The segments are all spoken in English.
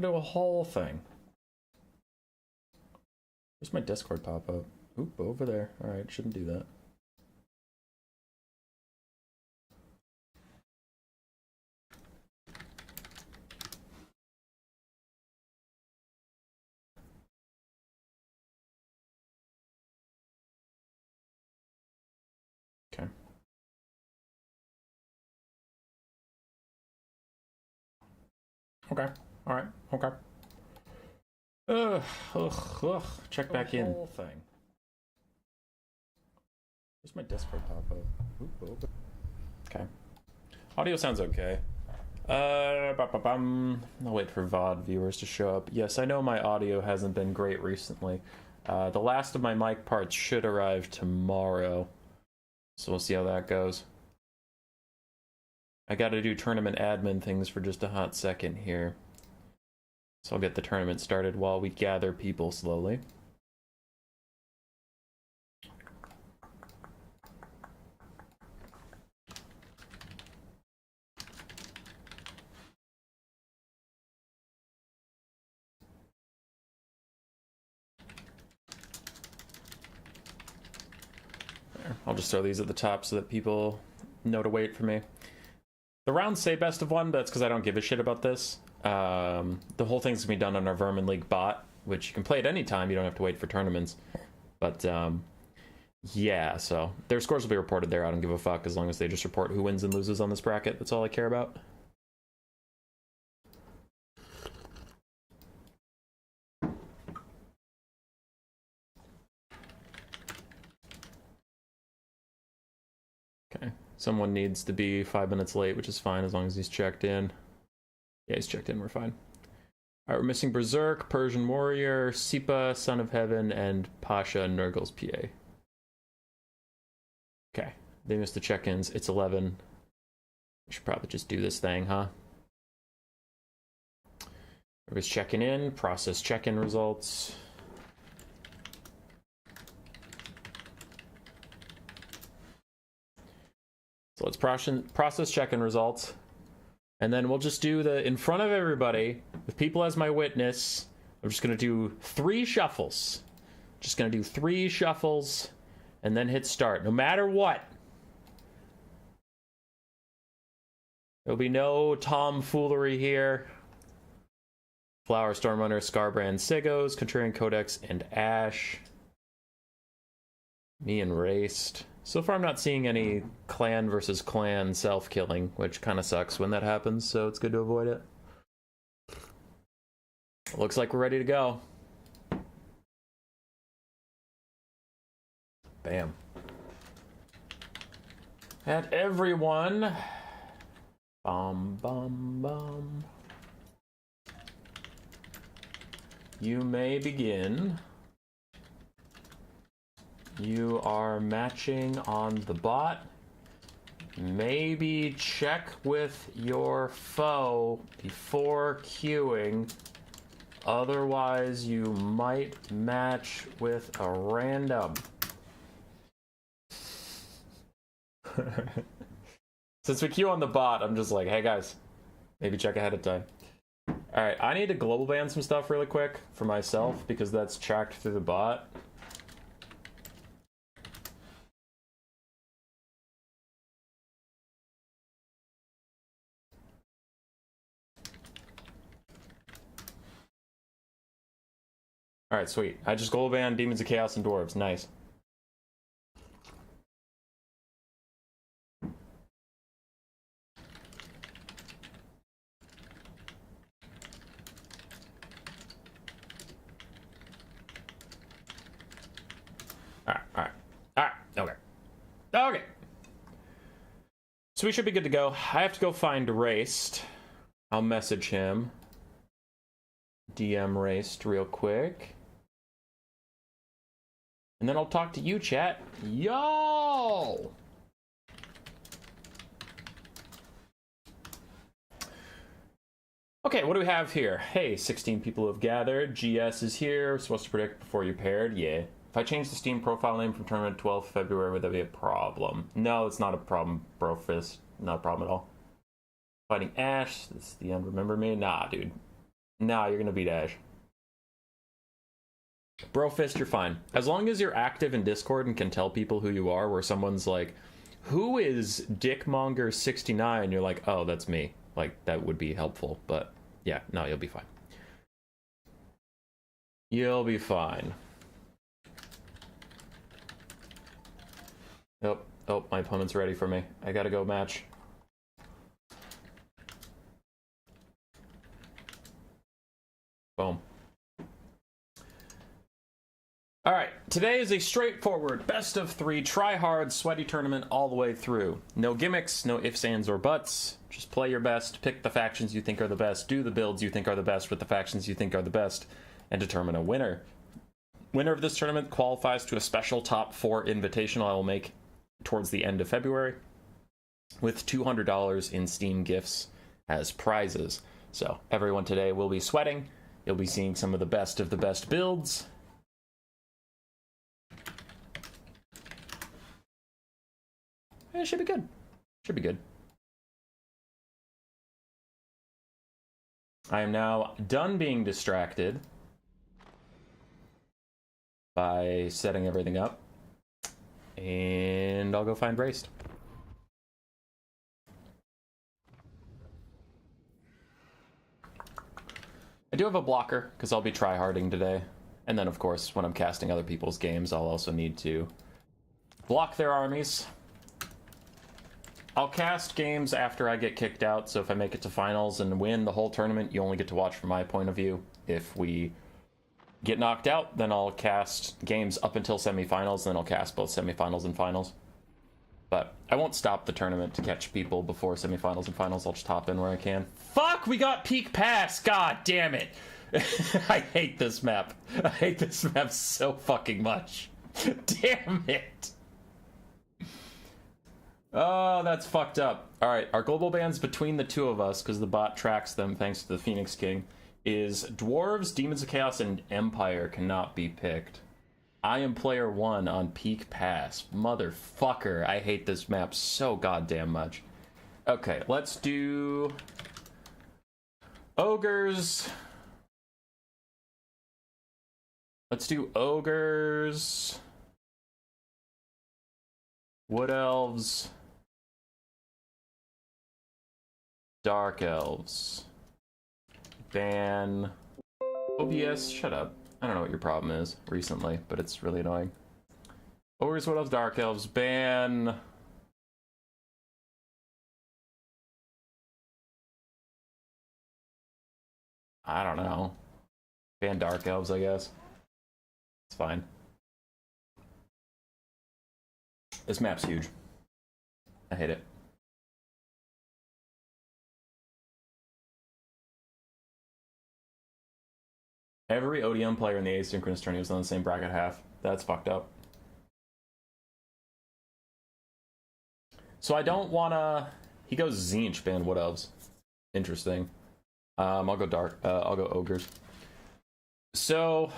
Do a whole thing. Where's my Discord pop-up? Oop, over there. Alright, shouldn't do that. Okay. Okay. Alright. Okay. Ugh. Check back in. Whole thing. Where's my Discord pop-up? Oop. Okay. Audio sounds okay. I'll wait for VOD viewers to show up. Yes, I know my audio hasn't been great recently. The last of my mic parts should arrive tomorrow. So we'll see how that goes. I gotta do tournament admin things for just a hot second here. So I'll get the tournament started while we gather people slowly. There. I'll just throw these at the top so that people know to wait for me. The rounds say best of one, but that's because I don't give a shit about this. The whole thing's gonna be done on our Vermin League bot, which you can play at any time. You don't have to wait for tournaments. But yeah, so their scores will be reported there. I don't give a fuck as long as they just report who wins and loses on this bracket. That's all I care about. Okay, someone needs to be 5 minutes late, which is fine as long as he's checked in. Yeah, he's checked in, we're fine. Alright, we're missing Berserk, Persian Warrior, Sipa, Son of Heaven, and Pasha Nurgle's PA. Okay, they missed the check-ins. It's 11. We should probably just do this thing, huh? Everybody's checking in, process check-in results. So let's process check-in results. And then we'll just do the, in front of everybody, with people as my witness, I'm just going to do 3 shuffles. Just going to do 3 shuffles, and then hit start, no matter what. There'll be no tomfoolery here. Flower, Stormrunner, Scarbrand, Seos, Contrarian Codex, and Ash. Me and Raced. So far I'm not seeing any clan versus clan self-killing, which kind of sucks when that happens, so it's good to avoid it. Looks like we're ready to go. Bam. And everyone... Bum. You may begin. You are matching on the bot. Maybe check with your foe before queuing. Otherwise, you might match with a random. Since we queue on the bot, I'm just like, hey guys, maybe check ahead of time. Alright, I need to global ban some stuff really quick for myself because that's tracked through the bot. Alright, sweet. I just global banned Demons of Chaos and Dwarves. Nice. Alright, okay. So we should be good to go. I have to go find Raced. I'll message him. DM Raced real quick. And then I'll talk to you, chat. Yo! Okay, what do we have here? Hey, 16 people have gathered. GS is here. We're supposed to predict before you paired. Yeah. If I change the Steam profile name from tournament 12th February, would that be a problem? No, it's not a problem, Brofist. Not a problem at all. Fighting Ash. This is the end. Remember me? Nah, dude. Nah, you're gonna beat Ash. Brofist, you're fine. As long as you're active in Discord and can tell people who you are, where someone's like, who is Dickmonger69? You're like, oh, that's me. Like, that would be helpful. But yeah, no, you'll be fine. You'll be fine. Oh, oh, my opponent's ready for me. I gotta go match. Boom. All right, today is a straightforward best of 3 try-hard sweaty tournament all the way through. No gimmicks, no ifs, ands, or buts. Just play your best, pick the factions you think are the best, do the builds you think are the best with the factions you think are the best, and determine a winner. Winner of this tournament qualifies to a special top 4 invitational I will make towards the end of February, with $200 in Steam gifts as prizes. So everyone today will be sweating. You'll be seeing some of the best builds. It should be good. Should be good. I am now done being distracted by setting everything up. And I'll go find Braced. I do have a blocker, because I'll be tryharding today. And then, of course, when I'm casting other people's games, I'll also need to block their armies. I'll cast games after I get kicked out, so if I make it to finals and win the whole tournament, you only get to watch from my point of view. If we get knocked out, then I'll cast games up until semifinals, then I'll cast both semifinals and finals. But I won't stop the tournament to catch people before semifinals and finals. I'll just hop in where I can. Fuck, we got Peak Pass! God damn it! I hate this map. I hate this map so fucking much. Damn it! Oh, that's fucked up. Alright, our global bans between the two of us, because the bot tracks them thanks to the Phoenix King, is Dwarves, Demons of Chaos, and Empire cannot be picked. I am player 1 on Peak Pass. Motherfucker, I hate this map so goddamn much. Okay, let's do Ogres. Let's do Ogres, Wood Elves, Dark Elves. Ban OBS, shut up. I don't know what your problem is recently, but it's really annoying. Ogres, Wood Elves, Dark Elves. Ban I don't know. Ban Dark Elves, I guess. It's fine. This map's huge. I hate it. Every ODM player in the asynchronous tourney was on the same bracket half. That's fucked up. So I don't wanna... He goes Tzeentch, ban Wood Elves. Interesting. I'll go Dark. I'll go Ogres. So...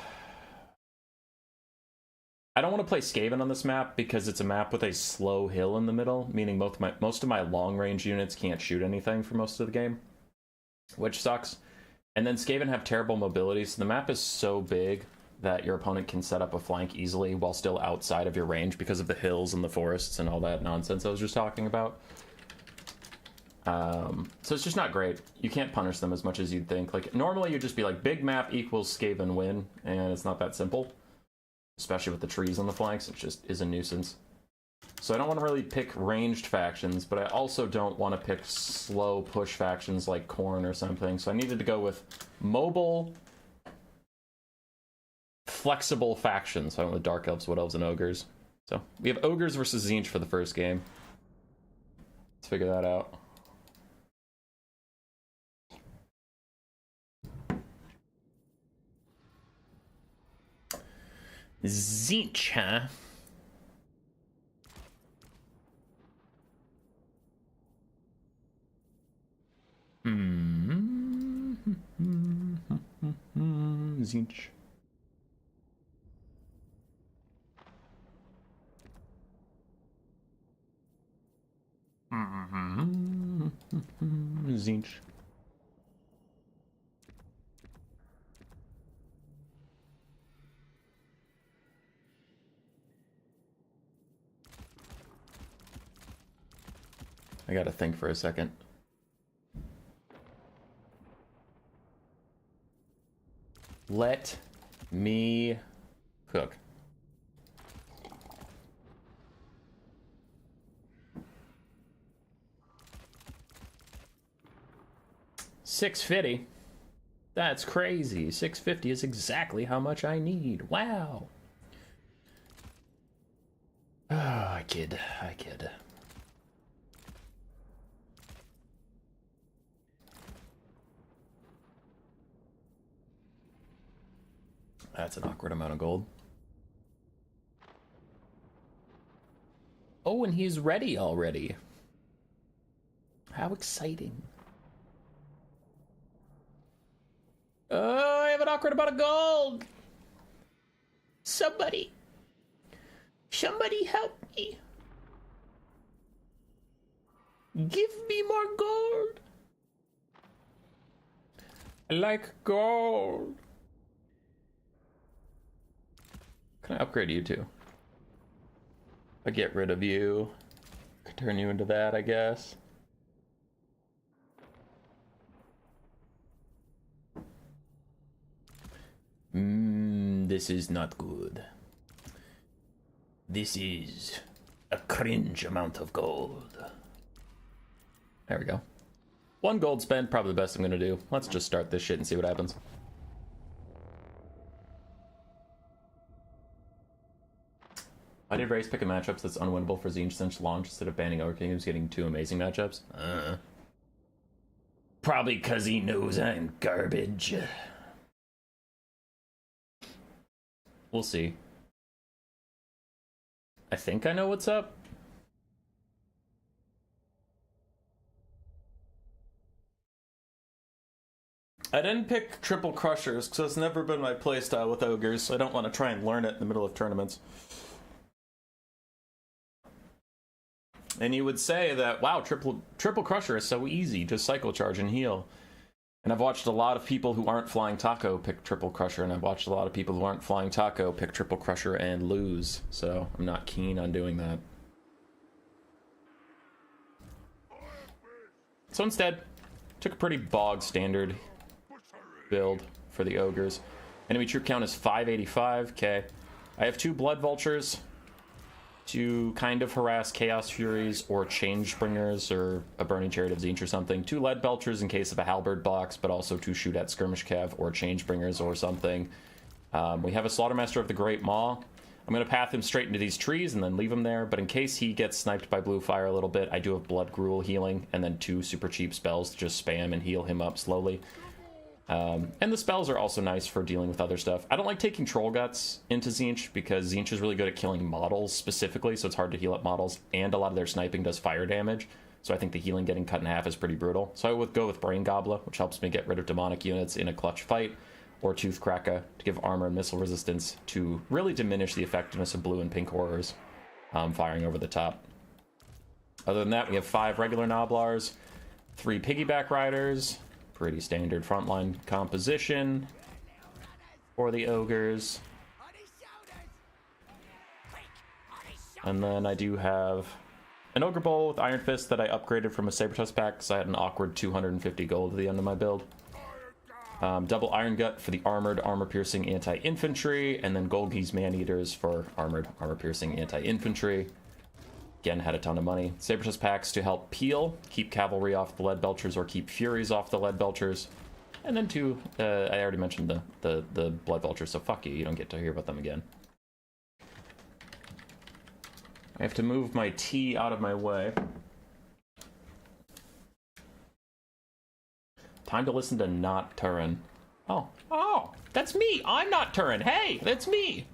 I don't want to play Skaven on this map because it's a map with a slow hill in the middle, meaning most of my long-range units can't shoot anything for most of the game, which sucks. And then Skaven have terrible mobility, so the map is so big that your opponent can set up a flank easily while still outside of your range because of the hills and the forests and all that nonsense I was just talking about. So it's just not great. You can't punish them as much as you'd think. Like, normally you'd just be like, big map equals Skaven win, and it's not that simple. Especially with the trees on the flanks, it just is a nuisance. So I don't want to really pick ranged factions, but I also don't want to pick slow push factions like Khorne or something. So I needed to go with mobile, flexible factions. So I went with Dark Elves, Wood Elves, and Ogres. So we have Ogres versus Tzeentch for the first game. Let's figure that out. Tzeentch, huh? Tzeentch. Tzeentch. I gotta think for a second. Let me cook. $650. That's crazy. $650 is exactly how much I need. Wow. Oh, I kid. That's an awkward amount of gold. Oh, and he's ready already. How exciting. Oh, I have an awkward amount of gold. Somebody help me. Give me more gold. I like gold. Can I upgrade you too? I get rid of you. Could turn you into that, I guess. This is not good. This is a cringe amount of gold. There we go. 1 gold spent, probably the best I'm gonna do. Let's just start this shit and see what happens. I did race pick a matchups that's unwinnable for Tzeentch launch instead of banning Ogre Kingdoms getting 2 amazing matchups. Probably because he knows I'm garbage. We'll see. I think I know what's up. I didn't pick triple crushers because it's never been my playstyle with ogres, so I don't want to try and learn it in the middle of tournaments. And you would say that, wow, triple crusher is so easy, just cycle charge and heal. And I've watched a lot of people who aren't flying taco pick triple crusher, and I've watched a lot of people who aren't flying taco pick triple crusher and lose, so I'm not keen on doing that. So instead, took a pretty bog standard build for the ogres. Enemy troop count is 585. Okay, I have 2 blood vultures to kind of harass Chaos Furies or Change Bringers or a Burning Chariot of Tzeentch or something. 2 lead belchers in case of a halberd box, but also to shoot at skirmish cav or Change Bringers or something. We have a Slaughtermaster of the Great Maw. I'm going to path him straight into these trees and then leave him there, but in case he gets sniped by blue fire a little bit, I do have Blood Gruel healing and then 2 super cheap spells to just spam and heal him up slowly. And the spells are also nice for dealing with other stuff. I don't like taking Troll Guts into Tzeentch because Tzeentch is really good at killing models specifically, so it's hard to heal up models, and a lot of their sniping does fire damage, so I think the healing getting cut in half is pretty brutal. So I would go with Brain Gobbler, which helps me get rid of demonic units in a clutch fight, or Tooth Kraka to give armor and missile resistance to really diminish the effectiveness of blue and pink horrors firing over the top. Other than that, we have 5 regular Noblars, 3 Piggyback Riders, pretty standard frontline composition for the ogres. And then I do have an Ogre Bowl with Iron Fist that I upgraded from a Sabertusk pack because I had an awkward 250 gold at the end of my build. Double Iron Gut for the armored, armor-piercing anti-infantry, and then Golgi's Man-Eaters for armored, armor-piercing anti-infantry. Again, had a ton of money. Sabertusk packs to help peel, keep cavalry off the lead belchers or keep furies off the lead belchers. And then 2, I already mentioned the blood vultures, so fuck you, you don't get to hear about them again. I have to move my tea out of my way. Time to listen to Not Turin. Oh, that's me! I'm Not Turin! Hey, that's me!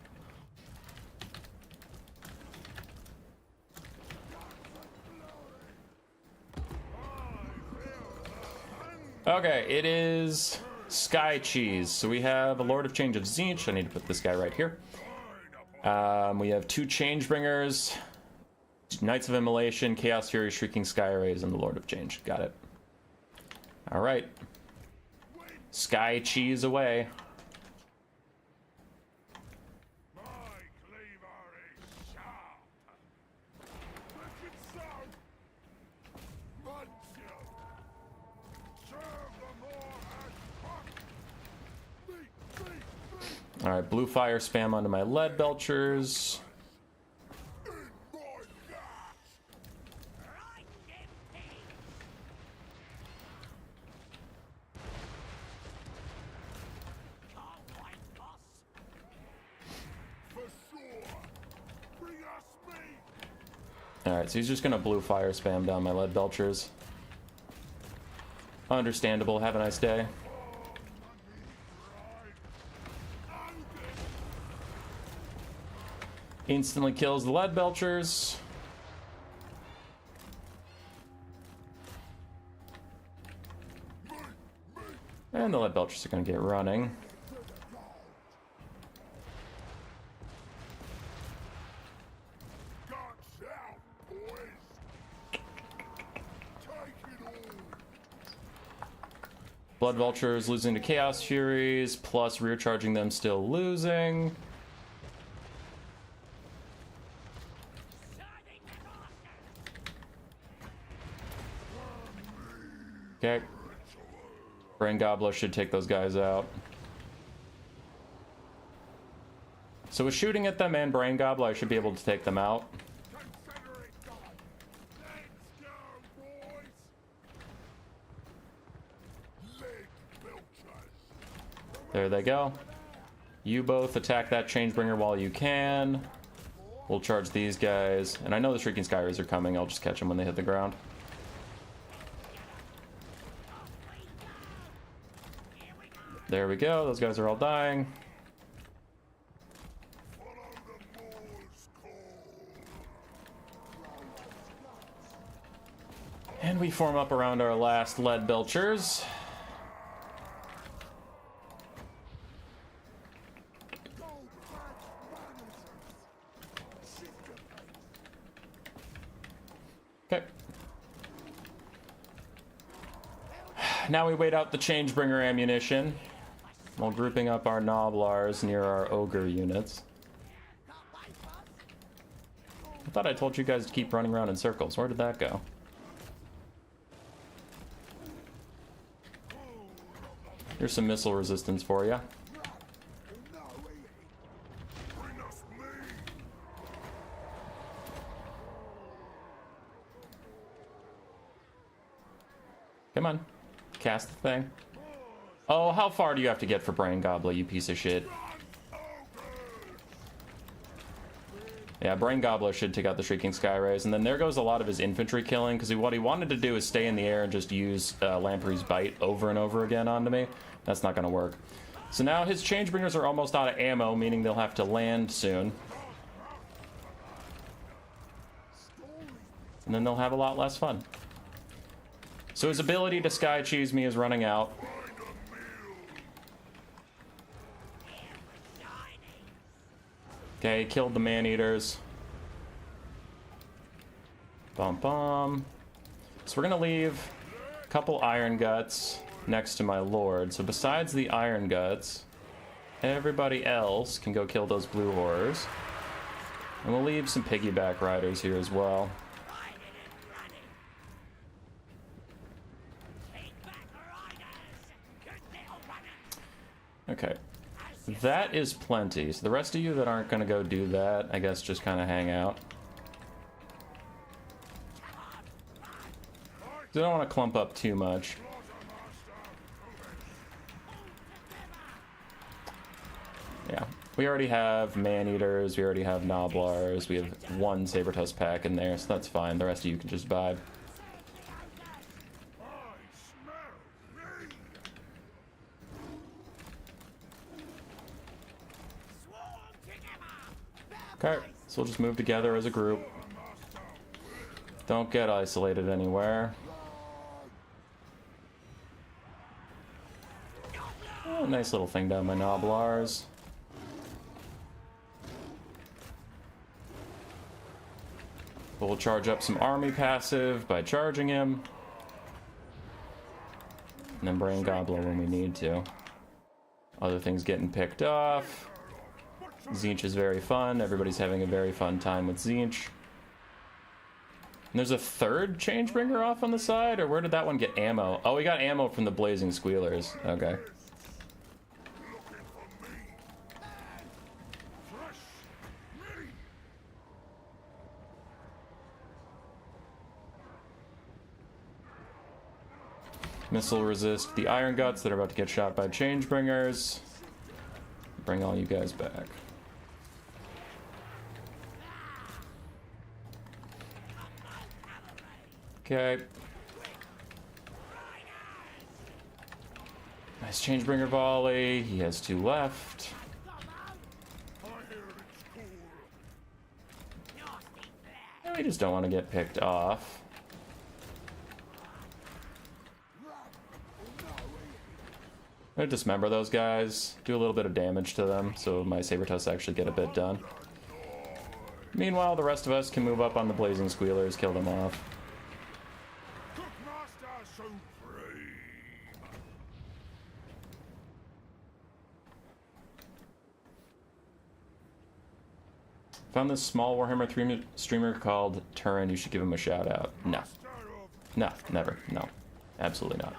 Okay, it is Sky Cheese. So we have a Lord of Change of Tzeentch. I need to put this guy right here. We have 2 Changebringers, Knights of Immolation, Chaos Fury, Shrieking Sky Rays, and the Lord of Change. Got it. Alright. Sky Cheese away. Alright, blue fire spam onto my lead belchers. Alright, so he's just gonna blue fire spam down my lead belchers. Understandable, have a nice day. Instantly kills the lead belchers. And the lead belchers are gonna get running. Blood Vultures losing to Chaos Furies, plus rear charging them still losing. Okay. Brain Gobbler should take those guys out. So with shooting at them and Brain Gobbler, I should be able to take them out. There they go. You both attack that Changebringer while you can. We'll charge these guys. And I know the Shrieking Skyrays are coming. I'll just catch them when they hit the ground. There we go. Those guys are all dying. And we form up around our last lead belchers. Okay. Now we wait out the Changebringer ammunition while grouping up our Noblars near our Ogre units. I thought I told you guys to keep running around in circles. Where did that go? Here's some missile resistance for you. Come on. Cast the thing. Oh, how far do you have to get for Brain Gobbler, you piece of shit? Yeah, Brain Gobbler should take out the Shrieking Skyrays, and then there goes a lot of his infantry killing, because what he wanted to do is stay in the air and just use Lamprey's Bite over and over again onto me. That's not going to work. So now his Changebringers are almost out of ammo, meaning they'll have to land soon. And then they'll have a lot less fun. So his ability to Sky Cheese me is running out. Okay, killed the Man-Eaters. Bum bum. So we're gonna leave a couple Iron Guts next to my Lord. So besides the Iron Guts, everybody else can go kill those blue horrors. And we'll leave some piggyback riders here as well. Okay. That is plenty. So the rest of you that aren't going to go do that, I guess just kind of hang out. I don't want to clump up too much. Yeah. We already have Man-Eaters, we already have Noblars, we have one Saber-Tusk pack in there, so that's fine. The rest of you can just vibe. Okay, so we'll just move together as a group. Don't get isolated anywhere. Oh, nice little thing down my Noblars. We'll charge up some army passive by charging him. And then Brain Gobbler when we need to. Other things getting picked off. Tzeentch is very fun. Everybody's having a very fun time with Tzeentch. And there's a third Changebringer off on the side? Or where did that one get ammo? Oh, we got ammo from the Blazing Squealers. Okay. Missile resist the Iron Guts that are about to get shot by Changebringers. Bring all you guys back. Okay. Nice Changebringer volley. He has 2 left. We just don't want to get picked off. I'm gonna dismember those guys, do a little bit of damage to them, so my Sabertusts actually get a bit done. Meanwhile, the rest of us can move up on the Blazing Squealers, kill them off. Found this small Warhammer 3 streamer called Turin. You should give him a shout out. No. No, never. No. Absolutely not.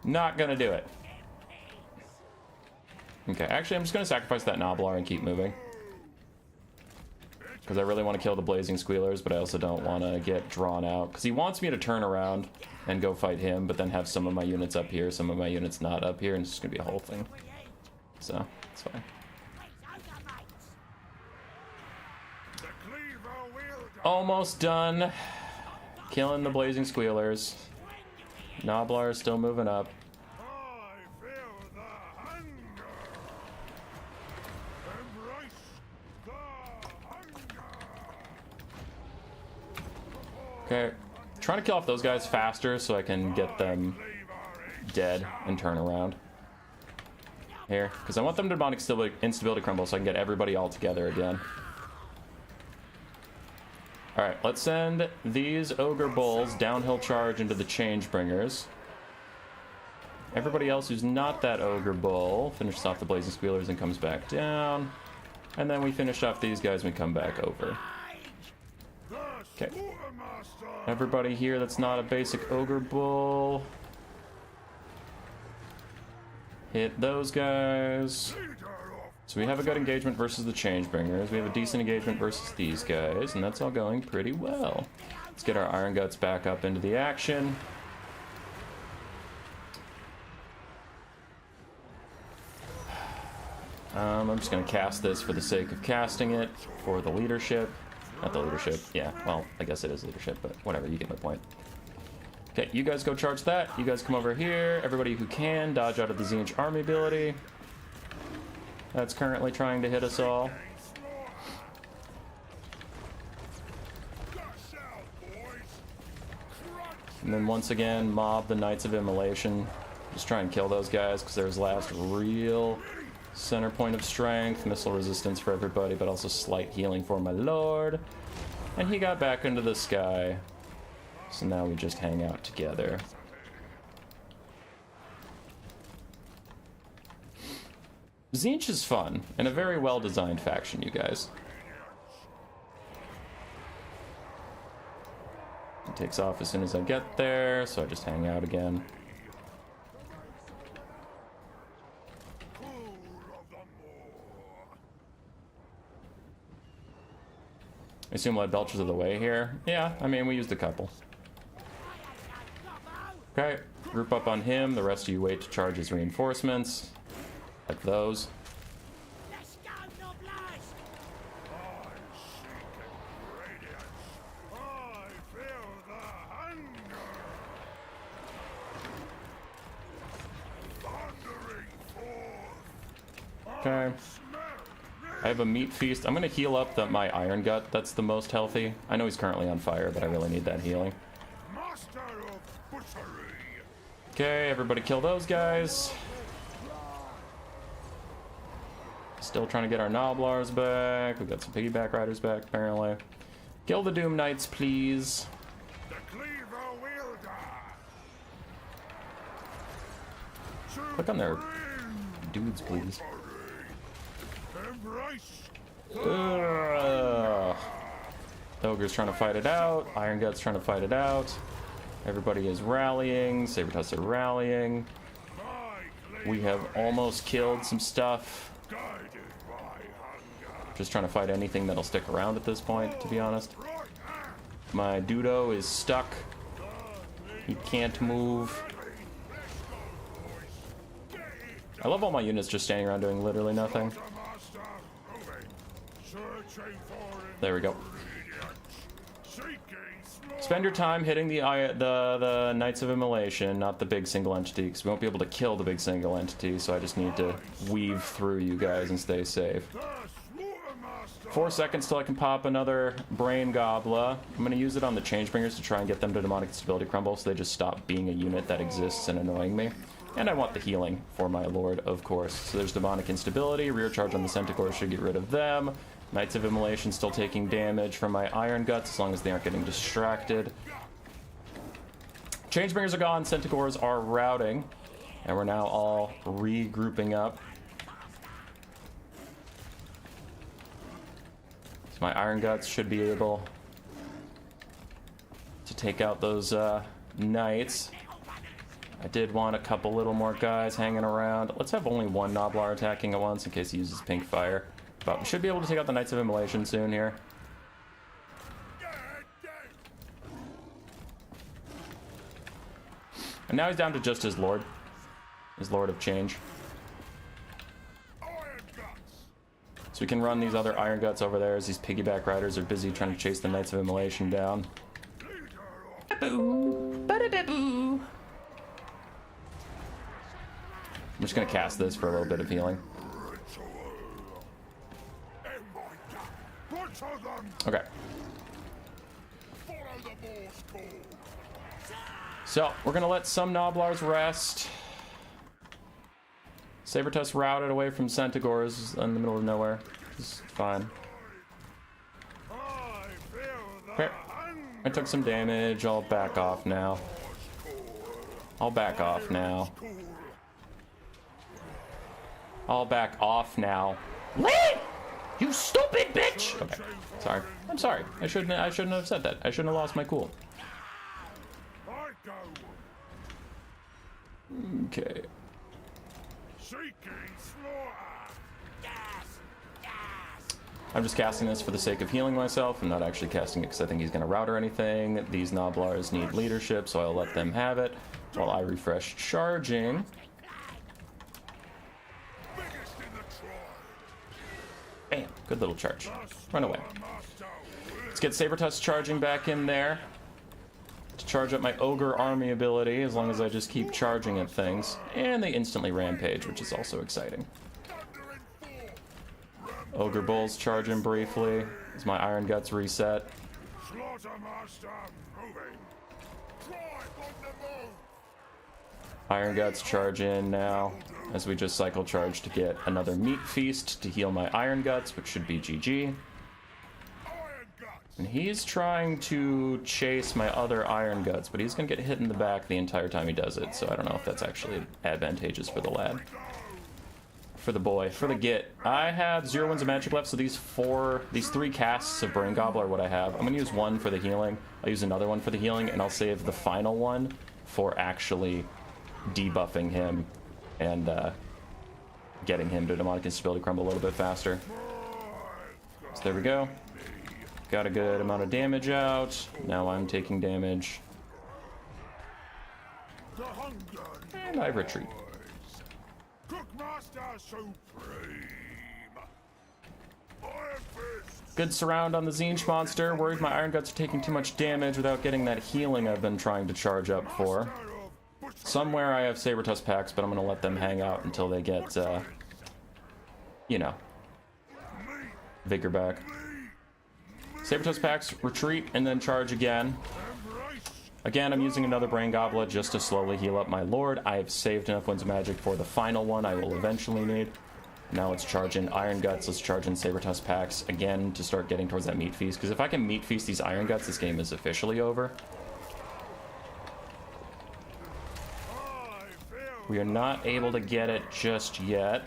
Not gonna do it. Okay, actually I'm just gonna sacrifice that Noblar and keep moving. Because I really want to kill the Blazing Squealers, but I also don't want to get drawn out. Because he wants me to turn around and go fight him, but then have some of my units up here, some of my units not up here, and it's just gonna be a whole thing. So, it's fine. Almost done killing the Blazing Squealers. Noblar is still moving up. Okay, trying to kill off those guys faster so I can get them dead and turn around. Here, because I want them to instability crumble so I can get everybody all together again. Alright, let's send these Ogre Bulls downhill charge into the Changebringers. Everybody else who's not that Ogre Bull finishes off the Blazing Squealers and comes back down. And then we finish off these guys and we come back over. Okay. Everybody here that's not a basic Ogre Bull. Hit those guys. So we have a good engagement versus the Changebringers. We have a decent engagement versus these guys, and that's all going pretty well. Let's get our Iron Guts back up into the action. I'm just going to cast this for the sake of casting it, for the leadership. Not the leadership, yeah, well, I guess it is leadership, but whatever, you get my point. Okay, you guys go charge that. You guys come over here. Everybody who can, dodge out of the Tzeentch army ability. That's currently trying to hit us all. And then once again, mob the Knights of Immolation. Just try and kill those guys, because there's last real center point of strength. Missile resistance for everybody, but also slight healing for my lord. And he got back into the sky. So now we just hang out together. Tzeentch is fun, and a very well-designed faction, you guys. It takes off as soon as I get there, so I just hang out again. I assume lead belchers are the way here. Yeah, I mean, we used a couple. Okay, group up on him. The rest of you wait to charge his reinforcements. Like those. Okay. I have a meat feast. I'm gonna heal up my Iron Gut. That's the most healthy. I know he's currently on fire, but I really need that healing. Okay, everybody kill those guys. Still trying to get our Noblars back. We've got some piggyback riders back, apparently. Kill the Doom Knights, please. Click on their dudes, please. Ogre's trying to fight it out. Iron Gut's trying to fight it out. Everybody is rallying. Sabertusts are rallying. We have almost killed some stuff. Just trying to fight anything that'll stick around at this point, to be honest. My Dudo is stuck. He can't move. I love all my units just standing around doing literally nothing. There we go. Spend your time hitting the Knights of Immolation, not the big single entity, because we won't be able to kill the big single entity, so I just need to weave through you guys and stay safe. 4 seconds till I can pop another Brain Gobbler. I'm going to use it on the Changebringers to try and get them to Demonic Instability Crumble, so they just stop being a unit that exists and annoying me. And I want the healing for my Lord, of course. So there's Demonic Instability, Rear Charge on the Centaurs should get rid of them. Knights of Immolation still taking damage from my Iron Guts, as long as they aren't getting distracted. Changebringers are gone, Centaurs are routing, and we're now all regrouping up. So my Iron Guts should be able to take out those Knights. I did want a couple little more guys hanging around. Let's have only one Noblar attacking at once in case he uses Pink Fire. But we should be able to take out the Knights of Immolation soon here. And now he's down to just his Lord. His Lord of Change. So we can run these other Iron Guts over there as these piggyback riders are busy trying to chase the Knights of Immolation down. I'm just going to cast this for a little bit of healing. Okay. So, we're going to let some Noblars rest. Sabertusk routed away from Centaurs in the middle of nowhere. It's fine. Okay. I took some damage. I'll back off now. I'll back off now. I'll back off now. Wait! You stupid bitch! Okay, sorry. I'm sorry. I shouldn't have said that. I shouldn't have lost my cool. Okay. I'm just casting this for the sake of healing myself. I'm not actually casting it because I think he's going to rout or anything. These Noblars need leadership, so I'll let them have it while I refresh charging. Bam, good little charge. Run away. Let's get Sabertusk charging back in there to charge up my Ogre army ability, as long as I just keep charging at things. And they instantly rampage, which is also exciting. Ogre Bulls charging briefly as my Iron Guts reset. Iron Guts charge in now as we just cycle charge to get another Meat Feast to heal my Iron Guts, which should be GG. And he's trying to chase my other Iron Guts, but he's going to get hit in the back the entire time he does it, so I don't know if that's actually advantageous for the lad. For the boy, for the git. I have 0 wins of magic left, so these 3 casts of Brain Gobbler are what I have. I'm going to use one for the healing, I'll use another one for the healing, and I'll save the final one for actually debuffing him and getting him to Demonic Instability Crumble a little bit faster. So there we go. Got a good amount of damage out. Now I'm taking damage. And I retreat. Good surround on the Tzeentch monster. Worried my Iron Guts are taking too much damage without getting that healing I've been trying to charge up for. Somewhere I have Sabertusk packs, but I'm going to let them hang out until they get, you know, vigor back. Sabertusk packs, retreat, and then charge again. Again, I'm using another Brain Gobbler just to slowly heal up my Lord. I have saved enough Winds of Magic for the final one I will eventually need. Now let's charge in Iron Guts, let's charge in Sabertusk packs again to start getting towards that Meat Feast. Because if I can Meat Feast these Iron Guts, this game is officially over. We are not able to get it just yet.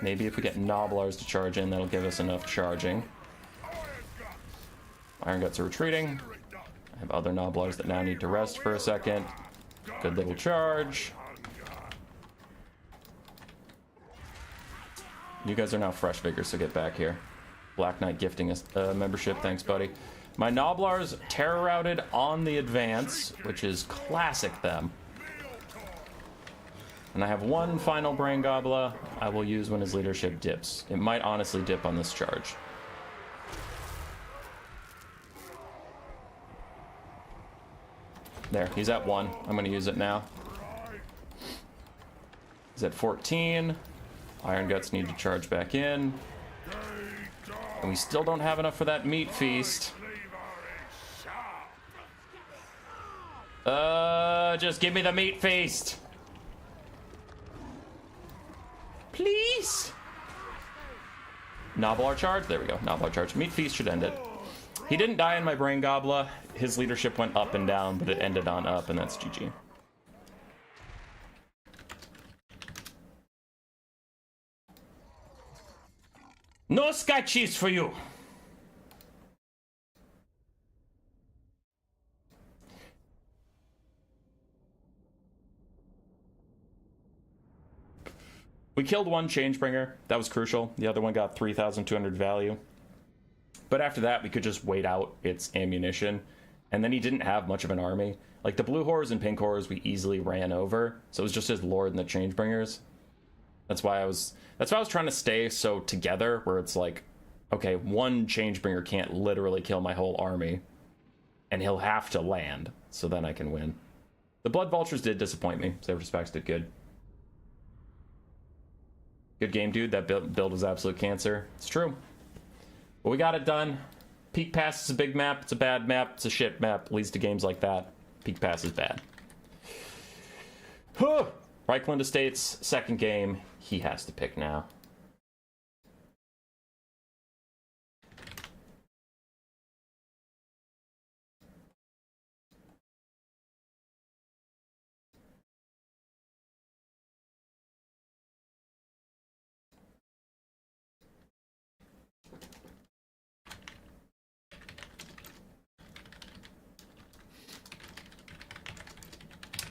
Maybe if we get Noblars to charge in, that'll give us enough charging. Iron Guts are retreating. I have other Noblars that now need to rest for a second. Good little charge. You guys are now fresh vigor, so get back here. Black Knight gifting us membership, thanks buddy. My Noblars terror routed on the advance, which is classic them. And I have one final Brain Gobbler I will use when his leadership dips. It might honestly dip on this charge. There, he's at 1. I'm going to use it now. He's at 14. Iron Guts need to charge back in. And we still don't have enough for that meat feast. Just give me the meat feast. Please. Noblar charge. There we go. Noblar charge. Meat feast should end it. He didn't die in my Brain Gobbler. His leadership went up and down, but it ended on up, and that's GG. No sky cheese for you. We killed one Changebringer. That was crucial. The other one got 3,200 value. But after that, we could just wait out its ammunition. And then he didn't have much of an army. Like, the blue horrors and pink horrors we easily ran over. So it was just his Lord and the Changebringers. That's why I was trying to stay so together, where it's like, okay, one Changebringer can't literally kill my whole army. And he'll have to land. So then I can win. The Blood Vultures did disappoint me. Savage Specs did good. Good game, dude. That build was absolute cancer. It's true. But we got it done. Peak Pass is a big map. It's a bad map. It's a shit map. Leads to games like that. Peak Pass is bad. Reichland Estates, second game. He has to pick now.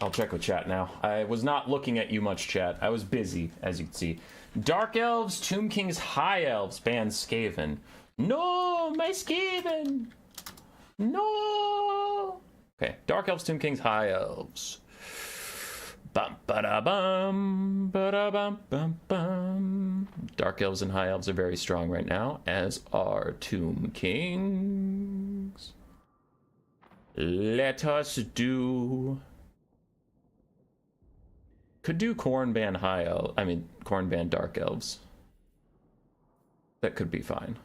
I'll check with chat now. I was not looking at you much, chat. I was busy, as you can see. Dark Elves, Tomb Kings, High Elves, ban Skaven. No, my Skaven! No! Okay, Dark Elves, Tomb Kings, High Elves. Bum ba bum ba bum bum bum. Dark Elves and High Elves are very strong right now, as are Tomb Kings. Let us do. Could do Khorne ban High Elves. I mean, Khorne ban Dark Elves. That could be fine.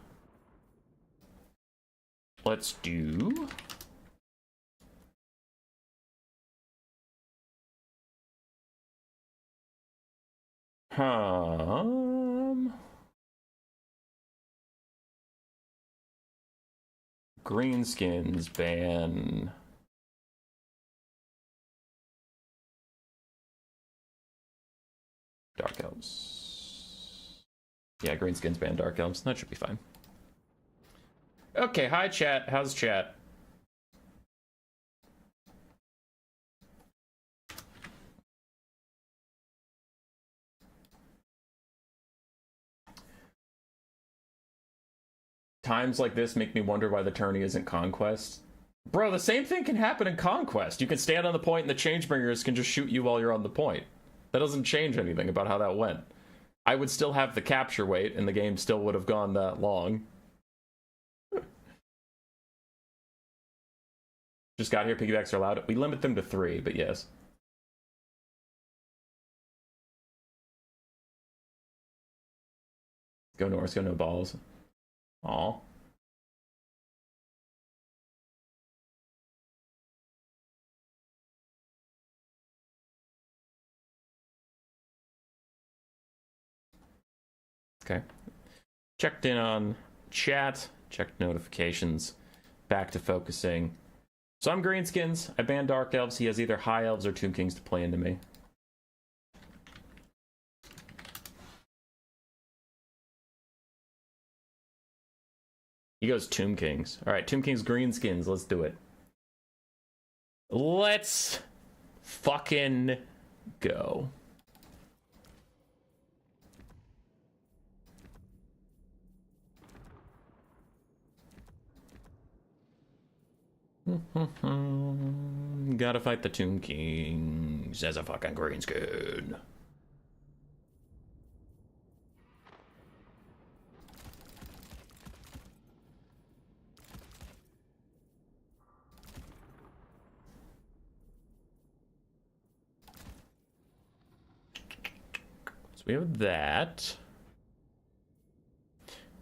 Let's do. Greenskins ban. Dark Elves. Yeah, Greenskins ban Dark Elves. That should be fine. Okay, hi chat. How's chat? Times like this make me wonder why the tourney isn't Conquest. Bro, the same thing can happen in Conquest. You can stand on the point and the Changebringers can just shoot you while you're on the point. That doesn't change anything about how that went. I would still have the capture weight, and the game still would have gone that long. Just got here, piggybacks are allowed. We limit them to 3, but yes. Go North, go no balls. Aw. Okay. Checked in on chat, checked notifications, back to focusing. So I'm Greenskins. I banned Dark Elves. He has either High Elves or Tomb Kings to play into me. He goes Tomb Kings. Alright, Tomb Kings, Greenskins. Let's do it. Let's fucking go. Gotta fight the Tomb Kings as a fucking greenskin. So we have that.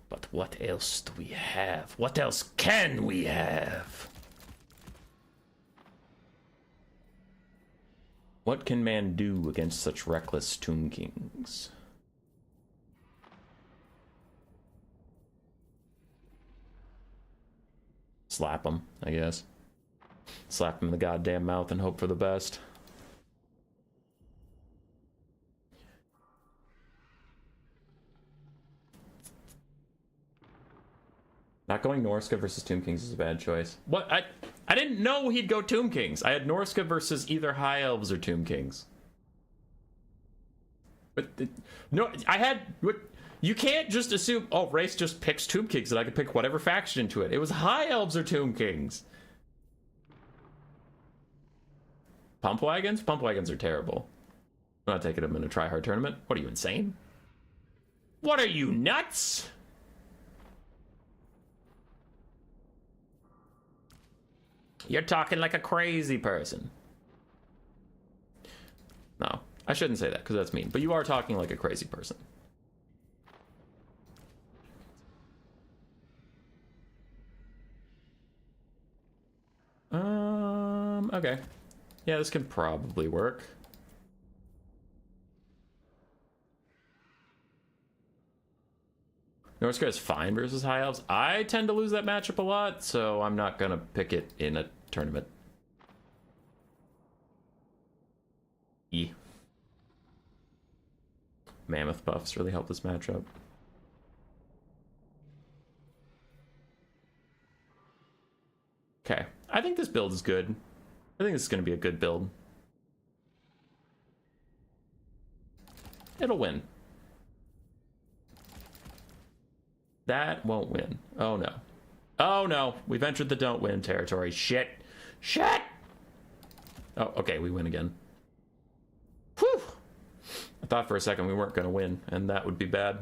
But what else do we have? What else can we have? What can man do against such reckless Tomb Kings? Slap them, I guess. Slap them in the goddamn mouth and hope for the best. Not going Norska versus Tomb Kings is a bad choice. What? I didn't know he'd go Tomb Kings. I had Norska versus either High Elves or Tomb Kings. But no, I had. You can't just assume. Oh, race just picks Tomb Kings, and I could pick whatever faction into it. It was High Elves or Tomb Kings. Pump wagons? Pump wagons are terrible. I'm not taking them in a try-hard tournament. What are you, insane? What are you, nuts? You're talking like a crazy person. No, I shouldn't say that because that's mean. But you are talking like a crazy person. Okay. Yeah, this can probably work. Norska is fine versus High Elves. I tend to lose that matchup a lot, so I'm not gonna pick it in a tournament. Mammoth buffs really help this matchup. Okay, I think this build is good. I think this is gonna be a good build. It'll win. That won't win. Oh no. Oh no. We've entered the don't win territory. Shit. Shit! Oh, okay, we win again. Whew! I thought for a second we weren't gonna win, and that would be bad.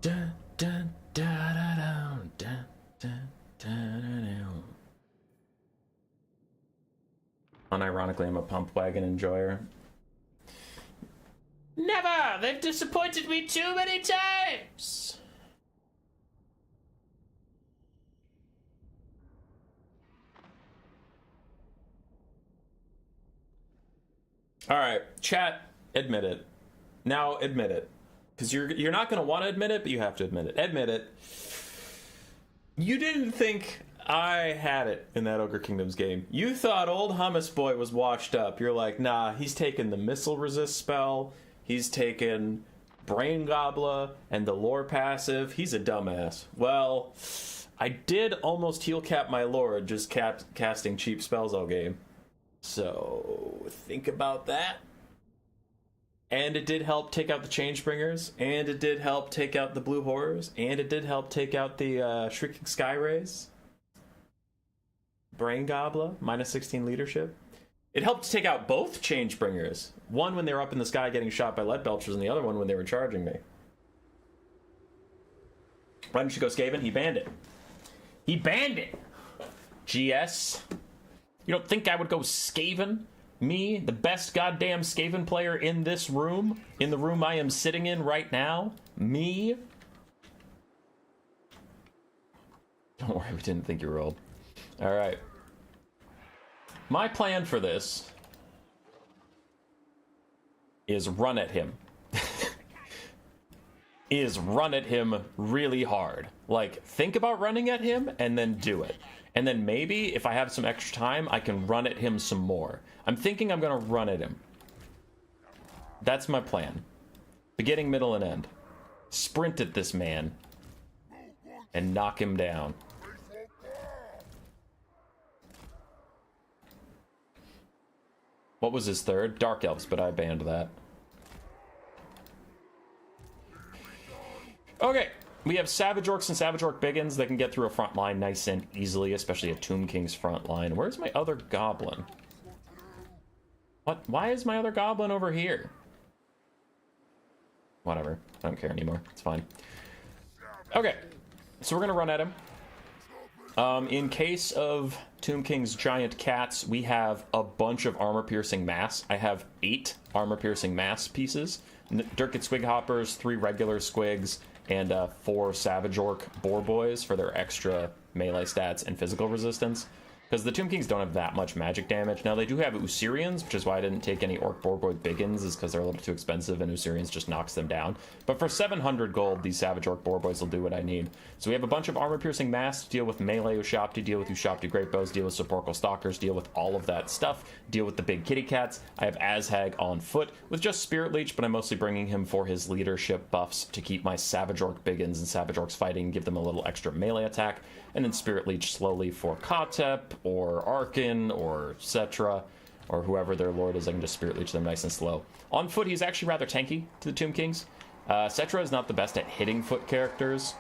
Dun, dun, da, da, da, dun, dun, da, da, da. Unironically, I'm a pump wagon enjoyer. Never! They've disappointed me too many times! Alright, chat, admit it. Now admit it. Because you're not going to want to admit it, but you have to admit it. Admit it. You didn't think I had it in that Ogre Kingdoms game. You thought old Hummus Boy was washed up. You're like, nah, he's taken the missile resist spell. He's taken Brain Gobbler and the lore passive. He's a dumbass. Well, I did almost heal cap my lord just casting cheap spells all game. So, think about that. And it did help take out the Changebringers, and it did help take out the Blue Horrors, and it did help take out the Shrieking Sky Rays. Brain Gobbler, minus 16 leadership. It helped to take out both Changebringers. One when they were up in the sky getting shot by lead belchers, and the other one when they were charging me. Why didn't you go Skaven? He banned it. He banned it! GS. You don't think I would go Skaven? Me, the best goddamn Skaven player in this room? In the room I am sitting in right now? Me? Don't worry, we didn't think you were old. Alright. My plan for this is run at him. Is run at him really hard. Like, think about running at him and then do it. And then maybe, if I have some extra time, I can run at him some more. I'm thinking I'm going to run at him. That's my plan. Beginning, middle, and end. Sprint at this man. And knock him down. What was his third? Dark Elves, but I banned that. We have Savage Orcs and Savage Orc Biggins that can get through a front line nice and easily, especially a Tomb King's front line. Where's my other goblin? What? Why is my other goblin over here? Whatever. I don't care anymore. It's fine. Okay. So we're going to run at him. In case of Tomb King's giant cats, we have a bunch of armor-piercing mass. I have 8 armor-piercing mass pieces. Dirkit Squig Hoppers, 3 regular Squigs, and 4 Savage Orc Boar Boys for their extra melee stats and physical resistance. Because the Tomb Kings don't have that much magic damage. Now, they do have Usirians, which is why I didn't take any Orc Boar Boy Biggins, is because they're a little too expensive, and Usirians just knocks them down. But for 700 gold, these Savage Orc Boar Boys will do what I need. So we have a bunch of armor-piercing mass to deal with melee Ushapti, deal with Ushapti Great Bows, deal with Sepulchral Stalkers, deal with all of that stuff, deal with the big kitty cats. I have Azhag on foot with just Spirit Leech, but I'm mostly bringing him for his leadership buffs to keep my Savage Orc Biggins and Savage Orcs fighting, give them a little extra melee attack, and then Spirit Leech slowly for Cathay, or Arkin, or Cetra, or whoever their lord is. I can just Spirit Leech them nice and slow. On foot, he's actually rather tanky to the Tomb Kings. Cetra is not the best at hitting foot characters,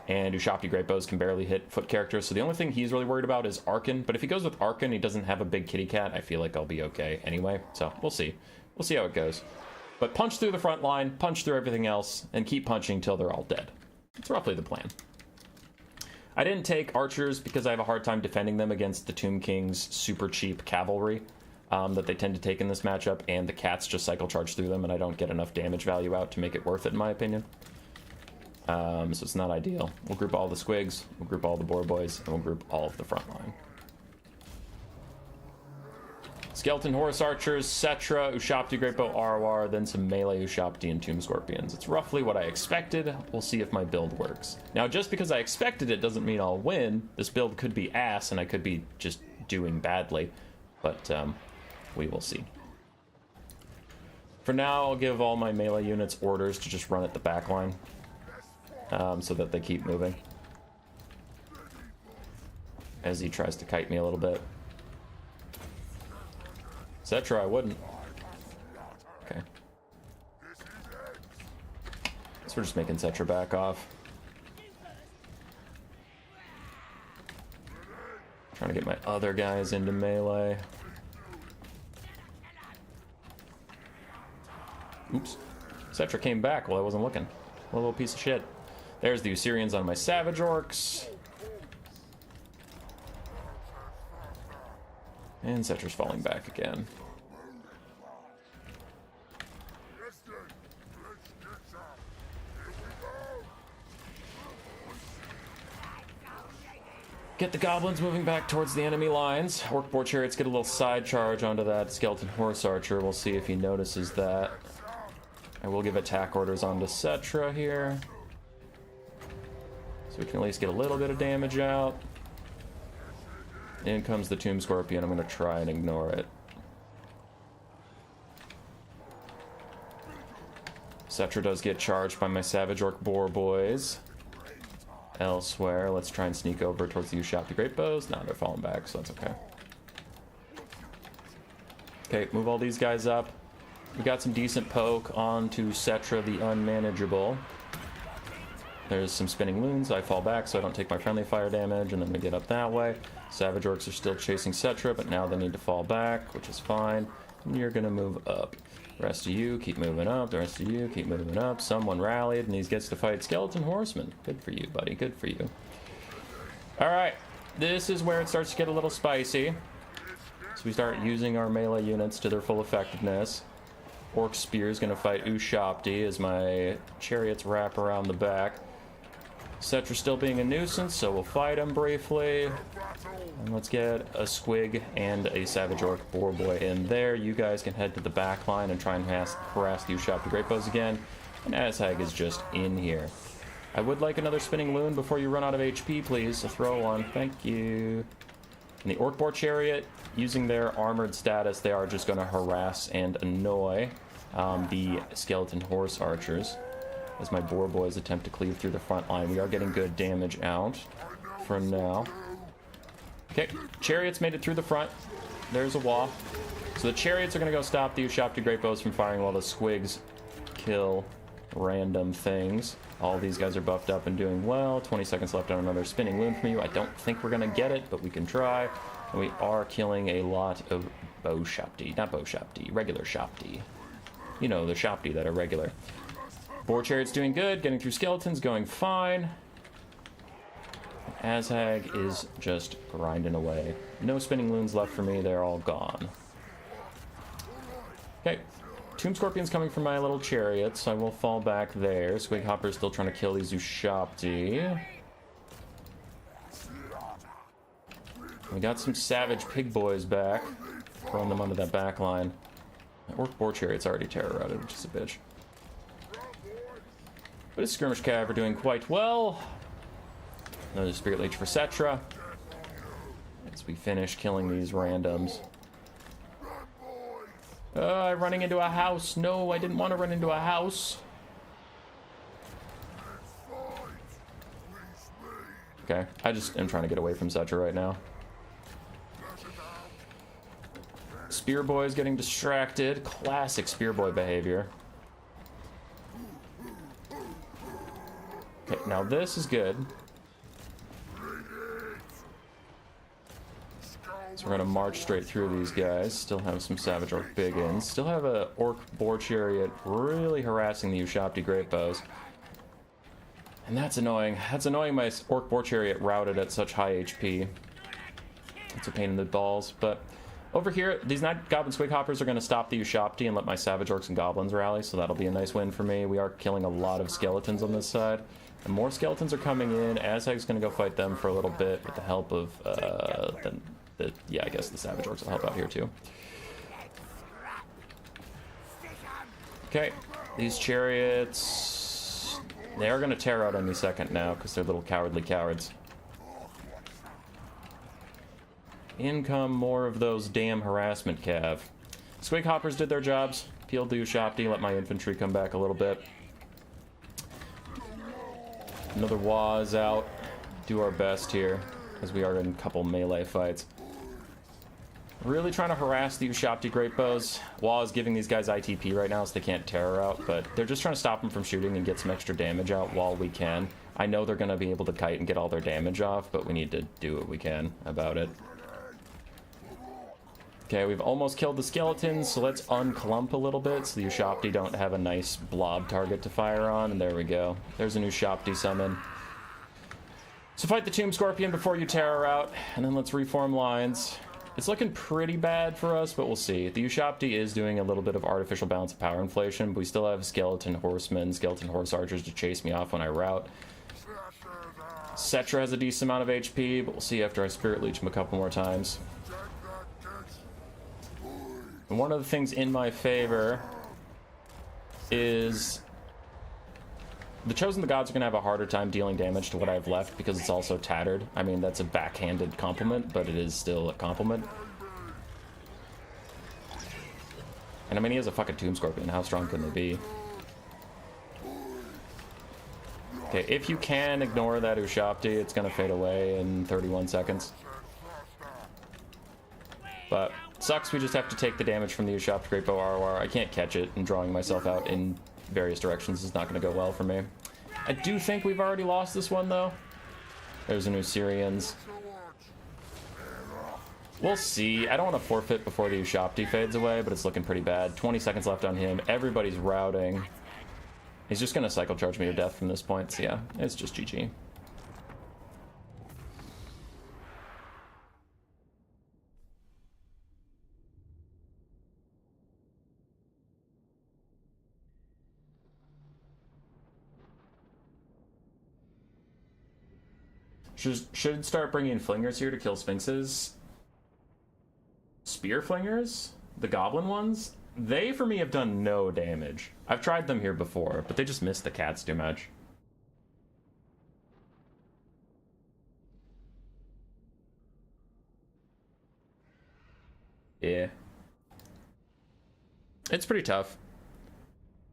and Ushapti Great Bows can barely hit foot characters, so the only thing he's really worried about is Arkin. But if he goes with Arkin, he doesn't have a big kitty cat, I feel like I'll be okay anyway. So we'll see. We'll see how it goes. But punch through the front line, punch through everything else, and keep punching till they're all dead. That's roughly the plan. I didn't take archers because I have a hard time defending them against the Tomb King's super cheap cavalry that they tend to take in this matchup, and the cats just cycle charge through them, and I don't get enough damage value out to make it worth it, in my opinion. So it's not ideal. We'll group all the Squigs, we'll group all the Boar Boys, and we'll group all of the front line. Skeleton Horse Archers, Cetra, Ushapti Greatbow Arwar, then some melee Ushapti and Tomb Scorpions. It's roughly what I expected. We'll see if my build works. Now, just because I expected it doesn't mean I'll win. This build could be ass, and I could be just doing badly. But we will see. For now, I'll give all my melee units orders to just run at the back line, so that they keep moving. As he tries to kite me a little bit. Cetra, I wouldn't. Okay. So we're just making Cetra back off. Trying to get my other guys into melee. Oops. Cetra came back while I wasn't looking. A little piece of shit. There's the Usirians on my Savage Orcs. And Cetra's falling back again. Get the goblins moving back towards the enemy lines. Orc Boar Chariots get a little side charge onto that Skeleton Horse Archer. We'll see if he notices that. I will give attack orders onto Cetra here, so we can at least get a little bit of damage out. In comes the Tomb Scorpion. I'm going to try and ignore it. Cetra does get charged by my Savage Orc Boar Boys. Elsewhere, let's try and sneak over towards the Ushapti Great Bows. No, they're falling back, so that's okay. Okay, move all these guys up. We got some decent poke onto Cetra the Unmanageable. There's some spinning loons. I fall back so I don't take my friendly fire damage, and then we get up that way. Savage Orcs are still chasing Cetra, but now they need to fall back, which is fine. And you're gonna move up. The rest of you keep moving up. The rest of you keep moving up. Someone rallied, and he gets to fight Skeleton Horsemen. Good for you, buddy. Good for you. All right, this is where it starts to get a little spicy. So we start using our melee units to their full effectiveness. Orc Spear is going to fight Ushapti as my chariots wrap around the back. Cetra still being a nuisance, so we'll fight him briefly. And let's get a Squig and a Savage Orc Boar Boy in there. You guys can head to the back line and try and harass the Ushapti Great Bows again. And Azhag is just in here. I would like another spinning loon before you run out of HP, please. So throw one. Thank you. And the Orc Boar Chariot, using their armored status, they are just going to harass and annoy the Skeleton Horse Archers as my Boar Boys attempt to cleave through the front line. We are getting good damage out for now. Okay, Chariots made it through the front. There's a wall. So the Chariots are going to go stop the Ushapti Great Bows from firing while the Squigs kill random things. All these guys are buffed up and doing well. 20 seconds left on another spinning wound from you. I don't think we're gonna get it, but we can try. And we are killing a lot of bow shopti. Not bow shopti, regular shopti. You know, the shopti that are regular. Boar Chariot's doing good, getting through skeletons, going fine. Azhag is just grinding away. No spinning loons left for me, they're all gone. Okay, Tomb Scorpion's coming from my little chariot, so I will fall back there. Squig Hopper's still trying to kill these Ushopti. We got some savage pig boys back. Throwing them under that back line. Orc Boar Chariot's already terror routed, which is a bitch. But his skirmish cav are doing quite well. Another Spirit Leech for Cetra. As we finish killing these randoms. I'm running into a house. No, I didn't want to run into a house. Okay, I just am trying to get away from Cetra right now. Spear Boy's getting distracted. Classic Spear Boy behavior. Okay, now this is good. So we're gonna march straight through these guys. Still have some Savage Orc Biggins. Still have a Orc Boar Chariot really harassing the Ushopti Great Bows. And that's annoying. That's annoying my Orc Boar Chariot routed at such high HP. It's a pain in the balls, but over here, these Night Goblin Squig Hoppers are going to stop the Ushopti and let my Savage Orcs and Goblins rally, so that'll be a nice win for me. We are killing a lot of skeletons on this side. And more skeletons are coming in. Azhag's going to go fight them for a little bit with the help of, yeah, I guess the Savage Orcs will help out here too. Okay, these chariots, they are going to tear out any second now because they're little cowardly cowards. In come more of those damn harassment cav. Squig Hoppers did their jobs. Peeled the Ushopti, let my infantry come back a little bit. Another Waz out. Do our best here, as we are in a couple melee fights. Really trying to harass the Ushopti Great Bows. Waz giving these guys ITP right now, so they can't terror out, but they're just trying to stop them from shooting and get some extra damage out while we can. I know they're going to be able to kite and get all their damage off, but we need to do what we can about it. Okay, we've almost killed the skeletons, so let's unclump a little bit so the Ushopti don't have a nice blob target to fire on, and there we go. There's an Ushopti summon. So fight the Tomb Scorpion before you terror out, and then let's reform lines. It's looking pretty bad for us, but we'll see. The Ushopti is doing a little bit of artificial balance of power inflation, but we still have skeleton horsemen, skeleton horse archers to chase me off when I route. Cetra has a decent amount of HP, but we'll see after I Spirit Leech him a couple more times. And one of the things in my favor is the Chosen of the Gods are going to have a harder time dealing damage to what I have left because it's also tattered. I mean, that's a backhanded compliment, but it is still a compliment. And I mean, he has a fucking Tomb Scorpion. How strong can they be? Okay, if you can ignore that Ushopti, it's going to fade away in 31 seconds. But sucks, we just have to take the damage from the Ushopti Great Bow ROR. I can't catch it, and drawing myself out in various directions is not going to go well for me. I do think we've already lost this one, though. There's a new Syrians. We'll see. I don't want to forfeit before the Ushopti fades away, but it's looking pretty bad. 20 seconds left on him. Everybody's routing. He's just going to cycle charge me to death from this point, so yeah, it's just GG. Should start bringing flingers here to kill sphinxes. Spear flingers? The goblin ones? They, for me, have done no damage. I've tried them here before, but they just miss the cats too much. Yeah. It's pretty tough.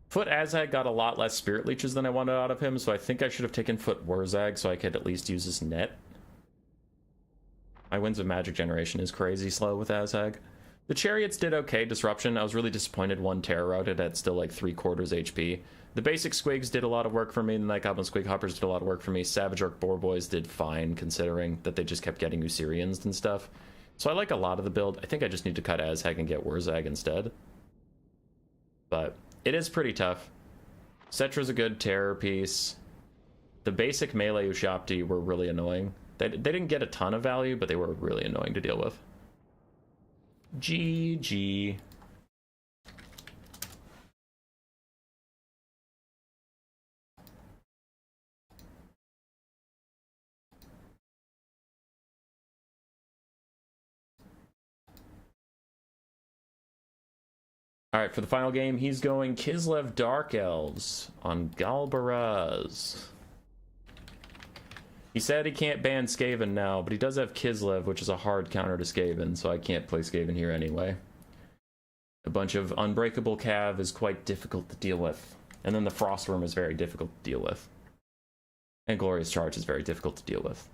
Foot Azhag got a lot less Spirit Leeches than I wanted out of him, so I think I should have taken Foot Wurzag so I could at least use his net. My Winds of Magic generation is crazy slow with Azhag. The Chariots did okay. Disruption, I was really disappointed one terror routed at still like 3/4 HP. The basic squigs did a lot of work for me, and the Night Goblin Squig Hoppers did a lot of work for me. Savage Orc Boar Boys did fine, considering that they just kept getting Usurians and stuff. So I like a lot of the build. I think I just need to cut Azhag and get Wurzag instead. But it is pretty tough. Cetra's a good terror piece. The basic melee Ushabti were really annoying. They didn't get a ton of value, but they were really annoying to deal with. GG. Alright, for the final game, he's going Kislev Dark Elves on Galbaraz. He said he can't ban Skaven now, but he does have Kislev, which is a hard counter to Skaven, so I can't play Skaven here anyway. A bunch of Unbreakable Cav is quite difficult to deal with. And then the Frostworm is very difficult to deal with. And Glorious Charge is very difficult to deal with.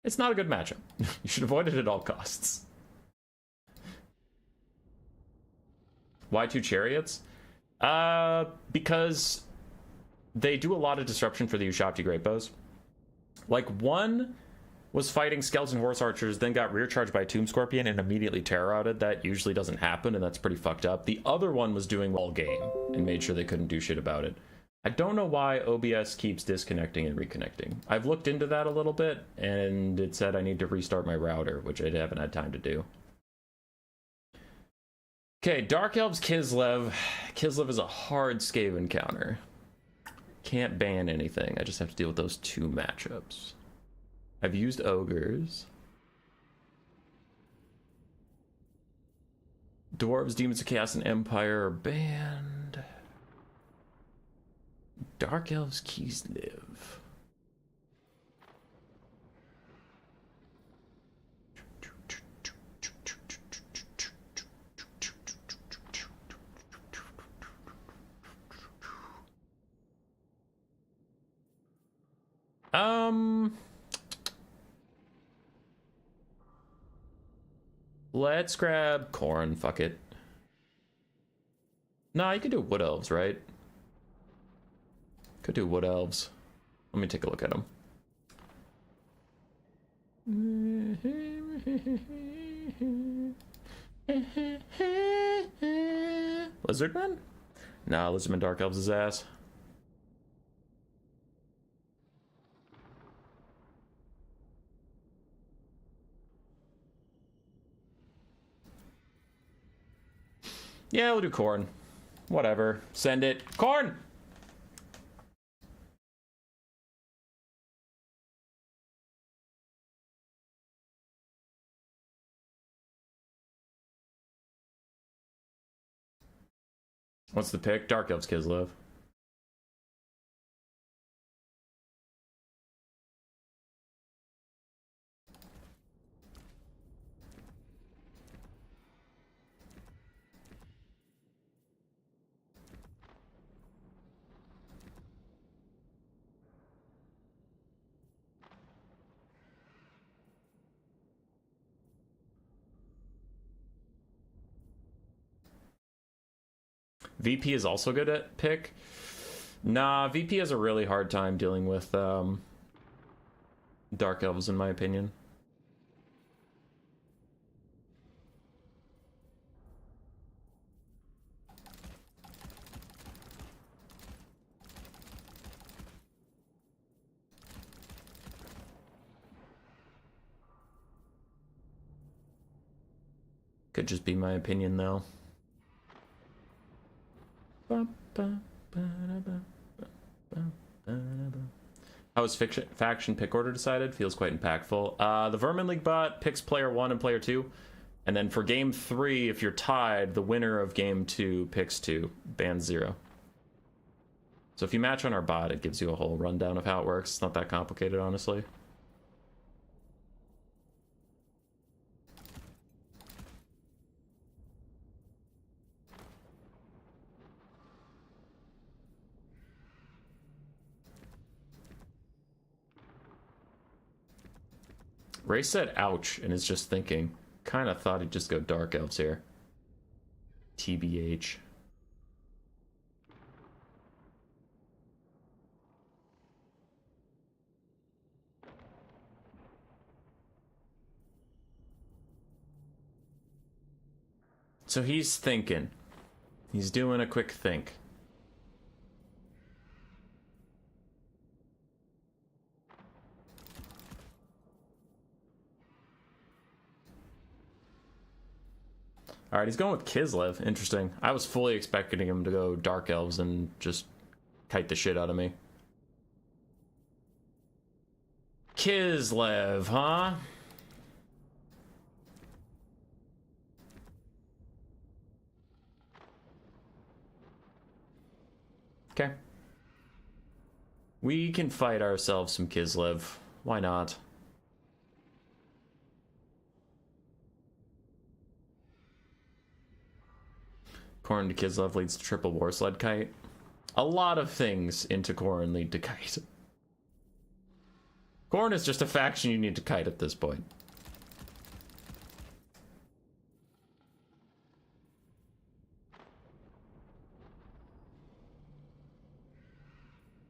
It's not a good matchup. You should avoid it at all costs. Why 2 Chariots? Because they do a lot of disruption for the Ushabti Great Bows. Like, one was fighting Skeleton Horse Archers, then got rear charged by a Tomb Scorpion and immediately terror routed. That usually doesn't happen, and that's pretty fucked up. The other one was doing all game and made sure they couldn't do shit about it. I don't know why OBS keeps disconnecting and reconnecting. I've looked into that a little bit, and it said I need to restart my router, which I haven't had time to do. Okay, Dark Elves Kislev. Kislev is a hard Skaven counter. Can't ban anything. I just have to deal with those 2 matchups. I've used Ogres. Dwarves, Demons of Chaos, and Empire are banned. Dark Elves Kislev. Let's grab Khorne, fuck it. Nah, you could do Wood Elves, right? Could do Wood Elves. Let me take a look at them. Lizardman? Nah, Lizardman Dark Elves his ass. Yeah, we'll do Khorne. Whatever. Send it. Khorne! What's the pick? Dark Elves Kislev. VP is also good at pick. Nah, VP has a really hard time dealing with Dark Elves, in my opinion. Could just be my opinion, though. How is faction pick order decided? Feels quite impactful. The Vermin League bot picks player 1 and player 2. And then for game 3, if you're tied, the winner of game 2 picks 2. Bans 0. So if you match on our bot, it gives you a whole rundown of how it works. It's not that complicated, honestly. Ray said ouch and is just thinking. kind of thought he'd just go Dark Elves here. TBH. So he's thinking. He's doing a quick think. All right, he's going with Kislev. Interesting. I was fully expecting him to go Dark Elves and just kite the shit out of me. Kislev, huh? Okay. We can fight ourselves some Kislev. Why not? Khorne to Kislev leads to triple war sled kite. A lot of things into Khorne lead to kite. Khorne is just a faction you need to kite at this point.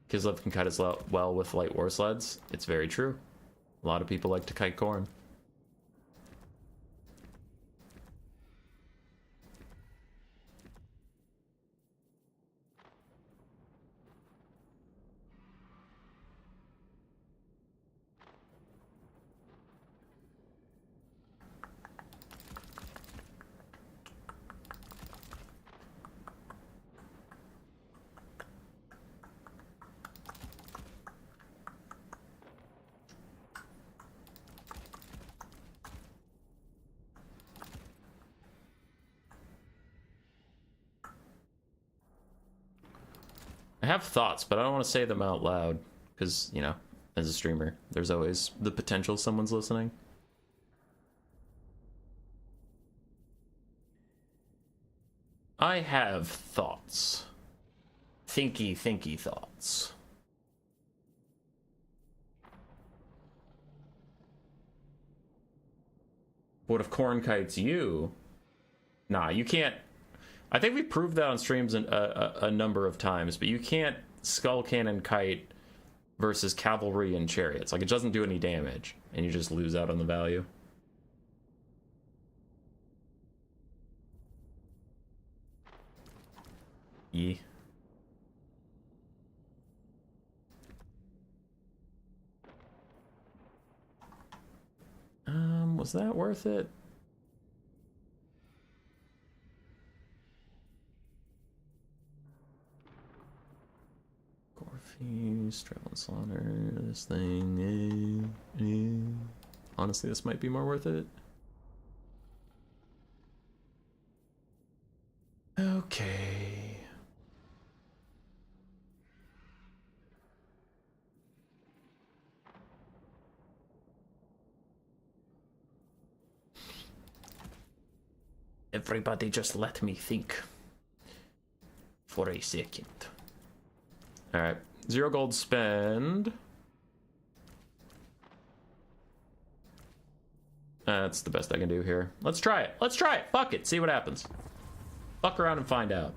Kislev can kite as well with light war sleds. It's very true. A lot of people like to kite Khorne. I have thoughts, but I don't want to say them out loud because, you know, as a streamer, there's always the potential someone's listening. I have thoughts. Thinky thoughts. What if Khorne kites you? Nah, you can't. I think we proved that on streams a number of times, but you can't skull cannon kite versus cavalry and chariots. Like, it doesn't do any damage, and you just lose out on the value. Yeah. Was that worth it? Feast, travel and slaughter, this thing. Honestly, this might be more worth it. Okay. Everybody just let me think for a second. All right. 0 gold spend. That's the best I can do here. Let's try it. Let's try it. Fuck it. See what happens. Fuck around and find out.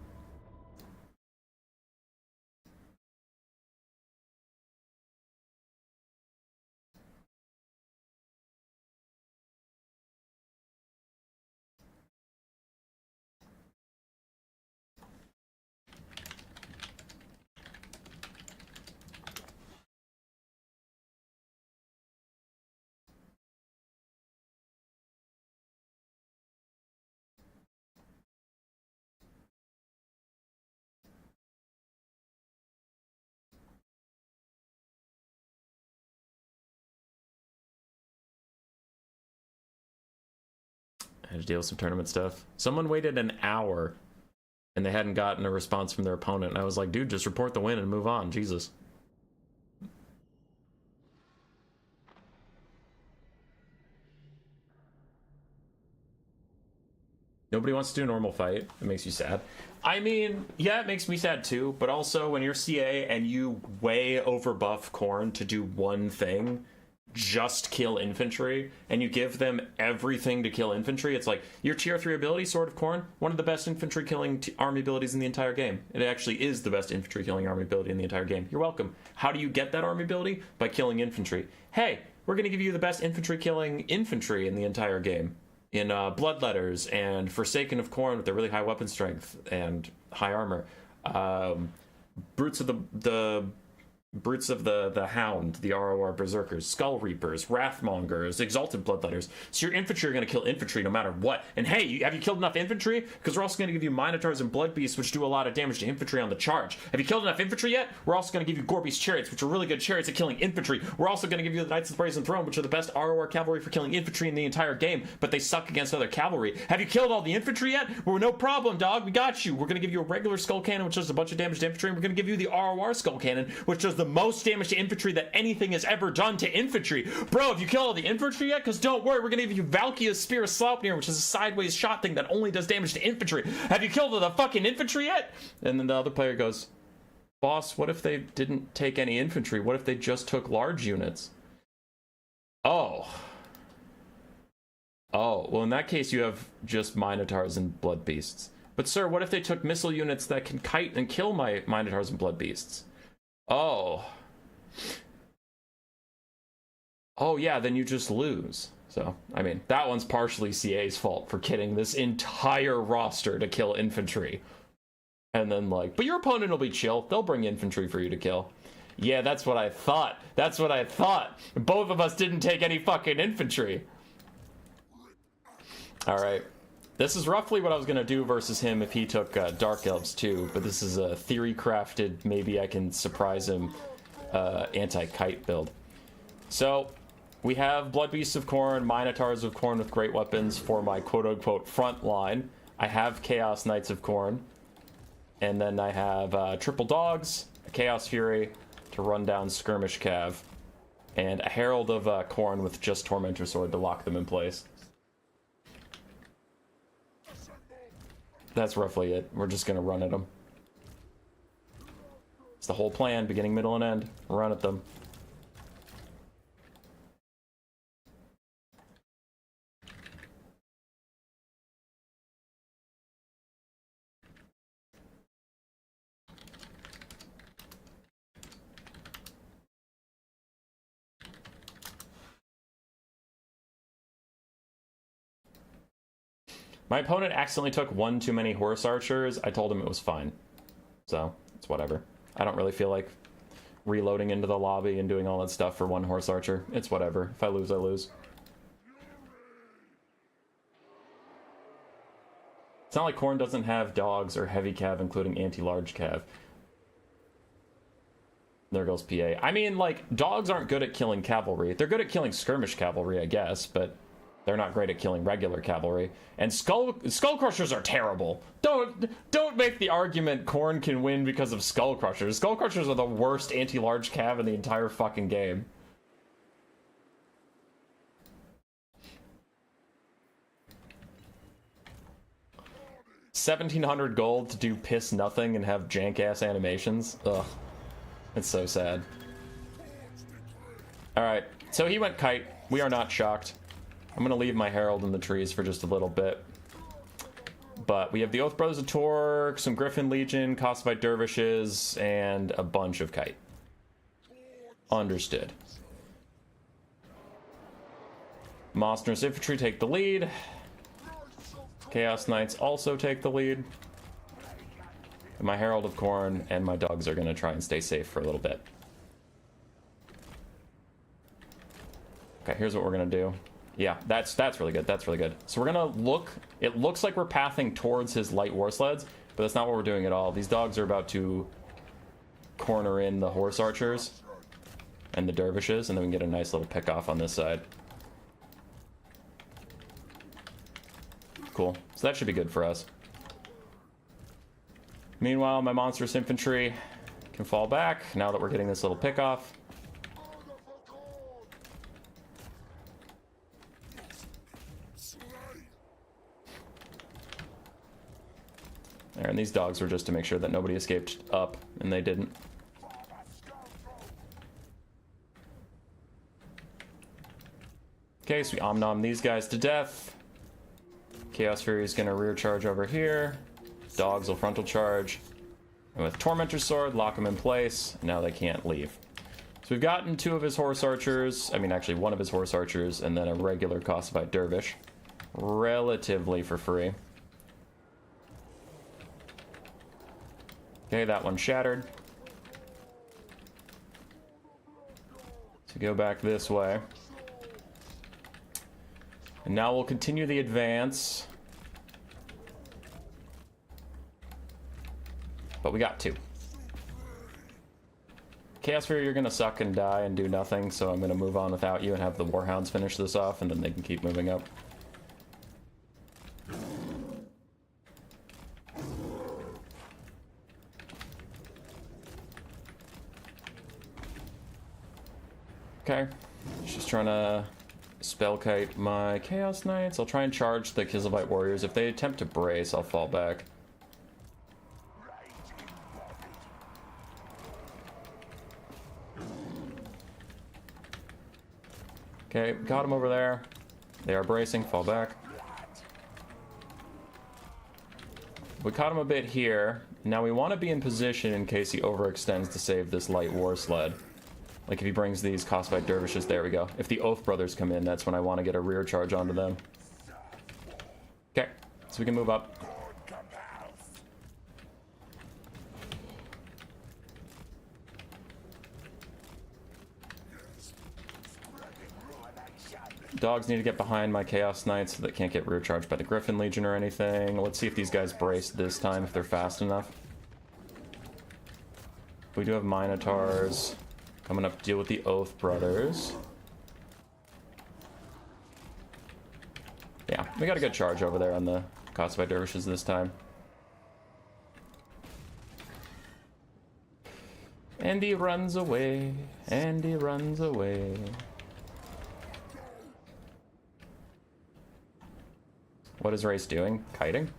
I had to deal with some tournament stuff. Someone waited an hour and they hadn't gotten a response from their opponent. And I was like, dude, just report the win and move on. Jesus. Nobody wants to do a normal fight. It makes you sad. I mean, yeah, it makes me sad too. But also, when you're CA and you way overbuff Khorne to do one thing, just kill infantry, and you give them everything to kill infantry, it's like your tier 3 ability, Sword of Khorne, one of the best infantry killing army abilities in the entire game. It actually is the best infantry killing army ability in the entire game. You're welcome. How do you get that army ability? By killing infantry. Hey, we're going to give you the best infantry killing infantry in the entire game. In Bloodletters and Forsaken of Khorne with their really high weapon strength and high armor. Brutes of the Hound, the ROR Berserkers, Skull Reapers, Wrathmongers, Exalted Bloodletters. So your infantry are going to kill infantry no matter what. And hey, have you killed enough infantry? Because we're also going to give you Minotaurs and Blood Beasts, which do a lot of damage to infantry on the charge. Have you killed enough infantry yet? We're also going to give you Gorbeast Chariots, which are really good chariots at killing infantry. We're also going to give you the Knights of the Brazen Throne, which are the best ROR cavalry for killing infantry in the entire game, but they suck against other cavalry. Have you killed all the infantry yet? Well, no problem, dog. We got you. We're going to give you a regular Skull Cannon, which does a bunch of damage to infantry, and we're going to give you the ROR Skull Cannon, which does the most damage to infantry that anything has ever done to infantry. Bro, have you killed all the infantry yet? Because don't worry, we're going to give you Valkyria's Spear of Sleipnir, which is a sideways shot thing that only does damage to infantry. Have you killed all the fucking infantry yet? And then the other player goes, boss, what if they didn't take any infantry? What if they just took large units? Oh, well, in that case, you have just Minotaurs and Blood Beasts. But sir, what if they took missile units that can kite and kill my Minotaurs and Blood Beasts? Oh, yeah, then you just lose. So, I mean, that one's partially CA's fault for kitting this entire roster to kill infantry. And then, like, but your opponent will be chill. They'll bring infantry for you to kill. Yeah, that's what I thought. That's what I thought. Both of us didn't take any fucking infantry. All right. This is roughly what I was going to do versus him if he took Dark Elves too, but this is a theory-crafted, maybe I can surprise him anti-kite build. So, we have Blood Beasts of Khorne, Minotaurs of Khorne with great weapons for my quote-unquote front line. I have Chaos Knights of Khorne. And then I have Triple Dogs, a Chaos Fury to run down Skirmish Cav, and a Herald of Khorne with just Tormentor Sword to lock them in place. That's roughly it. We're just going to run at them. It's the whole plan, beginning, middle, and end. Run at them. My opponent accidentally took one too many horse archers. I told him it was fine. So, it's whatever. I don't really feel like reloading into the lobby and doing all that stuff for one horse archer. It's whatever. If I lose, I lose. It's not like Khorne doesn't have dogs or heavy cav, including anti-large cav. There goes PA. I mean, like, dogs aren't good at killing cavalry. They're good at killing skirmish cavalry, I guess, but they're not great at killing regular cavalry. And skull crushers are terrible. Don't make the argument Khorne can win because of skull crushers. Skull crushers are the worst anti-large cav in the entire fucking game. $1,700 gold to do piss nothing and have jank ass animations. Ugh, it's so sad. All right, so he went kite. We are not shocked. I'm going to leave my Herald in the trees for just a little bit. But we have the Oath Brothers of Torque, some Griffin Legion, Cosmic Dervishes, and a bunch of kite. Understood. Monstrous Infantry take the lead. Chaos Knights also take the lead. And my Herald of Khorne and my dogs are going to try and stay safe for a little bit. Okay, here's what we're going to do. Yeah, that's really good. That's really good. So we're gonna look. It looks like we're pathing towards his light war sleds, but that's not what we're doing at all. These dogs are about to corner in the horse archers and the dervishes, and then we can get a nice little pick off on this side. Cool. So that should be good for us. Meanwhile, my monstrous infantry can fall back now that we're getting this little pick off. There, and these dogs were just to make sure that nobody escaped up, and they didn't. Okay, so we omnom these guys to death. Chaos Fury is going to rear charge over here. Dogs will frontal charge. And with Tormentor's Sword, lock them in place. Now they can't leave. So we've gotten 2 of his Horse Archers. I mean, actually 1 of his Horse Archers, and then a regular Costified Dervish. Relatively for free. Okay, that one shattered. So go back this way. And now we'll continue the advance. But we got 2. Chaos Fury, you're gonna suck and die and do nothing, so I'm gonna move on without you and have the Warhounds finish this off, and then they can keep moving up. Okay, just trying to spellkite my Chaos Knights. I'll try and charge the Kislevite Warriors. If they attempt to brace, I'll fall back. Okay, got him over there. They are bracing, fall back. We caught him a bit here. Now we want to be in position in case he overextends to save this light war sled. Like if he brings these Costified Dervishes, there we go. If the Oath Brothers come in, that's when I want to get a rear charge onto them. Okay, so we can move up. Dogs need to get behind my Chaos Knights so they can't get rear charged by the Griffin Legion or anything. Let's see if these guys brace this time, if they're fast enough. We do have Minotaurs coming up to deal with the Oath Brothers. Yeah, we got a good charge over there on the Costified Dervishes this time. And he runs away, and he runs away. What is Race doing? Kiting?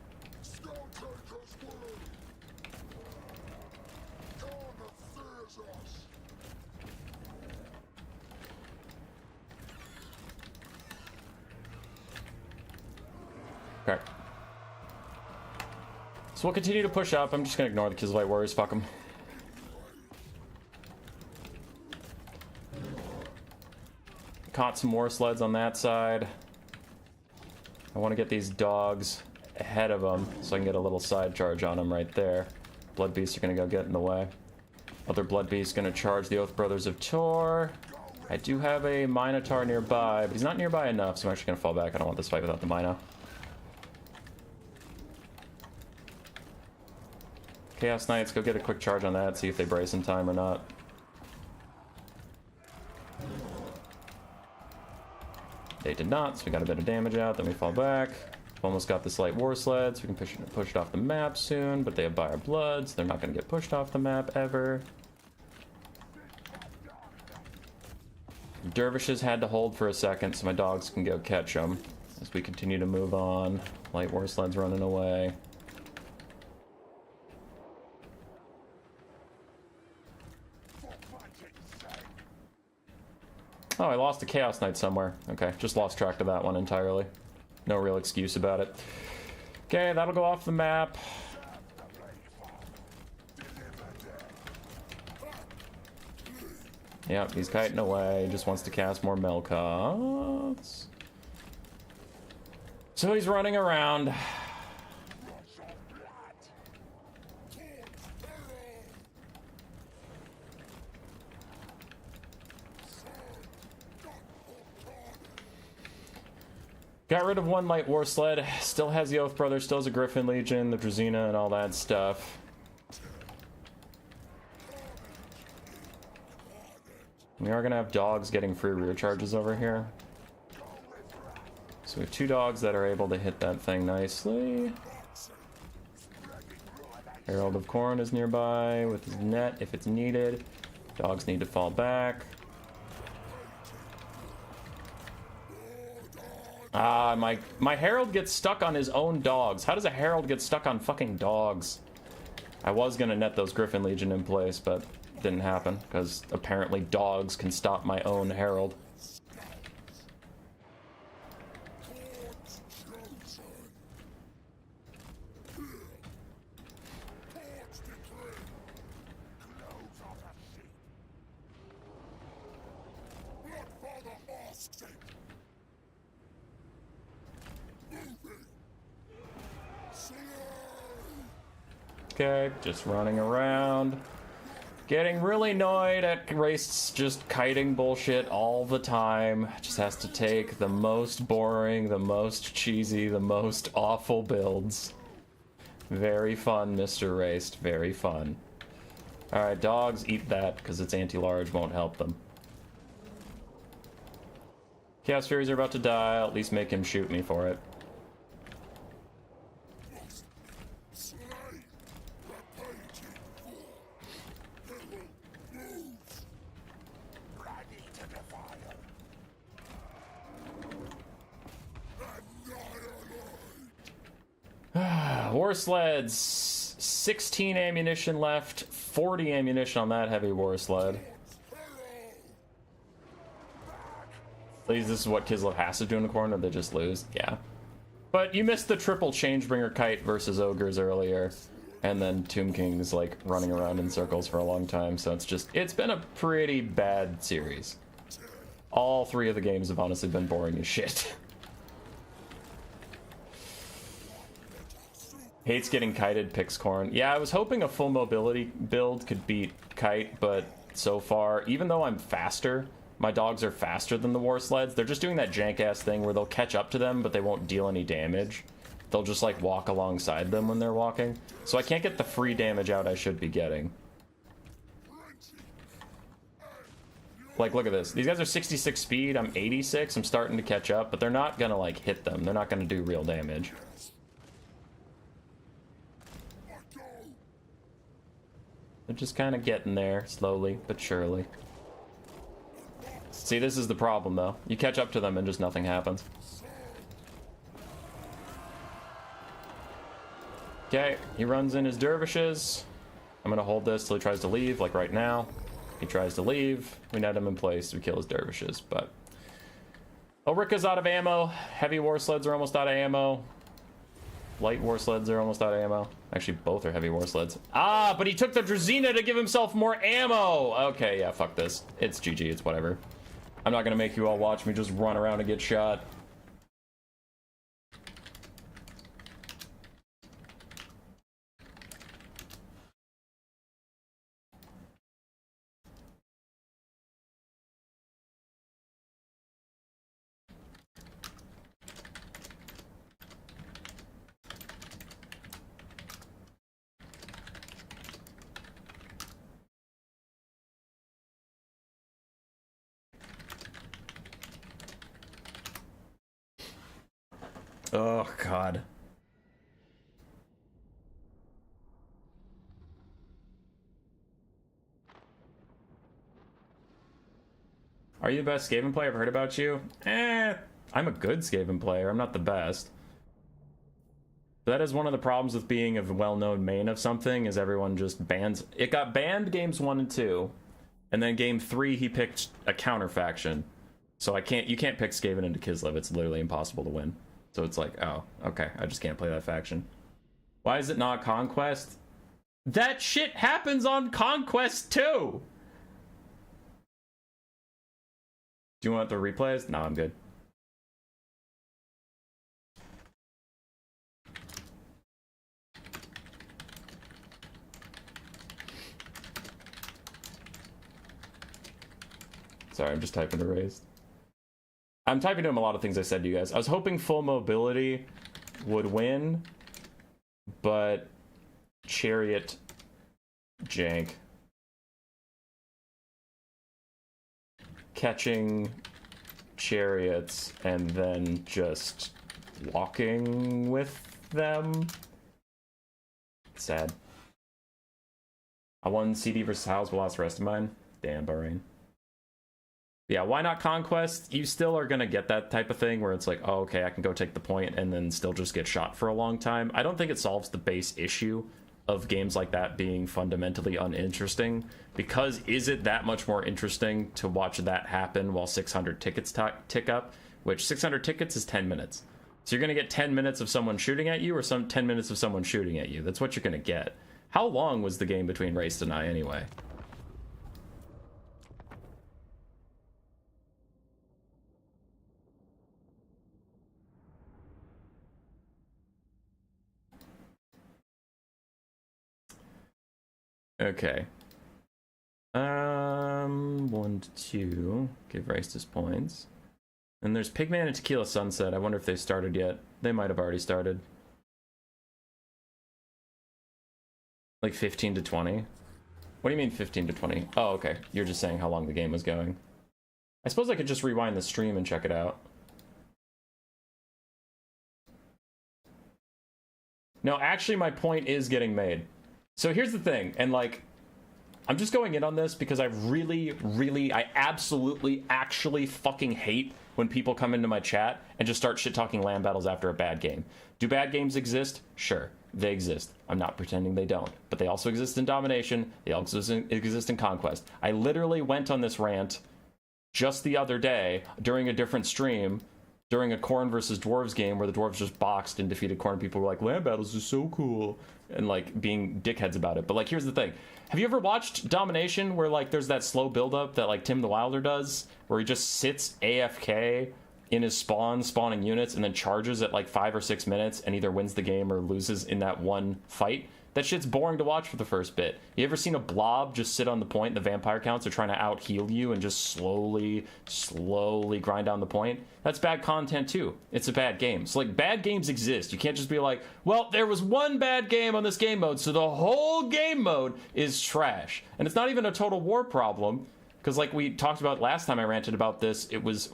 Okay. So we'll continue to push up. I'm just gonna ignore the Kislevite Warriors. Fuck them. Caught some more sleds on that side. I want to get these dogs ahead of them so I can get a little side charge on them right there. Blood Beasts are going to go get in the way. Other Blood Beasts going to charge the Oath Brothers of Tor. I do have a Minotaur nearby, but he's not nearby enough, so I'm actually going to fall back. I don't want this fight without the Mino. Chaos Knights, go get a quick charge on that, see if they brace in time or not. They did not, so we got a bit of damage out, then we fall back. Almost got this light war sled, so we can push it off the map soon, but they have Buyer Blood, so they're not going to get pushed off the map ever. Dervishes had to hold for a second, so my dogs can go catch them as we continue to move on. Light war sled's running away. Oh, I lost a Chaos Knight somewhere. Okay, just lost track of that one entirely. No real excuse about it. Okay, that'll go off the map. Yep, he's kiting away. Just wants to cast more Melkoths. So he's running around. Got rid of one light war sled. Still has the Oath Brothers, still has a Griffin Legion, the Drazina, and all that stuff. We are going to have dogs getting free rear charges over here. So we have 2 dogs that are able to hit that thing nicely. Herald of Khorne is nearby with his net if it's needed. Dogs need to fall back. Ah, my Herald gets stuck on his own dogs. How does a Herald get stuck on fucking dogs? I was gonna net those Griffin Legion in place, but didn't happen, because apparently dogs can stop my own Herald. Okay, just running around. Getting really annoyed at Wraith's just kiting bullshit all the time. Just has to take the most boring, the most cheesy, the most awful builds. Very fun, Mr. Wraith. Very fun. Alright, dogs, eat that, because it's anti-large, won't help them. Chaos Furies are about to die, I'll at least make him shoot me for it. War sleds, 16 ammunition left, 40 ammunition on that heavy war sled. Please, this is what Kislev has to do in the corner, they just lose. Yeah. But you missed the triple Changebringer kite versus Ogres earlier, and then Tomb King's like running around in circles for a long time, so it's been a pretty bad series. All three of the games have honestly been boring as shit. Hates getting kited, picks Khorne. Yeah, I was hoping a full mobility build could beat kite, but so far, even though I'm faster, my dogs are faster than the war sleds, they're just doing that jank-ass thing where they'll catch up to them, but they won't deal any damage. They'll just, like, walk alongside them when they're walking. So I can't get the free damage out I should be getting. Like, look at this. These guys are 66 speed, I'm 86, I'm starting to catch up, but they're not gonna, like, hit them. They're not gonna do real damage. They're just kind of getting there, slowly but surely. See, this is the problem, though. You catch up to them and just nothing happens. Okay, he runs in his dervishes. I'm gonna hold this till he tries to leave, like right now. He tries to leave. We net him in place. We kill his dervishes, but... Ulrika's out of ammo. Heavy war sleds are almost out of ammo. Light war sleds are almost out of ammo. Actually, both are heavy war sleds. Ah, but he took the Drazina to give himself more ammo! Okay, yeah, fuck this. It's GG, it's whatever. I'm not gonna make you all watch me just run around and get shot. Oh, God. Are you the best Skaven player? I've heard about you. I'm a good Skaven player. I'm not the best. That is one of the problems with being a well-known main of something, is everyone just bans... It got banned games 1 and 2, and then game 3 he picked a counter faction. So you can't pick Skaven into Kislev. It's literally impossible to win. So it's like, oh, okay, I just can't play that faction. Why is it not Conquest? That shit happens on Conquest too! Do you want the replays? No, I'm good. Sorry, I'm just typing erased. I'm typing to him a lot of things I said to you guys. I was hoping full mobility would win, but Chariot jank. Catching chariots and then just walking with them. Sad. I won CD versus House, but lost the rest of mine. Damn, Bahrain. Yeah, why not Conquest? You still are gonna get that type of thing where it's like, oh, okay, I can go take the point and then still just get shot for a long time. I don't think it solves the base issue of games like that being fundamentally uninteresting, because is it that much more interesting to watch that happen while 600 tickets tick up, which 600 tickets is 10 minutes. So you're gonna get 10 minutes of someone shooting at you, or 10 minutes of someone shooting at you. That's what you're gonna get. How long was the game between Race and I anyway? Okay. 1 to 2. Give Racist points. And there's Pigman and Tequila Sunset. I wonder if they've started yet. They might have already started. Like 15 to 20. What do you mean 15 to 20? Oh, okay. You're just saying how long the game was going. I suppose I could just rewind the stream and check it out. No, actually, my point is getting made. So here's the thing, and like, I'm just going in on this because I absolutely, actually fucking hate when people come into my chat and just start shit-talking land battles after a bad game. Do bad games exist? Sure, they exist. I'm not pretending they don't. But they also exist in Domination. They also exist in Conquest. I literally went on this rant just the other day during a different stream, during a Khorne versus Dwarves game where the Dwarves just boxed and defeated Khorne. People were like, land battles are so cool, and like being dickheads about it. But like, here's the thing. Have you ever watched Domination where like there's that slow buildup that like Tim the Wilder does, where he just sits AFK in his spawning units and then charges at like 5 or 6 minutes and either wins the game or loses in that one fight? That shit's boring to watch for the first bit. You ever seen a blob just sit on the point and the vampire counts are trying to out heal you and just slowly grind down the point? That's bad content too. It's a bad game. So like, bad games exist. You can't just be like, well, there was one bad game on this game mode, so the whole game mode is trash. And it's not even a Total War problem, because like we talked about last time I ranted about this, it was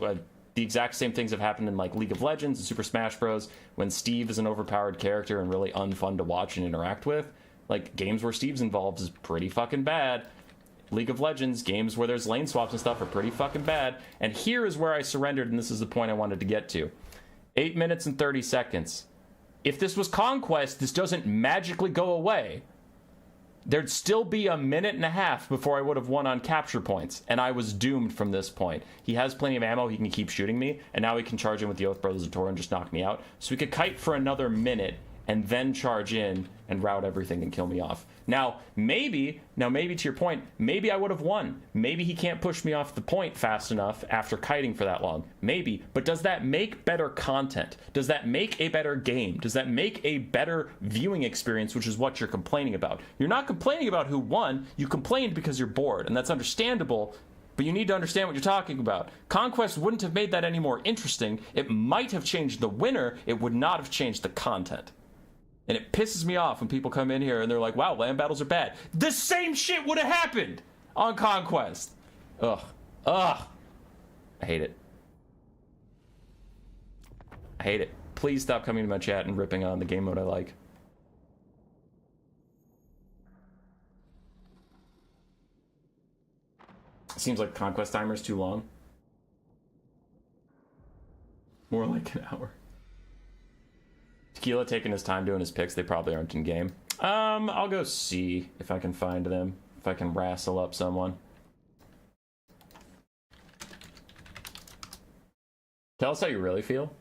the exact same things have happened in like League of Legends and Super Smash Bros. When Steve is an overpowered character and really unfun to watch and interact with. Like, games where Steve's involved is pretty fucking bad. League of Legends, games where there's lane swaps and stuff are pretty fucking bad. And here is where I surrendered, and this is the point I wanted to get to. 8 minutes and 30 seconds. If this was Conquest, this doesn't magically go away. There'd still be a minute and a half before I would have won on capture points, and I was doomed from this point. He has plenty of ammo, he can keep shooting me, and now he can charge in with the Oath Brothers of Tor and just knock me out. So we could kite for another minute, and then charge in and route everything and kill me off. Now maybe to your point, maybe I would have won. Maybe he can't push me off the point fast enough after kiting for that long. Maybe. But does that make better content? Does that make a better game? Does that make a better viewing experience, which is what you're complaining about? You're not complaining about who won. You complained because you're bored, and that's understandable. But you need to understand what you're talking about. Conquest wouldn't have made that any more interesting. It might have changed the winner. It would not have changed the content. And it pisses me off when people come in here and they're like, wow, land battles are bad. The same shit would have happened on Conquest. Ugh. I hate it. I hate it. Please stop coming to my chat and ripping on the game mode I like. Seems like Conquest timer is too long. More like an hour. Tequila taking his time doing his picks. They probably aren't in game. I'll go see if I can find them. If I can wrestle up someone. Tell us how you really feel.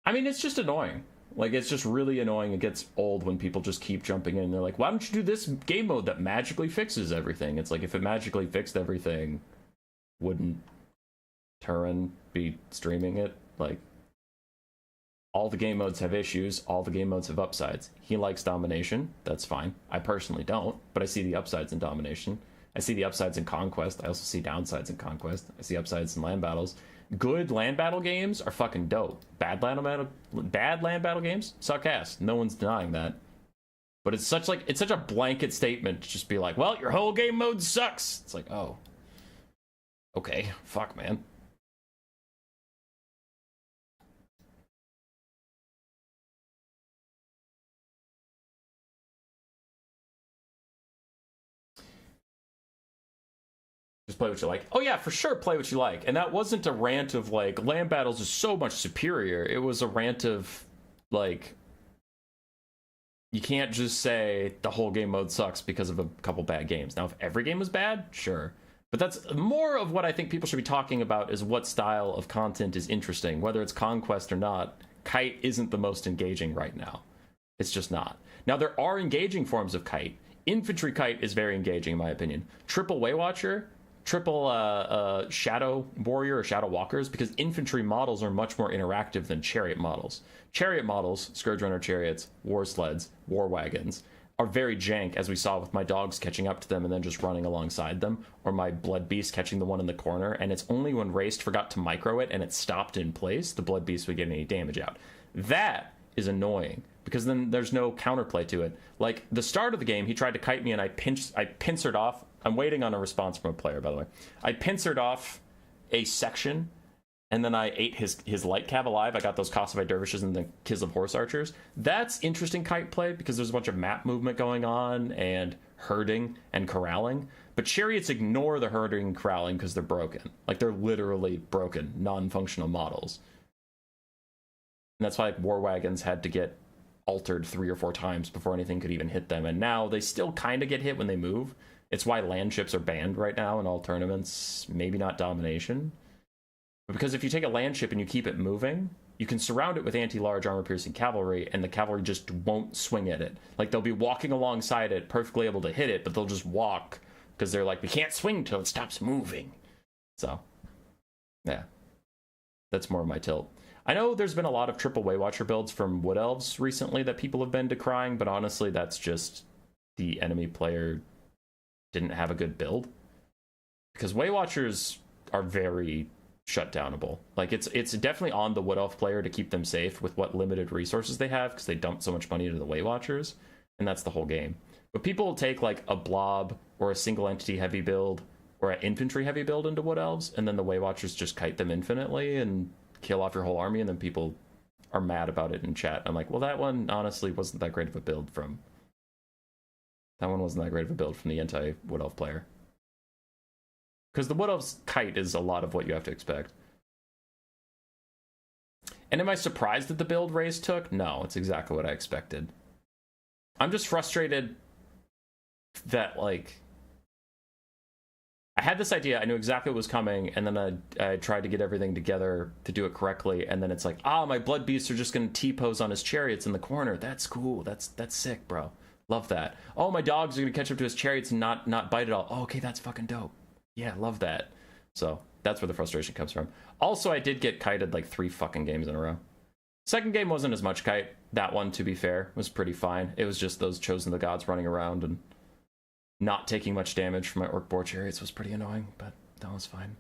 I mean, it's just annoying. Like, it's just really annoying. It gets old when people just keep jumping in. They're like, why don't you do this game mode that magically fixes everything? It's like, if it magically fixed everything, wouldn't Turin be streaming it? Like, all the game modes have issues. All the game modes have upsides. He likes Domination. That's fine. I personally don't, but I see the upsides in Domination. I see the upsides in Conquest. I also see downsides in Conquest. I see upsides in land battles. Good land battle games are fucking dope. Bad land battle games suck ass. No one's denying that. But it's such a blanket statement to just be like, well, your whole game mode sucks. It's like, oh, okay, fuck, man. Just play what you like. Oh yeah, for sure, play what you like. And that wasn't a rant of like, land battles is so much superior. It was a rant of like, you can't just say the whole game mode sucks because of a couple bad games. Now, if every game was bad, sure. But that's more of what I think people should be talking about, is what style of content is interesting. Whether it's Conquest or not, Kite isn't the most engaging right now. It's just not. Now, there are engaging forms of Kite. Infantry Kite is very engaging, in my opinion. Triple Waywatcher, triple Shadow Warrior or Shadow Walkers, because infantry models are much more interactive than chariot models. Chariot models, Scourge Runner chariots, war sleds, war wagons, are very jank, as we saw with my dogs catching up to them and then just running alongside them, or my blood beast catching the one in the corner, and it's only when Raced forgot to micro it and it stopped in place, the blood beast would get any damage out. That is annoying, because then there's no counterplay to it. Like, the start of the game, he tried to kite me and I pincered off. I'm waiting on a response from a player, by the way. I pincered off a section, and then I ate his light cav alive. I got those Kosovo dervishes and the Kislev horse archers. That's interesting kite play, because there's a bunch of map movement going on and herding and corralling. But chariots ignore the herding and corralling because they're broken. Like, they're literally broken, non-functional models. And that's why, like, war wagons had to get altered 3 or 4 times before anything could even hit them. And now they still kind of get hit when they move. It's why land ships are banned right now in all tournaments. Maybe not domination. Because if you take a land ship and you keep it moving, you can surround it with anti-large armor-piercing cavalry, and the cavalry just won't swing at it. Like, they'll be walking alongside it, perfectly able to hit it, but they'll just walk, because they're like, we can't swing till it stops moving. So, yeah. That's more of my tilt. I know there's been a lot of triple Waywatcher builds from Wood Elves recently that people have been decrying, but honestly, that's just the enemy player didn't have a good build. Because Waywatchers are very shutdownable. Like, it's definitely on the Wood Elf player to keep them safe with what limited resources they have, because they dump so much money into the Waywatchers, and that's the whole game. But people will take like a blob or a single entity heavy build or an infantry heavy build into Wood Elves, and then the Waywatchers just kite them infinitely and kill off your whole army, and then people are mad about it in chat. I'm like, well, that one honestly wasn't that great of a build from... That one wasn't that great of a build from the anti-Wood Elf player. Because the Wood Elf's kite is a lot of what you have to expect. And am I surprised that the build Raze took? No, it's exactly what I expected. I'm just frustrated that, like... I had this idea, I knew exactly what was coming, and then I tried to get everything together to do it correctly, and then it's like, my blood beasts are just going to T-pose on his chariots in the corner. That's cool. That's sick, bro. Love that. Oh, my dogs are going to catch up to his chariots and not bite at all. Oh, okay, that's fucking dope. Yeah, love that. So that's where the frustration comes from. Also, I did get kited like 3 fucking games in a row. Second game wasn't as much kite. That one, to be fair, was pretty fine. It was just those Chosen of the Gods running around and not taking much damage from my Orc Boar chariots was pretty annoying, but that was fine.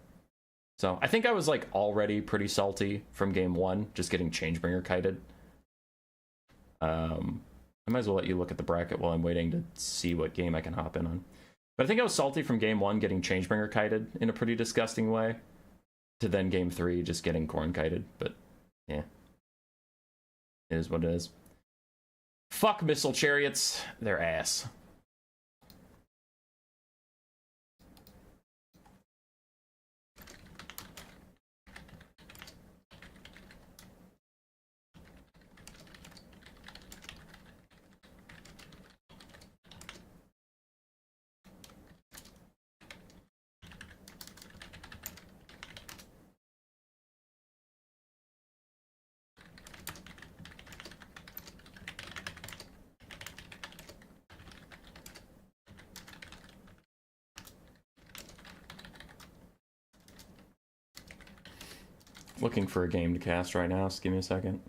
So I think I was like already pretty salty from game 1, just getting Changebringer kited. I might as well let you look at the bracket while I'm waiting to see what game I can hop in on. But I think I was salty from game 1 getting Changebringer kited in a pretty disgusting way, to then game 3 just getting Khorne kited. But yeah, it is what it is. Fuck missile chariots, they're ass. Looking for a game to cast right now, just give me a second.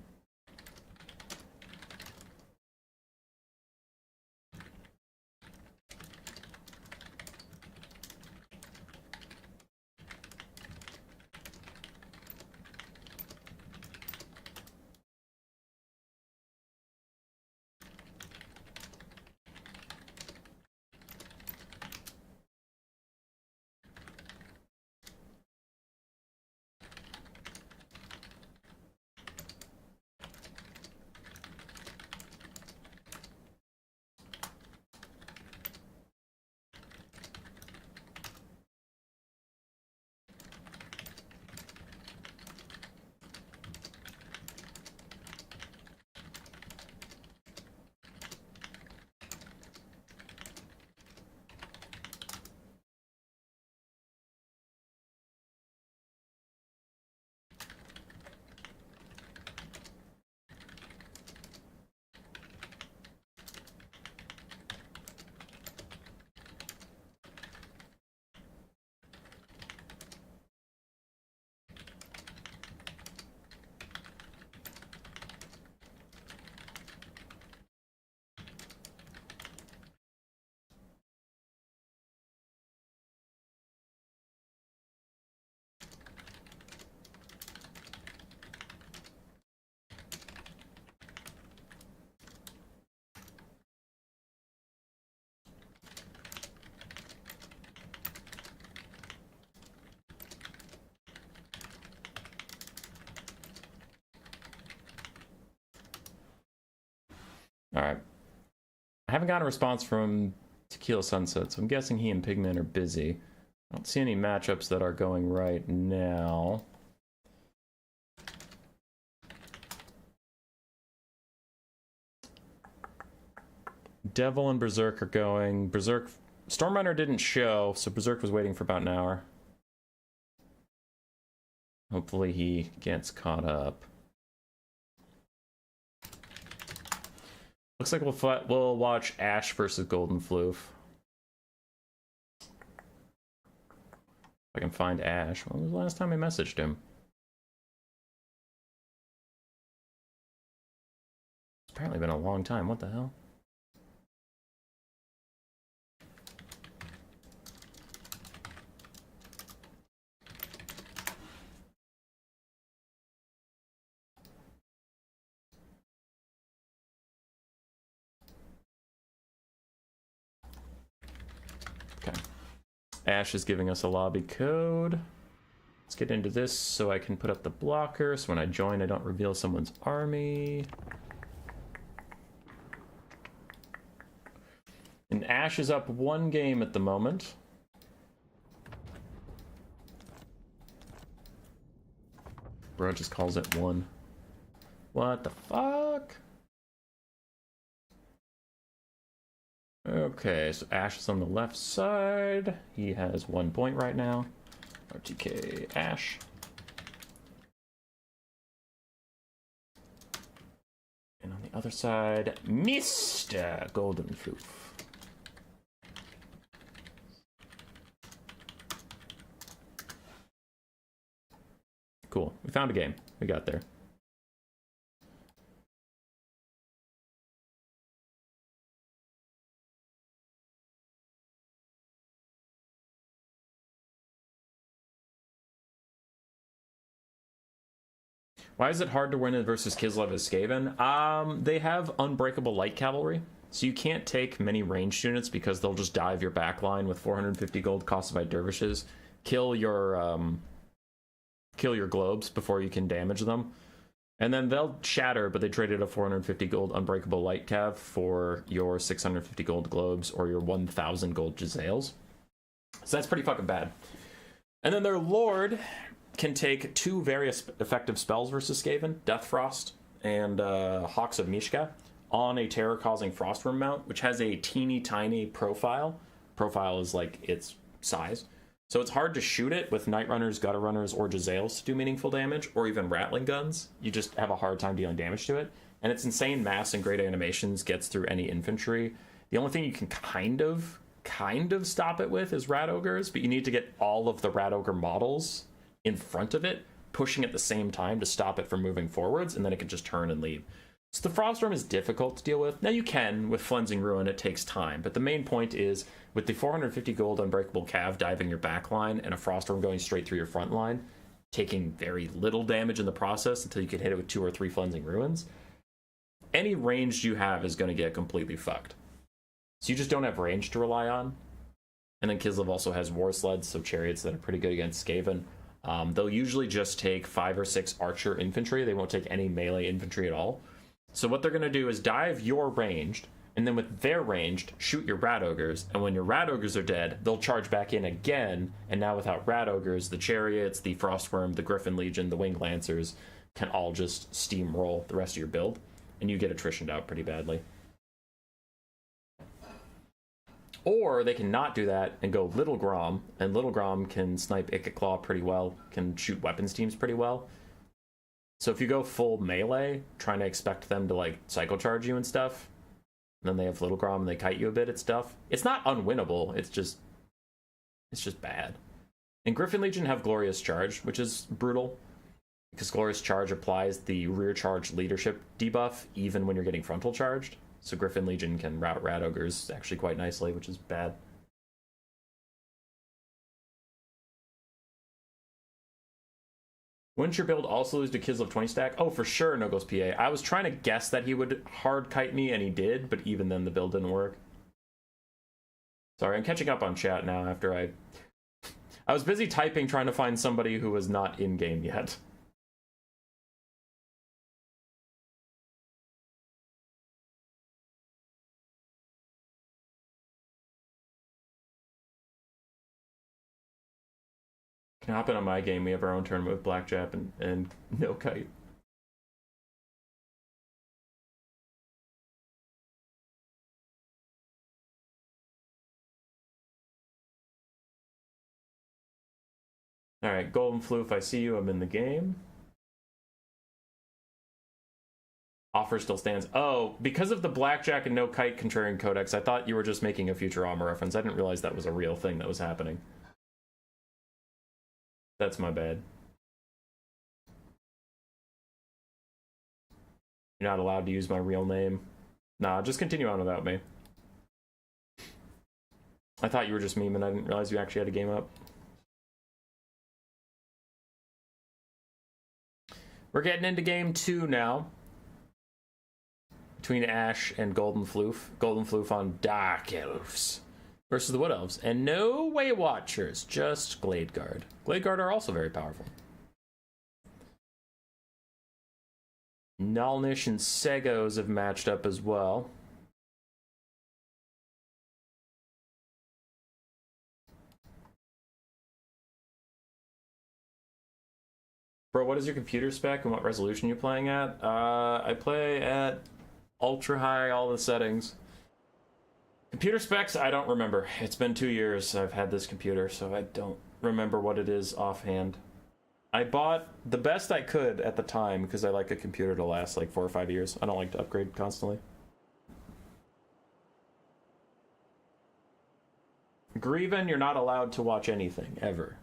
All right. I haven't gotten a response from Tequila Sunset, so I'm guessing he and Pigman are busy. I don't see any matchups that are going right now. Devil and Berserk are going. Stormrunner didn't show, so Berserk was waiting for about an hour. Hopefully he gets caught up. Looks like we'll watch Ash versus Golden Floof. If I can find Ash. When was the last time I messaged him? It's apparently been a long time. What the hell? Okay. Ash is giving us a lobby code. Let's get into this so I can put up the blocker, so when I join I don't reveal someone's army. And Ash is up 1 game at the moment. Bro just calls it 1. What the fuck? Okay, so Ash is on the left side. He has 1 point right now. RTK Ash. And on the other side, Mr. Golden Floof. Cool. We found a game. We got there. Why is it hard to win it versus Kislev as Skaven? They have unbreakable light cavalry, so you can't take many ranged units because they'll just dive your backline with 450 gold costified dervishes, kill your globes before you can damage them, and then they'll shatter, but they traded a 450 gold unbreakable light cav for your 650 gold globes or your 1000 gold Jezzails. So that's pretty fucking bad. And then their Lord can take 2 very effective spells versus Skaven, Death Frost and Hawks of Mishka, on a terror-causing Frostworm mount, which has a teeny tiny profile. Profile is like its size. So it's hard to shoot it with Night Runners, Gutter Runners, or Jezzails to do meaningful damage, or even Rattling Guns. You just have a hard time dealing damage to it. And its insane mass and great animations gets through any infantry. The only thing you can kind of stop it with is Rat Ogres, but you need to get all of the Rat Ogre models in front of it, pushing at the same time to stop it from moving forwards, and then it can just turn and leave. So the Frostworm is difficult to deal with. Now you can, with Flensing Ruin, it takes time, but the main point is, with the 450 gold Unbreakable Cav diving your backline and a Frostworm going straight through your front line, taking very little damage in the process until you can hit it with 2 or 3 Flensing Ruins, any range you have is going to get completely fucked. So you just don't have range to rely on. And then Kislev also has War Sleds, so chariots that are pretty good against Skaven. They'll usually just take 5 or 6 archer infantry. They won't take any melee infantry at all. So what they're going to do is dive your ranged, and then with their ranged, shoot your Rat Ogres. And when your Rat Ogres are dead, they'll charge back in again. And now without Rat Ogres, the Chariots, the Frostworm, the Griffin Legion, the Winged Lancers can all just steamroll the rest of your build. And you get attritioned out pretty badly. Or they can not do that and go Little Grom, and Little Grom can snipe Ikitclaw pretty well, can shoot weapons teams pretty well. So if you go full melee, trying to expect them to like cycle charge you and stuff, and then they have Little Grom and they kite you a bit at stuff, it's not unwinnable, it's just bad. And Griffin Legion have Glorious Charge, which is brutal, because Glorious Charge applies the rear charge leadership debuff even when you're getting frontal charged. So Griffin Legion can route Rat Ogres actually quite nicely, which is bad. Wouldn't your build also lose to Kislev 20 stack? Oh, for sure, No Ghost PA. I was trying to guess that he would hard kite me, and he did, but even then the build didn't work. Sorry, I'm catching up on chat now after I was busy typing trying to find somebody who was not in-game yet. Can hop in on my game. We have our own tournament with Blackjack and No Kite. Alright, Golden Floof, I see you. I'm in the game. Offer still stands. Oh, because of the Blackjack and No Kite Contrarian Codex, I thought you were just making a Futurama reference. I didn't realize that was a real thing that was happening. That's my bad. You're not allowed to use my real name. Nah, just continue on without me. I thought you were just memeing. I didn't realize you actually had a game up. We're getting into game 2 now. Between Ash and Golden Floof. Golden Floof on Dark Elves versus the Wood Elves. And no Way Watchers, just Glade Guard. Glade Guard are also very powerful. Nalnish and Seos have matched up as well. Bro, what is your computer spec and what resolution you playing at? I play at ultra high, all the settings. Computer specs, I don't remember. It's been 2 years I've had this computer, so I don't remember what it is offhand. I bought the best I could at the time because I like a computer to last like 4 or 5 years. I don't like to upgrade constantly. Grieven, you're not allowed to watch anything, ever.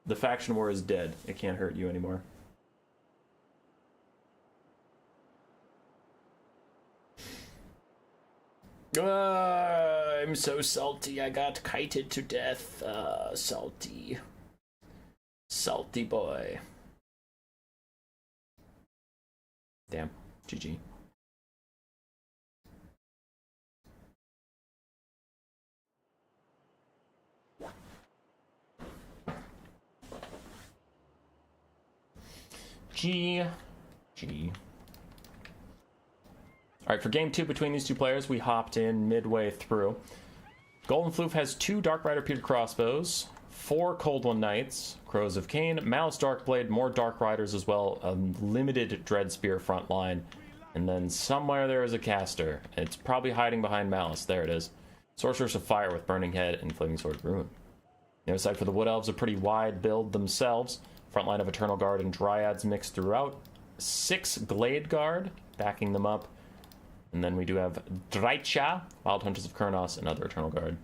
The faction war is dead. It can't hurt you anymore. I'm so salty. I got kited to death. Salty. Salty boy. Damn. GG. G. Alright, for game 2 between these two players, we hopped in midway through. Golden Floof has 2 Dark Rider Pewter Crossbows, 4 Cold One Knights, Crows of Cain, Malice Darkblade, more Dark Riders as well, a limited Dread Spear front line, and then somewhere there is a caster. It's probably hiding behind Malice. There it is. Sorceress of Fire with Burning Head and Flaming Sword Ruin. The other side for the Wood Elves, a pretty wide build themselves. Front line of Eternal Guard and Dryads mixed throughout. 6 Glade Guard backing them up. And then we do have Tzeentch, Wild Hunters of Kurnos, and other Eternal Guard.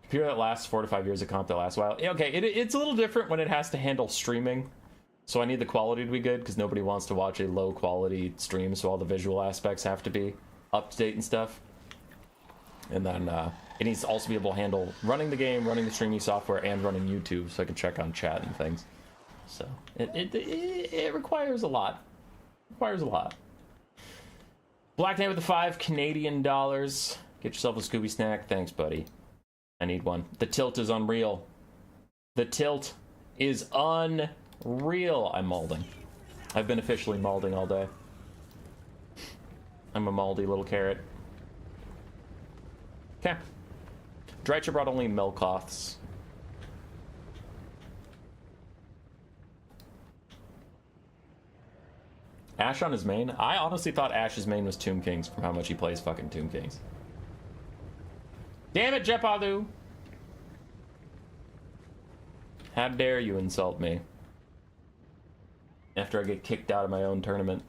Computer that lasts 4 to 5 years, a comp that lasts a while. Okay, it's a little different when it has to handle streaming. So I need the quality to be good, because nobody wants to watch a low quality stream, so all the visual aspects have to be up to date and stuff. And then it needs to also be able to handle running the game, running the streaming software, and running YouTube, so I can check on chat and things. So it requires a lot. Requires a lot. Black Knight with the 5 Canadian dollars. Get yourself a Scooby snack. Thanks, buddy. I need one. The tilt is unreal. The tilt is unreal. I'm malding. I've been officially malding all day. I'm a maldy little carrot. Okay. Drycha brought only Melkoths. Ash on his main? I honestly thought Ash's main was Tomb Kings from how much he plays fucking Tomb Kings. Damn it, Jepalu! How dare you insult me? After I get kicked out of my own tournament.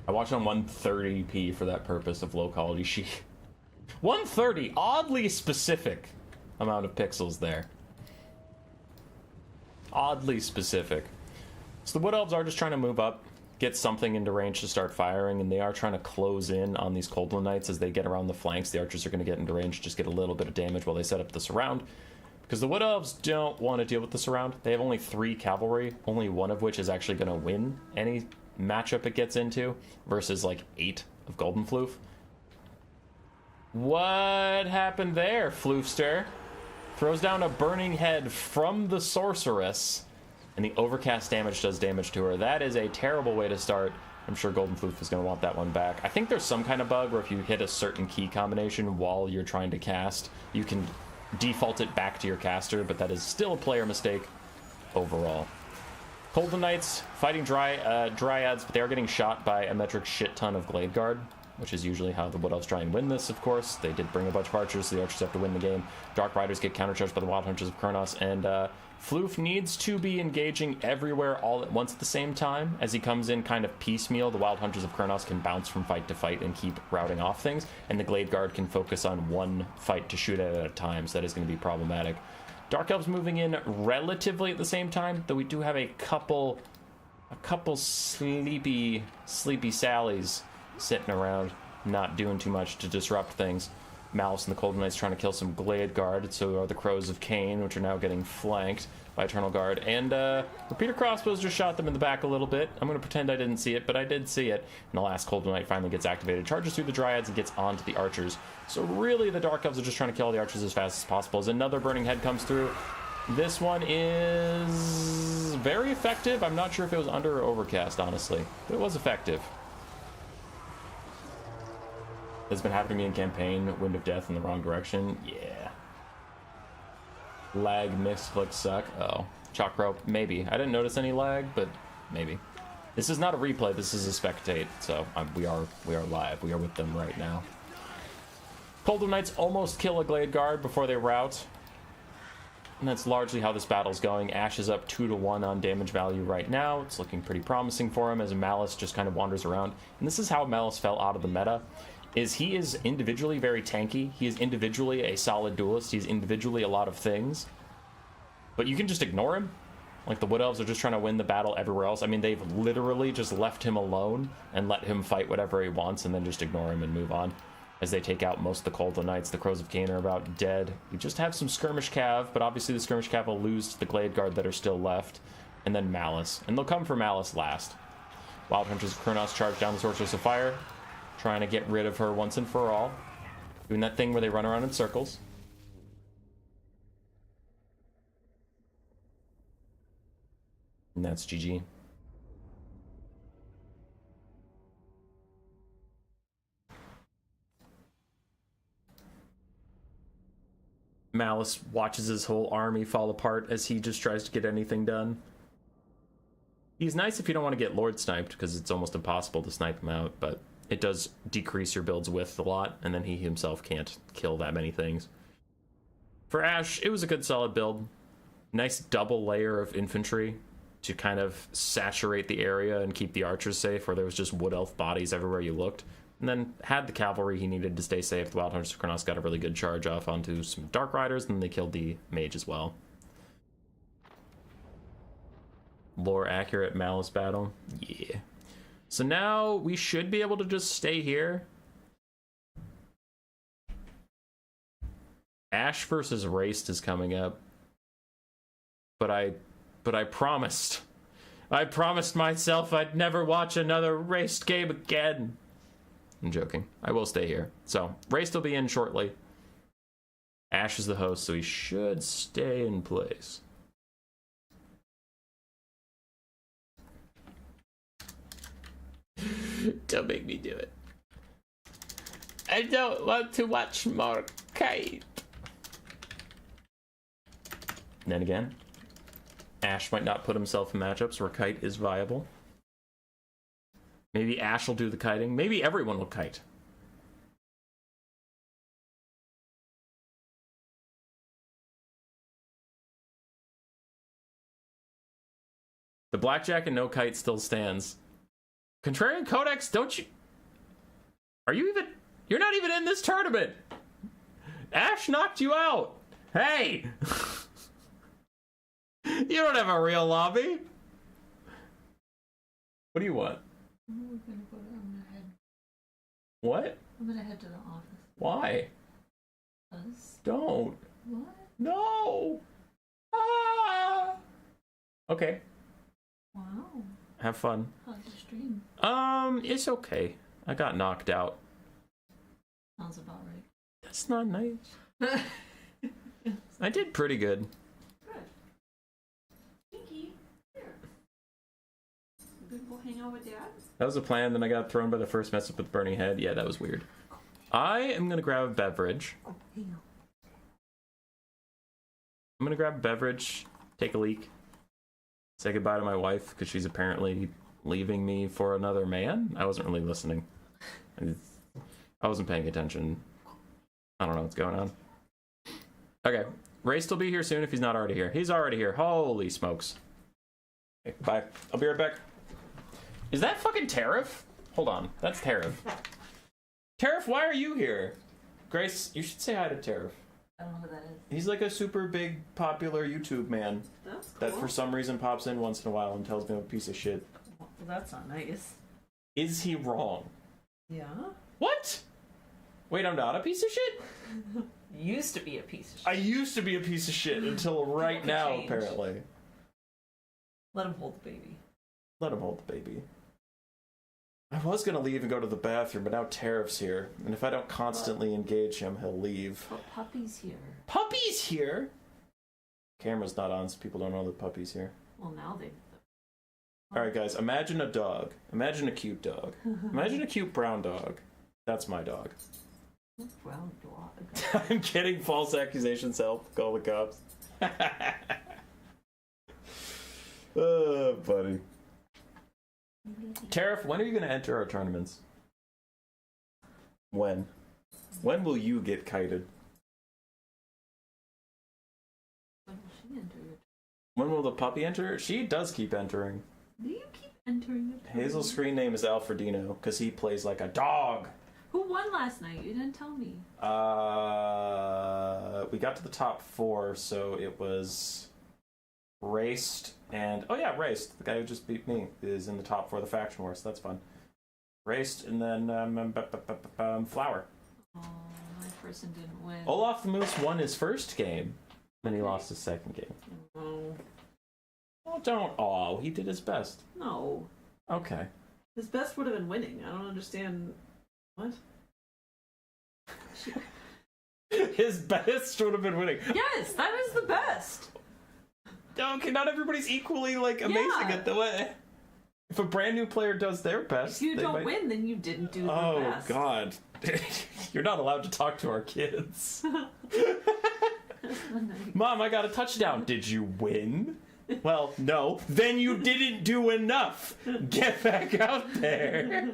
I watched on 130p for that purpose of low quality sheet. 130, oddly specific amount of pixels there. Oddly specific. So the Wood Elves are just trying to move up, get something into range to start firing, and they are trying to close in on these Cold One Knights as they get around the flanks. The archers are going to get into range, just get a little bit of damage while they set up the surround. Because the Wood Elves don't want to deal with the surround. They have only 3 cavalry, only one of which is actually going to win any matchup it gets into, versus like 8 of Golden Floof. What happened there, Floofster? Throws down a burning head from the sorceress. and the overcast damage does damage to her. That is a terrible way to start. I'm sure Golden Floof is going to want that one back. I think there's some kind of bug where if you hit a certain key combination while you're trying to cast, you can default it back to your caster, but that is still a player mistake overall. Golden Knights fighting Dryads, but they are getting shot by a metric shit ton of Glade Guard, which is usually how the Wood Elves try and win this, of course. They did bring a bunch of archers, so the archers have to win the game. Dark Riders get countercharged by the Wild Hunters of Khorne, and Floof needs to be engaging everywhere all at once at the same time. As he comes in kind of piecemeal, the Wild Hunters of Khorne can bounce from fight to fight and keep routing off things, and the Glade Guard can focus on one fight to shoot at a time, so that is going to be problematic. Dark Elves moving in relatively at the same time, though we do have a couple sleepy Sallies sitting around, not doing too much to disrupt things. Malice and the Golden Knights trying to kill some Glade Guard, so are the Crows of Cain, which are now getting flanked by Eternal Guard. And Repeater Crossbows just shot them in the back a little bit. I'm going to pretend I didn't see it, but I did see it. And the last Golden Knight finally gets activated, charges through the Dryads, and gets onto the Archers. So really, the Dark Elves are just trying to kill all the Archers as fast as possible. As another Burning Head comes through, this one is very effective. I'm not sure if it was under or overcast, honestly, but it was effective. It's been happening to me in campaign. Wind of Death in the wrong direction. Yeah. Lag, misclick, suck. Oh. Chalk rope. Maybe. I didn't notice any lag, but maybe. This is not a replay. This is a spectate. So we are live. We are with them right now. Golden Knights almost kill a Glade Guard before they rout. And that's largely how this battle's going. Ash is up 2-1 on damage value right now. It's looking pretty promising for him as Malice just kind of wanders around. And this is how Malice fell out of the meta. He is individually very tanky. He is individually a solid duelist. He's individually a lot of things. But you can just ignore him. Like, the Wood Elves are just trying to win the battle everywhere else. I mean, they've literally just left him alone and let him fight whatever he wants and then just ignore him and move on. As they take out most of the Golden Knights, the Crows of Cain are about dead. We just have some Skirmish Cav, but obviously the Skirmish Cav will lose to the Glade Guard that are still left. And then Malice. And they'll come for Malice last. Wild Hunters of Khorne charge down the Sorceress of Fire, trying to get rid of her once and for all. Doing that thing where they run around in circles. And that's GG. Malice watches his whole army fall apart as he just tries to get anything done. He's nice if you don't want to get Lord sniped, because it's almost impossible to snipe him out, but it does decrease your build's width a lot, and then he himself can't kill that many things. For Ash, it was a good solid build. Nice double layer of infantry to kind of saturate the area and keep the archers safe, where there was just Wood Elf bodies everywhere you looked. And then had the cavalry he needed to stay safe. The Wild Hunters of Khorne got a really good charge off onto some Dark Riders, and then they killed the mage as well. Lore accurate Malice battle. Yeah. So now we should be able to just stay here. Ash versus Raced is coming up. But I promised. I promised myself I'd never watch another Raced game again. I'm joking. I will stay here. So, Raced will be in shortly. Ash is the host, so he should stay in place. Don't make me do it. I don't want to watch more Kite. And then again, Ash might not put himself in matchups where Kite is viable. Maybe Ash will do the kiting. Maybe everyone will kite. The blackjack and no kite still stands. Contrarian Codex, don't you... Are you even... You're not even in this tournament! Ash knocked you out! Hey! You don't have a real lobby! What do you want? I'm gonna head. What? I'm gonna head to the office. Why? Us? Don't. What? No! Ah! Okay. Wow. Have fun. How's your stream? It's okay. I got knocked out. Sounds about right. That's not nice. I did pretty good. Good. Pinky. gonna go hang out with Dad? That was the plan, then I got thrown by the first mess up with Burning Head. Yeah, that was weird. I am gonna grab a beverage. Oh, hang on. I'm gonna grab a beverage, take a leak, say goodbye to my wife, because she's apparently leaving me for another man. I wasn't really listening. I wasn't paying attention. I don't know what's going on. Okay, Race will be here soon if he's not already here. He's already here. Holy smokes. Okay, bye. I'll be right back. Is that fucking Tariff? Hold on, that's Tariff. Tariff, why are you here? Grace, you should say hi to Tariff. I don't know who that is. He's like a super big, popular YouTube man. That's cool. That for some reason pops in once in a while and tells me I'm a piece of shit. Well, that's not nice. Is he wrong? Yeah? What? Wait, I'm not a piece of shit? Used to be a piece of shit. I used to be a piece of shit until right now, change. apparently. Let him hold the baby. Let him hold the baby. I was gonna leave and go to the bathroom, but now Tariff's here. And if I don't constantly engage him, he'll leave. But Puppy's here. Puppy's here? Camera's not on, so people don't know the puppy's here. Well, now they... Alright, guys, imagine a dog. Imagine a cute dog. Imagine a cute brown dog. That's my dog. Brown dog. I'm getting false accusations. Help. Call the cops. Oh, buddy. Tariff, when are you going to enter our tournaments? When? When will you get kited? When will she enter your... When will the puppy enter? She does keep entering. Do you keep entering your... Hazel's screen name is Alfredino because he plays like a dog. Who won last night? You didn't tell me. We got to the top 4, so it was Raced and... Oh yeah, Raced, the guy who just beat me, is in the top 4 of the Faction Wars. So that's fun. Raced, and then Flower. Oh, my person didn't win. Olaf the Moose won his first game, then he lost his second game. Oh. Oh, don't... Oh, he did his best. No. Okay. His best would have been winning. I don't understand... What? His best would have been winning. Yes, that is the best. Okay, not everybody's equally like amazing at the way. If a brand new player does their best, If you don't win, then you didn't do the best. Oh God, you're not allowed to talk to our kids. Mom, I got a touchdown. Did you win? Well, no. Then you didn't do enough. Get back out there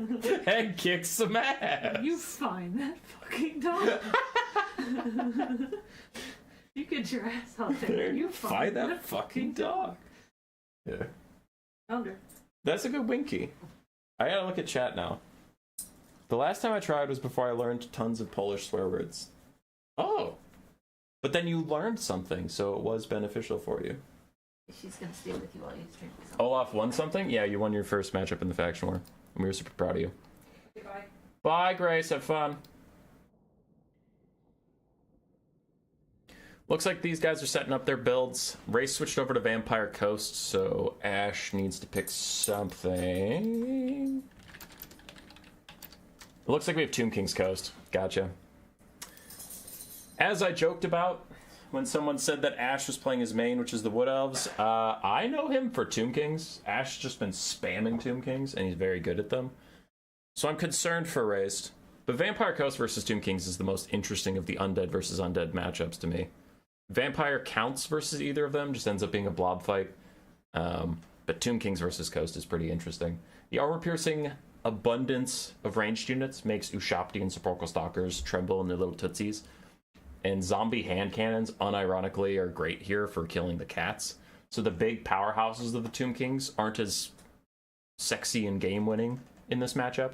and kick some ass. You find that fucking dog. You get your ass out there. You find that fucking dog. Yeah. Found her. That's a good winky. I gotta look at chat now. The last time I tried was before I learned tons of Polish swear words. Oh. But then you learned something, so it was beneficial for you. She's gonna stay with you while you stream. Olaf won something? Yeah, you won your first matchup in the faction war. And we were super proud of you. Okay, bye. Bye, Grace. Have fun. Looks like these guys are setting up their builds. Race switched over to Vampire Coast, so Ash needs to pick something. It looks like we have Tomb King's Coast. Gotcha. As I joked about when someone said that Ash was playing his main, which is the Wood Elves, I know him for Tomb Kings. Ash's just been spamming Tomb Kings, and he's very good at them. So I'm concerned for Raised. But Vampire Coast versus Tomb Kings is the most interesting of the undead versus undead matchups to me. Vampire Counts versus either of them just ends up being a blob fight. But Tomb Kings versus Coast is pretty interesting. The armor-piercing abundance of ranged units makes Ushabti and Sepulchral Stalkers tremble in their little tootsies. And zombie hand cannons, unironically, are great here for killing the cats. So the big powerhouses of the Tomb Kings aren't as sexy and game-winning in this matchup.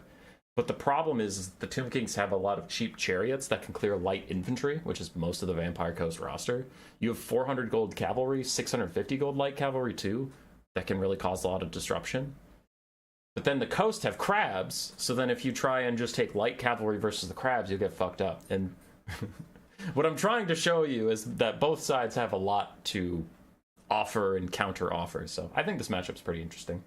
But the problem is the Tomb Kings have a lot of cheap chariots that can clear light infantry, which is most of the Vampire Coast roster. You have 400 gold cavalry, 650 gold light cavalry too, that can really cause a lot of disruption. But then the Coast have crabs, so then if you try and just take light cavalry versus the crabs, you'll get fucked up. And what I'm trying to show you is that both sides have a lot to offer and counter offer, so I think this matchup's pretty interesting.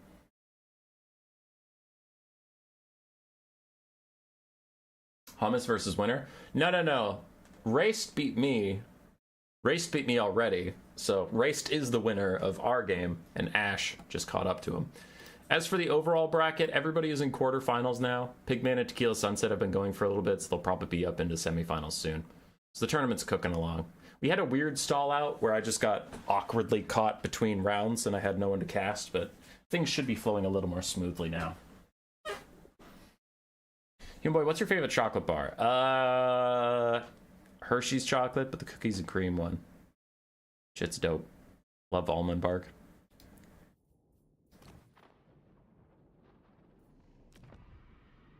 Hummus versus winner? No. Raced beat me. Raced beat me already. So Raced is the winner of our game, and Ash just caught up to him. As for the overall bracket, everybody is in quarterfinals now. Pigman and Tequila Sunset have been going for a little bit, so they'll probably be up into semifinals soon. So the tournament's cooking along. We had a weird stall out where I just got awkwardly caught between rounds and I had no one to cast, but things should be flowing a little more smoothly now. Human Boy, what's your favorite chocolate bar? Hershey's chocolate, but the cookies and cream one. Shit's dope. Love almond bark.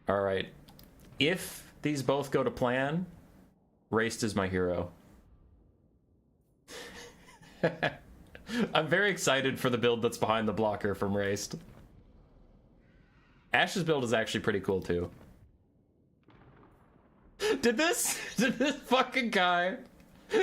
All right. If these both go to plan, Raced is my hero. I'm very excited for the build that's behind the blocker from Raced. Ash's build is actually pretty cool too. Did this fucking guy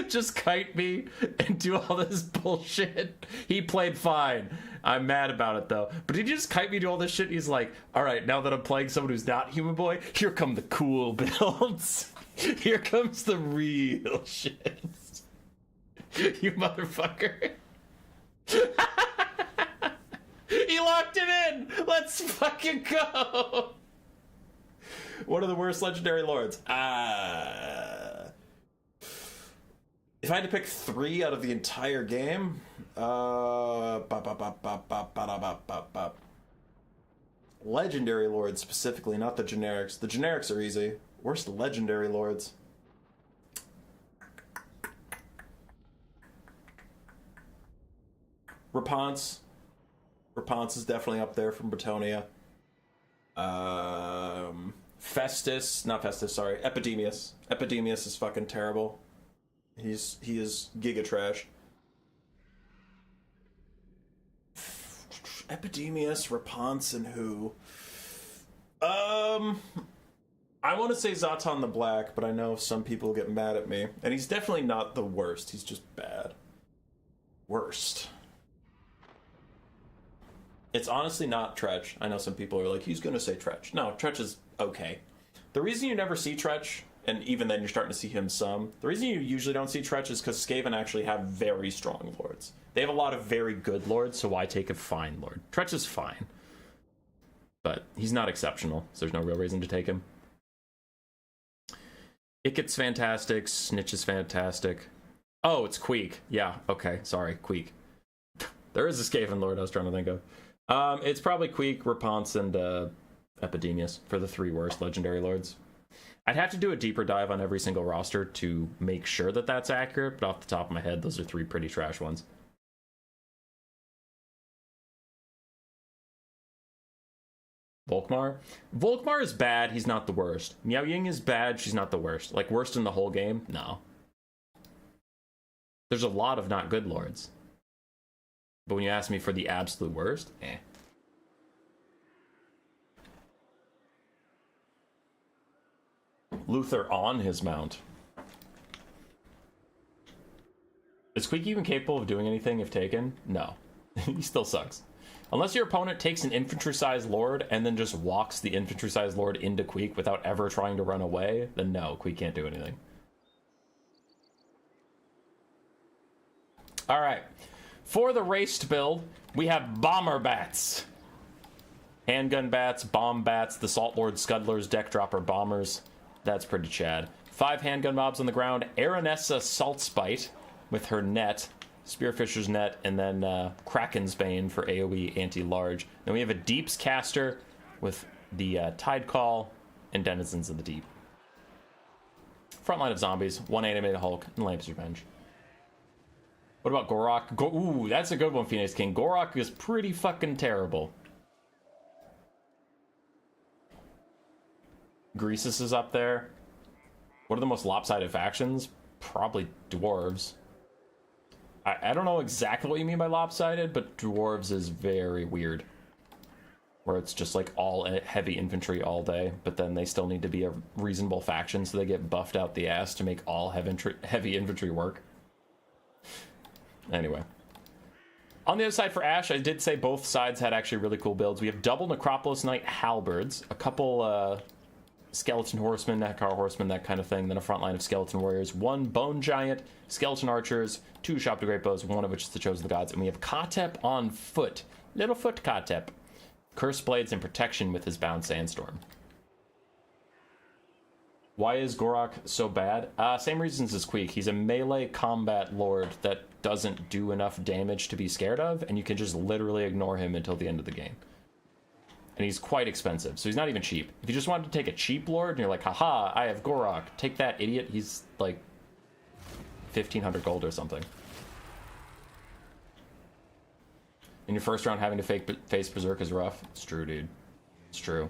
just kite me and do all this bullshit? He played fine. I'm mad about it though. But did he just kite me do all this shit? He's like, all right, now that I'm playing someone who's not Human Boy, here come the cool builds. Here comes the real shit. You motherfucker. He locked it in. Let's fucking go. One of the worst legendary lords. If I had to pick 3 out of the entire game, legendary lords specifically, not the generics. The generics are easy. Worst legendary lords. Rapunzel. Rapunzel is definitely up there from Bretonia. Festus, not Festus, sorry, Epidemius. Epidemius is fucking terrible. He is giga trash. Epidemius, Rapunzel, and who? I want to say Zatan the Black, but I know some people get mad at me. And he's definitely not the worst, he's just bad. Worst. It's honestly not Tzeentch. I know some people are like, he's gonna say Tzeentch. No, Tzeentch is okay. The reason you never see Tzeentch, and even then you're starting to see him some, the reason you usually don't see Tzeentch is because Skaven actually have very strong lords. They have a lot of very good lords, so why take a fine lord? Tzeentch is fine. But he's not exceptional, so there's no real reason to take him. Ikit's fantastic, Snitch is fantastic. Oh, it's Queek. Yeah, okay, sorry, Queek. There is a Skaven lord I was trying to think of. It's probably Queek, Rapunzel, and Epidemius for the 3 worst legendary lords. I'd have to do a deeper dive on every single roster to make sure that that's accurate, but off the top of my head, those are 3 pretty trash ones. Volkmar? Volkmar is bad, he's not the worst. Miao Ying is bad, she's not the worst. Like, worst in the whole game? No. There's a lot of not good lords. But when you ask me for the absolute worst, eh. Luther on his mount. Is Queek even capable of doing anything if taken? No. He still sucks. Unless your opponent takes an infantry-sized lord and then just walks the infantry-sized lord into Queek without ever trying to run away, then no, Queek can't do anything. Alright. For the raced build, we have bomber bats. Handgun bats, bomb bats, the Salt Lord Scudlers, deck dropper bombers. That's pretty chad. 5 handgun mobs on the ground. Aranessa Saltspite with her net, Spearfisher's net, and then Kraken's Bane for AoE anti-large. Then we have a Deeps caster with the Tide Call and Denizens of the Deep. Frontline of zombies, 1 animated Hulk, and Lamp's Revenge. What about Gorok? Ooh, that's a good one, Phoenix King. Gorok is pretty fucking terrible. Greasus is up there. What are the most lopsided factions? Probably dwarves. I don't know exactly what you mean by lopsided, but dwarves is very weird. Where it's just like all heavy infantry all day, but then they still need to be a reasonable faction, so they get buffed out the ass to make all heavy infantry work. Anyway. On the other side for Ash, I did say both sides had actually really cool builds. We have double Necropolis Knight Halberds, a couple Skeleton Horsemen, Nekar Horsemen, that kind of thing, then a front line of Skeleton Warriors, 1 Bone Giant, Skeleton Archers, 2 Shop to Great Bows, one of which is the Chosen of the Gods, and we have Katep on foot. Littlefoot Katep. Cursed Blades and protection with his Bound Sandstorm. Why is Gorok so bad? Same reasons as Queek. He's a melee combat lord that doesn't do enough damage to be scared of, and you can just literally ignore him until the end of the game. And he's quite expensive, so he's not even cheap. If you just wanted to take a cheap lord and you're like, haha, I have Gorok, take that, idiot. He's like 1,500 gold or something. In your first round, having to face Berserk is rough. It's true, dude. It's true.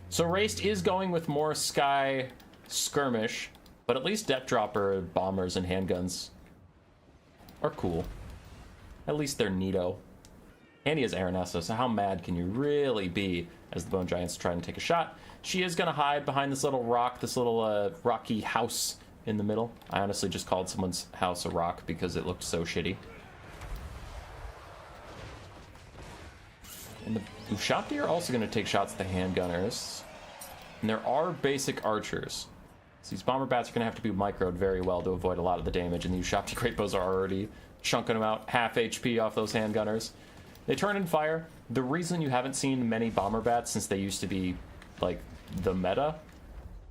So Raced is going with more Sky Skirmish, but at least Depth Dropper bombers and handguns are cool. At least they're neato. And he has Aranessa, so how mad can you really be as the Bone Giant's trying to take a shot? She is going to hide behind this little rock, this little rocky house in the middle. I honestly just called someone's house a rock because it looked so shitty. And the Ushabti are also going to take shots at the handgunners. And there are basic archers. So these bomber bats are going to have to be microed very well to avoid a lot of the damage. And the Ushabti great bows are already chunking them out half HP off those handgunners. They turn and fire. The reason you haven't seen many bomber bats since they used to be, like, the meta...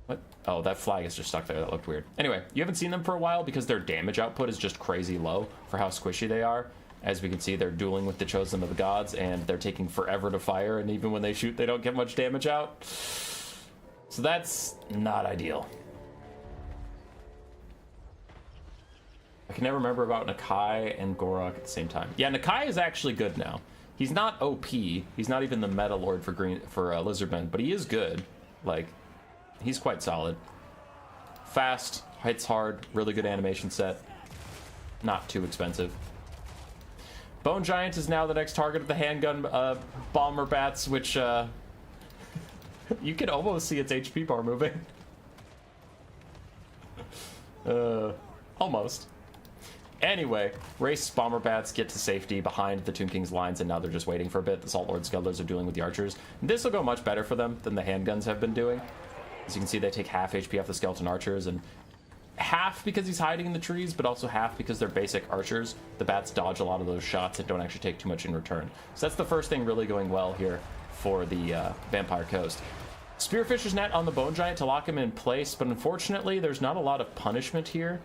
What? Oh, that flag is just stuck there. That looked weird. Anyway, you haven't seen them for a while because their damage output is just crazy low for how squishy they are. As we can see, they're dueling with the Chosen of the Gods, and they're taking forever to fire, and even when they shoot, they don't get much damage out. So that's not ideal. I can never remember about Nakai and Gorok at the same time. Yeah, Nakai is actually good now. He's not OP. He's not even the meta lord for Lizardmen, but he is good. Like, he's quite solid. Fast, hits hard, really good animation set. Not too expensive. Bone Giant is now the next target of the handgun bomber bats, which you can almost see its HP bar moving. Almost. Anyway, Race bomber bats get to safety behind the Tomb King's lines, and now they're just waiting for a bit. The Salt Lord Scuttlers are dealing with the archers. This will go much better for them than the handguns have been doing. As you can see, they take half HP off the skeleton archers, and half because he's hiding in the trees, but also half because they're basic archers. The bats dodge a lot of those shots and don't actually take too much in return. So that's the first thing really going well here for the Vampire Coast. Spearfisher's Net on the Bone Giant to lock him in place, but unfortunately there's not a lot of punishment here.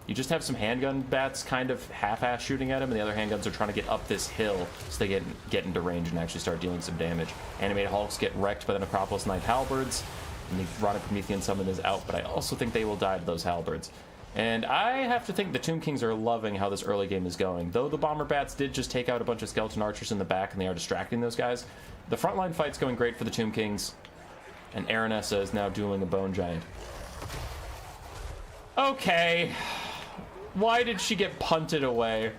You just have some handgun bats kind of half-ass shooting at him, and the other handguns are trying to get up this hill so they get into range and actually start dealing some damage. Animated Hulks get wrecked by the Necropolis Knight Halberds, and the Runic Promethean Summon is out, but I also think they will die to those halberds. And I have to think the Tomb Kings are loving how this early game is going. Though the Bomber Bats did just take out a bunch of Skeleton Archers in the back, and they are distracting those guys, the frontline fight's going great for the Tomb Kings, and Aranessa is now dueling a Bone Giant. Okay. Why did she get punted away?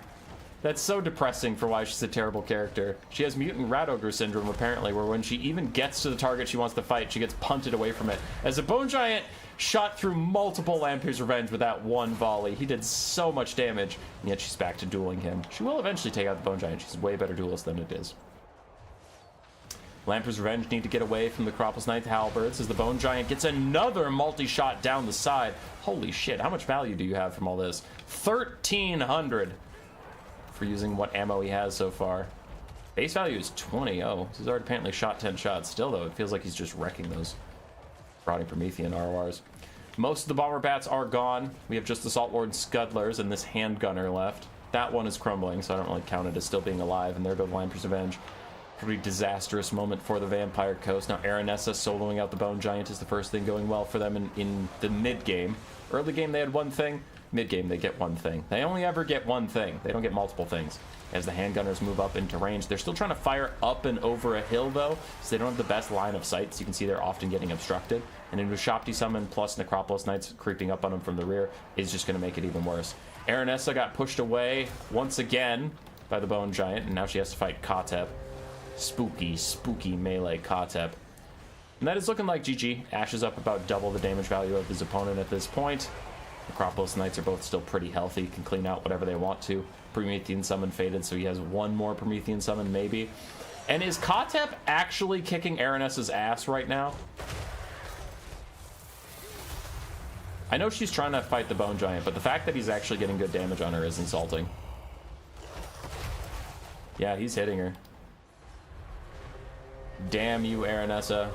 That's so depressing for why she's a terrible character. She has mutant rat ogre syndrome, apparently, where when she even gets to the target she wants to fight, she gets punted away from it. As a Bone Giant shot through multiple Lampere's Revenge with that one volley. He did so much damage, and yet she's back to dueling him. She will eventually take out the Bone Giant. She's a way better duelist than it is. Lampere's Revenge need to get away from the Necropolis Knight Halberds as the Bone Giant gets another multi-shot down the side. Holy shit, how much value do you have from all this? 1,300 for using what ammo he has so far. Base value is 20. Oh, he's already apparently shot 10 shots. Still, though, it feels like he's just wrecking those Rotting Promethean RORs. Most of the Bomber Bats are gone. We have just the Salt Lord Scudlers and this Handgunner left. That one is crumbling, so I don't really count it as still being alive. And there goes Lampere's Revenge. Pretty disastrous moment for the Vampire Coast. Now Aranessa soloing out the Bone Giant is the first thing going well for them in the mid-game. Early game they had one thing. Mid-game they get one thing. They only ever get one thing. They don't get multiple things. As the handgunners move up into range, they're still trying to fire up and over a hill, though, so they don't have the best line of sight. So you can see they're often getting obstructed. And in Ushabti Summon plus Necropolis Knights creeping up on them from the rear is just going to make it even worse. Aranessa got pushed away once again by the Bone Giant, and now she has to fight Cathay. Spooky, spooky melee Cathay. And that is looking like GG. Ash is up about double the damage value of his opponent at this point. Necropolis Knights are both still pretty healthy, can clean out whatever they want to. Promethean Summon faded, so he has one more Promethean Summon, maybe. And is Cathay actually kicking Aranessa's ass right now? I know she's trying to fight the Bone Giant, but the fact that he's actually getting good damage on her is insulting. Yeah, he's hitting her. Damn you, Aranessa.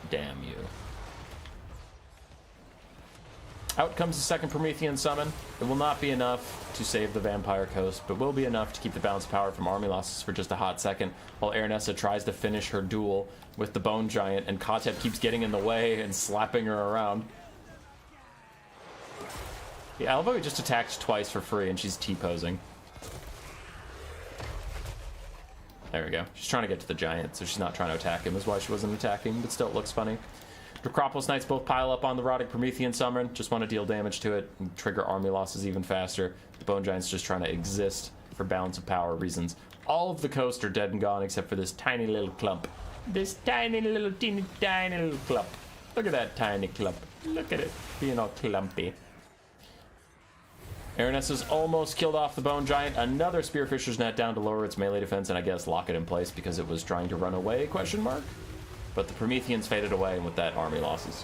Damn you. Out comes the second Promethean summon. It will not be enough to save the Vampire Coast, but will be enough to keep the balance of power from army losses for just a hot second, while Aranessa tries to finish her duel with the Bone Giant, and Cathay keeps getting in the way and slapping her around. Yeah, although he just attacked twice for free, and she's T-posing. There we go. She's trying to get to the Giant, so she's not trying to attack him, is why she wasn't attacking, but still it looks funny. Necropolis Knights both pile up on the Rhotic Promethean summon, just want to deal damage to it and trigger army losses even faster. The Bone Giant's just trying to exist for balance of power reasons. All of the coast are dead and gone except for this tiny little clump. This tiny little teeny tiny little clump. Look at that tiny clump. Look at it being all clumpy. Aranessa's almost killed off the Bone Giant. Another Spearfisher's Net down to lower its melee defense and I guess lock it in place because it was trying to run away, question mark? But the Prometheans faded away, and with that, army losses.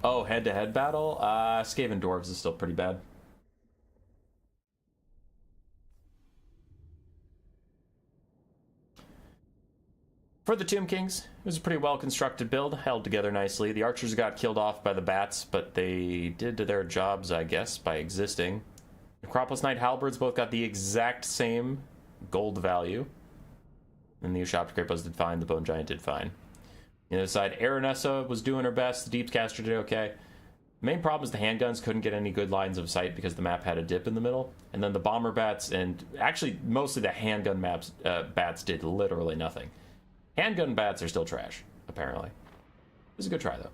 Oh, head-to-head battle? Skaven Dwarves is still pretty bad. For the Tomb Kings, it was a pretty well-constructed build, held together nicely. The archers got killed off by the bats, but they did their jobs, I guess, by existing. Necropolis Knight Halberds both got the exact same gold value. And the Ushoptic did fine, the Bone Giant did fine. The other side, Aranessa was doing her best, the Deepscaster did okay. The main problem is the handguns couldn't get any good lines of sight because the map had a dip in the middle. And then the bomber bats, and actually mostly the handgun bats did literally nothing. Handgun bats are still trash, apparently. It was a good try, though.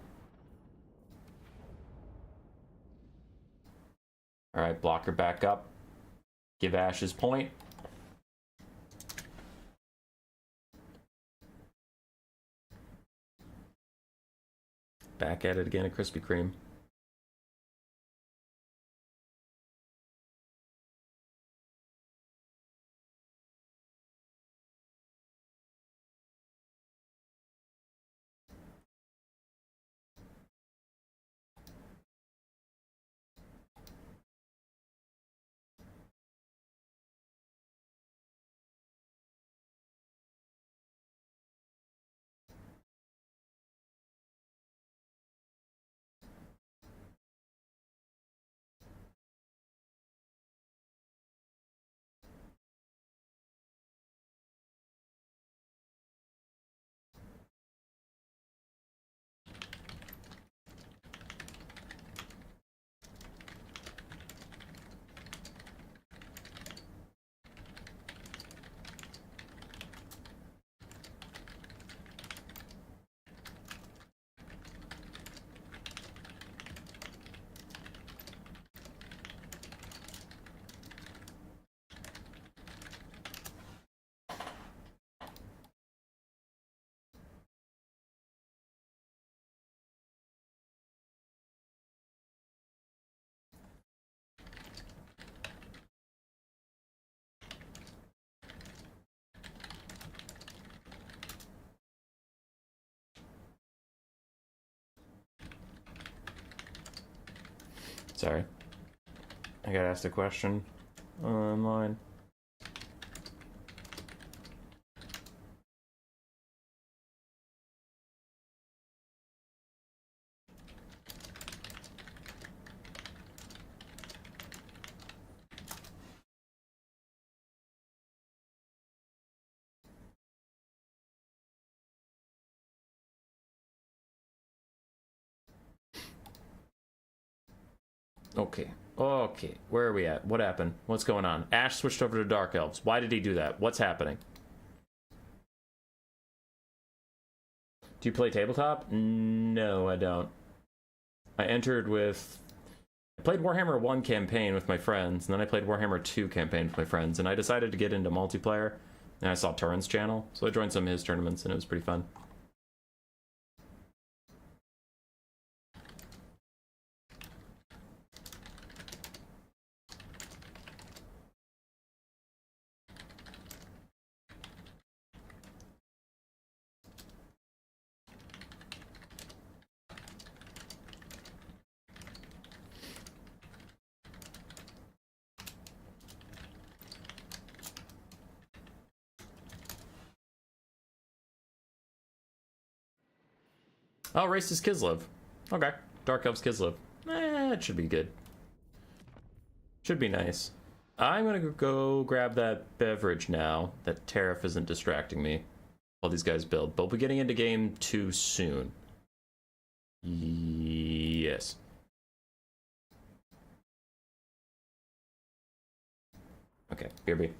Alright, blocker back up. Give Ash his point. Back at it again at Krispy Kreme. Sorry. I got asked a question online. Okay, where are we at? What happened? What's going on? Ash switched over to Dark Elves. Why did he do that? What's happening? Do you play tabletop? No, I don't. I played Warhammer 1 campaign with my friends, and then I played Warhammer 2 campaign with my friends, and I decided to get into multiplayer, and I saw Turin's channel, so I joined some of his tournaments, and it was pretty fun. Oh, racist Kislev. Okay. Dark Elves Kislev. It should be good. Should be nice. I'm gonna go grab that beverage now. That tariff isn't distracting me while these guys build. But we'll be getting into game 2 soon. Yes. Okay, BRB.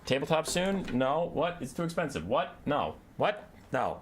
Tabletop soon? No. What? It's too expensive. What? No. What? No.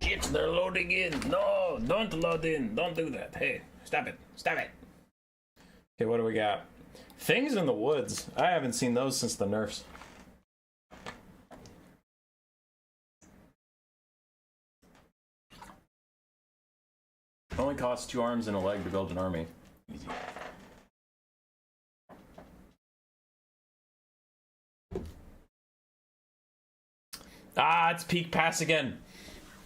Shit, they're loading in. No, don't load in. Don't do that. Hey, stop it. Stop it. Okay, what do we got? Things in the woods. I haven't seen those since the nerfs. Only costs 2 arms and a leg to build an army. Easy. Ah, it's Peak Pass again.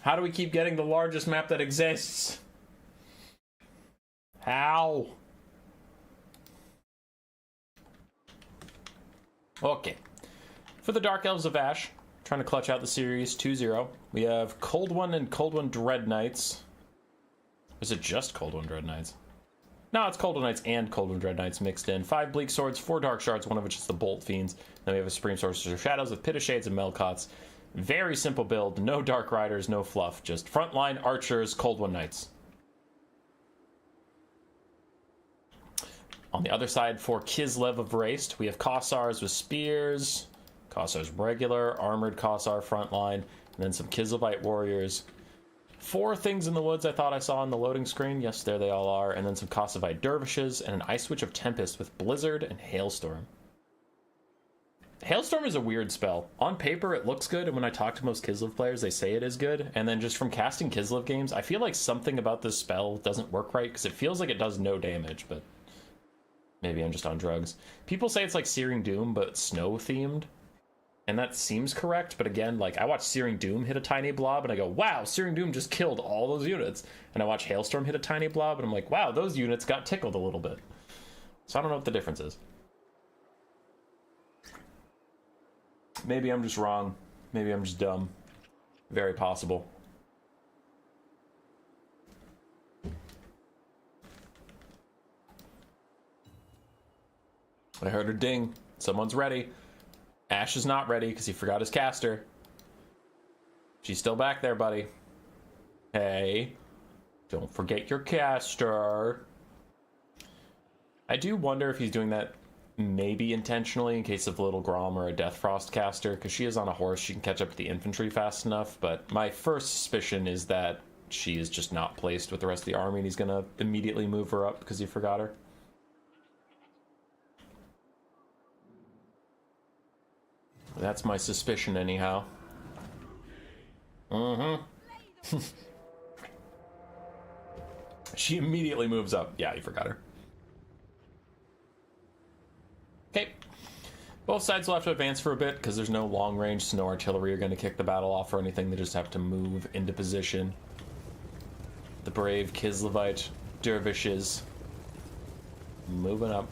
How do we keep getting the largest map that exists? How? Okay. For the Dark Elves of Ash, trying to clutch out the series 2-0. We have Cold One and Cold One Dread Knights. Is it just Cold One Dread Knights? No, it's Cold One Knights and Cold One Dread Knights mixed in. 5 Bleak Swords, 4 Dark Shards, one of which is the Bolt Fiends. Then we have a Supreme Sorcerer of Shadows with Pit of Shades and Melkots. Very simple build, no Dark Riders, no fluff, just frontline archers, Cold One Knights. On the other side, for Kislev of Raced, we have Kossars with spears, Kossars regular, armored Kossar frontline, and then some Kislevite warriors. 4 things in the woods I thought I saw on the loading screen. Yes, there they all are. And then some Kossovite dervishes and an Ice Witch of Tempest with Blizzard and Hailstorm. Hailstorm is a weird spell. On paper, it looks good, and when I talk to most Kislev players, they say it is good. And then just from casting Kislev games, I feel like something about this spell doesn't work right, because it feels like it does no damage, but maybe I'm just on drugs. People say it's like Searing Doom, but snow-themed. And that seems correct, but again, like, I watch Searing Doom hit a tiny blob, and I go, wow, Searing Doom just killed all those units. And I watch Hailstorm hit a tiny blob, and I'm like, wow, those units got tickled a little bit. So I don't know what the difference is. Maybe I'm just wrong. Maybe I'm just dumb. Very possible. I heard her ding. Someone's ready. Ash is not ready because he forgot his caster. She's still back there, buddy. Hey. Don't forget your caster. I do wonder if he's doing that maybe intentionally in case of Little Grom or a Deathfrost caster, because she is on a horse, she can catch up to the infantry fast enough, but my first suspicion is that she is just not placed with the rest of the army and he's gonna immediately move her up because he forgot her. That's my suspicion anyhow. She immediately moves up. Yeah, you forgot her. Okay. Both sides will have to advance for a bit because there's no long range, so no artillery are going to kick the battle off or anything. They just have to move into position. The brave Kislevite dervishes moving up.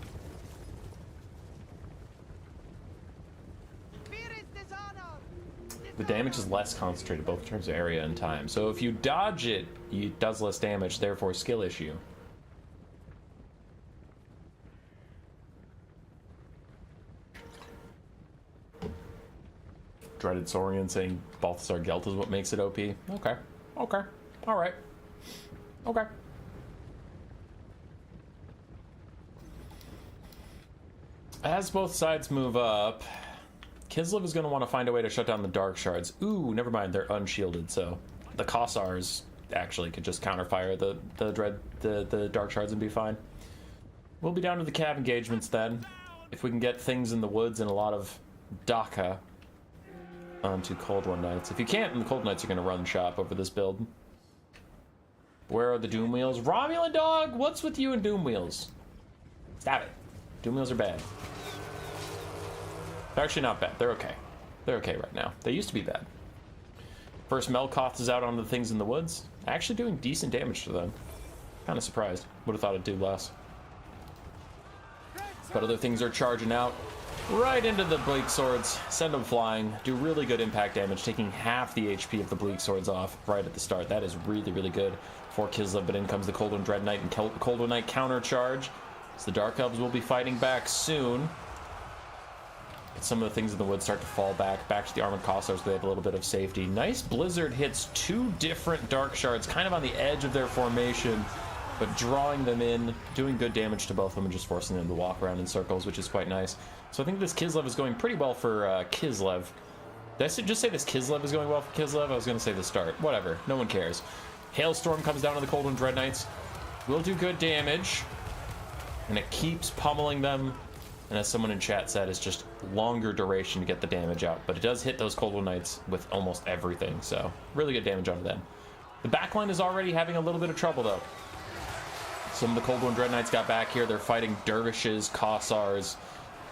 The damage is less concentrated both in terms of area and time. So if you dodge it, it does less damage, therefore skill issue. Dreaded Saurian saying Balthasar Gelt is what makes it OP. Okay. Okay. Alright. Okay. As both sides move up, Kislev is going to want to find a way to shut down the Dark Shards. Ooh, never mind, they're unshielded, so the Kossars actually could just counterfire the Dark Shards and be fine. We'll be down to the cav engagements then. If we can get things in the woods and a lot of Daka onto Cold One Knights. If you can't, then the Cold Knights are going to run shop over this build. Where are the Doom Wheels? Romulan dog, what's with you and Doom Wheels? Stop it. Doom Wheels are bad. They're actually not bad. They're okay. They're okay right now. They used to be bad. First Melkoth is out on the things in the woods. Actually doing decent damage to them. Kind of surprised. Would have thought it'd do less. But other things are charging out. Right into the Bleak Swords. Send them flying. Do really good impact damage, taking half the HP of the Bleak Swords off right at the start. That is really, really good for Kislev. But in comes the Cold One Dread Knight and Cold One Knight counter charge. So the Dark Elves will be fighting back soon. But some of the things in the woods start to fall back to the Armored Kossars, so they have a little bit of safety. Nice Blizzard hits two different Dark Shards, kind of on the edge of their formation, but drawing them in, doing good damage to both of them, and just forcing them to walk around in circles, which is quite nice. So I think this Kislev is going pretty well for Kislev. Did I just say this Kislev is going well for Kislev? I was going to say the start. Whatever. No one cares. Hailstorm comes down to the Cold One Dread Knights. Will do good damage. And it keeps pummeling them. And as someone in chat said, it's just longer duration to get the damage out. But it does hit those Cold One Knights with almost everything. So really good damage onto them. The backline is already having a little bit of trouble, though. Some of the Cold One Dread Knights got back here. They're fighting dervishes, Kossars,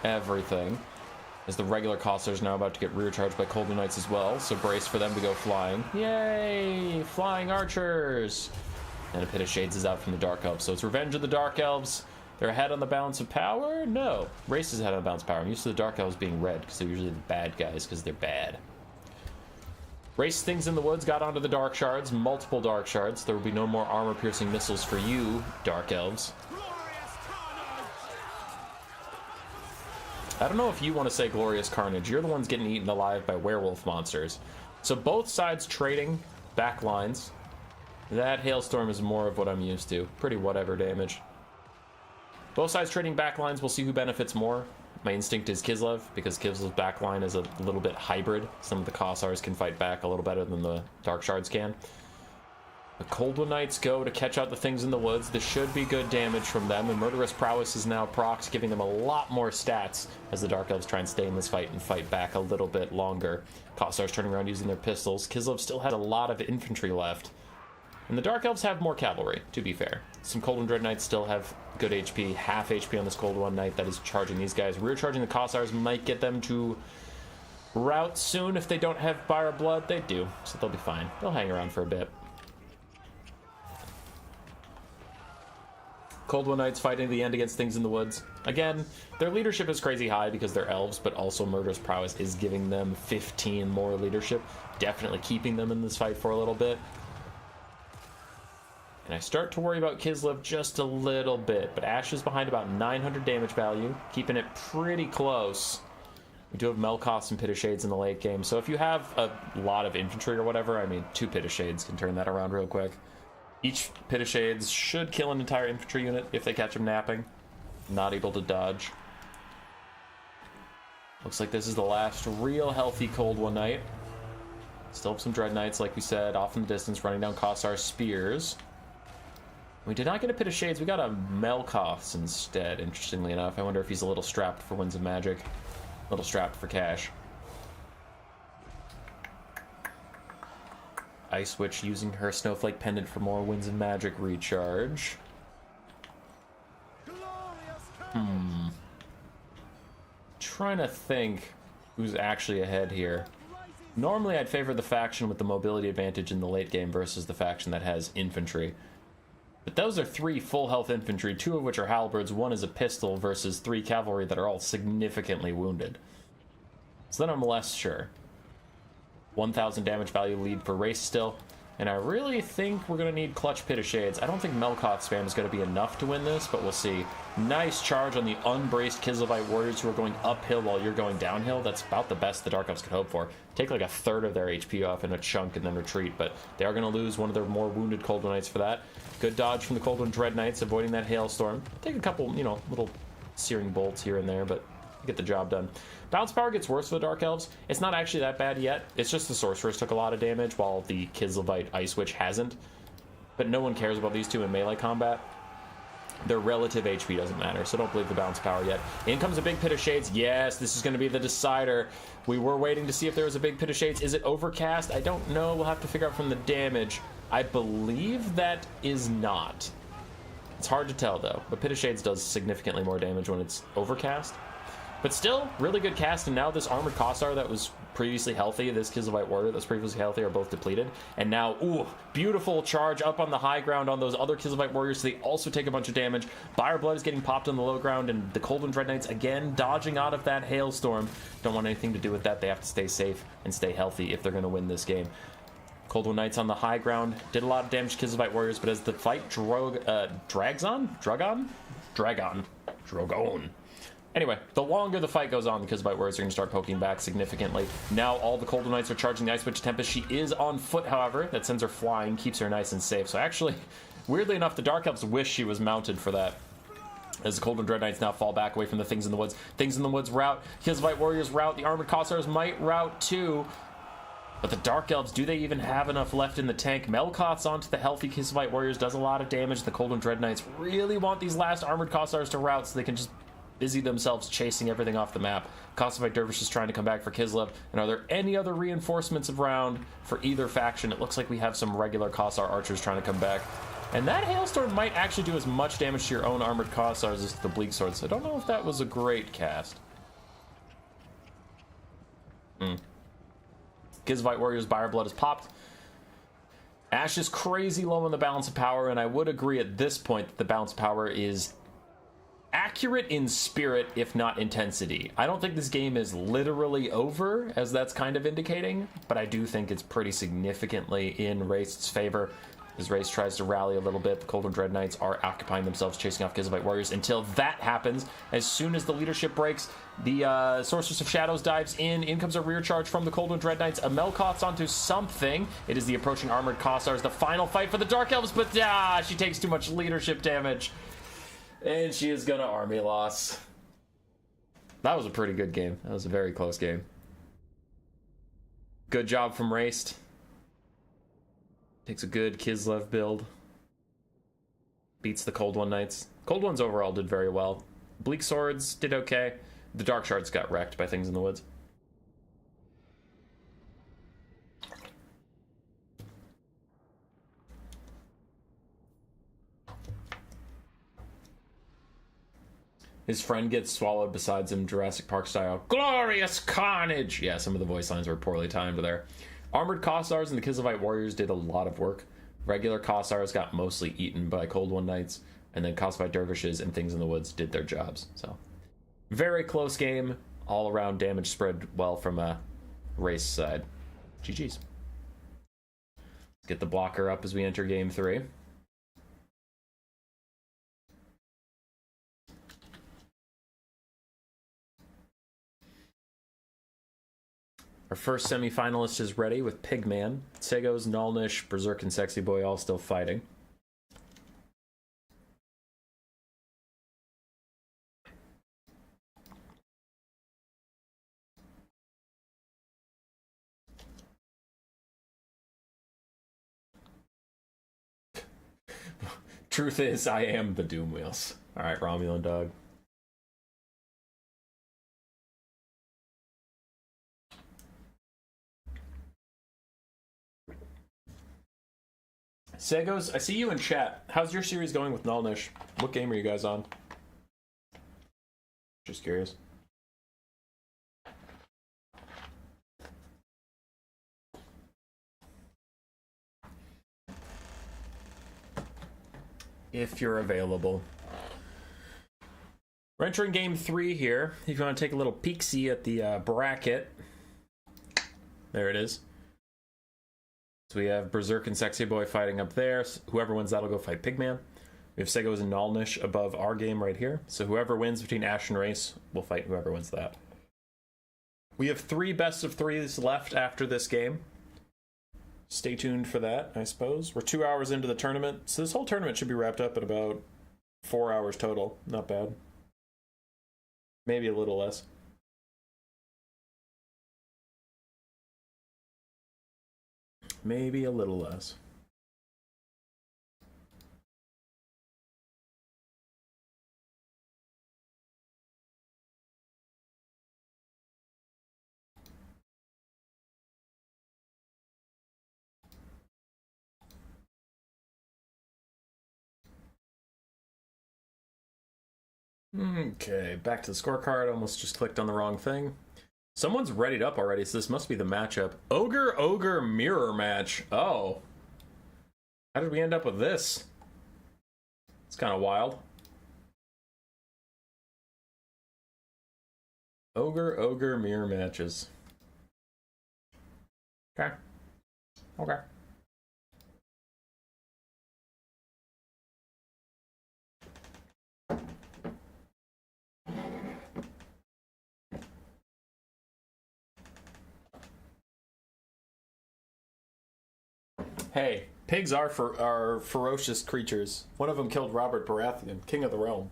everything. As the regular Kossars now about to get rear charged by Cold One Knights as well. So brace for them to go flying. Yay! Flying archers! And a Pit of Shades is out from the Dark Elves. So it's Revenge of the Dark Elves. They're ahead on the balance of power? No. Race is ahead on the balance of power. I'm used to the Dark Elves being red because they're usually the bad guys because they're bad. Race things in the woods got onto the Dark Shards, multiple Dark Shards. There will be no more armor-piercing missiles for you, Dark Elves. I don't know if you want to say Glorious Carnage. You're the ones getting eaten alive by werewolf monsters. So both sides trading back lines. That Hailstorm is more of what I'm used to. Pretty whatever damage. Both sides trading backlines, we'll see who benefits more. My instinct is Kislev, because Kislev's backline is a little bit hybrid. Some of the Kossars can fight back a little better than the Dark Shards can. The Cold One Knights go to catch out the things in the woods. This should be good damage from them, and Murderous Prowess is now procced, giving them a lot more stats as the Dark Elves try and stay in this fight and fight back a little bit longer. Kossars turning around using their pistols. Kislev still had a lot of infantry left. And the Dark Elves have more cavalry, to be fair. Some Cold One Dread Knights still have good HP, half HP on this Cold One Knight that is charging these guys. Rear charging the Kossars might get them to rout soon. If they don't have Fire Blood, they do, so they'll be fine. They'll hang around for a bit. Cold One Knights fighting to the end against things in the woods. Again, their leadership is crazy high because they're elves, but also Murderous Prowess is giving them 15 more leadership, definitely keeping them in this fight for a little bit. And I start to worry about Kislev just a little bit, but Ash is behind about 900 damage value, keeping it pretty close. We do have Melkoths and Pit of Shades in the late game, so if you have a lot of infantry or whatever, I mean, 2 Pit of Shades can turn that around real quick. Each Pit of Shades should kill an entire infantry unit if they catch them napping. Not able to dodge. Looks like this is the last real healthy Cold One Knight. Still have some Dread Knights, like we said, off in the distance, running down Kossar spears. We did not get a Pit of Shades, we got a Melkoths instead, interestingly enough. I wonder if he's a little strapped for Winds of Magic. A little strapped for cash. Ice Witch using her Snowflake Pendant for more Winds of Magic recharge. trying to think who's actually ahead here. Normally, I'd favor the faction with the mobility advantage in the late game versus the faction that has infantry. But those are 3 full health infantry, 2 of which are halberds, 1 is a pistol, versus 3 cavalry that are all significantly wounded. So then I'm less sure. 1,000 damage value lead for race still. And I really think we're going to need Clutch Pit of Shades. I don't think Melkoth spam is going to be enough to win this, but we'll see. Nice charge on the unbraced Kislevite warriors who are going uphill while you're going downhill. That's about the best the Dark Elves could hope for. Take like a third of their HP off in a chunk and then retreat, but they are going to lose one of their more wounded Cold One Knights for that. Good dodge from the Cold One Dread Knights, avoiding that hailstorm. Take a couple, you know, little searing bolts here and there, but get the job done. Bounce power gets worse for the Dark Elves. It's not actually that bad yet. It's just the Sorcerers took a lot of damage while the Kislevite Ice Witch hasn't. But no one cares about these two in melee combat. Their relative HP doesn't matter, so don't believe the bounce power yet. In comes a big Pit of Shades. Yes, this is going to be the decider. We were waiting to see if there was a big Pit of Shades. Is it overcast? I don't know. We'll have to figure out from the damage. I believe that is not. It's hard to tell, though. But Pit of Shades does significantly more damage when it's overcast. But still, really good cast, and now this Armored Kossar that was previously healthy, this Kislevite Warrior that was previously healthy, are both depleted. And now, ooh, beautiful charge up on the high ground on those other Kislevite Warriors, so they also take a bunch of damage. Fire Blood is getting popped on the low ground, and the Cold One Dread Knights, again, dodging out of that hailstorm. Don't want anything to do with that. They have to stay safe and stay healthy if they're going to win this game. Cold One Knights on the high ground did a lot of damage to Kislevite Warriors, but as the fight drags on? Dragon. Anyway, the longer the fight goes on, the Kislevite Warriors are going to start poking back significantly. Now all the Cold One Knights are charging the Ice Witch Tempest. She is on foot, however. That sends her flying, keeps her nice and safe. So actually, weirdly enough, the Dark Elves wish she was mounted for that. As the Cold One Dread Knights now fall back away from the Things in the Woods. Things in the Woods rout. Kislevite Warriors rout. The Armored Kossars might rout too. But the Dark Elves, do they even have enough left in the tank? Melkoth's onto the healthy Kislevite Warriors, does a lot of damage. The Cold One Dread Knights really want these last Armored Kossars to rout so they can just busy themselves chasing everything off the map. Kossovite Dervish is trying to come back for Kislev. And are there any other reinforcements around for either faction? It looks like we have some regular Kossar archers trying to come back. And that hailstorm might actually do as much damage to your own armored Kossars as to the Bleak Swords. So I don't know if that was a great cast. Kislevite Warriors Fire Blood is popped. Ash is crazy low on the balance of power, and I would agree at this point that the balance of power is accurate in spirit, if not intensity. I don't think this game is literally over, as that's kind of indicating, but I do think it's pretty significantly in Wraith's favor. As Wraith tries to rally a little bit, the Cold One Dread Knights are occupying themselves, chasing off Kislevite Warriors until that happens. As soon as the leadership breaks, the Sorceress of Shadows dives in. In comes a rear charge from the Cold One Dread Knights. Melkoth's onto something. It is the approaching Armored Kossars. The final fight for the Dark Elves, but she takes too much leadership damage. And she is gonna army loss. That was a pretty good game. That was a very close game. Good job from Raced. Takes a good Kislev build. Beats the Cold One Knights. Cold Ones overall did very well. Bleak Swords did okay. The Dark Shards got wrecked by Things in the Woods. His friend gets swallowed besides him, Jurassic Park style. Glorious carnage! Yeah, some of the voice lines were poorly timed there. Armored Kossars and the Kislevite Warriors did a lot of work. Regular Kossars got mostly eaten by Cold One Knights, and then Kossovite Dervishes and Things in the Woods did their jobs. So, very close game. All around damage spread well from a race side. GG's. Let's get the blocker up as we enter game 3. Our first semi-finalist is ready with Pigman. Seos, Nulnish, Berserk, and Sexy Boy all still fighting. Truth is, I am the Doom Wheels. Alright, Romulan dog. Segos, I see you in chat. How's your series going with Nulnish? What game are you guys on? Just curious. if you're available. We're entering game 3 here. If you want to take a little peek-see at the bracket. There it is. So we have Berserk and Sexy Boy fighting up there. So whoever wins that'll go fight Pigman. We have Segos and Nalnish above our game right here. So whoever wins between Ash and Race will fight whoever wins that. We have 3 best of 3s left after this game. Stay tuned for that, I suppose. We're 2 hours into the tournament. So this whole tournament should be wrapped up in about 4 hours total. Not bad. Maybe a little less. Maybe a little less. Okay, back to the scorecard. Almost just clicked on the wrong thing. Someone's readied up already, so this must be the matchup. Ogre mirror match. Oh. How did we end up with this? It's kind of wild. Ogre mirror matches. Okay. Okay. Hey, pigs are ferocious creatures. One of them killed Robert Baratheon, king of the realm.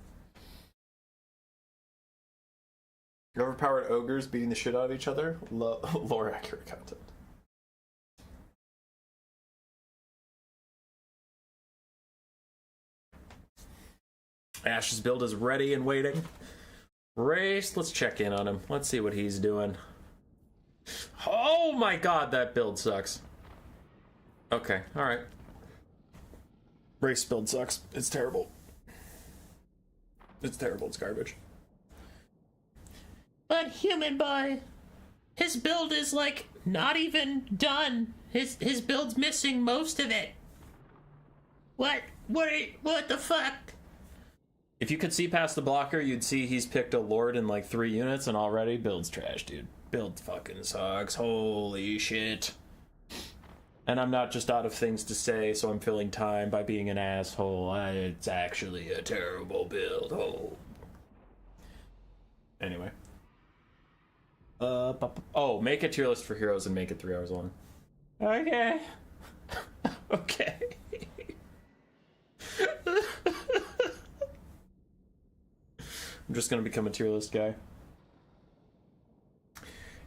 Overpowered ogres beating the shit out of each other? Lore accurate content. Ash's build is ready and waiting. Race, let's check in on him. Let's see what he's doing. Oh my god, that build sucks. Okay, alright. Race build sucks. It's terrible. It's terrible, it's garbage. But human boy, his build is like not even done. His build's missing most of it. What the fuck? If you could see past the blocker, you'd see he's picked a Lord in like 3 units and already build's trash, dude. Build fucking sucks. Holy shit. And I'm not just out of things to say, so I'm filling time by being an asshole. It's actually a terrible build. Oh. Anyway. Oh, make a tier list for heroes and make it 3 hours long. Okay. Okay. I'm just gonna become a tier list guy.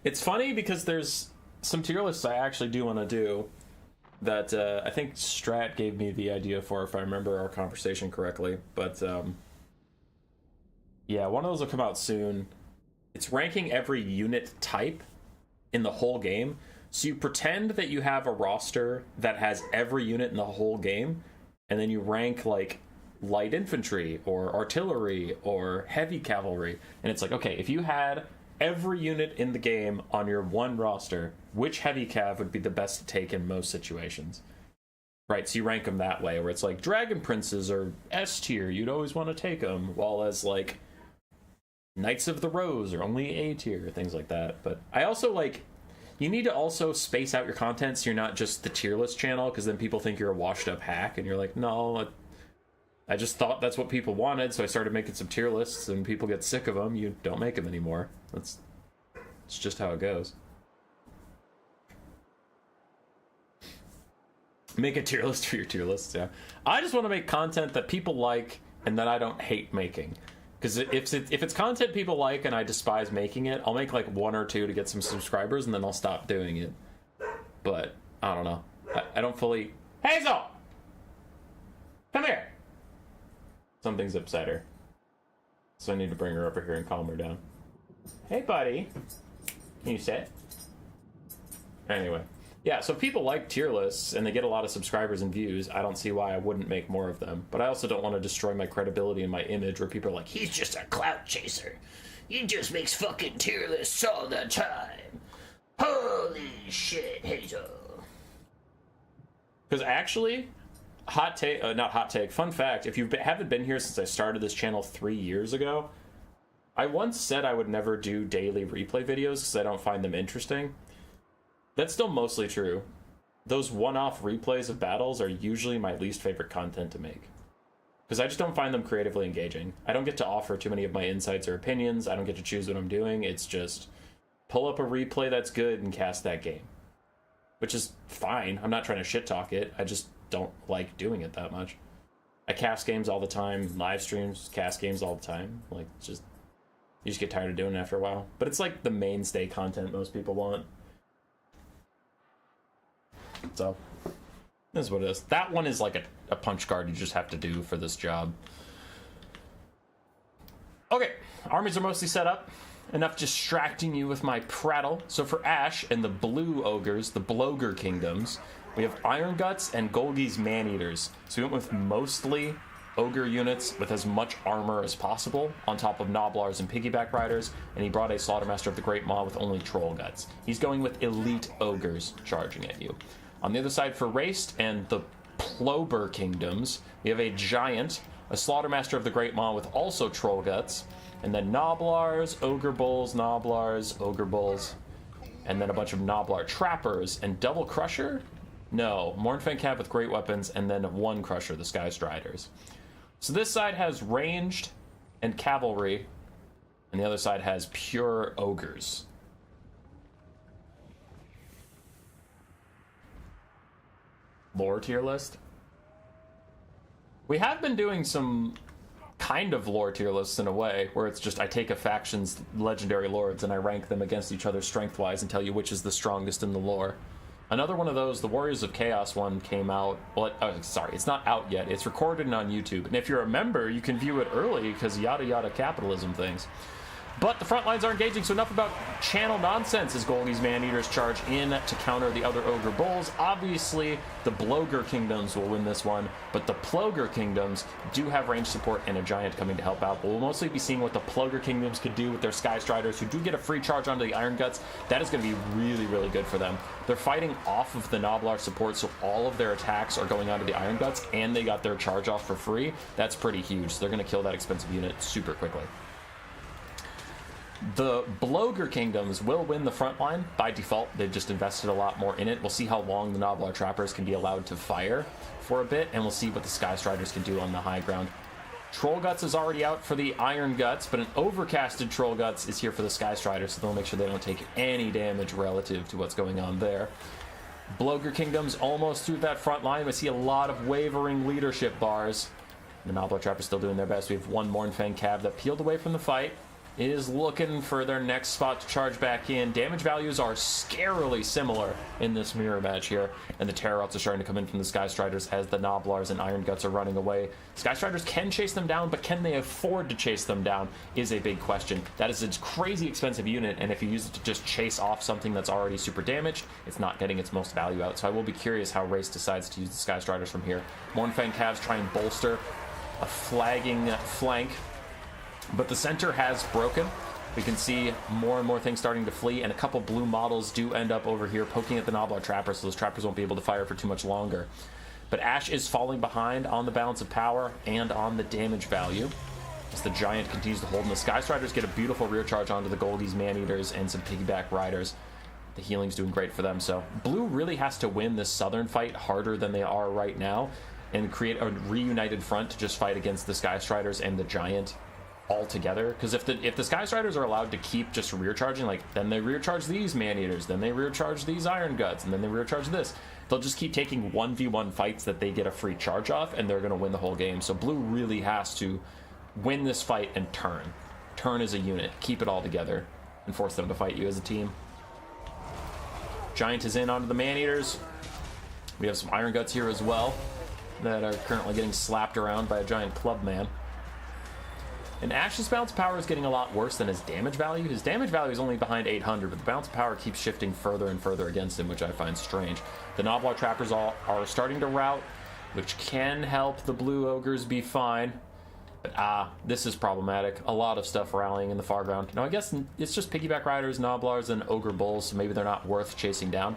It's funny because there's some tier lists I actually do want to do that I think Strat gave me the idea for, if I remember our conversation correctly. But yeah, one of those will come out soon. It's ranking every unit type in the whole game. So you pretend that you have a roster that has every unit in the whole game, and then you rank like light infantry or artillery or heavy cavalry. And it's like, okay, if you had every unit in the game on your one roster, which heavy cav would be the best to take in most situations? Right, so you rank them that way, where it's like Dragon Princes are S tier, you'd always want to take them, while as like Knights of the Rose are only A tier, things like that. But I also like, you need to also space out your content so you're not just the tier list channel, because then people think you're a washed up hack, and you're like, no, I just thought that's what people wanted, so I started making some tier lists, and people get sick of them, you don't make them anymore. It's just how it goes. Make a tier list for your tier lists, yeah. I just want to make content that people like and that I don't hate making. Because if it's content people like and I despise making it, I'll make like 1 or 2 to get some subscribers, and then I'll stop doing it. But, I don't know. I don't fully... Hazel! Come here! Something's upset her. So I need to bring her over here and calm her down. Hey, buddy. Can you sit? Anyway. Yeah, so if people like tier lists and they get a lot of subscribers and views, I don't see why I wouldn't make more of them. But I also don't want to destroy my credibility and my image where people are like, he's just a clout chaser. He just makes fucking tier lists all the time. Holy shit, Hazel. Because actually, hot take, not hot take, fun fact, if you haven't been here since I started this channel 3 years ago, I once said I would never do daily replay videos because I don't find them interesting. That's still mostly true. Those one-off replays of battles are usually my least favorite content to make, because I just don't find them creatively engaging. I don't get to offer too many of my insights or opinions. I don't get to choose what I'm doing. It's just pull up a replay that's good and cast that game, which is fine. I'm not trying to shit talk it. I just don't like doing it that much. I cast games all the time, live streams, cast games all the time. Like, just, you just get tired of doing it after a while. But it's like the mainstay content most people want. So, this is what it is. That one is like a punch card you just have to do for this job. Okay, armies are mostly set up. Enough distracting you with my prattle. So for Ash and the blue ogres, the Ogre Kingdoms, we have Iron Guts and Golgi's Man-Eaters. So we went with mostly ogre units with as much armor as possible, on top of Noblars and Piggyback Riders, and he brought a Slaughtermaster of the Great Maw with only Troll Guts. He's going with elite ogres charging at you. On the other side for Raced and the Ogre Kingdoms, we have a Giant, a Slaughtermaster of the Great Maw with also Troll Guts, and then Noblars, Ogre Bulls, Noblars, Ogre Bulls, and then a bunch of Noblar Trappers, and Double Crusher? No, Mournfang Cav with great weapons, and then one Crusher, the Sky Striders. So this side has ranged and cavalry, and the other side has pure ogres. Lore tier list? We have been doing some kind of lore tier lists in a way, where it's just I take a faction's legendary lords and I rank them against each other strength-wise and tell you which is the strongest in the lore. Another one of those, the Warriors of Chaos one, came out, well, sorry, it's not out yet, it's recorded and on YouTube, and if you're a member, you can view it early, because yada yada capitalism things. But the front lines are engaging, so enough about channel nonsense as Golgi's Man-Eaters charge in to counter the other Ogre Bulls. Obviously, the Ogre Kingdoms will win this one, but the Ogre Kingdoms do have range support and a Giant coming to help out. But we'll mostly be seeing what the Ogre Kingdoms could do with their Sky Striders, who do get a free charge onto the Iron Guts. That is going to be really, really good for them. They're fighting off of the Noblar support, so all of their attacks are going onto the Iron Guts, and they got their charge off for free. That's pretty huge, so they're going to kill that expensive unit super quickly. The Ogre Kingdoms will win the front line by default. They've just invested a lot more in it. We'll see how long the Noblar Trappers can be allowed to fire for a bit, and we'll see what the Sky Striders can do on the high ground. Troll Guts is already out for the Iron Guts, but an overcasted Troll Guts is here for the Sky Striders, so they'll make sure they don't take any damage relative to what's going on there. Ogre Kingdoms almost through that front line. We see a lot of wavering leadership bars. The Noblar Trappers still doing their best. We have one Mournfang Cav that peeled away from the fight. Is looking for their next spot to charge back in. Damage values are scarily similar in this mirror match here, and the Terror Outs are starting to come in from the Sky Striders as the Noblars and Iron Guts are running away. Sky Striders can chase them down, but can they afford to chase them down is a big question. That is a crazy expensive unit, and if you use it to just chase off something that's already super damaged, it's not getting its most value out. So I will be curious how Race decides to use the Sky Striders from here. Mournfang Cavs try and bolster a flagging flank, but the center has broken. We can see more and more things starting to flee, and a couple blue models do end up over here poking at the Noblar Trappers, so those Trappers won't be able to fire for too much longer. But Ash is falling behind on the balance of power and on the damage value as the Giant continues to hold, and the Sky Striders get a beautiful rear charge onto the Golgi's Man-Eaters and some Piggyback Riders. The healing's doing great for them, so Blue really has to win this southern fight harder than they are right now and create a reunited front to just fight against the Sky Striders and the Giant all together, because if the Sky Striders are allowed to keep just rear charging, like then they rear charge these Man-Eaters, then they rear charge these Iron Guts, and then they rear charge this, they'll just keep taking 1v1 fights that they get a free charge off, and they're going to win the whole game. So Blue really has to win this fight and turn as a unit, keep it all together, and force them to fight you as a team. Giant is in onto the Man-Eaters. We have some Iron Guts here as well that are currently getting slapped around by a giant club man. And Ash's bounce power is getting a lot worse than his damage value. His damage value is only behind 800, but the bounce power keeps shifting further and further against him, which I find strange. The Noblar Trappers are starting to rout, which can help the Blue Ogres be fine. But this is problematic. A lot of stuff rallying in the far ground. Now I guess it's just Piggyback Riders, Noblars, and Ogre Bulls, so maybe they're not worth chasing down.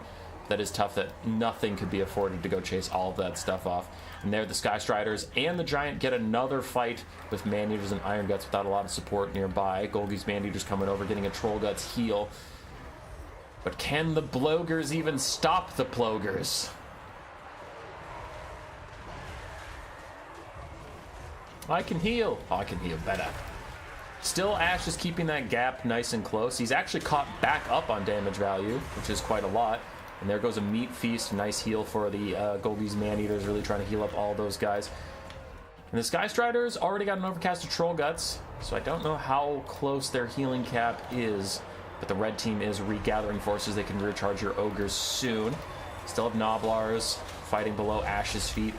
That is tough that nothing could be afforded to go chase all of that stuff off. And there, the Sky Striders and the Giant get another fight with Man-Eaters and Iron Guts without a lot of support nearby. Golgi's Man-Eaters coming over, getting a Troll Guts heal. But can the Blogers even stop the Plogers? I can heal. Oh, I can heal better. Still, Ash is keeping that gap nice and close. He's actually caught back up on damage value, which is quite a lot. And there goes a Meat Feast. Nice heal for the Golgi's Man-Eaters, really trying to heal up all those guys. And the Sky Striders already got an Overcast of Troll Guts, so I don't know how close their healing cap is. But the red team is regathering forces. They can recharge your Ogres soon. Still have Gnoblars fighting below Ash's feet.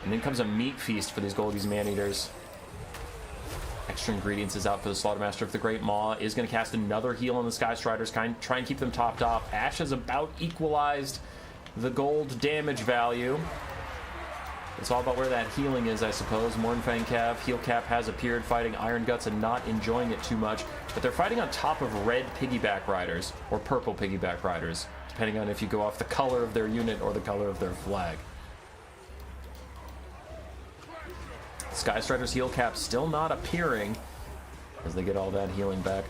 And then comes a Meat Feast for these Golgi's Man-Eaters. Extra ingredients is out for the Slaughtermaster of the Great Maw. Is going to cast another heal on the Sky Striders, try and keep them topped off. Ash has about equalized the gold damage value. It's all about where that healing is, I suppose. Mornfang Cav, heal cap has appeared, fighting Iron Guts and not enjoying it too much. But they're fighting on top of red piggyback riders, or purple piggyback riders, depending on if you go off the color of their unit or the color of their flag. Sky Strider's heal cap still not appearing as they get all that healing back.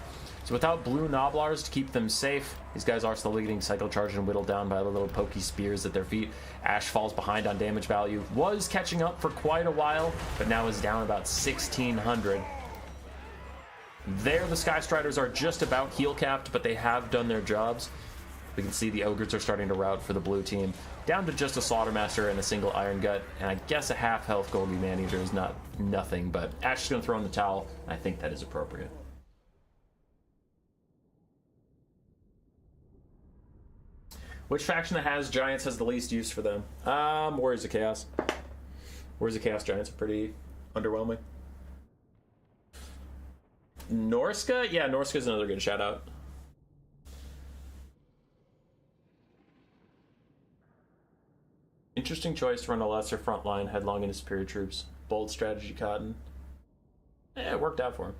So without blue Gnoblars to keep them safe, these guys are slowly getting cycle charged and whittled down by the little pokey spears at their feet. Ash falls behind on damage value, was catching up for quite a while, but now is down about 1,600. There, the Sky Striders are just about heal capped, but they have done their jobs. We can see the Ogres are starting to rout for the blue team. Down to just a Slaughtermaster and a single Iron Gut, and I guess a half-health Golgi Man-Eater is not nothing, but Ash is going to throw in the towel, and I think that is appropriate. Which faction that has Giants has the least use for them? Warriors of Chaos. Warriors of Chaos Giants are pretty underwhelming. Norska? Yeah, Norska's another good shout-out. Interesting choice to run a lesser frontline headlong into superior troops. Bold strategy, Cotton. Yeah, it worked out for him.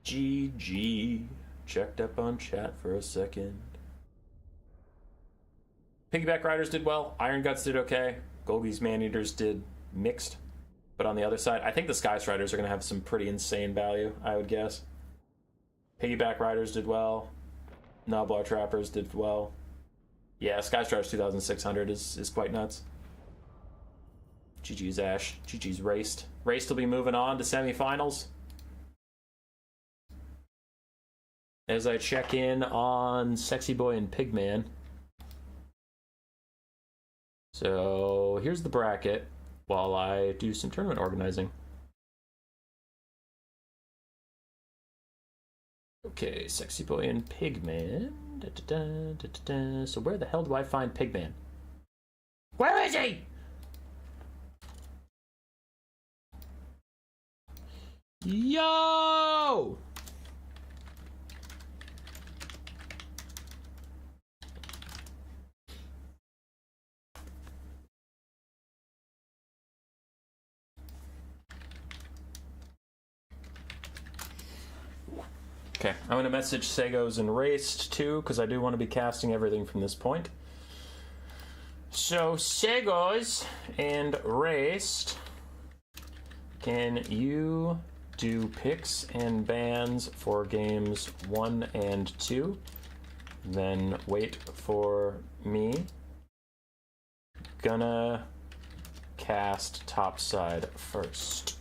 GG. Checked up on chat for a second. Piggyback Riders did well. Iron Guts did okay. Golgi's Man-Eaters did mixed. But on the other side, I think the Sky Striders are going to have some pretty insane value, I would guess. Piggyback Riders did well. Gnoblar Trappers did well. Yeah, Sky Striders 2,600 is quite nuts. GG's Ash. GG's Raced. Raced will be moving on to semifinals. As I check in on Sexy Boy and Pigman. So here's the bracket while I do some tournament organizing. Okay, Sexy Boy and Pigman. So where the hell do I find Pigman? Where is he? Yo! Okay, I'm going to message Seos and Raced too, because I do want to be casting everything from this point. So, Seos and Raced, can you do picks and bans for games 1 and 2? Then wait for me. Gonna cast topside first.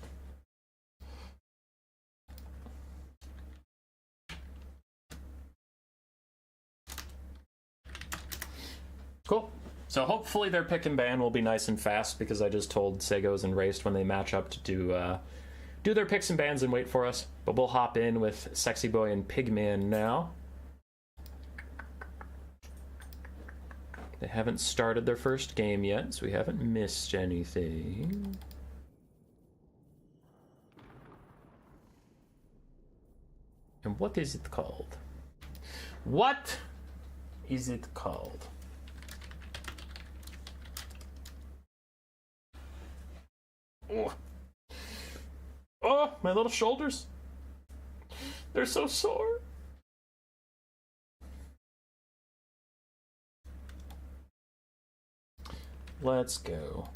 Cool. So hopefully their pick and ban will be nice and fast, because I just told Seos and Raced when they match up to do their picks and bans and wait for us. But we'll hop in with Sexy Boy and Pigman now. They haven't started their first game yet, so we haven't missed anything. And what is it called? What is it called? Oh. Oh, my little shoulders. They're so sore. Let's go.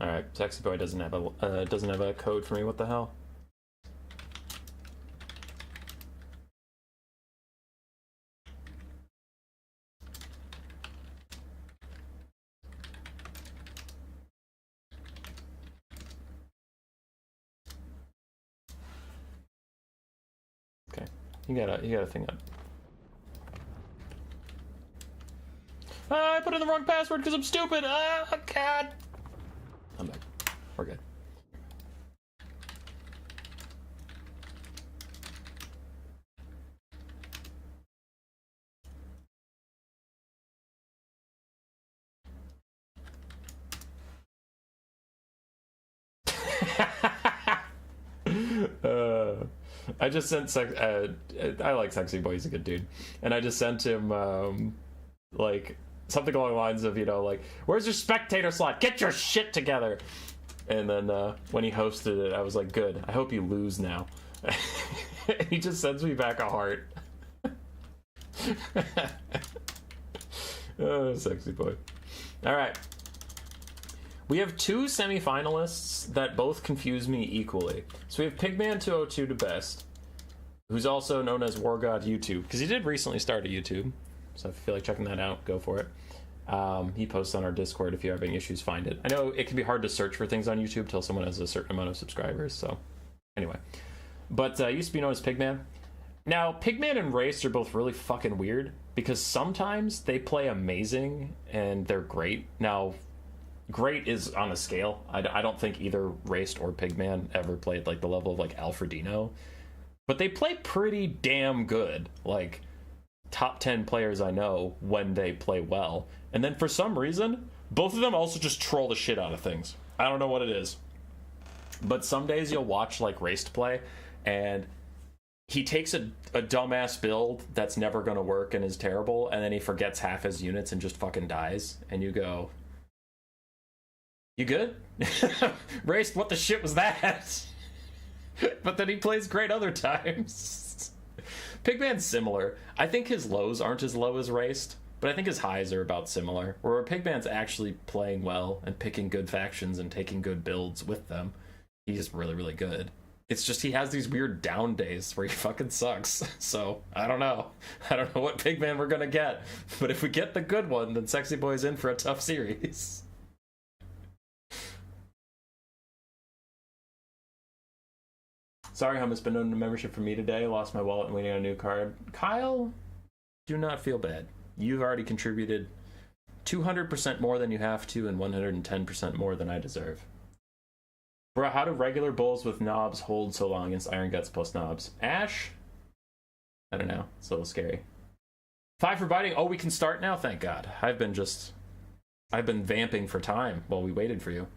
All right, Sexy Boy doesn't have a code for me. What the hell? Okay, you got a thing up. I put in the wrong password because I'm stupid. Oh God. I'm back. We're good. I just sent I like Sexy Boy, he's a good dude, and I just sent him like something along the lines of, you know, like, where's your spectator slot, get your shit together. And then when he hosted it, I was like, good, I hope you lose now. He just sends me back a heart. Oh, Sexy Boy. All right, we have two semi-finalists that both confuse me equally. So we have Pigman 202 to best, who's also known as War God YouTube, because he did recently start a YouTube. So if you feel like checking that out, go for it. He posts on our Discord. If you're having issues, find it. I know it can be hard to search for things on YouTube till someone has a certain amount of subscribers. So anyway, but used to be known as Pigman. Now, Pigman and Race are both really fucking weird because sometimes they play amazing and they're great. Now, great is on a scale. I don't think either Race or Pigman ever played like the level of like Alfredino, but they play pretty damn good. Like, top 10 players I know when they play well. And then for some reason, both of them also just troll the shit out of things. I don't know what it is. But some days you'll watch like Race play and he takes a dumbass build that's never going to work and is terrible, and then he forgets half his units and just fucking dies. And you go, you good? Race, what the shit was that? But then he plays great other times. Pigman's similar. I think his lows aren't as low as Raced, but I think his highs are about similar. Where Pigman's actually playing well and picking good factions and taking good builds with them. He's really, really good. It's just he has these weird down days where he fucking sucks. So, I don't know. I don't know what Pigman we're gonna get. But if we get the good one, then Sexy Boy's in for a tough series. Sorry, Hum, it's been no membership for me today. Lost my wallet and waiting on a new card. Kyle, do not feel bad. You've already contributed 200% more than you have to and 110% more than I deserve. Bro, how do regular bulls with knobs hold so long against Iron Guts plus knobs? Ash? I don't know. It's a little scary. 5 for biting. Oh, we can start now? Thank God. I've been vamping for time while we waited for you.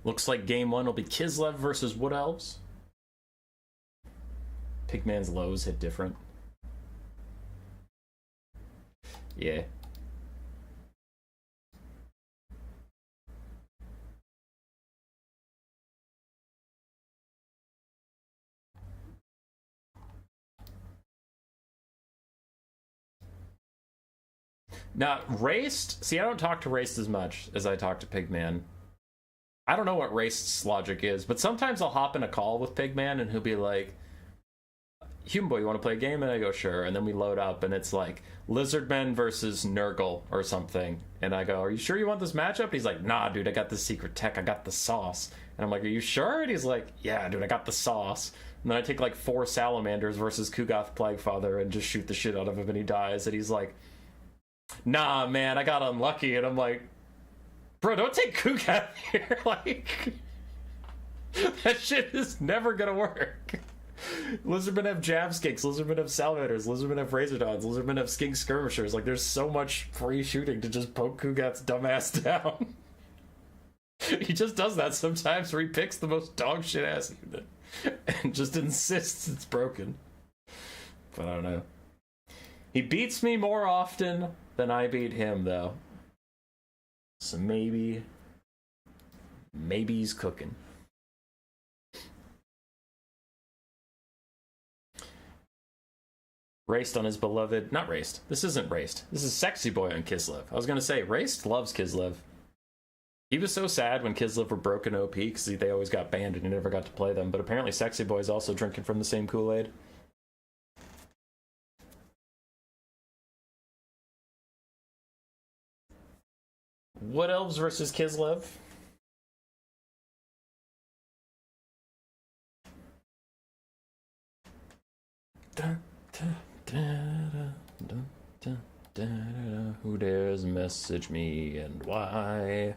Looks like game 1 will be Kislev versus Wood Elves. Pigman's lows hit different. Yeah. Now, Raced, see, I don't talk to Raced as much as I talk to Pigman. I don't know what Raced's logic is, but sometimes I'll hop in a call with Pigman and he'll be like, Human Boy, you want to play a game? And I go, sure. And then we load up and it's like Lizardmen versus Nurgle or something. And I go, are you sure you want this matchup? And he's like, nah, dude, I got the secret tech. I got the sauce. And I'm like, are you sure? And he's like, yeah, dude, I got the sauce. And then I take like 4 salamanders versus Kugoth Plaguefather and just shoot the shit out of him and he dies. And he's like, nah, man, I got unlucky. And I'm like, bro, don't take Kugoth here. Like, that shit is never gonna work. Lizardmen have Javskinks, Lizardmen have Salamanders, Lizardmen have Razordons, Lizardmen have Skink Skirmishers. Like, there's so much free shooting to just poke Kugoth's dumbass down. He just does that sometimes where he picks the most dog shit ass unit and just insists it's broken. But I don't know. He beats me more often than I beat him, though. So maybe he's cooking. Raced on his beloved... Not Raced. This isn't Raced. This is Sexy Boy on Kislev. I was going to say, Raced loves Kislev. He was so sad when Kislev were broken OP because they always got banned and he never got to play them. But apparently Sexy Boy's also drinking from the same Kool-Aid. Wood Elves versus Kislev. Who dares message me and why?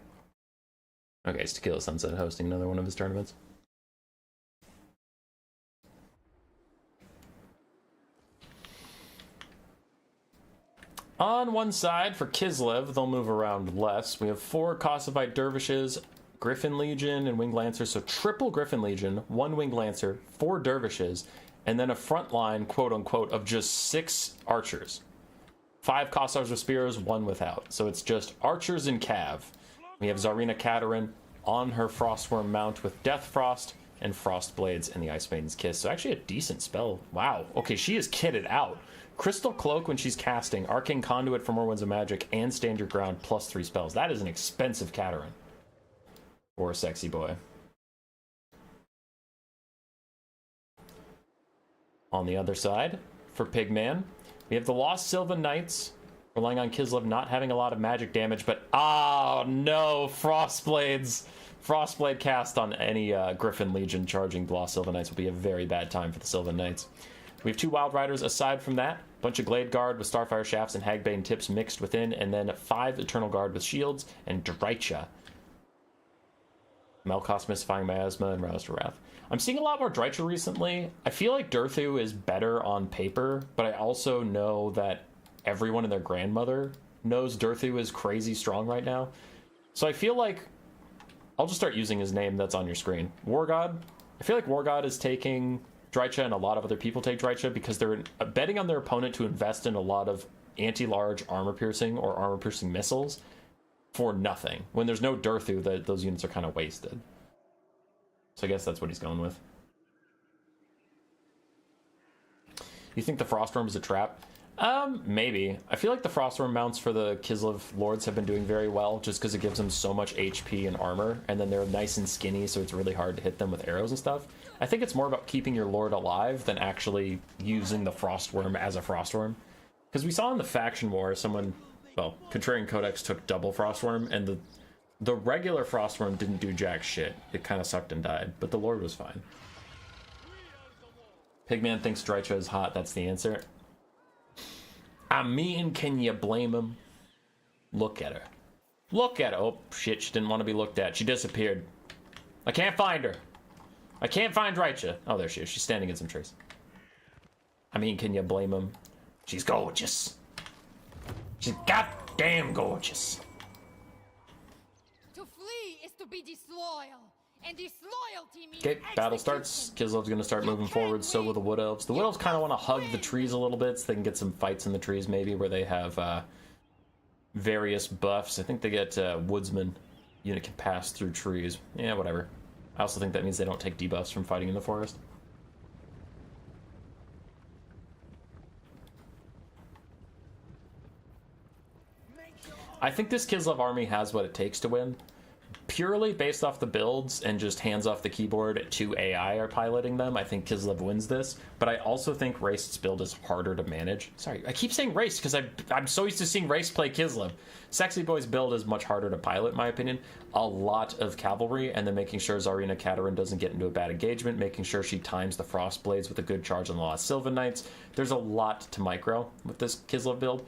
Okay, it's Tequila Sunset hosting another one of his tournaments. On one side, for Kislev, they'll move around less. We have 4 Kossovite Dervishes, Griffin Legion, and Winged Lancers. So triple Griffin Legion, 1 Winged Lancer, 4 Dervishes, and then a front line, quote-unquote, of just 6 archers. 5 Kossars with spears, 1 without. So it's just archers and cav. We have Tsarina Katerin on her Frostworm mount with Death Frost and Frost Blades and the Ice Maiden's Kiss. So actually a decent spell. Wow. Okay, she is kitted out. Crystal Cloak when she's casting, Arcane Conduit for more Winds of Magic, and Stand Your Ground plus 3 spells. That is an expensive Katerin. Or a Sexy Boy. On the other side, for Pigman, we have the Lost Sylvan Knights, relying on Kislev not having a lot of magic damage, but oh no, Frostblades. Frostblade cast on any Griffin Legion charging Lost Sylvan Knights will be a very bad time for the Sylvan Knights. We have 2 Wild Riders aside from that, a bunch of Glade Guard with Starfire Shafts and Hagbane Tips mixed within, and then 5 Eternal Guard with Shields and Drycha. Melkos Mystifying Miasma and Rouse to Wrath. I'm seeing a lot more Drycha recently. I feel like Durthu is better on paper, but I also know that everyone and their grandmother knows Durthu is crazy strong right now. So I feel like I'll just start using his name that's on your screen. War God. I feel like War God is taking Drycha, and a lot of other people take Drycha because they're betting on their opponent to invest in a lot of anti-large armor-piercing or armor-piercing missiles for nothing. When there's no Durthu, those units are kind of wasted. So I guess that's what he's going with. You think the Frostworm is a trap? Maybe. I feel like the Frostworm mounts for the Kislev Lords have been doing very well just because it gives them so much HP and armor, and then they're nice and skinny, so it's really hard to hit them with arrows and stuff. I think it's more about keeping your Lord alive than actually using the Frostworm as a Frostworm. Because we saw in the Faction War, someone, well, Contrarian Codex took double Frostworm, and the regular Frostworm didn't do jack shit. It kind of sucked and died, but the Lord was fine. Pigman thinks Drycha is hot, that's the answer. I mean, can you blame him? Look at her. Look at her. Oh, shit, she didn't want to be looked at. She disappeared. I can't find her. I can't find Drycha. Oh, there she is. She's standing in some trees. I mean, can you blame him? She's gorgeous. She's goddamn gorgeous. To flee is to be disloyal. And disloyalty means okay, battle starts. Kislev's going to start moving forward, so will the Wood Elves. The Wood Elves kind of want to hug the trees a little bit so they can get some fights in the trees, maybe, where they have various buffs. I think they get Woodsman. Unit can pass through trees. Yeah, whatever. I also think that means they don't take debuffs from fighting in the forest. I think this Kislev army has what it takes to win. purely based off the builds and just hands off the keyboard to AI are piloting them, I think Kislev wins this. But I also think Raced's build is harder to manage. Sorry, I keep saying Race because I'm so used to seeing Race play Kislev. Sexy Boy's build is much harder to pilot, in my opinion. A lot of cavalry, and then making sure Tsarina Katerin doesn't get into a bad engagement, making sure she times the Frost Blades with a good charge on the Lost Sylvan Knights. There's a lot to micro with this Kislev build.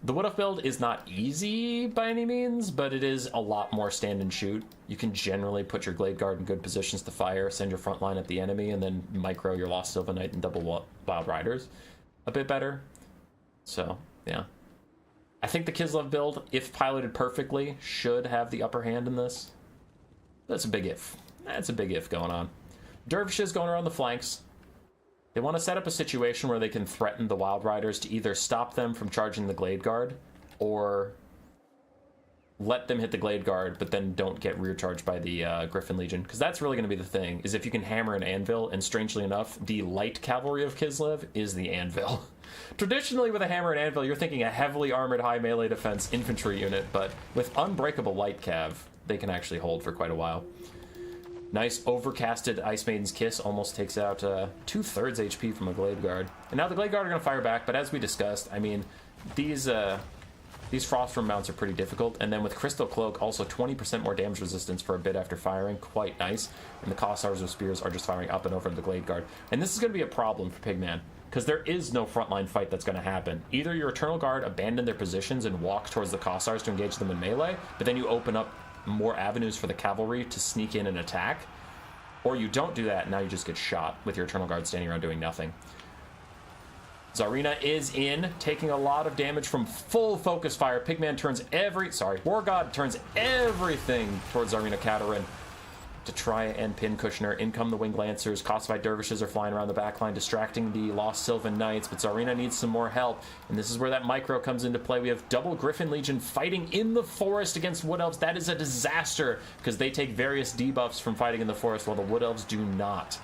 The Wood Elf build is not easy by any means, but it is a lot more stand and shoot. You can generally put your Glade Guard in good positions to fire, send your front line at the enemy, and then micro your Lost Sylvan Knight and double Wild Riders a bit better. So, yeah. I think the Kislev build, if piloted perfectly, should have the upper hand in this. That's a big if. That's a big if going on. Dervishes going around the flanks. They want to set up a situation where they can threaten the Wild Riders to either stop them from charging the Glade Guard or let them hit the Glade Guard, but then don't get rear charged by the Griffin Legion. Because that's really going to be the thing, is if you can hammer an anvil, and strangely enough, the light cavalry of Kislev is the anvil. Traditionally, with a hammer and anvil, you're thinking a heavily armored high melee defense infantry unit, but with unbreakable light cav, they can actually hold for quite a while. Nice overcasted Ice Maiden's Kiss almost takes out 2/3 HP from a Glade Guard. And now the Glade Guard are going to fire back, but as we discussed, I mean, these Frostworm mounts are pretty difficult, and then with Crystal Cloak, also 20% more damage resistance for a bit after firing, quite nice. And the Cossars with Spears are just firing up and over the Glade Guard. And this is going to be a problem for Pigman, because there is no frontline fight that's going to happen. Either your Eternal Guard abandon their positions and walk towards the Cossars to engage them in melee, but then you open up more avenues for the cavalry to sneak in and attack, or you don't do that, and now you just get shot with your Eternal Guard standing around doing nothing. Tsarina is in, taking a lot of damage from full focus fire. Pigman turns War God turns everything towards Tsarina Katerin to try and pin Kushner. In come the Winged Lancers. Costified Dervishes are flying around the backline, distracting the Lost Sylvan Knights, but Tsarina needs some more help, and this is where that micro comes into play. We have double Griffin Legion fighting in the forest against Wood Elves. That is a disaster, because they take various debuffs from fighting in the forest, while the Wood Elves do not.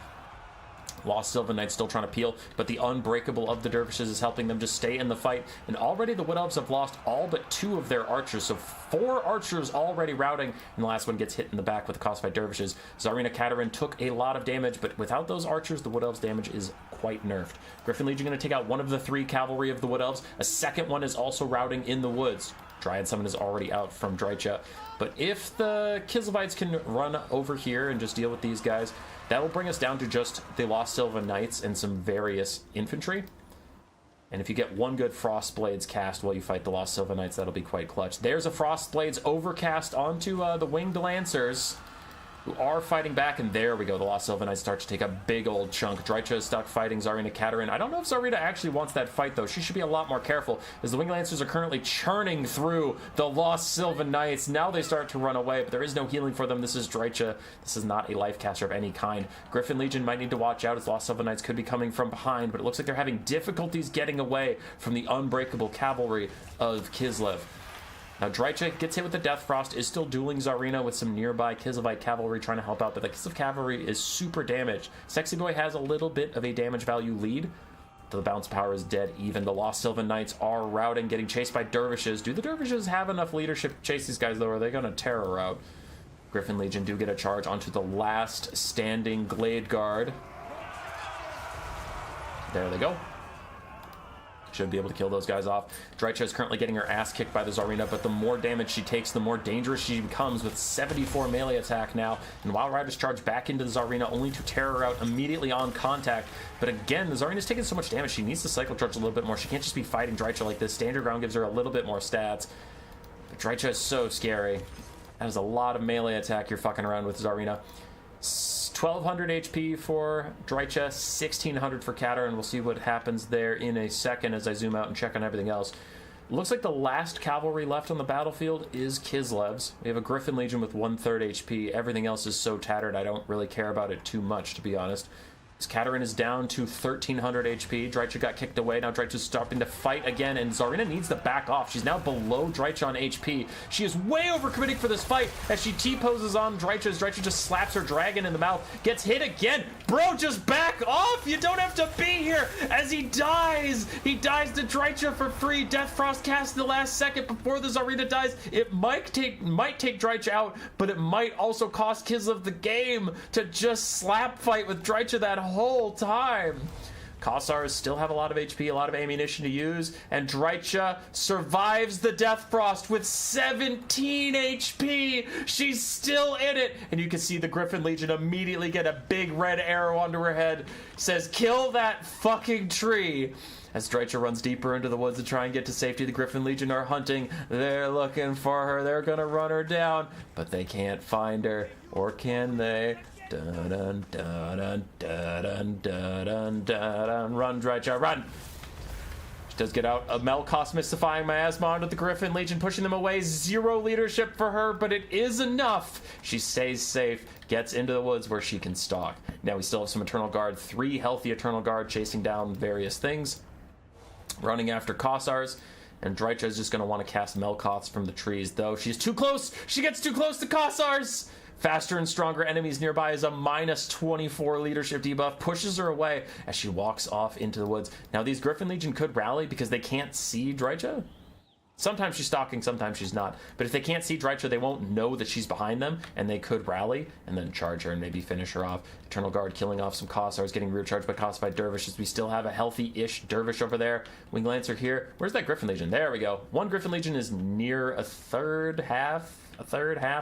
Lost Sylvan Knights still trying to peel, but the Unbreakable of the Dervishes is helping them just stay in the fight. And already the Wood Elves have lost all but 2 of their archers, so 4 archers already routing, and the last one gets hit in the back with the Costified Dervishes. Tsarina Katerin took a lot of damage, but without those archers, the Wood Elves' damage is quite nerfed. Griffin Legion going to take out one of the 3 cavalry of the Wood Elves. A second one is also routing in the woods. Dryad Summon is already out from Tzeentch, but if the Kislevites can run over here and just deal with these guys, that will bring us down to just the Lost Sylvan Knights and some various infantry. And if you get one good Frost Blades cast while you fight the Lost Sylvan Knights, that'll be quite clutch. There's a Frost Blades overcast onto the Winged Lancers, who are fighting back, and there we go. The Lost Sylvan Knights start to take a big old chunk. Tzeentch is stuck fighting Tsarina Katerin. I don't know if Tsarina actually wants that fight, though. She should be a lot more careful, as the Winged Lancers are currently churning through the Lost Sylvan Knights. Now they start to run away, but there is no healing for them. This is Tzeentch. This is not a life caster of any kind. Griffin Legion might need to watch out, as Lost Sylvan Knights could be coming from behind, but it looks like they're having difficulties getting away from the Unbreakable cavalry of Kislev. Now, Tzeentch gets hit with the Death Frost, is still dueling Tsarina with some nearby Kislevite cavalry trying to help out, but the Kislev cavalry is super damaged. Sexy Boy has a little bit of a damage value lead. The bounce power is dead even. The Lost Sylvan Knights are routing, getting chased by Dervishes. Do the Dervishes have enough leadership to chase these guys, though? Or are they going to terror route? Griffin Legion do get a charge onto the last standing Glade Guard. There they go. Should be able to kill those guys off. Tzeentch is currently getting her ass kicked by the Tsarina, but the more damage she takes, the more dangerous she becomes, with 74 melee attack now. And Wild Riders charge back into the Tsarina, only to tear her out immediately on contact. But again, the Tsarina's taking so much damage, she needs to cycle charge a little bit more. She can't just be fighting Tzeentch like this. Standard ground gives her a little bit more stats. But Tzeentch is so scary. That is a lot of melee attack you're fucking around with, Tsarina. 1200 HP for Tzeentch, 1600 for Katerin. We'll see what happens there in a second as I zoom out and check on everything else. Looks like the last cavalry left on the battlefield is Kislev's. We have a Griffin Legion with 1/3 HP. Everything else is so tattered I don't really care about it too much, to be honest. Katerin is down to 1300 HP. Tzeentch got kicked away. Now Tzeentch is starting to fight again, and Tsarina needs to back off. She's now below Tzeentch on HP. She is way overcommitting for this fight as she T-poses on Tzeentch. Tzeentch just slaps her dragon in the mouth. Gets hit again. Bro, just back off! You don't have to be here! As he dies to Tzeentch for free. Death Frost cast in the last second before the Tsarina dies. It might take Tzeentch out, but it might also cost Kislev the game to just slap fight with Tzeentch that whole time. Kossars still have a lot of HP, a lot of ammunition to use, and Tzeentch survives the Death Frost with 17 HP. She's still in it, and you can see the Griffin Legion immediately get a big red arrow onto her head. Says, kill that fucking tree. As Tzeentch runs deeper into the woods to try and get to safety, the Griffin Legion are hunting. They're looking for her. They're gonna run her down, but they can't find her. Or can they? Dun, dun, dun, dun, dun, dun, dun. Run, Tzeentch, run! She does get out. A Melkoth mystifying miasma onto the Griffin Legion, pushing them away. 0 leadership for her, but it is enough. She stays safe, gets into the woods where she can stalk. Now we still have some Eternal Guard, 3 healthy Eternal Guard chasing down various things, running after Kossars. And Tzeentch is just going to want to cast Melkoths from the trees, though she's too close. She gets too close to Kossars. Faster and stronger enemies nearby is a minus 24 leadership debuff, pushes her away as she walks off into the woods. Now these Griffin Legion could rally because they can't see Tzeentch. Sometimes she's stalking, sometimes she's not. But if they can't see Tzeentch, they won't know that she's behind them, and they could rally and then charge her and maybe finish her off. Eternal Guard killing off some Kossars, getting rear charged by Cosified Dervishes. We still have a healthy-ish Dervish over there. Wing Lancer here. Where's that Griffin Legion? There we go. One Griffin Legion is near a third half,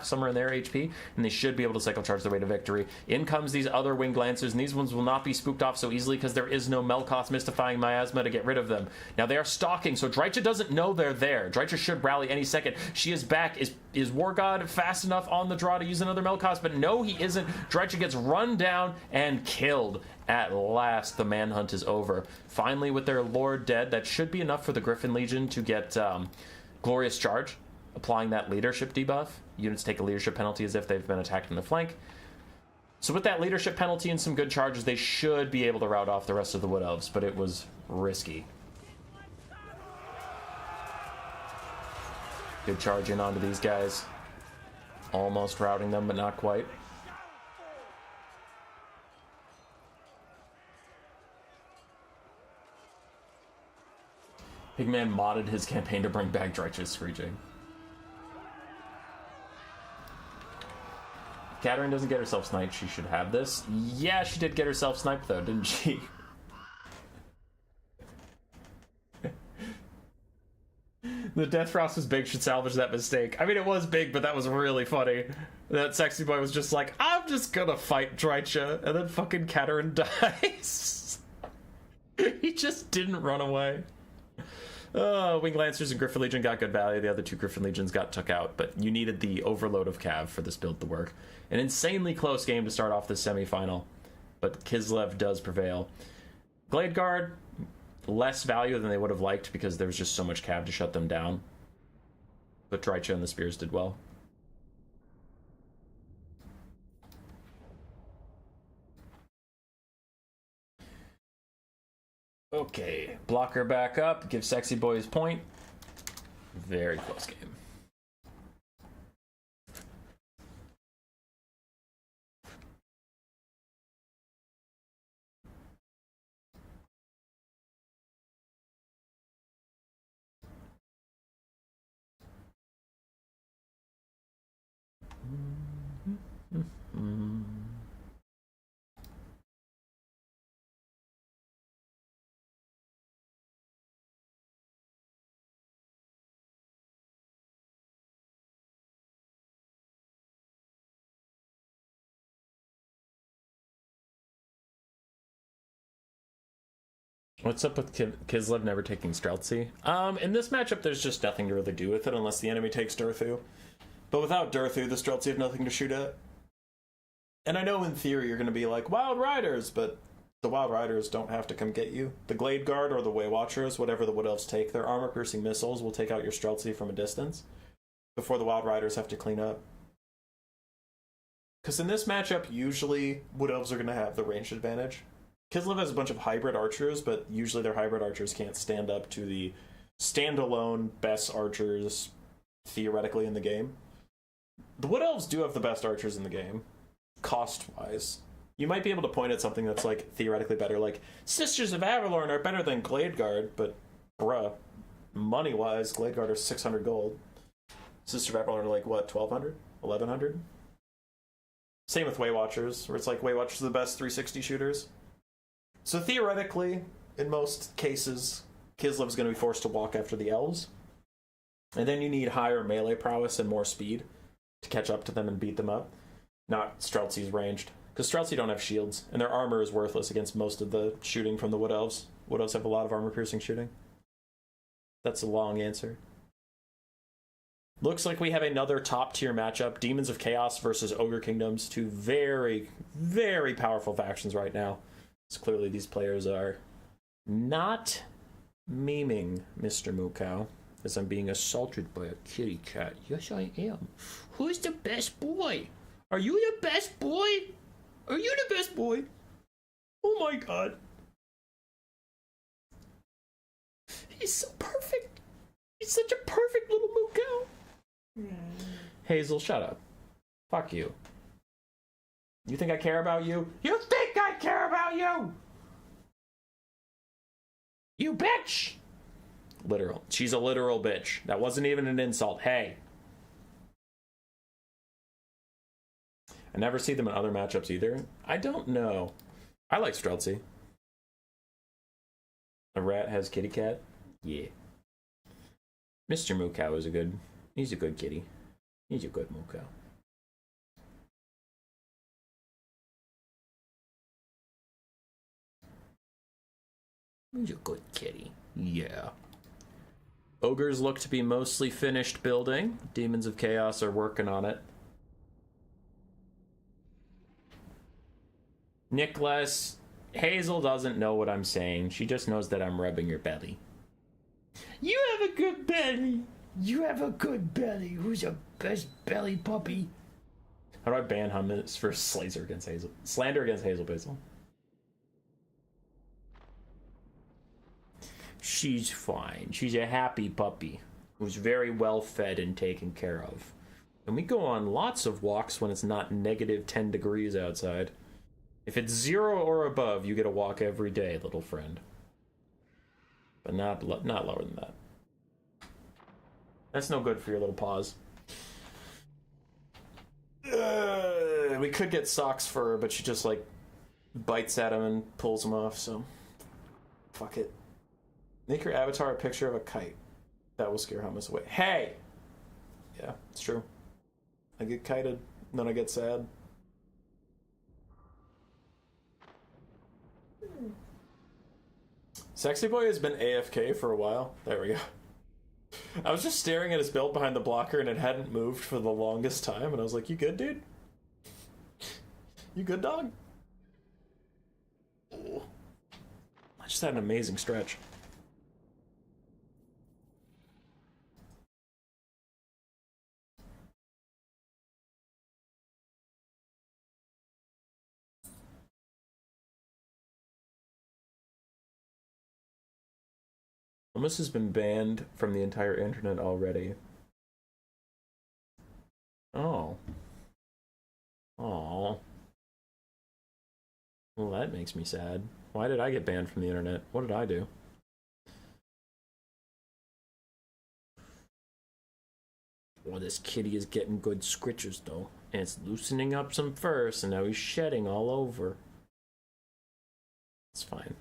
somewhere in their HP, and they should be able to cycle charge their way to victory. In comes these other Winged Lancers, and these ones will not be spooked off so easily because there is no Melkoth mystifying miasma to get rid of them. Now they are stalking, so Tzeentch doesn't know they're there. Tzeentch should rally any second. She is back. Is War God fast enough on the draw to use another Melkoth? But no, he isn't. Tzeentch gets run down and killed. At last, the manhunt is over. Finally, with their Lord dead, that should be enough for the Griffin Legion to get Glorious Charge, applying that leadership debuff. Units take a leadership penalty as if they've been attacked in the flank. So with that leadership penalty and some good charges, they should be able to rout off the rest of the Wood Elves, but it was risky. Good charge in onto these guys. Almost routing them, but not quite. Pigman modded his campaign to bring back Tzeentch's Screeching. Catherine doesn't get herself sniped. She should have this. Yeah, she did get herself sniped, though, didn't she? The Death Frost was big, should salvage that mistake. I mean, it was big, but that was really funny. That sexy boy was just like, I'm just gonna fight Tzeentch, and then fucking Catherine dies. He just didn't run away. Wing Lancers and Griffin Legion got good value. The other 2 Griffin Legions got took out, but you needed the overload of Cav for this build to work. An insanely close game to start off this semifinal, but Kislev does prevail. Glade Guard, less value than they would have liked because there was just so much Cav to shut them down. But Tzeentch and the Spears did well. Okay, blocker back up, give Sexy Boy his point. Very close game. What's up with Kislev never taking Streltsy? In this matchup, there's just nothing to really do with it unless the enemy takes Durthu. But without Durthu, the Streltsy have nothing to shoot at. And I know in theory you're going to be like, Wild Riders, but the Wild Riders don't have to come get you. The Glade Guard or the Way Watchers, whatever the Wood Elves take, their armor-piercing missiles will take out your Streltsy from a distance before the Wild Riders have to clean up. Because in this matchup, usually Wood Elves are going to have the ranged advantage. Kislev has a bunch of hybrid archers, but usually their hybrid archers can't stand up to the standalone best archers theoretically in the game. The Wood Elves do have the best archers in the game, cost-wise. You might be able to point at something that's, like, theoretically better, like, Sisters of Avalorn are better than Gladeguard, but, bruh, money-wise, Gladeguard are 600 gold. Sisters of Avalorn are, like, what, 1,200? 1,100? Same with Waywatchers, where it's like, Waywatchers are the best 360 shooters. So theoretically, in most cases, Kislev's going to be forced to walk after the Elves. And then you need higher melee prowess and more speed to catch up to them and beat them up. Not Streltsie's ranged. Because Streltsy don't have shields, and their armor is worthless against most of the shooting from the Wood Elves. Wood Elves have a lot of armor-piercing shooting. That's a long answer. Looks like we have another top-tier matchup. Demons of Chaos versus Ogre Kingdoms. Two very, very powerful factions right now. So clearly these players are not memeing Mr. Mukau, as I'm being assaulted by a kitty cat. Yes, I am. Who's the best boy? Are you the best boy? Are you the best boy? Oh my god. He's so perfect. He's such a perfect little Mukau. Hazel, shut up. Fuck you. You think I care about you? You think I care about you? You bitch! Literal. She's a literal bitch. That wasn't even an insult. Hey. I never see them in other matchups either. I don't know. I like Streltsy. A rat has kitty cat? Yeah. Mr. Mukau is he's a good kitty. He's a good Mukau. He's a good kitty. Yeah. Ogres look to be mostly finished building. Demons of Chaos are working on it. Nicholas, Hazel doesn't know what I'm saying. She just knows that I'm rubbing your belly. You have a good belly. You have a good belly. Who's the best belly puppy? How do I ban hummus for slander against Hazel? Slander against Hazel Basil. She's fine. She's a happy puppy who's very well fed and taken care of. And we go on lots of walks when it's not negative 10 degrees outside. If it's 0 or above, you get a walk every day, little friend. But not lower than that. That's no good for your little paws. We could get Sock's fur, but she just, like, bites at him and pulls him off, so... Fuck it. Make your avatar a picture of a kite. That will scare hummus away. Hey! Yeah, it's true. I get kited, then I get sad. Sexy Boy has been AFK for a while. There we go. I was just staring at his build behind the blocker and it hadn't moved for the longest time, and I was like, you good, dude? You good, dog? Oh. I just had an amazing stretch. Hummus has been banned from the entire internet already. Oh. Oh. Well, that makes me sad. Why did I get banned from the internet? What did I do? Well, this kitty is getting good scritches, though. And it's loosening up some fur, so now he's shedding all over. It's fine.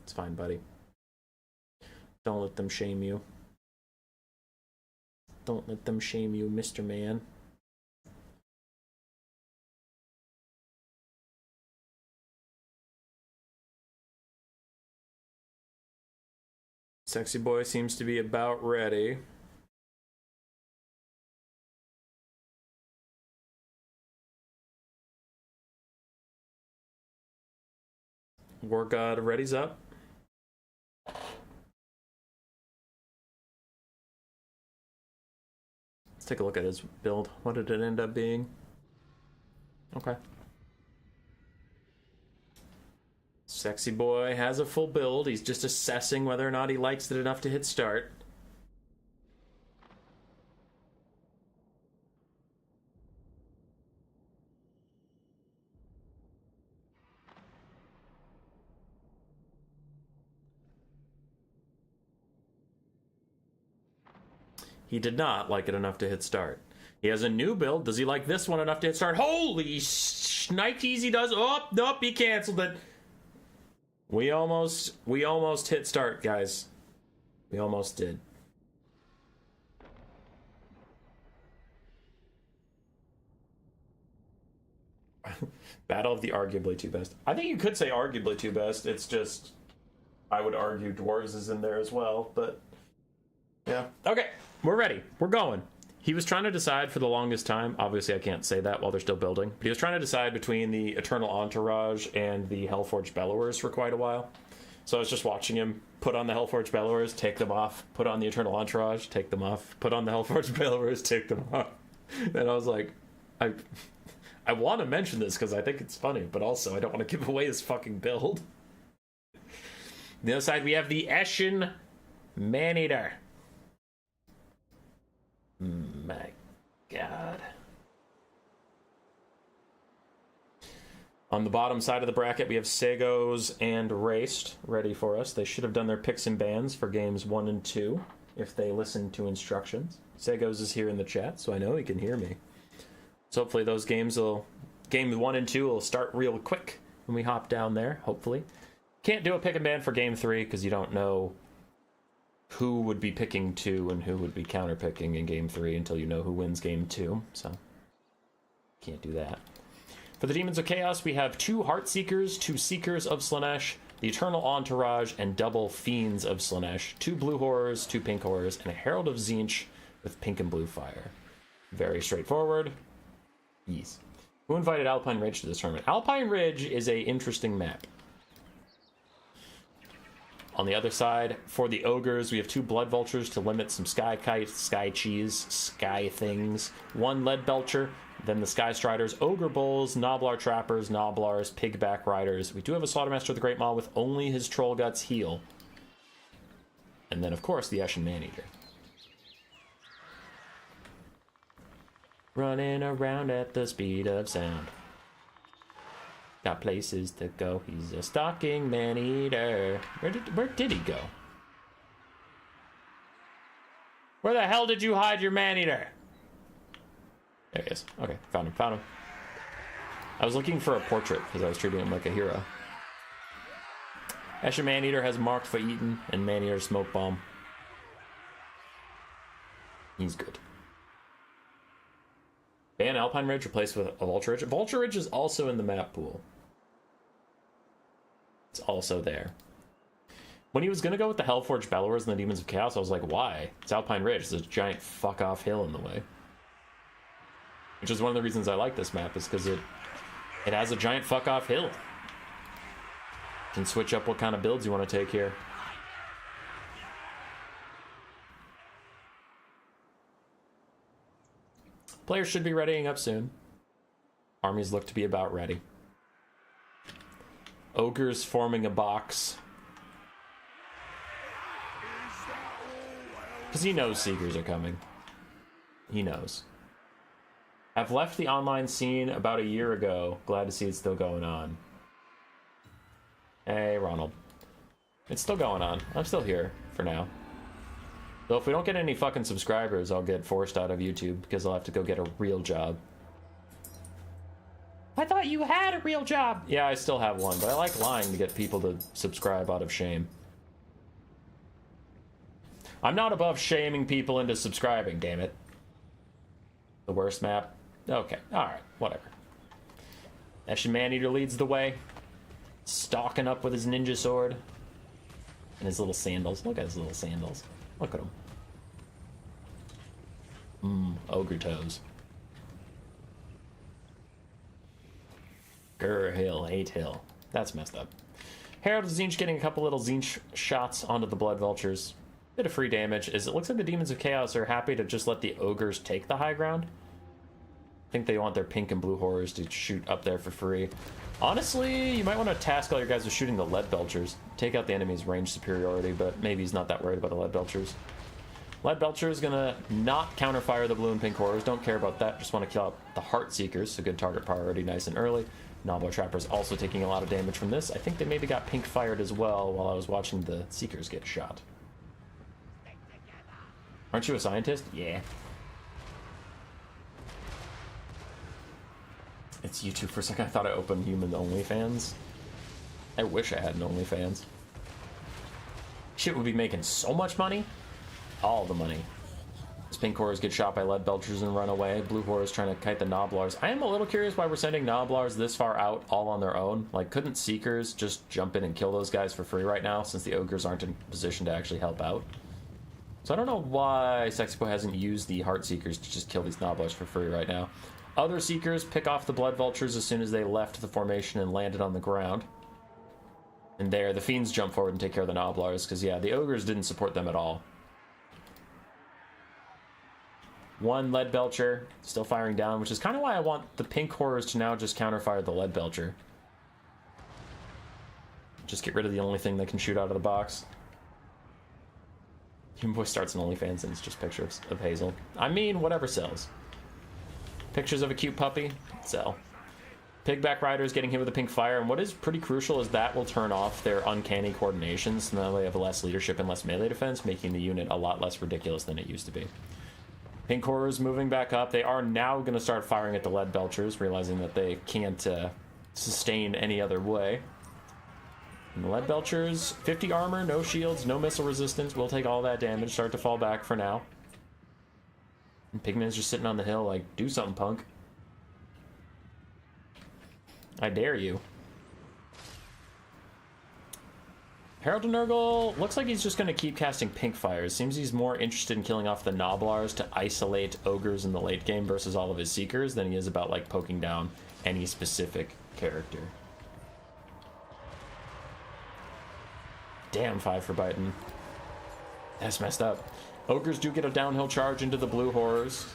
It's fine, buddy. Don't let them shame you. Don't let them shame you, Mr. Man. Sexy Boy seems to be about ready. War God ready's up. Let's take a look at his build. What did it end up being? Okay. Sexy Boy has a full build. He's just assessing whether or not he likes it enough to hit start. He did not like it enough to hit start. He has a new build. Does he like this one enough to hit start? Holy shnikes, he does. Oh, nope, he canceled it. We almost hit start, guys. We almost did. Battle of the arguably two best. I think you could say arguably two best. It's just, I would argue Dwarves is in there as well, but yeah. Okay, we're ready. We're going. He was trying to decide for the longest time. Obviously, I can't say that while they're still building. But he was trying to decide between the Eternal Entourage and the Hellforged Bellowers for quite a while. So I was just watching him put on the Hellforged Bellowers, take them off, put on the Eternal Entourage, take them off, put on the Hellforged Bellowers, take them off. And I was like, I want to mention this because I think it's funny, but also I don't want to give away his fucking build. On the other side, we have the Eshin Maneater. My God. On the bottom side of the bracket, we have Seos and Raced ready for us. They should have done their picks and bans for games 1 and 2 if they listened to instructions. Seos is here in the chat, so I know he can hear me. So hopefully those games game 1 and 2 will start real quick when we hop down there, hopefully. Can't do a pick and ban for game 3 because you don't know who would be picking 2 and who would be counter-picking in game 3 until you know who wins game 2, so can't do that. For the Demons of Chaos, we have 2 Heartseekers, 2 Seekers of Slaanesh, the Eternal Entourage, and double Fiends of Slaanesh, 2 Blue Horrors, 2 Pink Horrors, and a Herald of Tzeentch with pink and blue fire. Very straightforward. Yes. Who invited Alpine Ridge to this tournament? Alpine Ridge is a interesting map. On the other side, for the Ogres, we have 2 Blood Vultures to limit some Sky Kites, Sky Cheese, Sky Things, 1 Lead Belcher, then the Sky Striders, Ogre Bulls, Noblar Trappers, Noblars, Pigback Riders. We do have a Slaughtermaster of the Great Maw with only his Troll Guts heal. And then, of course, the Eshin Maneater. Running around at the speed of sound. Got places to go. He's a stalking man-eater. Where did he go? Where the hell did you hide your man-eater? There he is. Okay, found him. I was looking for a portrait because I was treating him like a hero. Eshin Man-Eater has marked for Eaton and Man-Eater Smoke Bomb. He's good. Ban Alpine Ridge replaced with a Vulture Ridge. Vulture Ridge is also in the map pool. It's also there. When he was going to go with the Hellforged Bellowers and the Demons of Chaos, I was like, why? It's Alpine Ridge. There's a giant fuck-off hill in the way. Which is one of the reasons I like this map, is because it has a giant fuck-off hill. You can switch up what kind of builds you want to take here. Players should be readying up soon. Armies look to be about ready. Ogres forming a box. Because he knows Seekers are coming. He knows. I've left the online scene about a year ago. Glad to see it's still going on. Hey, Ronald. It's still going on. I'm still here for now. Though if we don't get any fucking subscribers, I'll get forced out of YouTube because I'll have to go get a real job. I thought you had a real job. Yeah, I still have one, but I like lying to get people to subscribe out of shame. I'm not above shaming people into subscribing, damn it. The worst map? Okay, alright, whatever. Eshin Maneater leads the way. Stalking up with his ninja sword. And his little sandals. Look at his little sandals. Look at him. Ogre toes. Grr hill, 8 hill. That's messed up. Herald of Tzeentch getting a couple little Tzeentch shots onto the Blood Vultures. Bit of free damage. It looks like the Demons of Chaos are happy to just let the Ogres take the high ground. I think they want their pink and blue horrors to shoot up there for free. Honestly, you might want to task all your guys with shooting the Lead Belchers. Take out the enemy's range superiority, but maybe he's not that worried about the Lead Belchers. Lead Belcher is going to not counterfire the blue and pink horrors. Don't care about that. Just want to kill out the Heartseekers, so good target priority nice and early. Noblar Trappers also taking a lot of damage from this. I think they maybe got pink fired as well while I was watching the Seekers get shot. Aren't you a scientist? Yeah. It's YouTube for a second. I thought I opened human OnlyFans. I wish I had an OnlyFans. Shit would be making so much money. All the money. These pink horrors get shot by lead belchers and run away. Blue horrors trying to kite the Noblars. I am a little curious why we're sending Noblars this far out all on their own. Like, couldn't Seekers just jump in and kill those guys for free right now, since the Ogres aren't in position to actually help out? So I don't know why Sexipo hasn't used the Heart Seekers to just kill these Noblars for free right now. Other Seekers pick off the Blood Vultures as soon as they left the formation and landed on the ground. And there, the Fiends jump forward and take care of the Noblars, because, yeah, the Ogres didn't support them at all. One Lead Belcher, still firing down, which is kind of why I want the pink horrors to now just counterfire the Lead Belcher. Just get rid of the only thing that can shoot out of the box. Human Boy starts an OnlyFans and it's just pictures of Hazel. I mean, whatever sells. Pictures of a cute puppy, sell. Pigback Riders getting hit with a pink fire, and what is pretty crucial is that will turn off their uncanny coordinations, and now they have less leadership and less melee defense, making the unit a lot less ridiculous than it used to be. Pink horrors moving back up. They are now going to start firing at the Lead Belchers, realizing that they can't sustain any other way. And the Lead Belchers, 50 armor, no shields, no missile resistance, will take all that damage, start to fall back for now. And Pigman's just sitting on the hill like, do something, punk. I dare you. Herald of Nurgle looks like he's just going to keep casting pink fires. Seems he's more interested in killing off the Noblars to isolate Ogres in the late game versus all of his Seekers than he is about, like, poking down any specific character. Damn, 5 for biting. That's messed up. Ogres do get a downhill charge into the blue horrors.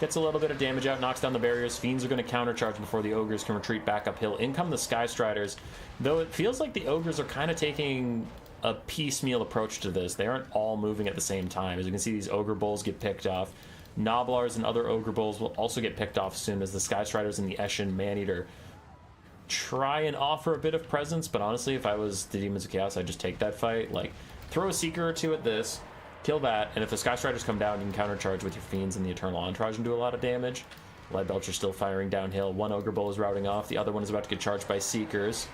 Gets a little bit of damage out, knocks down the barriers. Fiends are going to countercharge before the Ogres can retreat back uphill. In come the Sky Striders. Though it feels like the Ogres are kind of taking a piecemeal approach to this. They aren't all moving at the same time. As you can see, these Ogre Bulls get picked off. Noblars and other Ogre Bulls will also get picked off soon as the Sky Striders and the Eshin Maneater try and offer a bit of presence. But honestly, if I was the Demons of Chaos, I'd just take that fight. Like, throw a Seeker or two at this. Kill that, and if the Sky Striders come down, you can countercharge with your Fiends and the Eternal Entourage and do a lot of damage. Lead Belcher still firing downhill. One Ogre Bull is routing off. The other one is about to get charged by Seekers.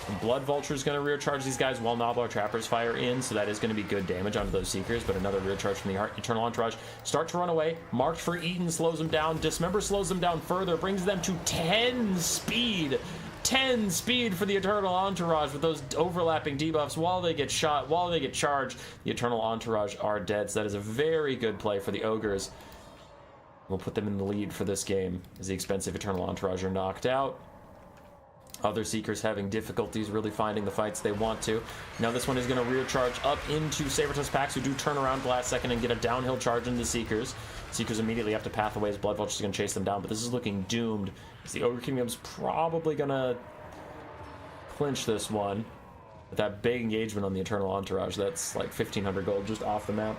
And Blood Vulture is going to rear charge these guys while Noblar Trappers fire in, so that is going to be good damage onto those Seekers, but another rear charge from the Eternal Entourage. Start to run away. Marked for Eden slows them down. Dismember slows them down further, brings them to 10 speed. 10 speed for the Eternal Entourage with those overlapping debuffs while they get shot, while they get charged. The Eternal Entourage are dead, so that is a very good play for the Ogres. We'll put them in the lead for this game as the expensive Eternal Entourage are knocked out. Other Seekers having difficulties really finding the fights they want to. Now this one is going to rear charge up into Sabertooth Pax, who do turn around at the last second and get a downhill charge into the Seekers. Seekers immediately have to path away as Blood Vulture is going to chase them down, but this is looking doomed. As the Ogre Kingdoms probably going to clinch this one. With that big engagement on the Eternal Entourage, that's like 1,500 gold just off the map.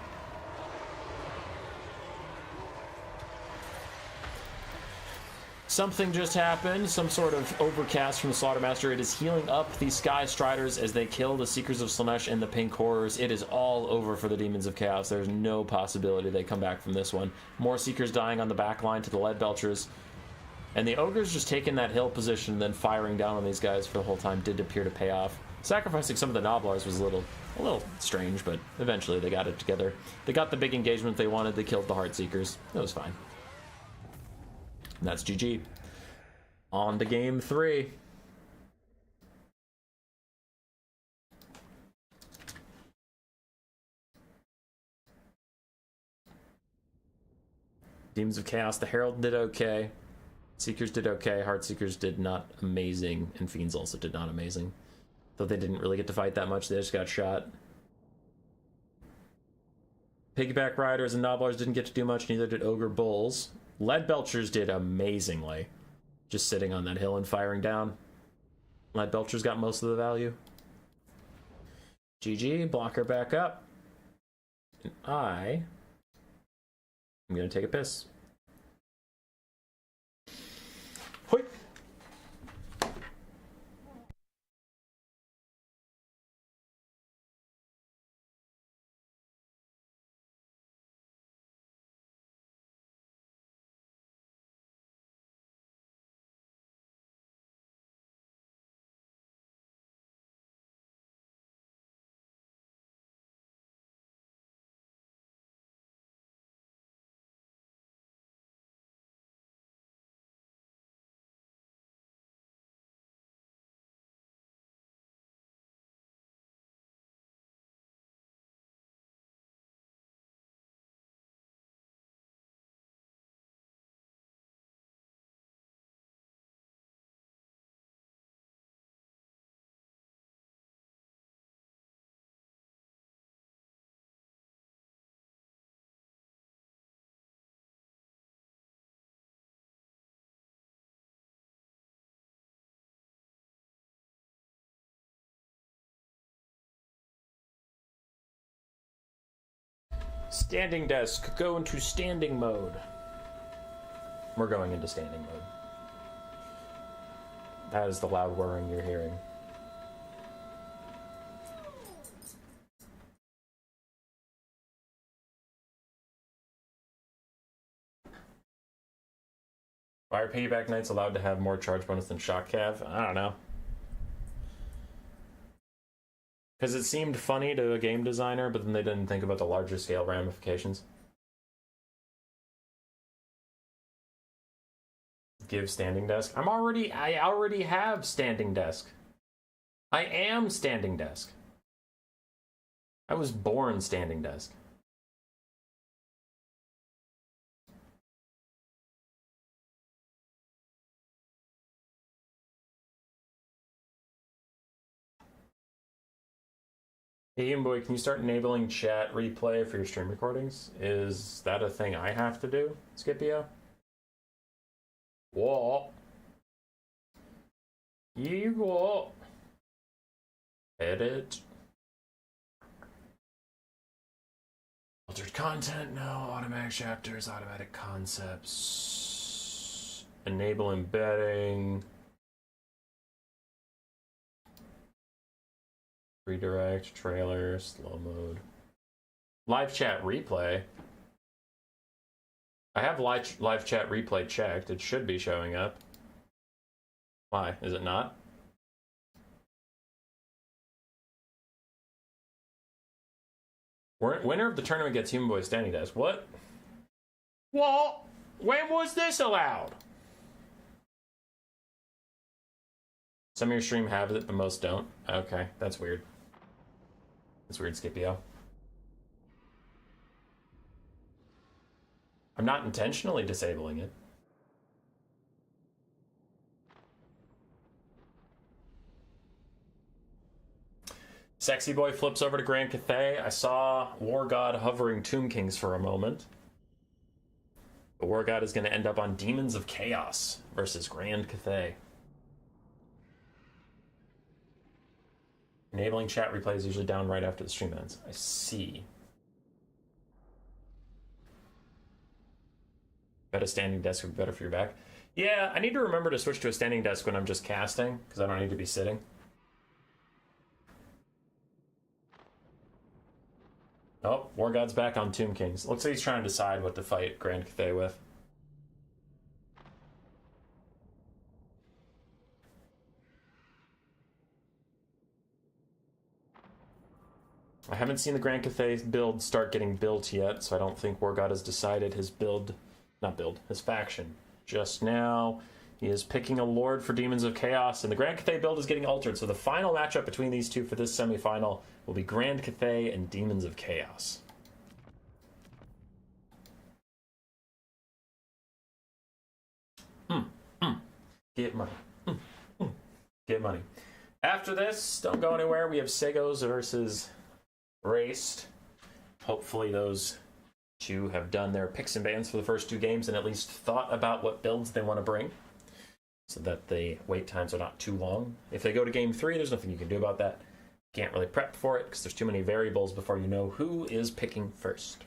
Something just happened, some sort of overcast from the Slaughtermaster. It is healing up the Sky Striders as they kill the Seekers of Slaanesh and the Pink Horrors. It is all over for the Demons of Chaos. There's no possibility they come back from this one. More Seekers dying on the back line to the Lead Belchers. And the Ogres just taking that hill position and then firing down on these guys for the whole time did appear to pay off. Sacrificing some of the Noblars was a little strange, but eventually they got it together. They got the big engagement they wanted. They killed the Heartseekers. It was fine. And that's GG. On to game 3. Demons of Chaos, the Herald did okay. Seekers did okay. Heartseekers did not amazing. And Fiends also did not amazing. Though they didn't really get to fight that much. They just got shot. Pigback Riders and Noblars didn't get to do much. Neither did Ogre Bulls. Lead Belchers did amazingly. Just sitting on that hill and firing down. Lead Belchers got most of the value. GG, blocker back up. And I'm going to take a piss. Standing desk, go into standing mode. We're going into standing mode. That is the loud whirring you're hearing. Why are piggyback knights allowed to have more charge bonus than shock cav? I don't know. Because it seemed funny to a game designer, but then they didn't think about the larger scale ramifications. Give standing desk. I already have standing desk. I am standing desk. I was born standing desk. Hey, boy, can you start enabling chat replay for your stream recordings? Is that a thing I have to do, Scipio? What? You what? Edit. Altered content, no. Automatic chapters, automatic concepts. Enable embedding. Redirect, trailer, slow mode. Live chat replay. I have live chat replay checked. It should be showing up. Why? Is it not? Winner of the tournament gets Human Boy standing desk. What? Well, when was this allowed? Some of your stream have it, but most don't. Okay, that's weird. That's weird, Scipio. I'm not intentionally disabling it. Sexy boy flips over to Grand Cathay. I saw War God hovering Tomb Kings for a moment. The War God is going to end up on Demons of Chaos versus Grand Cathay. Enabling chat replay is usually down right after the stream ends. I see. Bet a standing desk would be better for your back. Yeah, I need to remember to switch to a standing desk when I'm just casting, because I don't need to be sitting. Oh, War God's back on Tomb Kings. Looks like he's trying to decide what to fight Grand Cathay with. I haven't seen the Grand Cathay build start getting built yet, so I don't think War God has decided his his faction. Just now, he is picking a Lord for Demons of Chaos, and the Grand Cathay build is getting altered, so the final matchup between these two for this semi-final will be Grand Cathay and Demons of Chaos. Get money. Get money. After this, don't go anywhere, we have Seos versus Raced. Hopefully those two have done their picks and bans for the first two games and at least thought about what builds they want to bring so that the wait times are not too long. If they go to game 3, there's nothing you can do about that. Can't really prep for it because there's too many variables before you know who is picking first.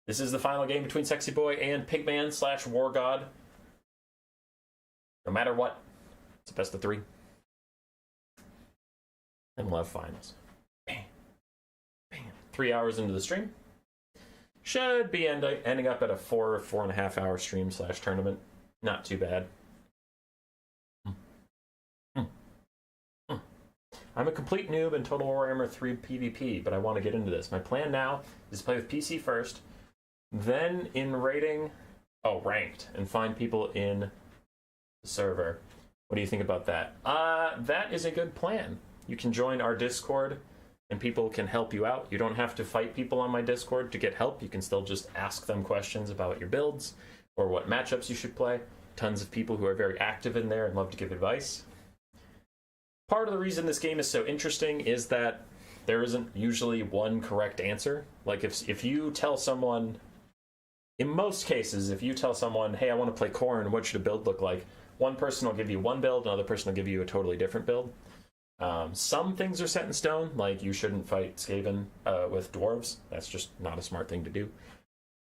This is the final game between Sexy Boy and Pigman / War God. No matter what, it's a best of 3. And we'll have finals. 3 hours into the stream. Should be ending up at a 4.5 hour stream / tournament. Not too bad. I'm a complete noob in Total Warhammer 3 PvP, but I want to get into this. My plan now is to play with PC first, then in ranked, and find people in the server. What do you think about that? That is a good plan. You can join our Discord, and people can help you out. You don't have to fight people on my Discord to get help. You can still just ask them questions about your builds or what matchups you should play. Tons of people who are very active in there and love to give advice. Part of the reason this game is so interesting is that there isn't usually one correct answer. Like if you tell someone, in most cases, if you tell someone, hey, I want to play Khorne, what should a build look like? One person will give you one build, another person will give you a totally different build. Some things are set in stone, like you shouldn't fight Skaven with dwarves. That's just not a smart thing to do.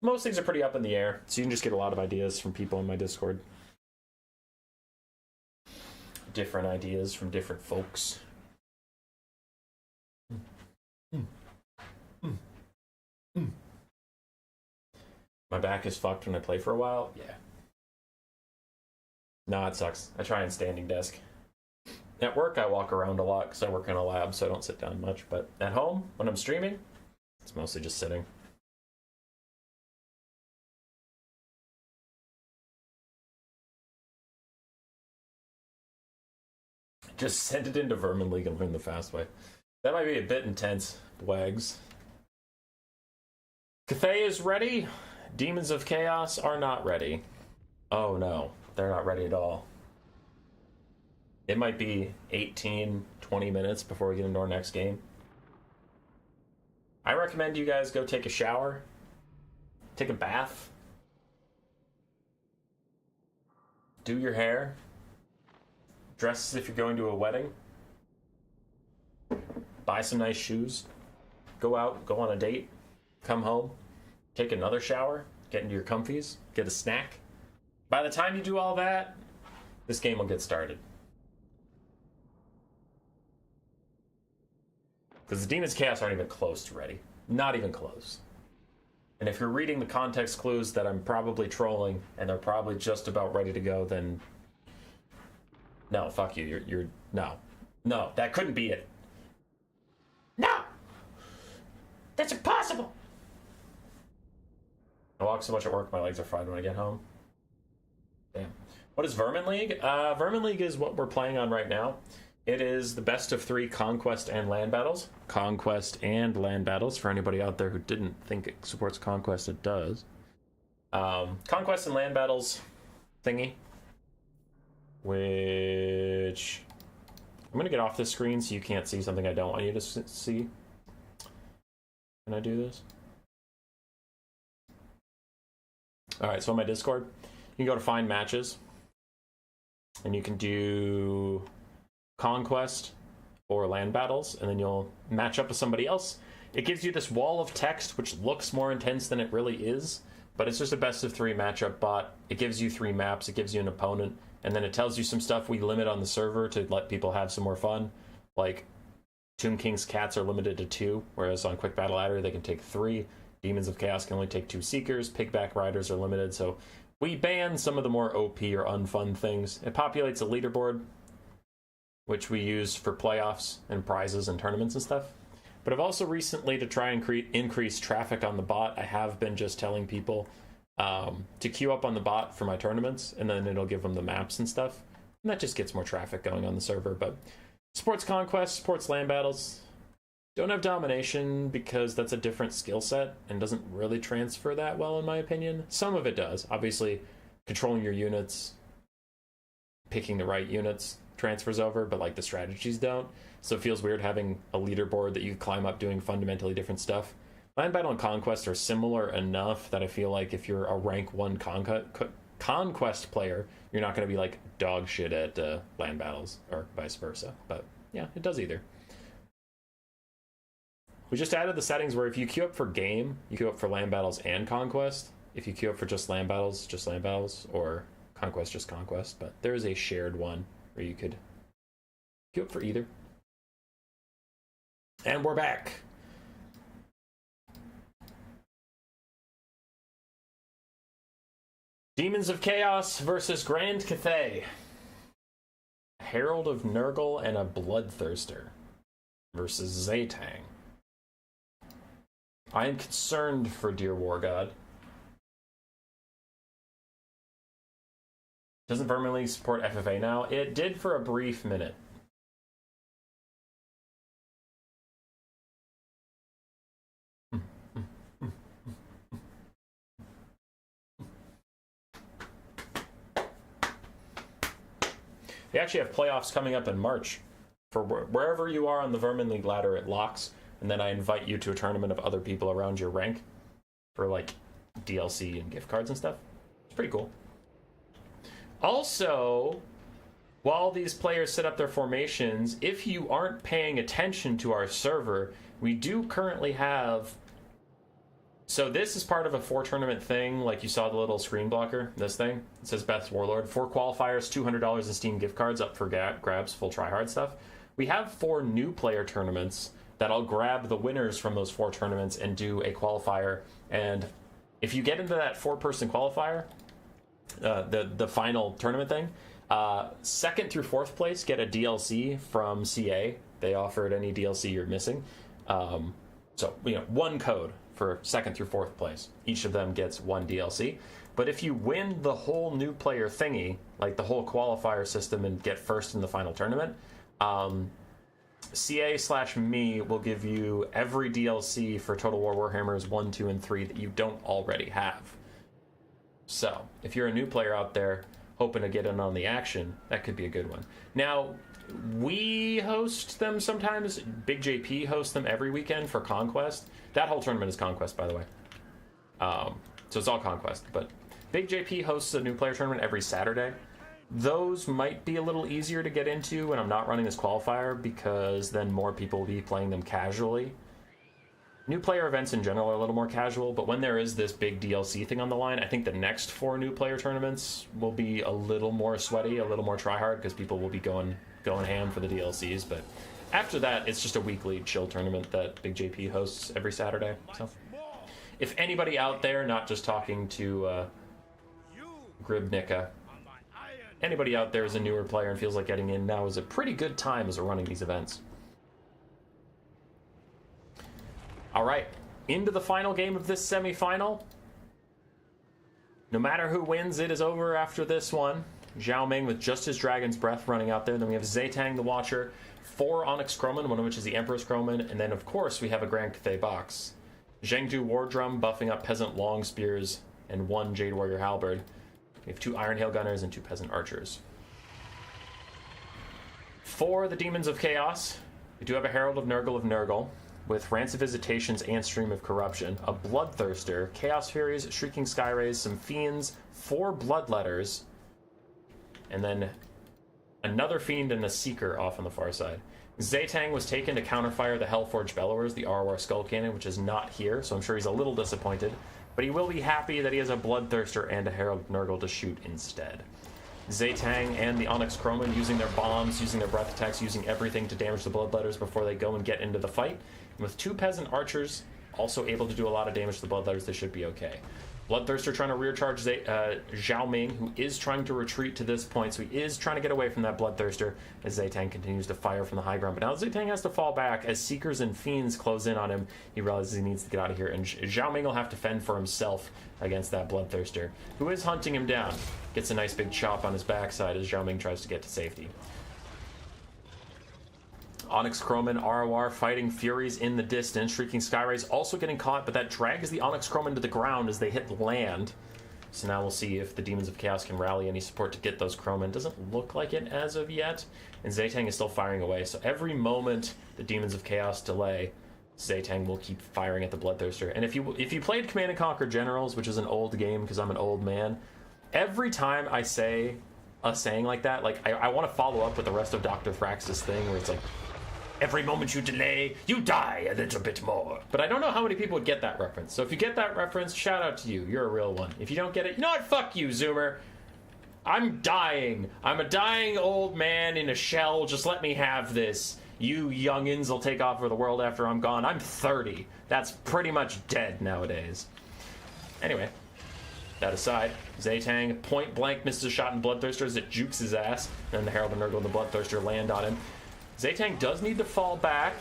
Most things are pretty up in the air, so you can just get a lot of ideas from people in my Discord. Different ideas from different folks. My back is fucked when I play for a while. Yeah. Nah, it sucks. I try and standing desk. At work, I walk around a lot because I work in a lab, so I don't sit down much. But at home, when I'm streaming, it's mostly just sitting. Just send it into Vermin League and learn the fast way. That might be a bit intense, wags. Cathay is ready. Demons of Chaos are not ready. Oh no, they're not ready at all. It might be 18, 20 minutes before we get into our next game. I recommend you guys go take a shower, take a bath, do your hair, dress as if you're going to a wedding, buy some nice shoes, go out, go on a date, come home, take another shower, get into your comfies, get a snack. By the time you do all that, this game will get started. Because the Demons of Chaos aren't even close to ready. Not even close. And if you're reading the context clues that I'm probably trolling, and they're probably just about ready to go, then... No, fuck you. You're no. No, that couldn't be it. No! That's impossible! I walk so much at work, my legs are fried when I get home. Damn. What is Vermin League? Vermin League is what we're playing on right now. It is the best of 3 Conquest and Land Battles. Conquest and Land Battles. For anybody out there who didn't think it supports Conquest, it does. Conquest and Land Battles thingy. Which... I'm going to get off this screen so you can't see something I don't want you to see. Can I do this? Alright, so on my Discord, you can go to Find Matches. And you can do Conquest or Land Battles, and then you'll match up with somebody else. It gives you this wall of text, which looks more intense than it really is, but it's just a best of 3 matchup bot. It gives you 3 maps, it gives you an opponent, and then it tells you some stuff we limit on the server to let people have some more fun. Like, Tomb King's cats are limited to 2, whereas on Quick Battle Adder they can take 3. Demons of Chaos can only take 2 Seekers. Pigback Riders are limited, so we ban some of the more OP or unfun things. It populates a leaderboard, which we use for playoffs and prizes and tournaments and stuff. But I've also recently, to try and increase traffic on the bot, I have been just telling people to queue up on the bot for my tournaments, and then it'll give them the maps and stuff. And that just gets more traffic going on the server. But sports Conquest, sports Land Battles, don't have Domination because that's a different skill set and doesn't really transfer that well in my opinion. Some of it does. Obviously, controlling your units, picking the right units transfers over, but like the strategies don't. So it feels weird having a leaderboard that you climb up doing fundamentally different stuff. Land Battle and Conquest are similar enough that I feel like if you're a rank 1 Conquest player, you're not going to be like dog shit at Land Battles or vice versa. But yeah, it does either. We just added the settings where if you queue up for game, you queue up for Land Battles and Conquest. If you queue up for just Land Battles, or Conquest, just Conquest. But there is a shared one where you could queue up for either. And we're back. Demons of Chaos versus Grand Cathay. Herald of Nurgle and a Bloodthirster versus Tzeentch. I am concerned for dear War God. Doesn't Vermin League support FFA now? It did for a brief minute. They actually have playoffs coming up in March. For wherever you are on the Vermin League ladder, it locks. And then I invite you to a tournament of other people around your rank for like DLC and gift cards and stuff. It's pretty cool. Also, while these players set up their formations, if you aren't paying attention to our server, we do currently have... So this is part of a 4-tournament thing, like you saw the little screen blocker, this thing. It says Best Warlord. 4 qualifiers, $200 in Steam gift cards up for grabs, full tryhard stuff. We have 4 new player tournaments that I'll grab the winners from those 4 tournaments and do a qualifier. And if you get into that 4-person qualifier, the final tournament thing, 2nd through 4th place get a DLC from CA. They offered any DLC you're missing. So, one code for 2nd through 4th place. Each of them gets 1 DLC. But if you win the whole new player thingy, like the whole qualifier system, and get first in the final tournament, CA/me will give you every DLC for Total War Warhammers 1, 2, and 3 that you don't already have. So, if you're a new player out there hoping to get in on the action, that could be a good one. Now, we host them sometimes. Big JP hosts them every weekend for Conquest. That whole tournament is Conquest, by the way. So it's all Conquest. But Big JP hosts a new player tournament every Saturday. Those might be a little easier to get into when I'm not running this qualifier, because then more people will be playing them casually. New player events in general are a little more casual, but when there is this big DLC thing on the line, I think the next 4 new player tournaments will be a little more sweaty, a little more tryhard, because people will be going ham for the DLCs. But after that, it's just a weekly chill tournament that Big JP hosts every Saturday. So if anybody out there, not just talking to Gribnica, anybody out there is a newer player and feels like getting in, now is a pretty good time as we're running these events. All right, into the final game of this semi-final. No matter who wins, it is over after this one. Zhao Ming with just his Dragon's Breath running out there. Then we have Tzeentch the Watcher, 4 Onyx Croman, one of which is the Emperor's Croman. And then, of course, we have a Grand Cathay box. Zhengdu War Drum buffing up Peasant Long Spears and 1 Jade Warrior Halberd. We have 2 Iron Hail Gunners and 2 Peasant Archers. For the Demons of Chaos, we do have a Herald of Nurgle with Rancid Visitations and Stream of Corruption, a Bloodthirster, Chaos Furies, Shrieking Skyrays, some Fiends, 4 Bloodletters, and then another Fiend and a Seeker off on the far side. Tzeentch was taken to counterfire the Hellforged Bellowers, the Arwar Skull Cannon, which is not here, so I'm sure he's a little disappointed, but he will be happy that he has a Bloodthirster and a Herald of Nurgle to shoot instead. Tzeentch and the Onyx Croman using their bombs, using their breath attacks, using everything to damage the Bloodletters before they go and get into the fight. And with 2 Peasant Archers also able to do a lot of damage to the Bloodletters, they should be okay. Bloodthirster trying to rear charge Zhao Ming, who is trying to retreat to this point, so he is trying to get away from that Bloodthirster as Tzeentch continues to fire from the high ground. But now Tzeentch has to fall back as Seekers and Fiends close in on him. He realizes he needs to get out of here, and Zhao Ming will have to fend for himself against that Bloodthirster, who is hunting him down. Gets a nice big chop on his backside as Zhao Ming tries to get to safety. Onyx Croman, Arwar fighting Furies in the distance. Shrieking Skyrays also getting caught, but that drags the Onyx Croman to the ground as they hit land. So now we'll see if the Demons of Chaos can rally any support to get those Croman. Doesn't look like it as of yet. And Tzeentch is still firing away. So every moment the Demons of Chaos delay, Tzeentch will keep firing at the Bloodthirster. And if you played Command & Conquer Generals, which is an old game because I'm an old man, every time I say a saying like that, like I want to follow up with the rest of Dr. Thrax's thing where it's like, every moment you delay, you die a little bit more. But I don't know how many people would get that reference. So if you get that reference, shout out to you. You're a real one. If you don't get it, you know what? Fuck you, Zoomer. I'm dying. I'm a dying old man in a shell. Just let me have this. You youngins will take off for the world after I'm gone. I'm 30. That's pretty much dead nowadays. Anyway, that aside, Tzeentch point blank misses a shot in Bloodthirster as it jukes his ass. And the Herald of Nurgle and the Bloodthirster land on him. Tzeentch does need to fall back.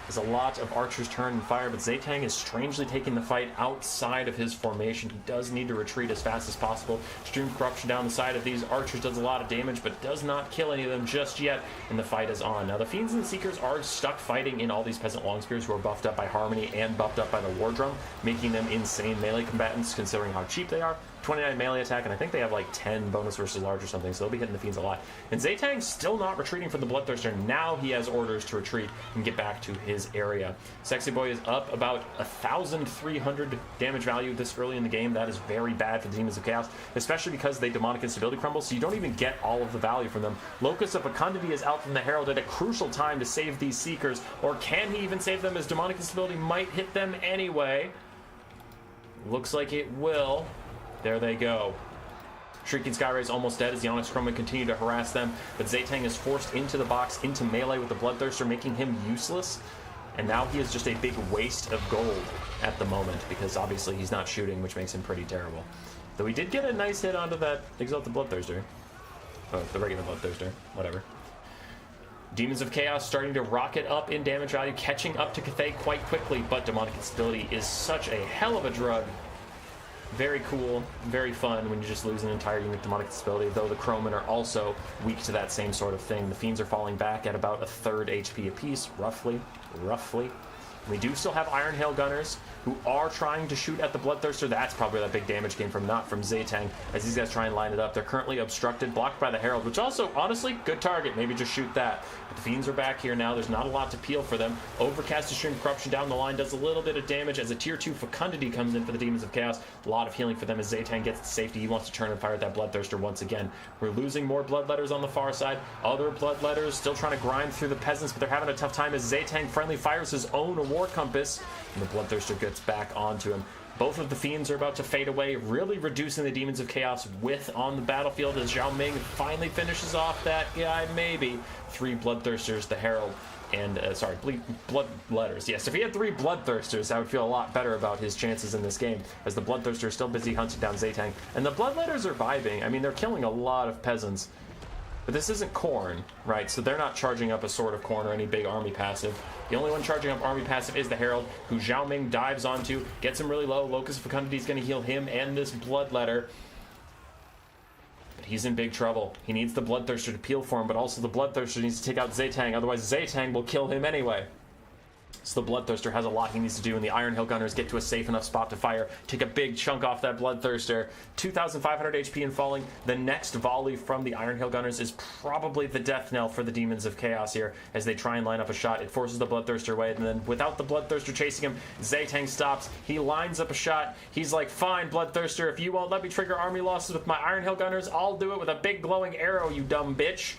There's a lot of archers turn and fire, but Tzeentch is strangely taking the fight outside of his formation. He does need to retreat as fast as possible. Stream Corruption down the side of these archers does a lot of damage, but does not kill any of them just yet, and the fight is on. Now, the Fiends and the Seekers are stuck fighting in all these Peasant Longspears who are buffed up by Harmony and buffed up by the War Drum, making them insane melee combatants considering how cheap they are. 29 melee attack, and I think they have like 10 bonus versus large or something, so they'll be hitting the Fiends a lot. And Tzeentch still not retreating from the Bloodthirster. Now he has orders to retreat and get back to his area. Sexy Boy is up about 1,300 damage value this early in the game. That is very bad for the Demons of Chaos, especially because they demonic instability crumble, so you don't even get all of the value from them. Locus of Fecundity is out from the Herald at a crucial time to save these Seekers, or can he even save them, as demonic instability might hit them anyway? Looks like it will. There they go. Shrieking Skyray is almost dead as the Onyx Chroma continue to harass them, but Tzeentch is forced into the box, into melee with the Bloodthirster, making him useless. And now he is just a big waste of gold at the moment, because obviously he's not shooting, which makes him pretty terrible. Though he did get a nice hit onto that Exalted Bloodthirster. Oh, the regular Bloodthirster. Whatever. Demons of Chaos starting to rocket up in damage value, catching up to Cathay quite quickly, but Demonic Instability is such a hell of a drug. Very cool, very fun when you just lose an entire unit Demonic Instability, though the Croman are also weak to that same sort of thing. The Fiends are falling back at about a third HP apiece, roughly. We do still have Iron Hail Gunners, who are trying to shoot at the Bloodthirster. That's probably where that big damage came from, not from Tzeentch, as these guys try and line it up. They're currently obstructed, blocked by the Herald, which also, honestly, good target. Maybe just shoot that. But the Fiends are back here now. There's not a lot to peel for them. Overcast Stream Corruption down the line does a little bit of damage as a Tier 2 Fecundity comes in for the Demons of Chaos. A lot of healing for them as Tzeentch gets to safety. He wants to turn and fire at that Bloodthirster once again. We're losing more Bloodletters on the far side. Other Bloodletters still trying to grind through the Peasants, but they're having a tough time as Tzeentch friendly fires his own War Compass, and the Bloodthirster gets back onto him. Both of the Fiends are about to fade away, really reducing the Demons of Chaos width on the battlefield as Zhao Ming finally finishes off that guy, maybe. 3 Bloodthirsters, the Herald, and, Bloodletters. Yes, if he had 3 Bloodthirsters, I would feel a lot better about his chances in this game, as the Bloodthirster is still busy hunting down Tzeentch. And the Bloodletters are vibing. I mean, they're killing a lot of Peasants. But this isn't Khorne, right? So they're not charging up a Sword of Khorne or any big army passive. The only one charging up army passive is the Herald, who Zhao Ming dives onto, gets him really low. Locus of Fecundity is going to heal him and this Bloodletter. But he's in big trouble. He needs the Bloodthirster to peel for him, but also the Bloodthirster needs to take out Tzeentch, otherwise Tzeentch will kill him anyway. So the Bloodthirster has a lot he needs to do, and the Iron Hail Gunners get to a safe enough spot to fire, take a big chunk off that Bloodthirster. 2,500 HP and falling. The next volley from the Iron Hail Gunners is probably the death knell for the Demons of Chaos here, as they try and line up a shot. It forces the Bloodthirster away, and then without the Bloodthirster chasing him, Tzeentch stops. He lines up a shot. He's like, fine, Bloodthirster, if you won't let me trigger army losses with my Iron Hail Gunners, I'll do it with a big glowing arrow, you dumb bitch.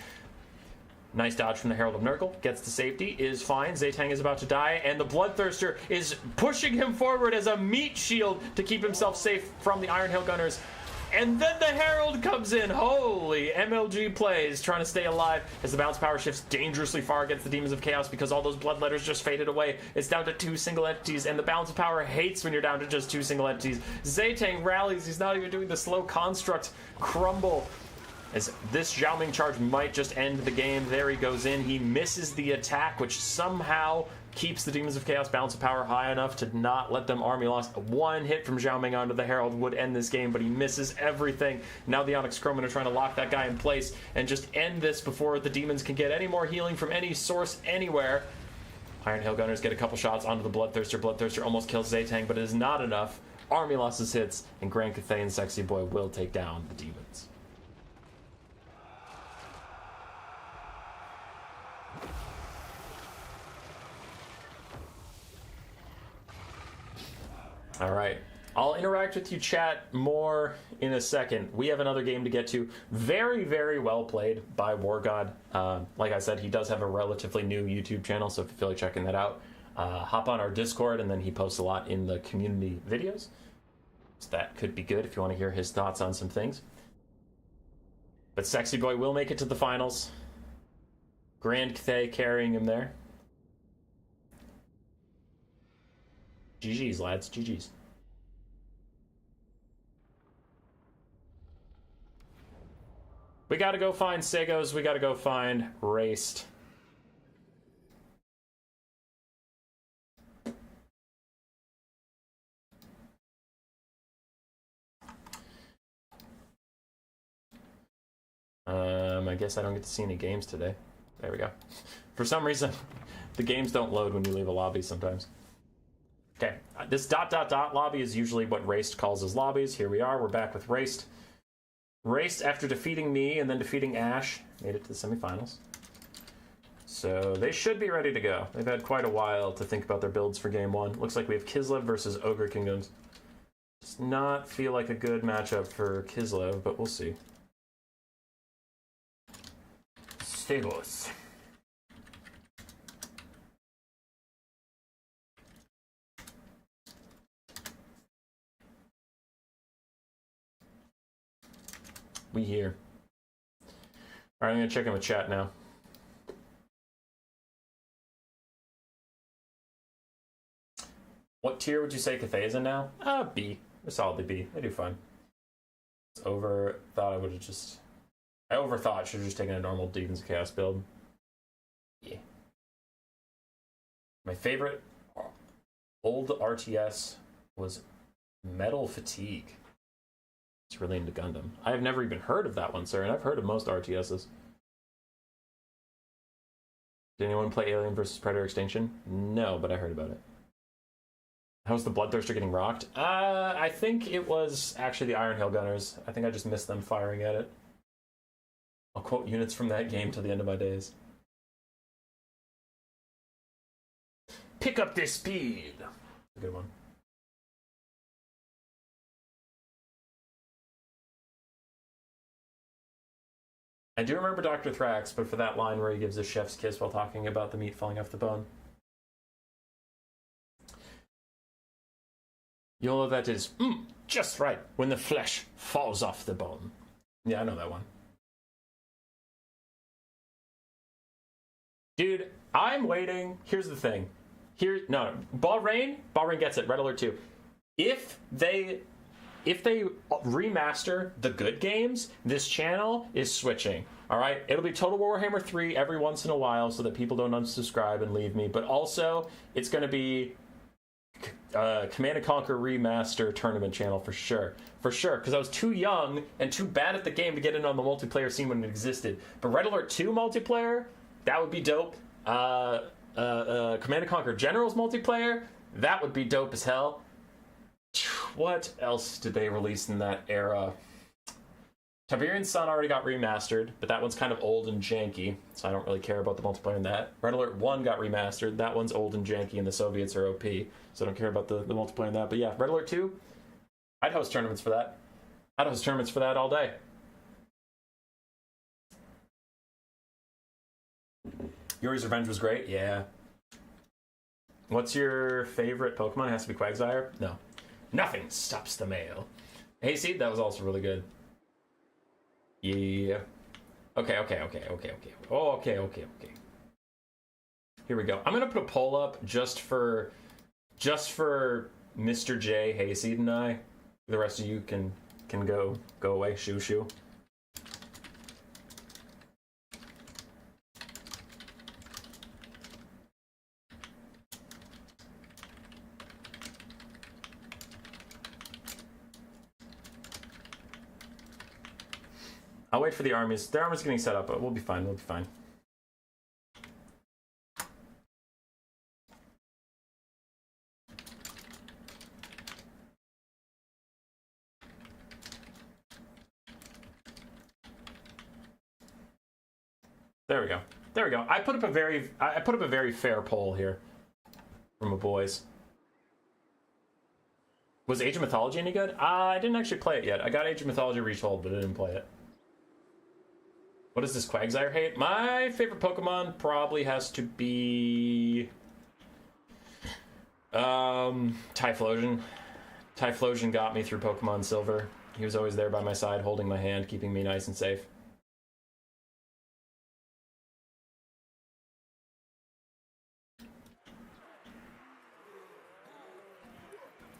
Nice dodge from the Herald of Nurgle. Gets to safety. Is fine. Tzeentch is about to die. And the Bloodthirster is pushing him forward as a meat shield to keep himself safe from the Iron Hail Gunners. And then the Herald comes in. Holy MLG plays, trying to stay alive as the bounce power shifts dangerously far against the Demons of Chaos because all those Bloodletters just faded away. It's down to 2 single entities, and the bounce power hates when you're down to just 2 single entities. Tzeentch rallies. He's not even doing the slow construct crumble, as this Zhao Ming charge might just end the game. There he goes in. He misses the attack, which somehow keeps the Demons of Chaos balance of power high enough to not let them army loss. One hit from Zhao Ming onto the Herald would end this game, but he misses everything. Now the Onyx Croman are trying to lock that guy in place and just end this before the Demons can get any more healing from any source anywhere. Iron Hail Gunners get a couple shots onto the Bloodthirster. Bloodthirster almost kills Tzeentch, but it is not enough. Army losses hits, and Grand Cathay and Sexy Boy will take down the Demons. All right. I'll interact with you, chat, more in a second. We have another game to get to. Very, very well played by War God. Like I said, he does have a relatively new YouTube channel, so if you feel like checking that out, hop on our Discord, and then he posts a lot in the community videos. So that could be good if you want to hear his thoughts on some things. But Sexy Boy will make it to the finals. Grand Cathay carrying him there. GG's, lads. GG's. We gotta go find Seos. We gotta go find Raced. I guess I don't get to see any games today. There we go. For some reason, the games don't load when you leave a lobby sometimes. Okay, this ... lobby is usually what Raced calls his lobbies. Here we are, we're back with Raced. Raced, after defeating me and then defeating Ash, made it to the semifinals. So they should be ready to go. They've had quite a while to think about their builds for game one. Looks like we have Kislev versus Ogre Kingdoms. Does not feel like a good matchup for Kislev, but we'll see. Seos. We here. Alright, I'm gonna check in with chat now. What tier would you say Cathay is in now? B. Or solidly B. They do fine. It's over. Thought I would have just... I overthought. Should have just taken a normal Demons of Chaos build. Yeah. My favorite old RTS was Metal Fatigue. It's really into Gundam. I have never even heard of that one, sir, and I've heard of most RTSs. Did anyone play Alien vs. Predator Extinction? No, but I heard about it. How's the Bloodthirster getting rocked? I think it was actually the Iron Hill Gunners. I think I just missed them firing at it. I'll quote units from that game till the end of my days. Pick up this speed! A good one. I do remember Dr. Thrax, but for that line where he gives a chef's kiss while talking about the meat falling off the bone. You know what that is? Just right, when the flesh falls off the bone. Yeah, I know that one. Dude, I'm waiting. Here's the thing. Bahrain gets it. Red Alert 2. If they remaster the good games, this channel is switching. All right, it'll be Total Warhammer 3 every once in a while so that people don't unsubscribe and leave me. But also, it's going to be Command & Conquer Remaster tournament channel for sure. For sure, because I was too young and too bad at the game to get in on the multiplayer scene when it existed. But Red Alert 2 multiplayer, that would be dope. Command & Conquer Generals multiplayer, that would be dope as hell. What else did they release in that era? Tiberian Sun already got remastered, but that one's kind of old and janky, so I don't really care about the multiplayer in that. Red Alert 1 got remastered. That one's old and janky, and the Soviets are OP, so I don't care about the multiplayer in that. But yeah, Red Alert 2, I'd host tournaments for that. I'd host tournaments for that all day. Yuri's Revenge was great, yeah. What's your favorite Pokemon? It has to be Quagsire? No. Nothing stops the mail. Hayseed, that was also really good. Yeah. Okay. Here we go. I'm gonna put a poll up just for Mr. J, Hayseed, and I. The rest of you can go away. Shoo. I'll wait for the armies. Their army's getting set up, but we'll be fine. There we go. I put up a very fair poll here from a boys. Was Age of Mythology any good? I didn't actually play it yet. I got Age of Mythology retold, but I didn't play it. What is this Quagsire hate? My favorite Pokemon probably has to be Typhlosion. Typhlosion got me through Pokemon Silver. He was always there by my side, holding my hand, keeping me nice and safe.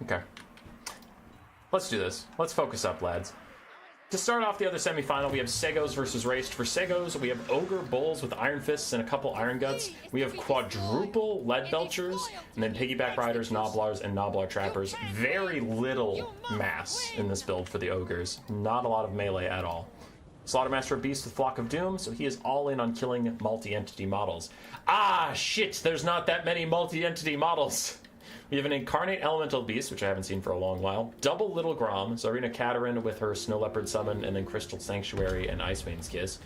Okay. Let's do this. Let's focus up, lads. To start off the other semifinal, we have Seos versus Raced. For Seos, we have Ogre Bulls with Iron Fists and a couple Iron Guts. We have quadruple Lead Belchers, and then Piggyback Riders, Noblars, and Noblar Trappers. Very little mass in this build for the Ogres. Not a lot of melee at all. Slaughtermaster of Beasts with Flock of Doom, so he is all in on killing multi-entity models. Ah, shit, there's not that many multi-entity models. We have an Incarnate Elemental Beast, which I haven't seen for a long while. Double Little Grom, Tsarina Katarina with her Snow Leopard Summon, and then Crystal Sanctuary and Ice Maid's Kiss.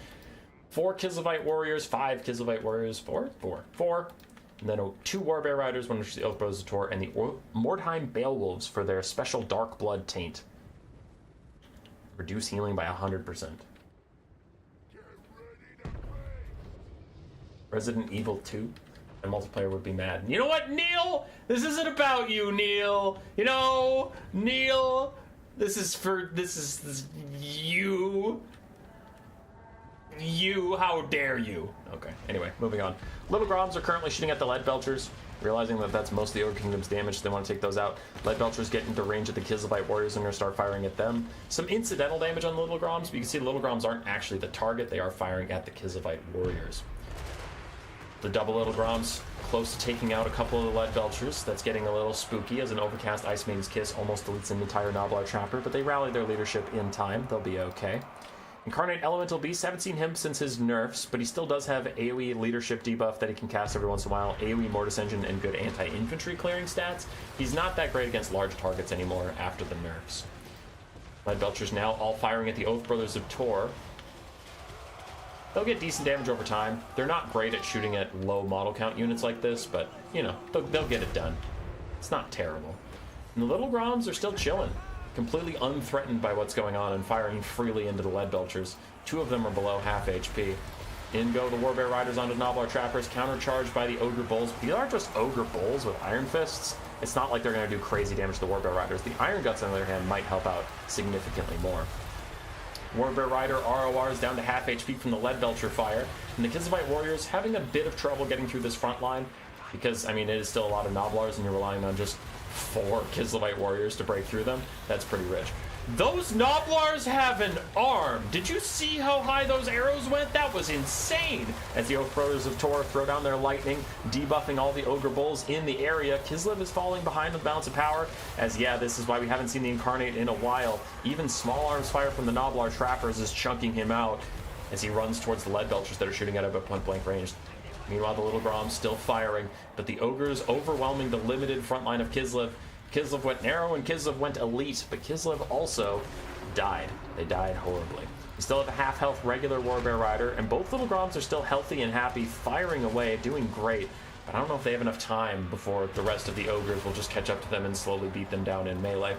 4 Kislevite Warriors, 5 Kislevite Warriors, 4. And then 2 Warbear Riders, one which is the Oath Brothers of Tor, and the Mordheim Beowulfs for their special Dark Blood Taint. Reduce healing by 100%. Resident Evil 2. And multiplayer would be mad. You know what, Neil? This isn't about you, Neil. You know, Neil. This is you. You, how dare you? Okay, anyway, moving on. Little Groms are currently shooting at the Lead Belchers, realizing that that's most of the Ogre Kingdom's damage, so they want to take those out. Lead Belchers get into range of the Kislevite Warriors and are going to start firing at them. Some incidental damage on the Little Groms, but you can see the Little Groms aren't actually the target, they are firing at the Kislevite Warriors. The double Little Groms close to taking out a couple of the Lead Belchers. That's getting a little spooky as an Overcast Ice Maiden's Kiss almost deletes an entire Noblar Trapper, but they rally their leadership in time. They'll be okay. Incarnate Elemental Beast, haven't seen him since his nerfs, but he still does have AoE leadership debuff that he can cast every once in a while, AoE Mortis Engine, and good anti-infantry clearing stats. He's not that great against large targets anymore after the nerfs. Lead Belchers now all firing at the Oath Brothers of Tor. They'll get decent damage over time. They're not great at shooting at low model count units like this, but, you know, they'll get it done. It's not terrible. And the Little Groms are still chilling, completely unthreatened by what's going on and firing freely into the Lead Belchers. 2 of them are below half HP. In go the Warbear Riders onto Noblar Trappers, countercharged by the Ogre Bulls. These are just Ogre Bulls with Iron Fists. It's not like they're going to do crazy damage to the Warbear Riders. The Iron Guts, on the other hand, might help out significantly more. Warbear Rider ROR is down to half HP from the Lead Belcher fire, and the Kislevite Warriors having a bit of trouble getting through this front line, because, I mean, it is still a lot of Noblars, and you're relying on just 4 Kislevite Warriors to break through them. That's pretty rich. Those Noblars have an arm. Did you see how high those arrows went? That was insane. As the Oath Brothers of Tor throw down their lightning, debuffing all the Ogre Bulls in the area. Kislev is falling behind with Balance of Power, as yeah, this is why we haven't seen the Incarnate in a while. Even small arms fire from the Noblar Trappers is chunking him out as he runs towards the Lead Belchers that are shooting at him at point-blank range. Meanwhile, the Little Groms still firing, but the Ogres overwhelming the limited front line of Kislev. Kislev went narrow and Kislev went elite, but Kislev also died. They died horribly. We still have a half-health regular Warbear Rider, and both Little Groms are still healthy and happy, firing away, doing great. But I don't know if they have enough time before the rest of the Ogres will just catch up to them and slowly beat them down in melee.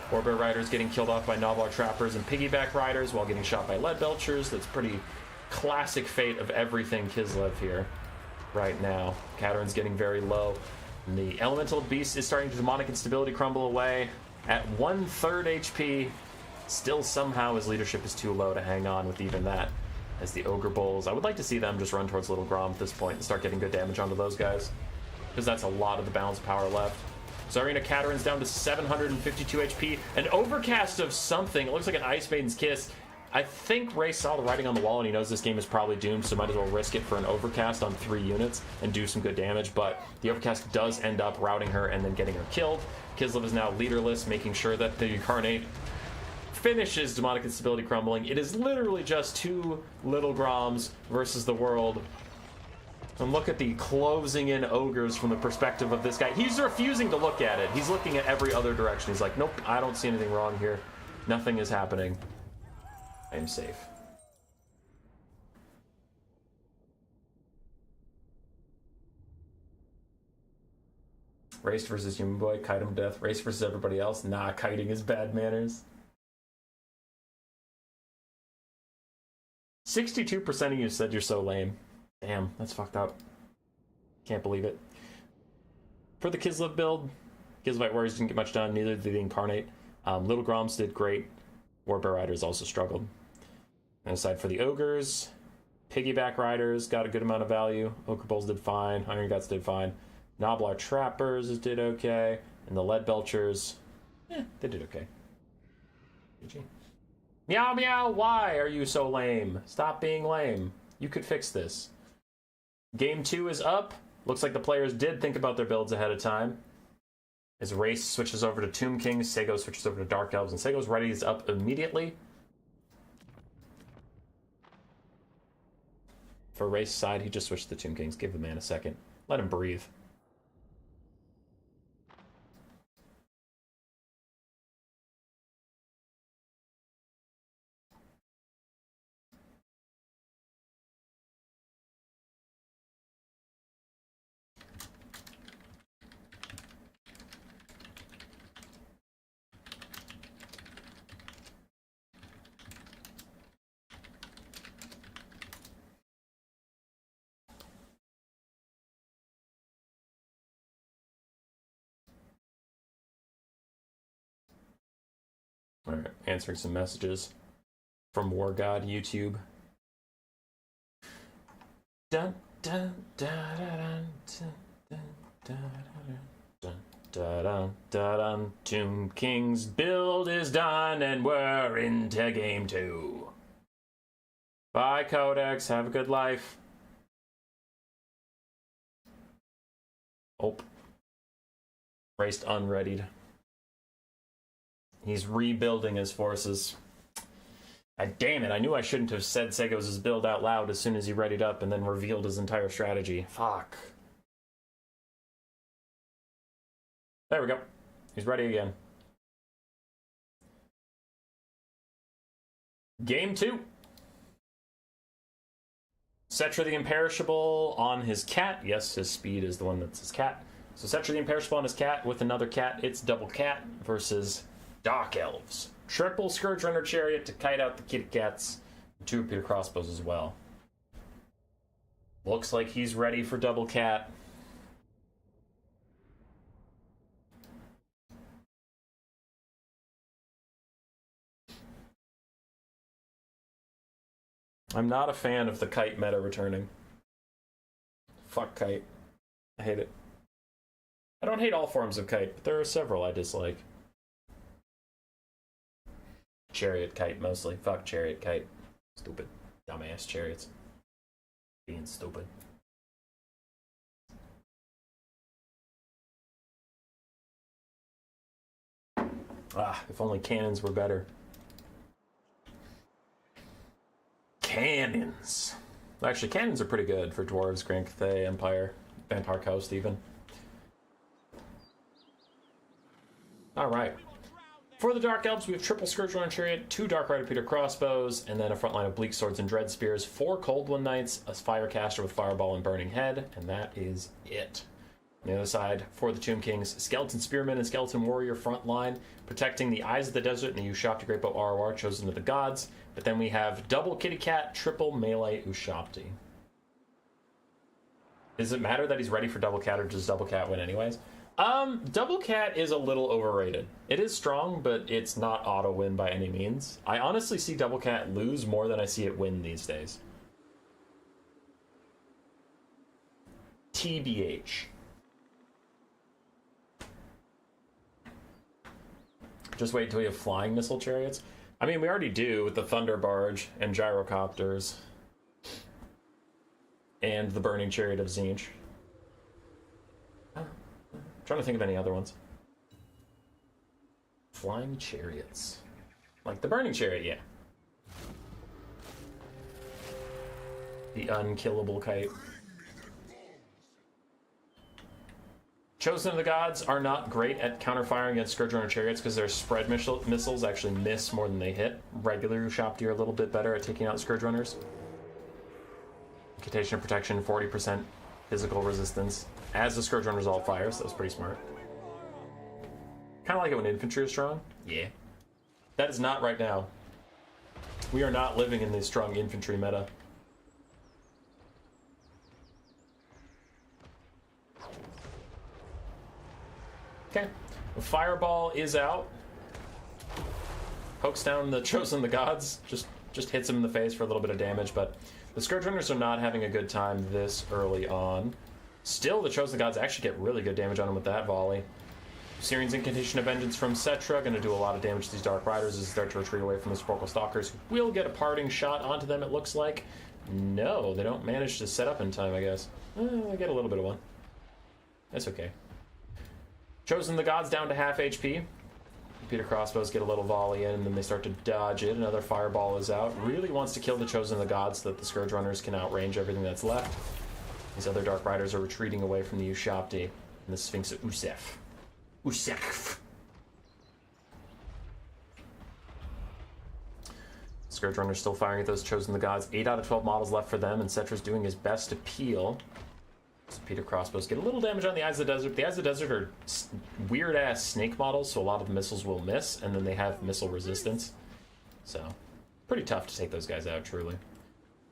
Warbear Riders getting killed off by Noblar Trappers and Piggyback Riders while getting shot by Lead Belchers. That's pretty classic fate of everything Kislev here right now. Katarin's getting very low. And the Elemental Beast is starting to demonic instability crumble away at 1/3 HP. Still somehow his leadership is too low to hang on with even that. As the Ogre Bulls, I would like to see them just run towards Little Grom at this point and start getting good damage onto those guys, because that's a lot of the balance power left. Tsarina Katarin's down to 752 HP. An Overcast of something. It looks like an Ice Maiden's Kiss. I think Ray saw the writing on the wall and he knows this game is probably doomed, so might as well risk it for an Overcast on 3 units and do some good damage, but the Overcast does end up routing her and then getting her killed. Kislev is now leaderless, making sure that the Incarnate finishes demonic instability crumbling. It is literally just 2 Little Groms versus the world. And look at the closing in Ogres from the perspective of this guy. He's refusing to look at it. He's looking at every other direction. He's like, nope, I don't see anything wrong here. Nothing is happening. I am safe. Race versus Human Boy, kite him to death. Race versus everybody else. Nah, kiting is bad manners. 62% of you said you're so lame. Damn, that's fucked up. Can't believe it. For the Kislev build, Kislevite Warriors didn't get much done, neither did the Incarnate. Little Groms did great. Warbear Riders also struggled. And aside for the Ogres, Piggyback Riders got a good amount of value. Ogre Bulls did fine. Iron Guts did fine. Noblar Trappers did okay. And the Lead Belchers, they did okay. GG. Meow meow, why are you so lame? Stop being lame. You could fix this. Game 2 is up. Looks like the players did think about their builds ahead of time. As Race switches over to Tomb Kings, Seos switches over to Dark Elves, and Seos readies up immediately. For Race's side, he just switched to Tomb Kings. Give the man a second. Let him breathe. Alright, answering some messages from War God YouTube. Dun, dun, dun, dun, dun, dun, dun, dun, dun, dun, dun, dun. Tomb King's build is done and we're into game 2. Bye, Codex. Have a good life. Oh. Raced unreadied. He's rebuilding his forces. Damn it, I knew I shouldn't have said Seos' build out loud as soon as he readied up and then revealed his entire strategy. Fuck. There we go. He's ready again. Game 2. Setra the Imperishable on his cat. Yes, his speed is the one that's his cat. So Setra the Imperishable on his cat with another cat. It's double cat versus Dark Elves. Triple Scourge Runner Chariot to kite out the kitty cats. 2 repeater crossbows as well. Looks like he's ready for double cat. I'm not a fan of the kite meta returning. Fuck kite. I hate it. I don't hate all forms of kite, but there are several I dislike. Chariot kite mostly. Fuck chariot kite. Stupid. Dumbass chariots. Being stupid. Ah, if only cannons were better. Cannons. Actually, cannons are pretty good for Dwarves, Grand Cathay, Empire, Vampire Coast even. Alright. For the Dark Elves, we have triple Scourge Runner Chariot, 2 Dark Rider Peter crossbows, and then a front line of Bleak Swords and Dread Spears, 4 Cold One Knights, a Firecaster with Fireball and Burning Head, and that is it. On the other side, for the Tomb Kings, Skeleton Spearman and Skeleton Warrior front line, protecting the Eyes of the Desert and the Ushabti Greatbow ROR chosen of the gods. But then we have double Kitty Cat, triple Melee Ushabti. Does it matter that he's ready for double cat, or does double cat win anyways? Double cat is a little overrated. It is strong, but it's not auto win by any means. I honestly see double cat lose more than I see it win these days. TBH. Just wait till we have flying missile chariots. I mean, we already do with the Thunder Barge and Gyrocopters and the Burning Chariot of Tzeentch. I'm trying to think of any other ones. Flying chariots. Like the Burning Chariot, yeah. The unkillable kite. Chosen of the Gods are not great at counter-firing against Scourge Runner Chariots because their spread missiles actually miss more than they hit. Regular Ushabti are a little bit better at taking out Scourge Runners. Incantation of Protection, 40% physical resistance. As the Scourge Runners all fire, so that's pretty smart. Kind of like it when infantry is strong. Yeah. That is not right now. We are not living in the strong infantry meta. Okay, the Fireball is out. Pokes down the Chosen of the Gods. Just hits him in the face for a little bit of damage, but the Scourge Runners are not having a good time this early on. Still, the Chosen of the Gods actually get really good damage on him with that volley. Syrian's Incantation of Vengeance from Setra, going to do a lot of damage to these Dark Riders as they start to retreat away from the Sporkle Stalkers, who will get a parting shot onto them, it looks like. No, they don't manage to set up in time, I guess. They get a little bit of one. That's okay. Chosen the Gods down to half HP. Peter Crossbows get a little volley in, and then they start to dodge it. Another Fireball is out. Really wants to kill the Chosen of the Gods so that the Scourge Runners can outrange everything that's left. These other Dark Riders are retreating away from the Ushabti and the Sphinx of Usef. Usef. Scourge Runners still firing at those Chosen of the Gods. 8 out of 12 models left for them, and Setra's doing his best to peel. So Peter Crossbows get a little damage on the Eyes of the Desert. The Eyes of the Desert are weird-ass snake models, so a lot of the missiles will miss, and then they have missile resistance. So, pretty tough to take those guys out, truly.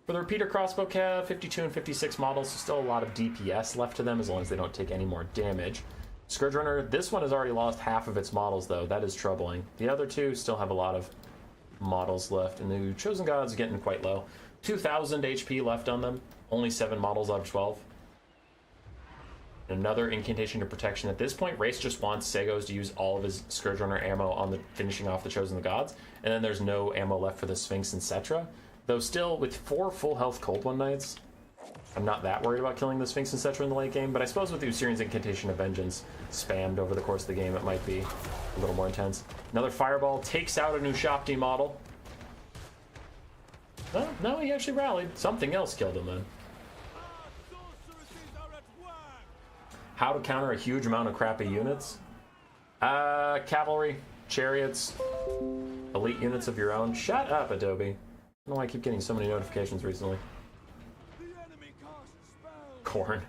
For the Repeater Crossbow Cav, 52 and 56 models, so still a lot of DPS left to them, as long as they don't take any more damage. Scourge Runner, this one has already lost half of its models, though. That is troubling. The other two still have a lot of models left, and the Chosen Gods are getting quite low. 2,000 HP left on them. Only 7 models out of 12. Another incantation of protection. At this point, Race just wants Seos to use all of his Scourge Runner ammo on the finishing off the Chosen Gods, and then there's no ammo left for the Sphinx and Cetra. Though still, with 4 full health Cold One Knights, I'm not that worried about killing the Sphinx and Cetra in the late game, but I suppose with the Usirian's Incantation of Vengeance spammed over the course of the game, it might be a little more intense. Another Fireball takes out a Nushapti model. No, he actually rallied. Something else killed him then. How to counter a huge amount of crappy units? Cavalry, chariots, elite units of your own. Shut up, Adobe. I don't know why I keep getting so many notifications recently. Khorne.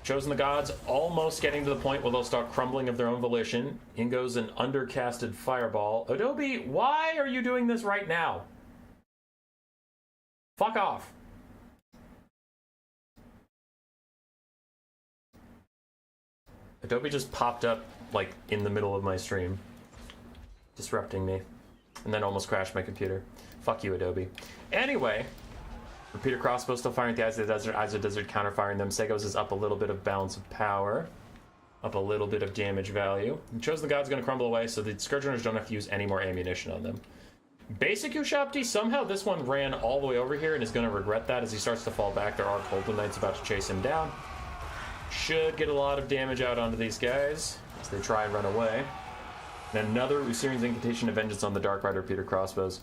Chosen the Gods almost getting to the point where they'll start crumbling of their own volition. In goes an undercasted Fireball. Adobe, why are you doing this right now? Fuck off. Adobe just popped up, like, in the middle of my stream, disrupting me, and then almost crashed my computer. Fuck you, Adobe. Anyway, Repeater Crossbow still firing at the Eyes of the Desert. Eyes of the Desert counter-firing them. Seos is up a little bit of balance of power, up a little bit of damage value. Chosen the God's going to crumble away, so the Scourge Runners don't have to use any more ammunition on them. Basic Ushapti, somehow this one ran all the way over here and is going to regret that as he starts to fall back. There are Cold Knights about to chase him down. Should get a lot of damage out onto these guys as they try and run away. And another Usirian's Incantation of Vengeance on the Dark Rider Repeater Crossbows.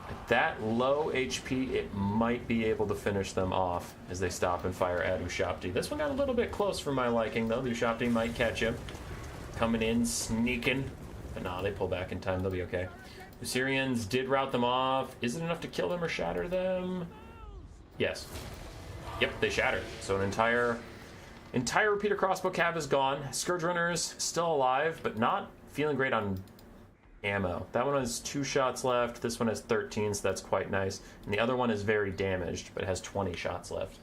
At that low HP, it might be able to finish them off as they stop and fire at Ushapti. This one got a little bit close for my liking, though. The Ushapti might catch him. Coming in, sneaking. But nah, they pull back in time. They'll be okay. Usirians did rout them off. Is it enough to kill them or shatter them? Yes. Yep, they shattered. So an entire Repeater Crossbow cav is gone. Scourge Runners still alive, but not feeling great on ammo. That one has 2 shots left. This one has 13, so that's quite nice. And the other one is very damaged, but it has 20 shots left.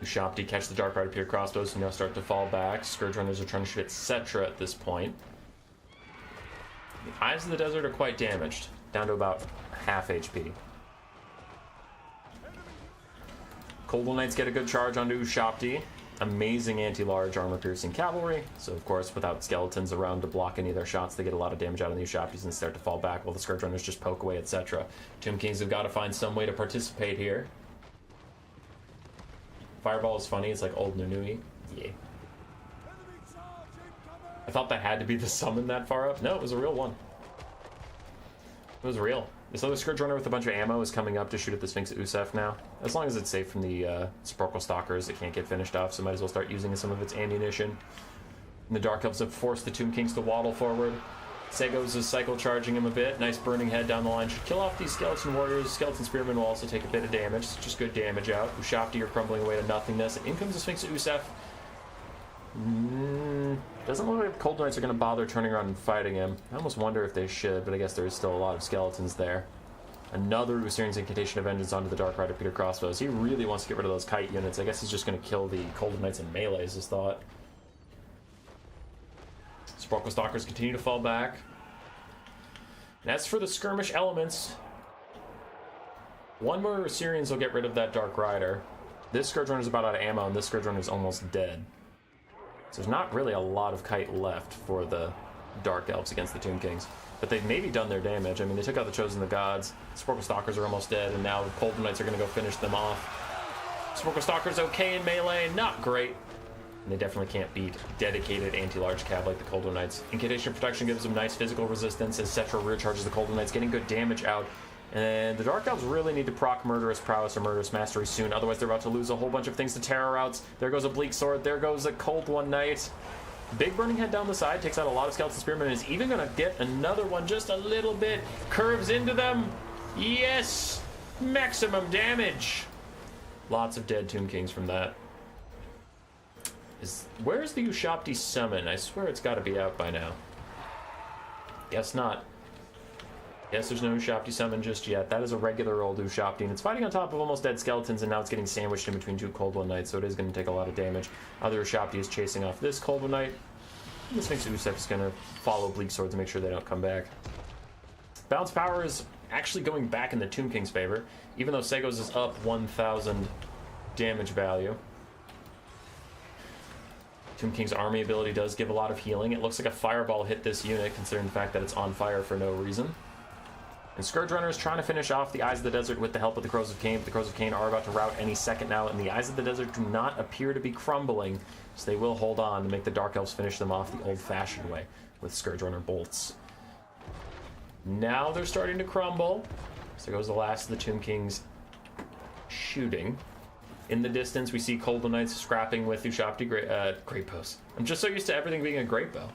Ushapti catch the Dark Rider Repeater Crossbows, who now start to fall back. Scourge Runners are trying to shoot at Cetra at this point. The Eyes of the Desert are quite damaged, down to about half HP. Cold Knights get a good charge onto Ushapti. Amazing anti-large armor-piercing cavalry. So, of course, without skeletons around to block any of their shots, they get a lot of damage out of the Ushaptis and start to fall back while the Scourge Runners just poke away, etc. Tomb Kings have got to find some way to participate here. Fireball is funny. It's like old Nunui. Yeah. I thought that had to be the summon that far up. No, it was a real one. It was real. This other Scourge Runner with a bunch of ammo is coming up to shoot at the Sphinx at Usef now. As long as it's safe from the Sepulchral Stalkers, it can't get finished off, so might as well start using some of its ammunition. And the Dark Elves have forced the Tomb Kings to waddle forward. Seos is cycle charging him a bit. Nice burning head down the line. Should kill off these Skeleton Warriors. Skeleton Spearmen will also take a bit of damage. It's just good damage out. Ushapti are crumbling away to nothingness. And in comes the Sphinx at Usef. Doesn't look like Cold Knights are going to bother turning around and fighting him. I almost wonder if they should, but I guess there is still a lot of skeletons there. Another Usirian's Incantation of Vengeance onto the Dark Rider Repeater Crossbows. He really wants to get rid of those kite units. I guess he's just going to kill the Cold Knights in melee is his thought. Sepulchral Stalkers continue to fall back. And as for the skirmish elements, one more Usirians will get rid of that Dark Rider. This Scourge Runner is about out of ammo, and this Scourge Runner is almost dead. So there's not really a lot of kite left for the Dark Elves against the Tomb Kings. But they've maybe done their damage. I mean, they took out the Chosen the Gods. Sepulchral Stalkers are almost dead, and now the Cold Knights are going to go finish them off. Sepulchral Stalkers okay in melee, not great. And they definitely can't beat dedicated anti-large cav like the Cold Knights. Incantation Protection gives them nice physical resistance as Cetra rear charges the Cold Knights, getting good damage out. And the Dark Elves really need to proc Murderous Prowess or Murderous Mastery soon, otherwise they're about to lose a whole bunch of things to Terror Routes. There goes a Bleak Sword, there goes a Cold One Knight. Big Burning Head down the side, takes out a lot of Skeleton Spearmen, and is even going to get another one just a little bit. Curves into them. Yes! Maximum damage. Lots of dead Tomb Kings from that. Where's the Ushapti summon? I swear it's got to be out by now. Guess not. Yes, there's no Ushapti summon just yet. That is a regular old Ushapti, and it's fighting on top of almost dead skeletons, and now it's getting sandwiched in between two Cold One Knights, so it is going to take a lot of damage. Other Ushapti is chasing off this Cold One Knight. The Sphinx Usef is going to follow Bleak Swords and make sure they don't come back. Bounce power is actually going back in the Tomb King's favor, even though Seos is up 1,000 damage value. Tomb King's army ability does give a lot of healing. It looks like a fireball hit this unit, considering the fact that it's on fire for no reason. And Scourge Runner is trying to finish off the Eyes of the Desert with the help of the Crows of Cain, but the Crows of Cain are about to rout any second now, and the Eyes of the Desert do not appear to be crumbling, so they will hold on to make the Dark Elves finish them off the old-fashioned way, with Scourge Runner bolts. Now they're starting to crumble. So goes the last of the Tomb King's shooting. In the distance, we see Cold One Knights scrapping with Ushapti Great Bows. I'm just so used to everything being a Great Bow.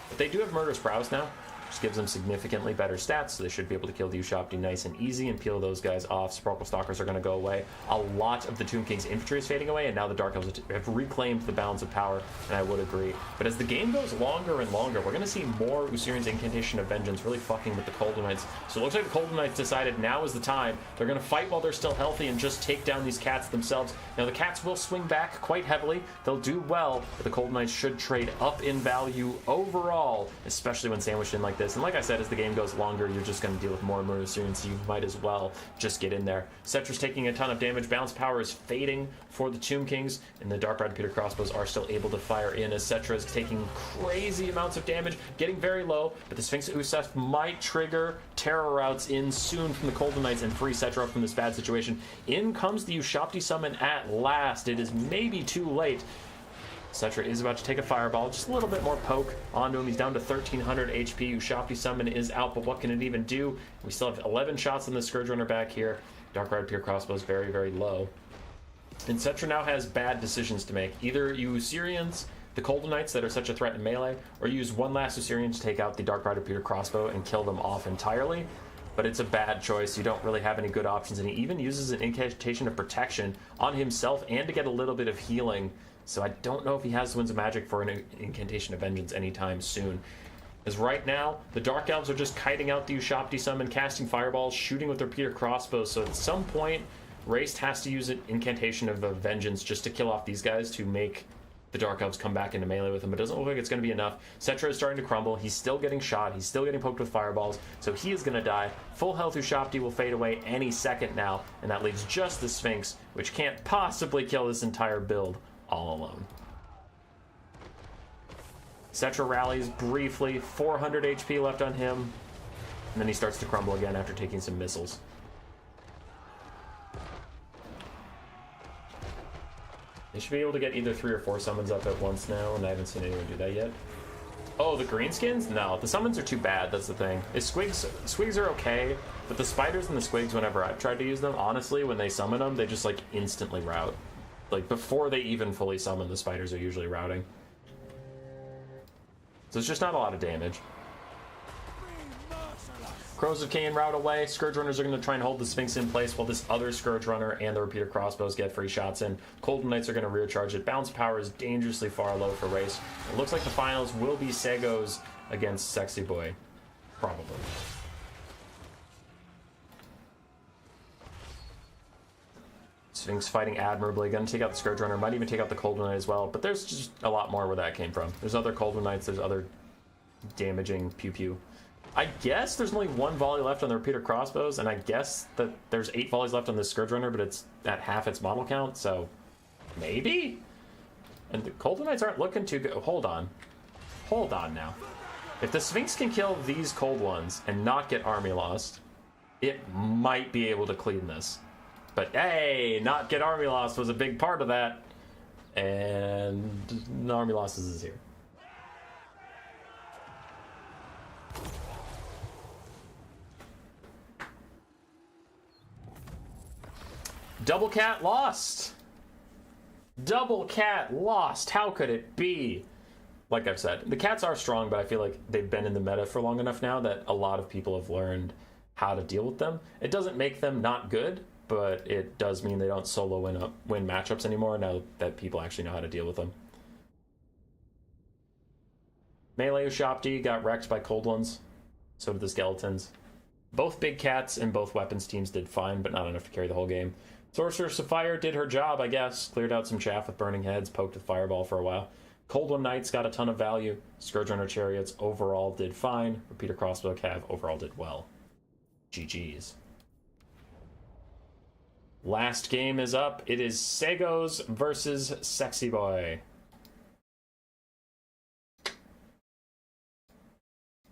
But they do have Murderous Prowess now, which gives them significantly better stats, so they should be able to kill the Ushapti nice and easy and peel those guys off. Sparkle Stalkers are going to go away. A lot of the Tomb King's infantry is fading away, and now the Dark Elves have reclaimed the balance of power, and I would agree. But as the game goes longer and longer, we're going to see more Usurian's Incantation of Vengeance really fucking with the Cold One Knights. So it looks like the Cold One Knights decided now is the time. They're going to fight while they're still healthy and just take down these cats themselves. Now the cats will swing back quite heavily. They'll do well, but the Cold Knights should trade up in value overall, especially when sandwiched in like this. And like I said, as the game goes longer, you're just going to deal with more and more Usurians, so you might as well just get in there. Cetra's taking a ton of damage. Bounce power is fading for the Tomb Kings, and the Dark Red Peter crossbows are still able to fire in as Cetra is taking crazy amounts of damage, getting very low, but the Sphinx Usef might trigger terror routes in soon from the Cold One Knights and free Cetra from this bad situation. In comes the Ushapti summon at last. It is maybe too late. Cetra is about to take a fireball, just a little bit more poke onto him. He's down to 1,300 HP. Ushapti summon is out, but what can it even do? We still have 11 shots on the Scourge Runner back here. Dark Red Peer crossbow is very, very low. And Cetra now has bad decisions to make. Either you Usurians, the Cold Knights that are such a threat in melee, or use one last Usurian to take out the Dark Rider Peter crossbow and kill them off entirely. But it's a bad choice. You don't really have any good options, and he even uses an Incantation of Protection on himself and to get a little bit of healing. So I don't know if he has Winds of Magic for an Incantation of Vengeance anytime soon. As right now, the Dark Elves are just kiting out the Ushapti summon, casting fireballs, shooting with their Peter crossbows. So at some point, Raced has to use an Incantation of Vengeance just to kill off these guys to make the Dark Elves come back into melee with him. It doesn't look like it's going to be enough. Cetra is starting to crumble. He's still getting shot. He's still getting poked with fireballs. So he is going to die. Full health Ushapti will fade away any second now. And that leaves just the Sphinx, which can't possibly kill this entire build all alone. Cetra rallies briefly. 400 HP left on him. And then he starts to crumble again after taking some missiles. They should be able to get either 3 or 4 summons up at once now, and I haven't seen anyone do that yet. Oh, the greenskins? No, the summons are too bad, that's the thing. Squigs are okay, but the spiders and the squigs, whenever I've tried to use them, honestly, when they summon them, they just, like, instantly rout. Like, before they even fully summon, the spiders are usually routing. So it's just not a lot of damage. Crows of Cain rout away. Scourge Runners are going to try and hold the Sphinx in place while this other Scourge Runner and the Repeater Crossbows get free shots in. Cold Knights are going to rear charge it. Bounce power is dangerously far low for Race. It looks like the finals will be Seos against Sexy Boy. Probably. Sphinx fighting admirably. Going to take out the Scourge Runner. Might even take out the Cold Knight as well. But there's just a lot more where that came from. There's other Cold Knights. There's other damaging pew-pew. I guess there's only 1 volley left on the Repeater Crossbows, and I guess that there's 8 volleys left on the Scourge Runner, but it's at half its model count, so maybe? And the Cold Knights aren't looking too good. Hold on. Hold on now. If the Sphinx can kill these Cold Ones and not get army lost, it might be able to clean this. But hey, not get army lost was a big part of that, and army losses is here. Double Cat lost. Double Cat lost. How could it be? Like I've said, the cats are strong, but I feel like they've been in the meta for long enough now that a lot of people have learned how to deal with them. It doesn't make them not good, but it does mean they don't solo win matchups anymore now that people actually know how to deal with them. Melee Ushapti got wrecked by Cold Ones. So did the Skeletons. Both big cats and both weapons teams did fine, but not enough to carry the whole game. Sorceress of Fire did her job, I guess. Cleared out some chaff with Burning Heads, poked with Fireball for a while. Cold One Knights got a ton of value. Scourge Runner Chariots overall did fine. Repeater Crossbow Cav overall did well. GG's. Last game is up. It is Seos versus Sexy Boy.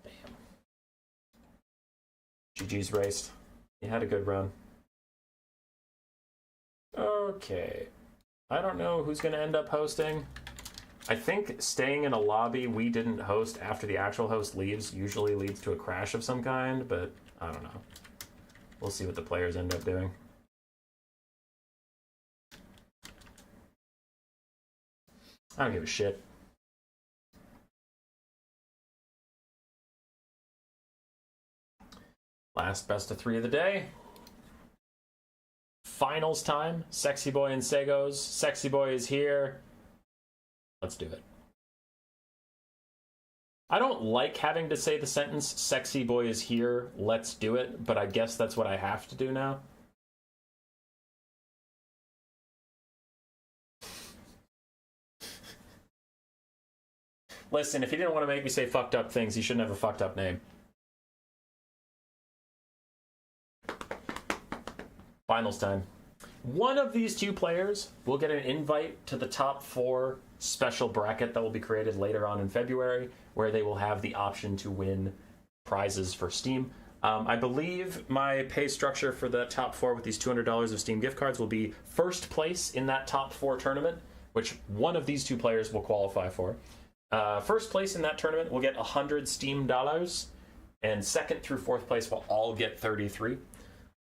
Damn. GG's raced. He had a good run. Okay. I don't know who's going to end up hosting. I think staying in a lobby we didn't host after the actual host leaves usually leads to a crash of some kind, but I don't know. We'll see what the players end up doing. I don't give a shit. Last best of 3 of the day. Finals time. Sexy Boy and Seos. Sexy Boy is here. Let's do it. I don't like having to say the sentence, Sexy Boy is here, let's do it, but I guess that's what I have to do now. Listen, if he didn't want to make me say fucked up things, he shouldn't have a fucked up name. Finals time. One of these two players will get an invite to the top 4 special bracket that will be created later on in February, where they will have the option to win prizes for Steam. I believe my pay structure for the top 4 with these $200 of Steam gift cards will be first place in that top 4 tournament, which one of these two players will qualify for. First place in that tournament will get 100 Steam dollars, and second through 4th place will all get 33.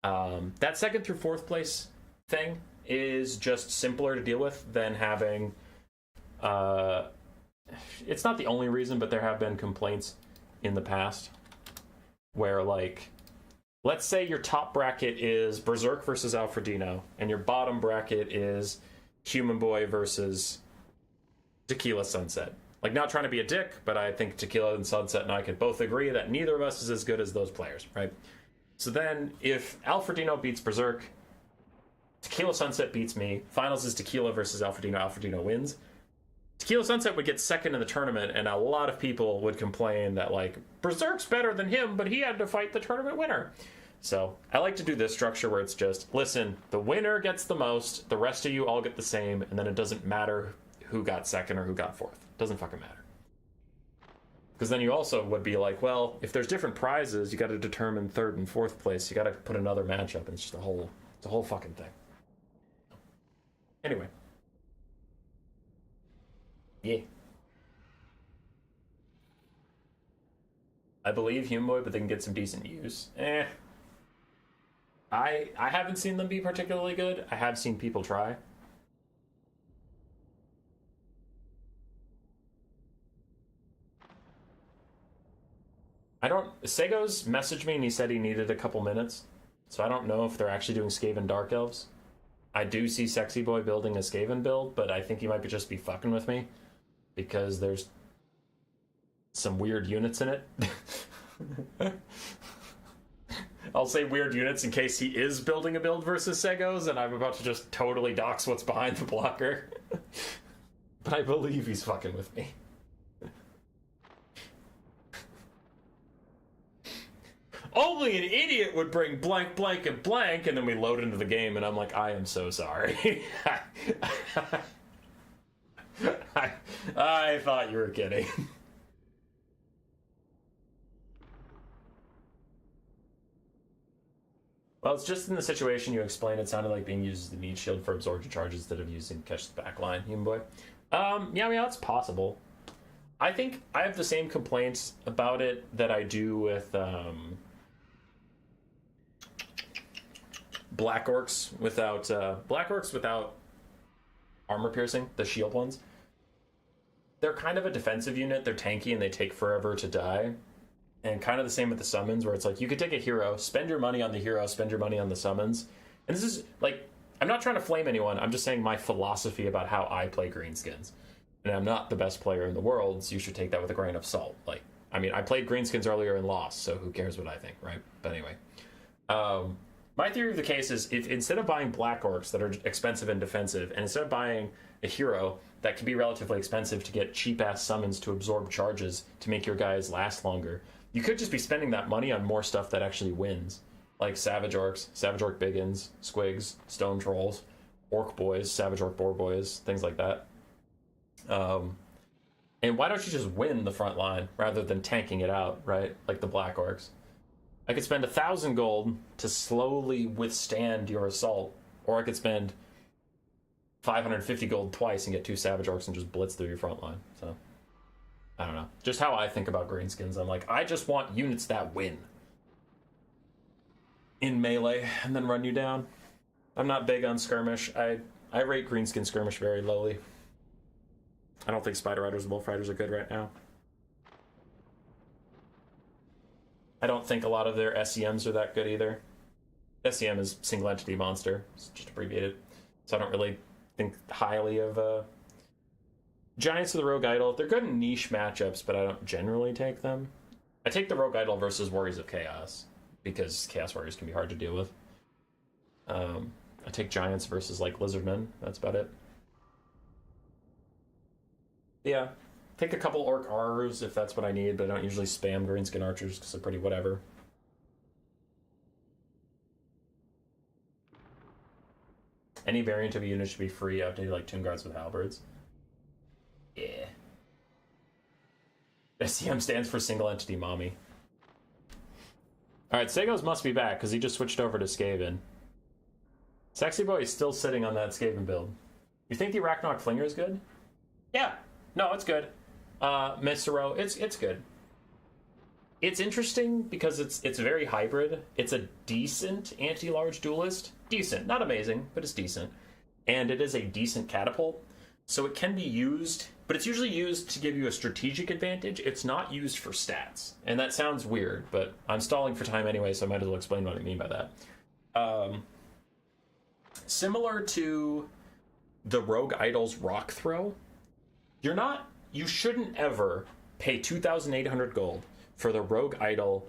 That second through 4th place thing is just simpler to deal with than having... it's not the only reason, but there have been complaints in the past where, like, let's say your top bracket is Berserk versus Alfredino, and your bottom bracket is Human Boy versus Tequila Sunset. Like, not trying to be a dick, but I think Tequila and Sunset and I could both agree that neither of us is as good as those players, right? So then, if Alfredino beats Berserk, Tequila Sunset beats me, finals is Tequila versus Alfredino, Alfredino wins. Tequila Sunset would get second in the tournament, and a lot of people would complain that, like, Berserk's better than him, but he had to fight the tournament winner. So I like to do this structure where it's just, listen, the winner gets the most, the rest of you all get the same, and then it doesn't matter who got second or who got 4th. Doesn't fucking matter. Because then you also would be like, well, if there's different prizes, you got to determine 3rd and 4th place. You got to put another matchup, and it's just it's a whole fucking thing. Anyway. Yeah. I believe Human Boy, but they can get some decent use. I haven't seen them be particularly good. I have seen people try. Seos messaged me and he said he needed a couple minutes, so I don't know if they're actually doing Skaven Dark Elves. I do see Sexy Boy building a Skaven build, but I think he might just be fucking with me because there's some weird units in it. I'll say weird units in case he is building a build versus Seos, and I'm about to just totally dox what's behind the blocker. But I believe he's fucking with me. Only an idiot would bring blank, blank, and blank, and then we load into the game, and I'm like, I am so sorry. I thought you were kidding. Well, it's just in the situation you explained, it sounded like being used as the meat shield for absorption charges instead of using catch the backline, Human Boy. Yeah, it's possible. I think I have the same complaints about it that I do with, Black Orcs without armor piercing, the shield ones. They're kind of a defensive unit, they're tanky, and they take forever to die. And kind of the same with the summons, where it's like, you could take a hero, spend your money on the hero, spend your money on the summons. And this is, like, I'm not trying to flame anyone, I'm just saying my philosophy about how I play Greenskins. And I'm not the best player in the world, so you should take that with a grain of salt. Like, I mean, I played Greenskins earlier and lost, so who cares what I think, right? But anyway. My theory of the case is if instead of buying black orcs that are expensive and defensive, and instead of buying a hero that can be relatively expensive to get cheap-ass summons to absorb charges to make your guys last longer, you could just be spending that money on more stuff that actually wins. Like Savage Orcs, Savage Orc Biggins, Squigs, Stone Trolls, Orc Boys, Savage Orc Boar Boys, things like that. And why don't you just win the front line rather than tanking it out, right? Like the Black Orcs. I could spend 1,000 gold to slowly withstand your assault, or I could spend 550 gold twice and get 2 Savage Orcs and just blitz through your front line. So, I don't know. Just how I think about greenskins. I'm like, I just want units that win in melee and then run you down. I'm not big on skirmish. I rate greenskin skirmish very lowly. I don't think Spider Riders and Wolf Riders are good right now. I don't think a lot of their SEMs are that good either. SEM is single entity monster. It's just abbreviated. So I don't really think highly of Giants of the Rogue Idol. They're good in niche matchups, but I don't generally take them. I take the Rogue Idol versus Warriors of Chaos, because Chaos Warriors can be hard to deal with. I take Giants versus, like, Lizardmen. That's about it. Yeah. Take a couple Orc R's if that's what I need, but I don't usually spam Greenskin Archers because they're pretty whatever. Any variant of a unit should be free updated like Tomb Guards with Halberds. Yeah. SCM stands for Single Entity Mommy. Alright, Seos must be back because he just switched over to Skaven. Sexy Boy is still sitting on that Skaven build. You think the Arachnok Flinger is good? Yeah. No, it's good. Misero, it's good. It's interesting because it's very hybrid. It's a decent anti-large duelist. Decent, not amazing, but it's decent. And it is a decent catapult. So it can be used, but it's usually used to give you a strategic advantage. It's not used for stats. And that sounds weird, but I'm stalling for time anyway, so I might as well explain what I mean by that. Similar to the Rogue Idol's Rock Throw, you shouldn't ever pay 2,800 gold for the Rogue Idol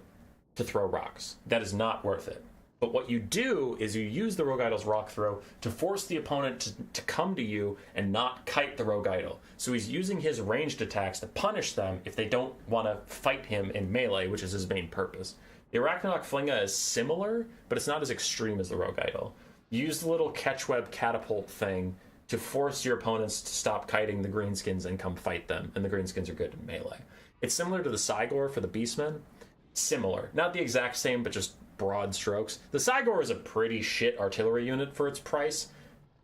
to throw rocks. That is not worth it. But what you do is you use the Rogue Idol's Rock Throw to force the opponent to come to you and not kite the Rogue Idol. So he's using his ranged attacks to punish them if they don't want to fight him in melee, which is his main purpose. The Arachnok Flinga is similar, but it's not as extreme as the Rogue Idol. You use the little catchweb catapult thing to force your opponents to stop kiting the greenskins and come fight them, and the greenskins are good in melee. It's similar to the Cygor for the Beastmen. Similar. Not the exact same, but just broad strokes. The Cygor is a pretty shit artillery unit for its price,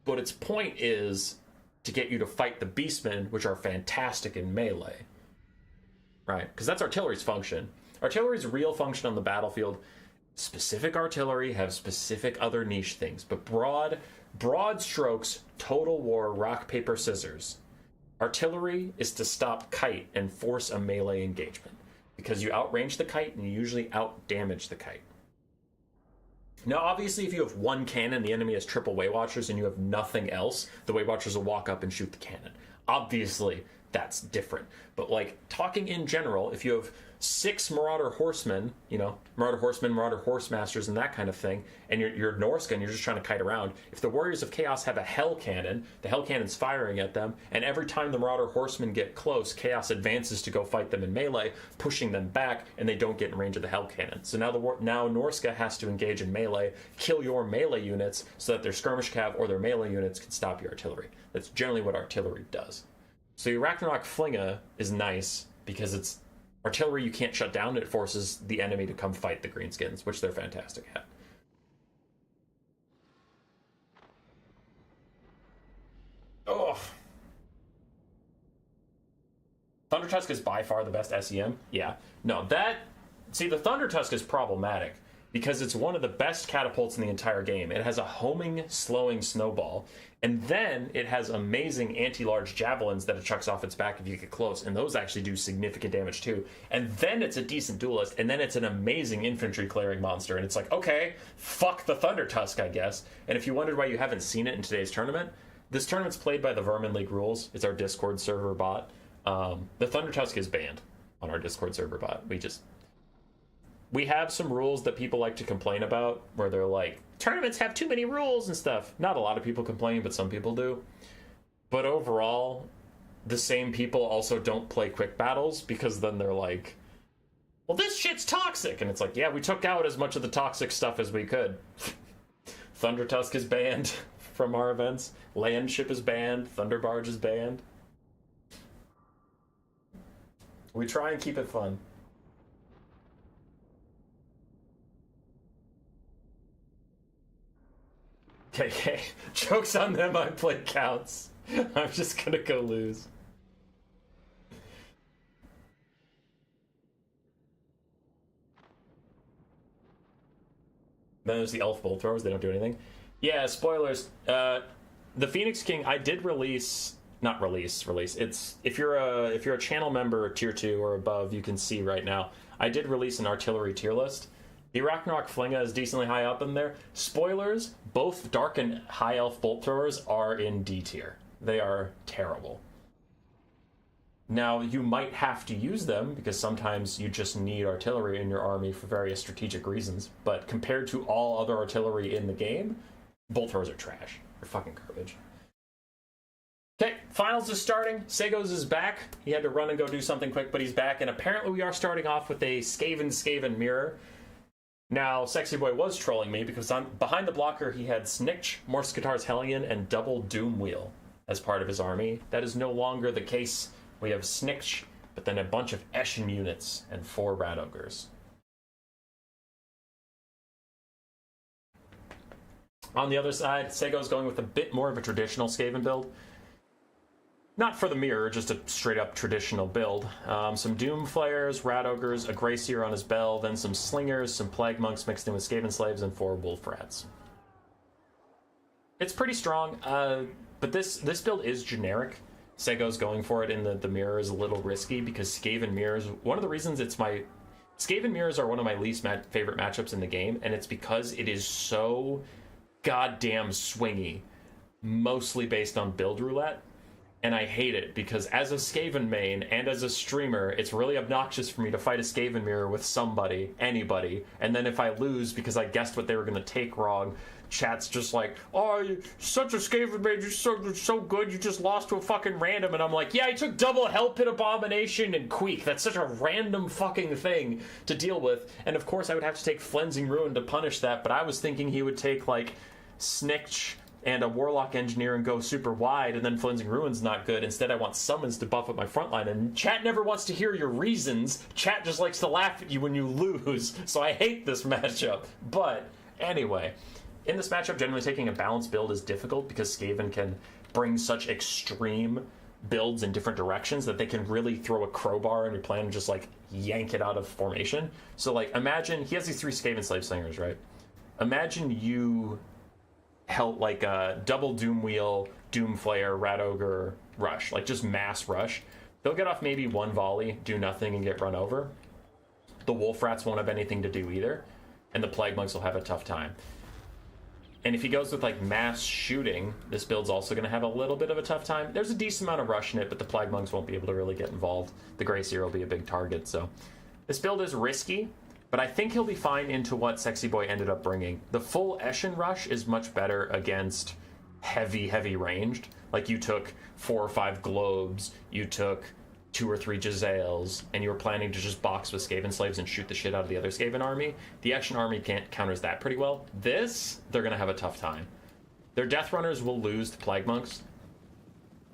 but its point is to get you to fight the Beastmen, which are fantastic in melee. Right? Because that's artillery's function. Artillery's real function on the battlefield, specific artillery have specific other niche things, but broad strokes, total war, rock, paper, scissors. Artillery is to stop kite and force a melee engagement, because you outrange the kite and you usually outdamage the kite. Now, obviously, if you have one cannon, the enemy has triple Way Watchers, and you have nothing else, the Way Watchers will walk up and shoot the cannon. Obviously, that's different. But, like, talking in general, if you have 6 Marauder Horsemen, Marauder Horsemen, Marauder Horsemasters, and that kind of thing, and you're Norska and you're just trying to kite around, if the Warriors of Chaos have a Hell Cannon, the Hell Cannon's firing at them, and every time the Marauder Horsemen get close, Chaos advances to go fight them in melee, pushing them back, and they don't get in range of the Hell Cannon. So now Norska has to engage in melee, kill your melee units, so that their skirmish cav or their melee units can stop your artillery. That's generally what artillery does. So your Arachnok Flinga is nice, because it's artillery you can't shut down, it forces the enemy to come fight the greenskins, which they're fantastic at. Oh. Thunder Tusk is by far the best SEM? Yeah. No, the Thunder Tusk is problematic, because it's one of the best catapults in the entire game. It has a homing, slowing snowball, and then it has amazing anti-large javelins that it chucks off its back if you get close, and those actually do significant damage too. And then it's a decent duelist, and then it's an amazing infantry clearing monster, and it's like, okay, fuck the Thunder Tusk, I guess. And if you wondered why you haven't seen it in today's tournament, this tournament's played by the Vermin League rules. It's our Discord server bot. The Thunder Tusk is banned on our Discord server bot. we have some rules that people like to complain about, where they're like, tournaments have too many rules and stuff. Not a lot of people complain, but some people do. But overall, the same people also don't play quick battles, because then they're like, well, this shit's toxic. And it's like, yeah, we took out as much of the toxic stuff as we could. Thunder Tusk is banned from our events. Landship is banned. Thunder Barge is banned. We try and keep it fun. Okay, joke's on them, I play counts. I'm just gonna go lose. Then there's the elf bolt throwers, they don't do anything. Yeah, spoilers. The Phoenix King, I did release. Not release. It's if you're a channel member tier 2 or above, you can see right now. I did release an artillery tier list. The Ragnarok Flinga is decently high up in there. Spoilers, both Dark and High Elf bolt throwers are in D tier. They are terrible. Now, you might have to use them, because sometimes you just need artillery in your army for various strategic reasons, but compared to all other artillery in the game, bolt throwers are trash. They're fucking garbage. Okay, finals is starting. Seos is back. He had to run and go do something quick, but he's back, and apparently we are starting off with a Skaven mirror. Now, Sexy Boy was trolling me, because behind the blocker he had Tzeentch, Morskatar's Hellion, and double Doom Wheel as part of his army. That is no longer the case. We have Tzeentch, but then a bunch of Eshin units and 4 Rat Ogres. On the other side, Sego's going with a bit more of a traditional Skaven build. Not for the mirror, just a straight-up traditional build. Some Doom Flayers, Rat Ogres, a Grey Seer on his bell, then some Slingers, some Plague Monks mixed in with Skaven Slaves, and 4 Wolf Rats. It's pretty strong, but this build is generic. Sego's going for it in the mirror is a little risky, because Skaven mirrors, one of the reasons Skaven mirrors are one of my least favorite matchups in the game, and it's because it is so goddamn swingy, mostly based on build roulette. And I hate it, because as a Skaven main and as a streamer, it's really obnoxious for me to fight a Skaven mirror with somebody, anybody, and then if I lose because I guessed what they were going to take wrong, chat's just like, oh, you're such a Skaven main, you're so good, you just lost to a fucking random, and I'm like, yeah, he took double Hell Pit Abomination and Queek. That's such a random fucking thing to deal with, and of course I would have to take Flensing Ruin to punish that, but I was thinking he would take, like, Tzeentch and a Warlock Engineer and go super wide, and then Flensing Ruin's not good. Instead, I want Summons to buff up my front line, and chat never wants to hear your reasons. Chat just likes to laugh at you when you lose, so I hate this matchup. But, anyway, in this matchup, generally taking a balanced build is difficult, because Skaven can bring such extreme builds in different directions that they can really throw a crowbar in your plan and just, like, yank it out of formation. So, like, imagine, he has these 3 Skaven Slave Slingers, right? Imagine you held like a double Doom Wheel, Doom Flayer, Rat Ogre rush, like just mass rush. They'll get off maybe 1 volley, do nothing, and get run over. The Wolf Rats won't have anything to do either, and the Plague Monks will have a tough time. And if he goes with like mass shooting, this build's also going to have a little bit of a tough time. There's a decent amount of rush in it, but the Plague Monks won't be able to really get involved. The Grey Seer will be a big target, so this build is risky, but I think he'll be fine into what Sexy Boy ended up bringing. The full Eshin rush is much better against heavy ranged. Like, you took 4 or 5 globes, you took 2 or 3 Jezzails, and you were planning to just box with Skaven Slaves and shoot the shit out of the other Skaven army. The Eshin army counters that pretty well. This, they're going to have a tough time. Their Death Runners will lose to Plague Monks.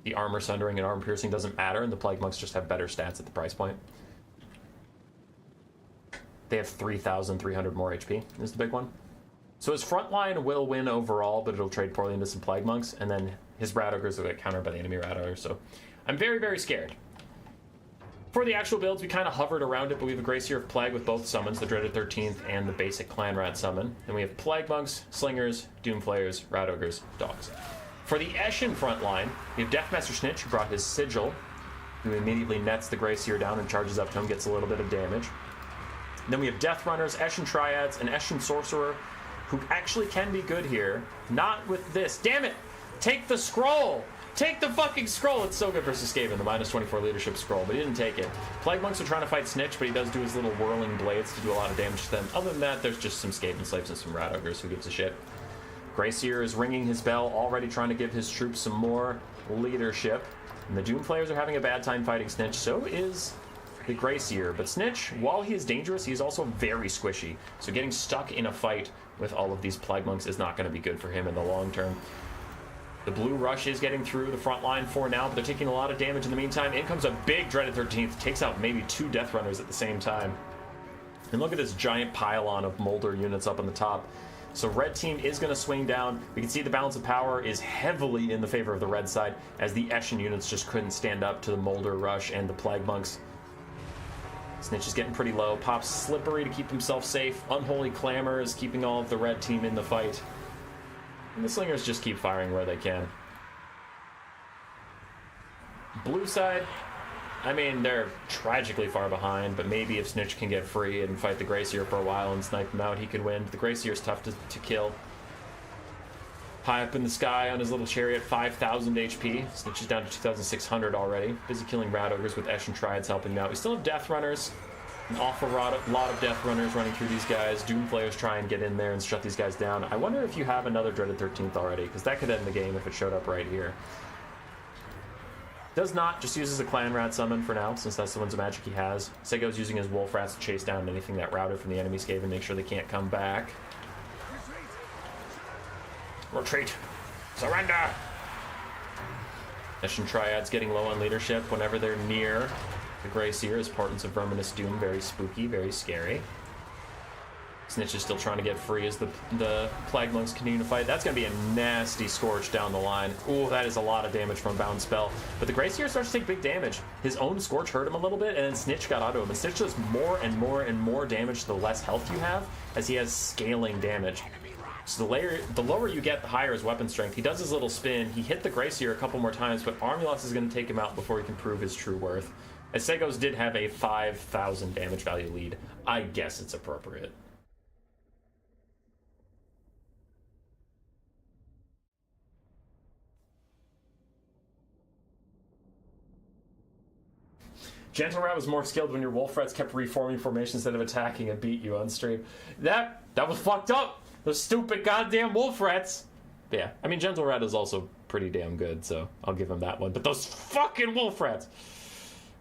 The Armor Sundering and Armor Piercing doesn't matter, and the Plague Monks just have better stats at the price point. They have 3,300 more HP, is the big one. So his front line will win overall, but it'll trade poorly into some Plague Monks, and then his Rat Ogres will get countered by the enemy Rat Ogres, so I'm very scared. For the actual builds, we kind of hovered around it, but we have a Grey Seer of Plague with both summons, the Dreaded 13th and the basic Clan Rat summon. Then we have Plague Monks, Slingers, Doom Flayers, Rat Ogres, Dogs. For the Eshin front line, we have Deathmaster Tzeentch, who brought his Sigil, who immediately nets the Grey Seer down and charges up to him, gets a little bit of damage. Then we have Death Runners, Eshin Triads, and Eshin Sorcerer, who actually can be good here. Not with this. Damn it! Take the scroll! Take the fucking scroll! It's so good versus Skaven, the minus 24 leadership scroll, but he didn't take it. Plague Monks are trying to fight Tzeentch, but he does do his little whirling blades to do a lot of damage to them. Other than that, there's just some Skaven slaves and some Rat Ogres. Who gives a shit? Grayseer is ringing his bell, already trying to give his troops some more leadership. And the Doomflayers are having a bad time fighting Tzeentch. So is the Grayseer. But Tzeentch, while he is dangerous, he is also very squishy. So getting stuck in a fight with all of these Plague Monks is not going to be good for him in the long term. The Blue Rush is getting through the front line for now, but they're taking a lot of damage in the meantime. In comes a big Dreaded 13th, takes out maybe 2 Death Runners at the same time. And look at this giant pylon of Molder units up on the top. So red team is going to swing down. We can see the balance of power is heavily in the favor of the red side, as the Eshin units just couldn't stand up to the Molder Rush and the Plague Monks. Tzeentch is getting pretty low. Pops Slippery to keep himself safe. Unholy Clamor is keeping all of the red team in the fight. And the Slingers just keep firing where they can. Blue side, I mean, they're tragically far behind, but maybe if Tzeentch can get free and fight the Grayseer for a while and snipe him out, he could win. The Grayseer's tough to kill. High up in the sky on his little chariot, 5,000 HP. Tzeentch is down to 2,600 already. Busy killing Rat Ogres with Eshin Triads helping him out. We still have Death Runners. An awful lot of Death Runners running through these guys. Doomflayers try and get in there and shut these guys down. I wonder if you have another Dreaded 13th already, because that could end the game if it showed up right here. Does not, just uses a Clan Rat summon for now, since that's the one's magic he has. Sego's using his Wolf Rats to chase down anything that routed from the enemy Skaven, make sure they can't come back. Retreat! Surrender! Eshin Triads getting low on leadership whenever they're near the Grayseer as Portents of Verminous Doom. Very spooky, very scary. Tzeentch is still trying to get free as the Plague Monks continue to fight. That's going to be a nasty Scorch down the line. Ooh, that is a lot of damage from a bound spell. But the Grayseer starts to take big damage. His own Scorch hurt him a little bit, and then Tzeentch got onto him. And Tzeentch does more and more and more damage the less health you have, as he has scaling damage. So the lower you get, the higher his weapon strength. He does his little spin. He hit the Grayseer a couple more times, but Armulus is going to take him out before he can prove his true worth. As Segos did have a 5,000 damage value lead. I guess it's appropriate. Gentle Rat was more skilled when your Wolf Rats kept reforming formations instead of attacking and beat you on stream. That was fucked up! Those stupid goddamn Wolf Rats! Yeah, I mean, Gentle Rat is also pretty damn good, so I'll give him that one. But those fucking Wolf Rats!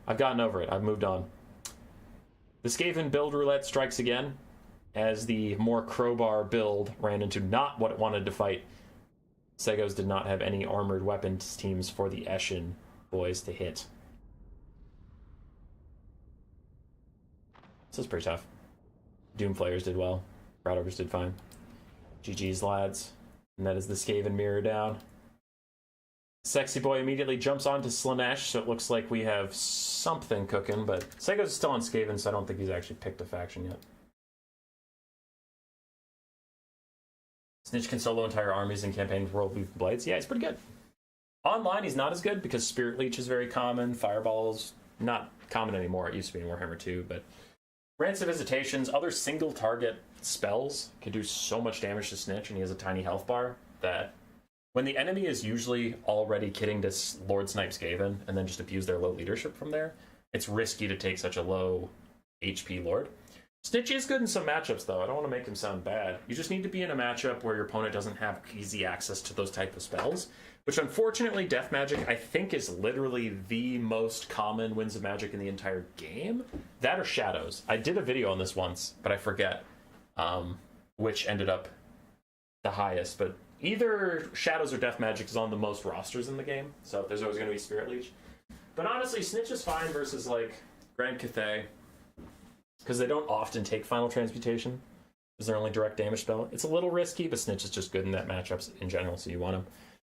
I've gotten over it. I've moved on. The Skaven build roulette strikes again, as the more crowbar build ran into not what it wanted to fight. Segos did not have any armored weapons teams for the Eshin boys to hit. This is pretty tough. Doomflayers did well. Rat Ogres did fine. GG's, lads. And that is the Skaven mirror down. Sexy Boy immediately jumps onto Slaanesh, so it looks like we have something cooking, but Segos is still on Skaven, so I don't think he's actually picked a faction yet. Tzeentch can solo entire armies in campaign with World Weave Blades. Yeah, he's pretty good. Online, he's not as good, because Spirit Leech is very common. Fireball's not common anymore. It used to be in Warhammer 2, but Rancid Visitations, other single target spells can do so much damage to Tzeentch, and he has a tiny health bar that when the enemy is usually already kidding this Lord Snipe Skaven and then just abuse their low leadership from there, it's risky to take such a low HP Lord. Tzeentch is good in some matchups, though. I don't want to make him sound bad. You just need to be in a matchup where your opponent doesn't have easy access to those type of spells, which unfortunately Death Magic, I think, is literally the most common Winds of Magic in the entire game. That or Shadows. I did a video on this once, but I forget which ended up the highest, but either Shadows or Death Magic is on the most rosters in the game, so there's always going to be Spirit Leech. But honestly, Tzeentch is fine versus, like, Grand Cathay, because they don't often take Final Transmutation. Is their only direct damage spell. It's a little risky, but Tzeentch is just good in that matchups in general, so you want him.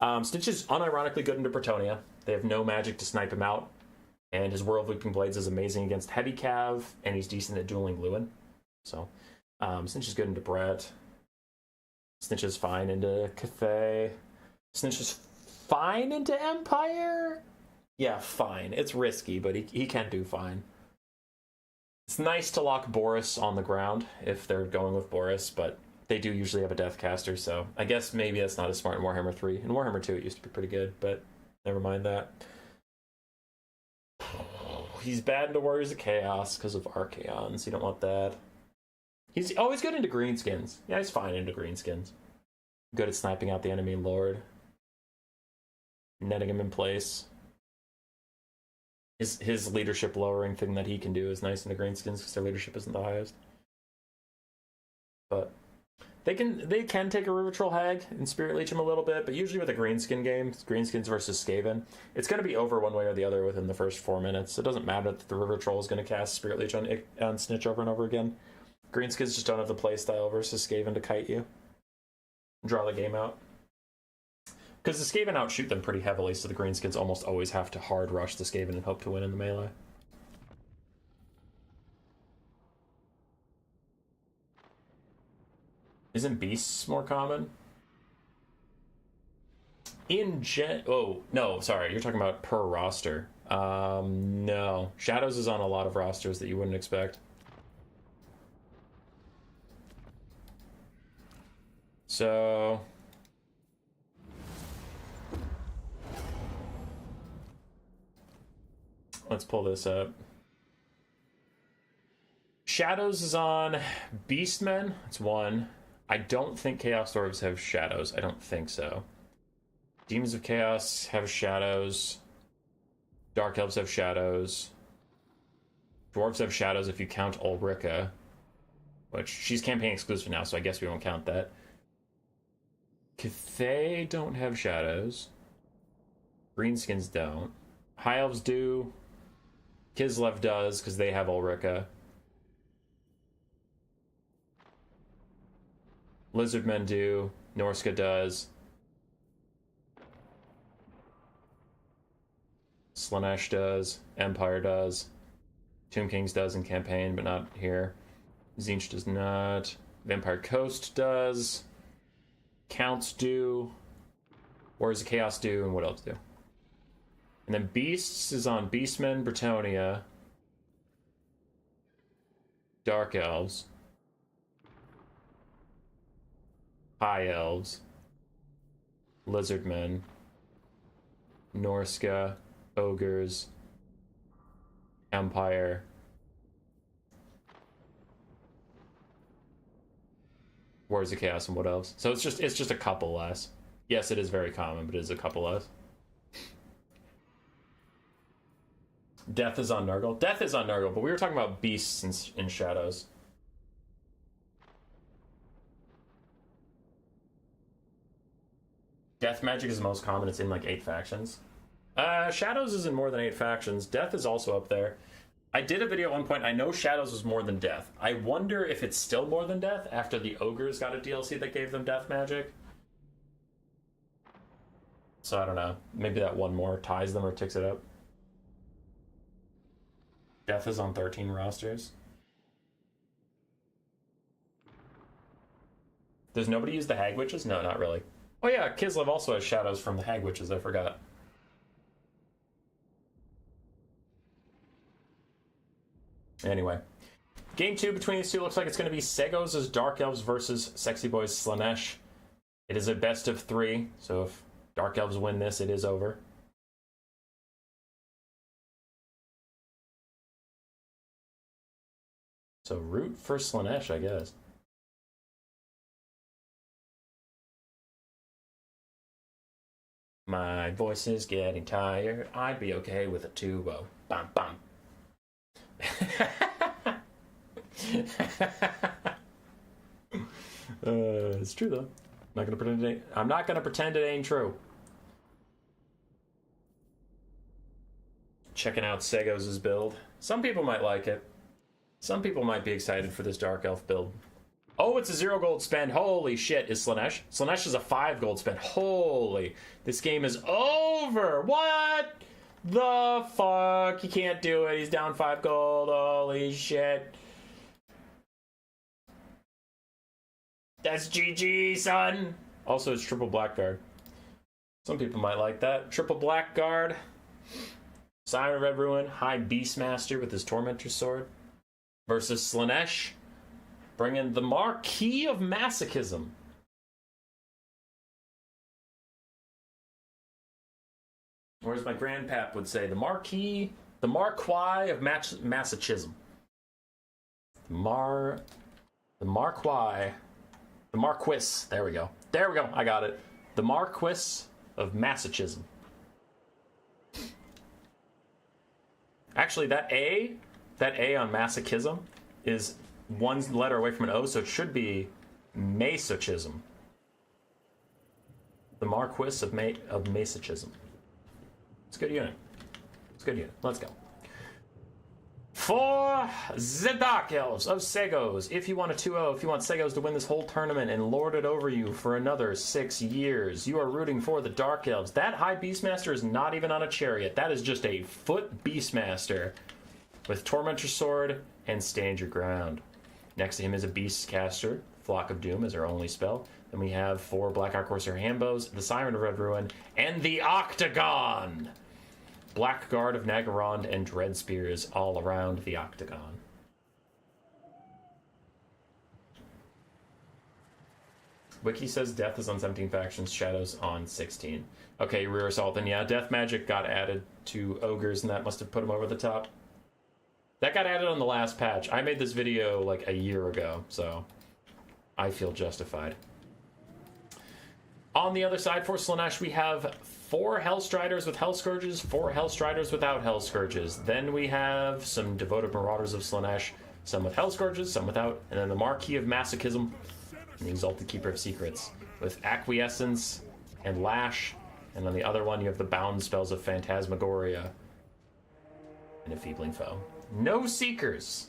Tzeentch is unironically good into Bretonnia. They have no magic to snipe him out, and his World Leaping Blades is amazing against Heavy Cav, and he's decent at dueling Lewin. So, Tzeentch is good into Brett. Tzeentch is fine into Cathay. Tzeentch is fine into Empire? Yeah, fine. It's risky, but he can do fine. It's nice to lock Boris on the ground if they're going with Boris, but they do usually have a Deathcaster, so I guess maybe that's not as smart in Warhammer 3. In Warhammer 2 it used to be pretty good, but Never mind that. He's bad into Warriors of Chaos because of Archaons. You don't want that. He's always good into greenskins. Yeah, he's fine into greenskins. Good at sniping out the enemy lord. Netting him in place. His leadership lowering thing that he can do is nice into greenskins because their leadership isn't the highest. But they can take a River Troll Hag and Spirit Leech him a little bit, but usually with a greenskin game, greenskins versus Skaven, it's going to be over one way or the other within the first 4 minutes. It doesn't matter that the River Troll is going to cast Spirit Leech on Snitch over and over again. Greenskins just don't have the playstyle versus Skaven to kite you. Draw the game out. Because the Skaven outshoot them pretty heavily, so the greenskins almost always have to hard rush the Skaven and hope to win in the melee. Isn't Beasts more common? Oh, no, sorry, you're talking about per roster. No. Shadows is on a lot of rosters that you wouldn't expect. So... let's pull this up. Shadows is on Beastmen. It's one. I don't think Chaos Dwarves have Shadows. I don't think so. Demons of Chaos have Shadows. Dark Elves have Shadows. Dwarves have Shadows if you count Ulrika. Which, she's campaign exclusive now, so I guess we won't count that. Cathay don't have Shadows. Greenskins don't. High Elves do. Kislev does, because they have Ulrika. Lizardmen do. Norska does. Slaanesh does. Empire does. Tomb Kings does in campaign, but not here. Tzeentch does not. Vampire Coast does. Counts do. Warriors of Chaos do, and what else do? And then Beasts is on Beastmen, Bretonnia, Dark Elves, High Elves, Lizardmen, Norska, Ogres, Empire, Warriors of Chaos, and what else? So it's just a couple less. Yes, it is very common, but it is a couple less. Death is on Nurgle. Death is on Nurgle, but we were talking about Beasts and Shadows. Death magic is the most common. It's in like 8 factions. Shadows is in more than 8 factions. Death is also up there. I did a video at one point. I know Shadows was more than Death. I wonder if it's still more than Death after the Ogres got a DLC that gave them Death magic. So I don't know. Maybe that one more ties them or ticks it up. Death is on 13 rosters. Does nobody use the Hag Witches? No, not really. Oh yeah, Kislev also has Shadows from the Hag Witches, I forgot. Anyway. Game 2 between these two looks like it's going to be Seos' Dark Elves versus Sexy Boys Slaanesh. It is a best of 3, so if Dark Elves win this, it is over. So root for Slaanesh, I guess. My voice is getting tired. I'd be okay with a tubo. Bam, bam. It's true though. I'm not gonna pretend it ain't true. Checking out Seos' build. Some people might like it. Some people might be excited for this Dark Elf build. Oh, it's a 0 gold spend. Holy shit, is Slaanesh? Slaanesh is a 5 gold spend. Holy. This game is over. What the fuck? He can't do it. He's down 5 gold. Holy shit. That's GG, son. Also, it's triple Blackguard. Some people might like that. Triple Blackguard. Simon Red Ruin. High Beastmaster with his Tormentor's Sword. Versus Slaanesh, bringing the Marquis of Masochism. Or as my grandpap would say, the Marquis of Massachusetts. The Marquis. There we go. I got it. The Marquis of Massachusetts. Actually, that A on masochism is one letter away from an O, so it should be masochism. The Marquis of Masochism. It's a good unit. Let's go. For the Dark Elves of Seos. If you want a 2-0, if you want Seos to win this whole tournament and lord it over you for another 6 years, you are rooting for the Dark Elves. That High Beastmaster is not even on a chariot. That is just a foot Beastmaster with Tormentor Sword and Stand Your Ground. Next to him is a Beastcaster. Flock of Doom is our only spell. Then we have 4 Black Corsair Hambos, the Siren of Red Ruin, and the Octagon! Blackguard of Nagarond and Dread Spears all around the Octagon. Wiki says Death is on 17 factions, Shadows on 16. Okay, Rear Assault, then yeah, Death Magic got added to Ogres, and that must have put them over the top. That got added on the last patch. I made this video like a year ago, so I feel justified. On the other side for Slaanesh, we have 4 Hellstriders with Hell Scourges, 4 Hellstriders without Hell Scourges. Then we have some Devoted Marauders of Slaanesh, some with Hell Scourges, some without, and then the Marquis of Masochism and the Exalted Keeper of Secrets with Acquiescence and Lash, and on the other one you have the Bound spells of Phantasmagoria and Enfeebling Foe. No Seekers!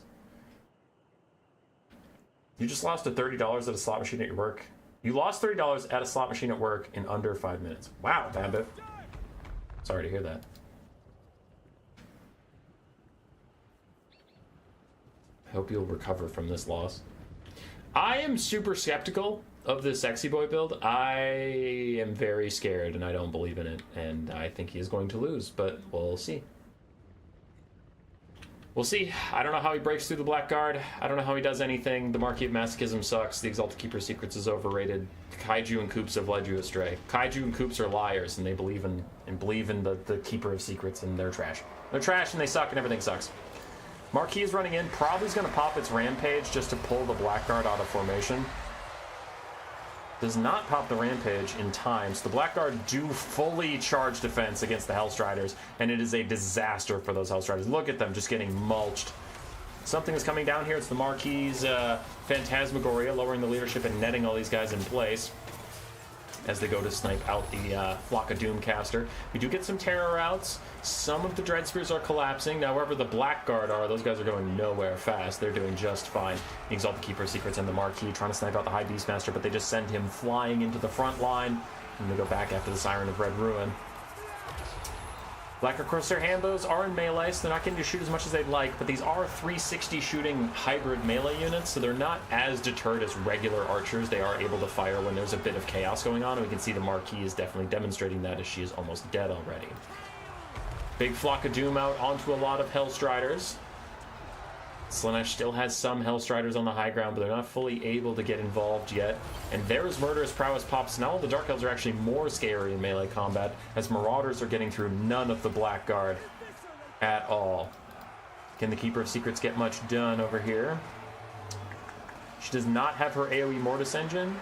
You just lost $30 at a slot machine at your work. You lost $30 at a slot machine at work in under 5 minutes. Wow, Bandit. Sorry to hear that. I hope you'll recover from this loss. I am super skeptical of this Sexy Boy build. I am very scared and I don't believe in it. And I think he is going to lose, but we'll see. We'll see. I don't know how he breaks through the Blackguard. I don't know how he does anything. The Marquis of Masochism sucks. The Exalted Keeper of Secrets is overrated. Kaiju and Koops have led you astray. Kaiju and Koops are liars, and they believe in the Keeper of Secrets, and they're trash. They're trash, and they suck, and everything sucks. Marquis is running in. Probably is going to pop its Rampage just to pull the Blackguard out of formation. Does not pop the Rampage in time, so the Blackguard do fully charge defense against the Hellstriders, and it is a disaster for those Hellstriders. Look at them just getting mulched. Something is coming down here. It's the Marquis' Phantasmagoria, lowering the leadership and netting all these guys in place as they go to snipe out the Flock of Doom caster. We do get some terror outs. Some of the Dread Spears are collapsing. Now, wherever the Blackguard are, those guys are going nowhere fast. They're doing just fine. The Exalted Keeper of Secrets and the Marquis trying to snipe out the High Beastmaster, but they just send him flying into the front line. And they go back after the Siren of Red Ruin. Black Corsair Hambos are in melee, so they're not getting to shoot as much as they'd like, but these are 360 shooting hybrid melee units, so they're not as deterred as regular archers. They are able to fire when there's a bit of chaos going on, and we can see the Marquis is definitely demonstrating that as she is almost dead already. Big Flock of Doom out onto a lot of Hellstriders. Slaanesh still has some Hellstriders on the high ground, but they're not fully able to get involved yet. And there's Murderous Prowess pops. Now the Dark Elves are actually more scary in melee combat, as Marauders are getting through none of the Blackguard at all. Can the Keeper of Secrets get much done over here? She does not have her AoE Mortis engine.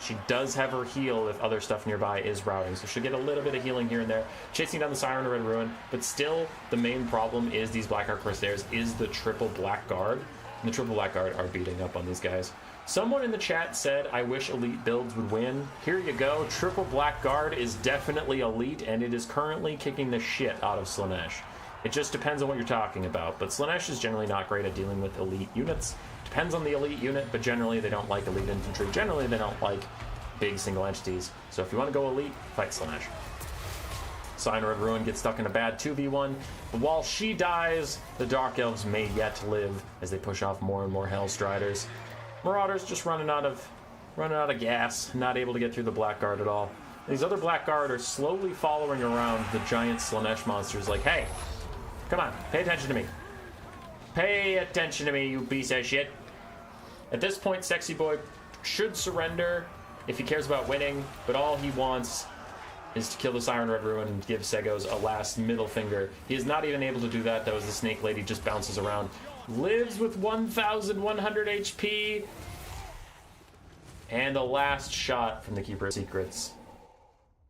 She does have her heal if other stuff nearby is routing, so she'll get a little bit of healing here and there, chasing down the Siren of Red Ruin, but still the main problem is these Blackguard Corsairs is the triple Blackguard, and the triple Blackguard are beating up on these guys. Someone in the chat said, I wish elite builds would win. Here you go, triple Blackguard is definitely elite, and it is currently kicking the shit out of Slaanesh. It just depends on what you're talking about, but Slaanesh is generally not great at dealing with elite units. Depends on the elite unit, but generally they don't like elite infantry. Generally they don't like big single entities. So if you want to go elite, fight Slaanesh. Siren of Red Ruin gets stuck in a bad 2v1, but while she dies, the Dark Elves may yet live as they push off more and more Hellstriders. Marauders just running out of gas, not able to get through the Blackguard at all. These other Blackguard are slowly following around the giant Slaanesh monsters like, hey, come on, pay attention to me. Pay attention to me, you piece of shit. At this point, Sexy Boy should surrender if he cares about winning, but all he wants is to kill this Iron Red Ruin and give Seos a last middle finger. He is not even able to do that, though, as the Snake Lady just bounces around. Lives with 1,100 HP. And the last shot from the Keeper of Secrets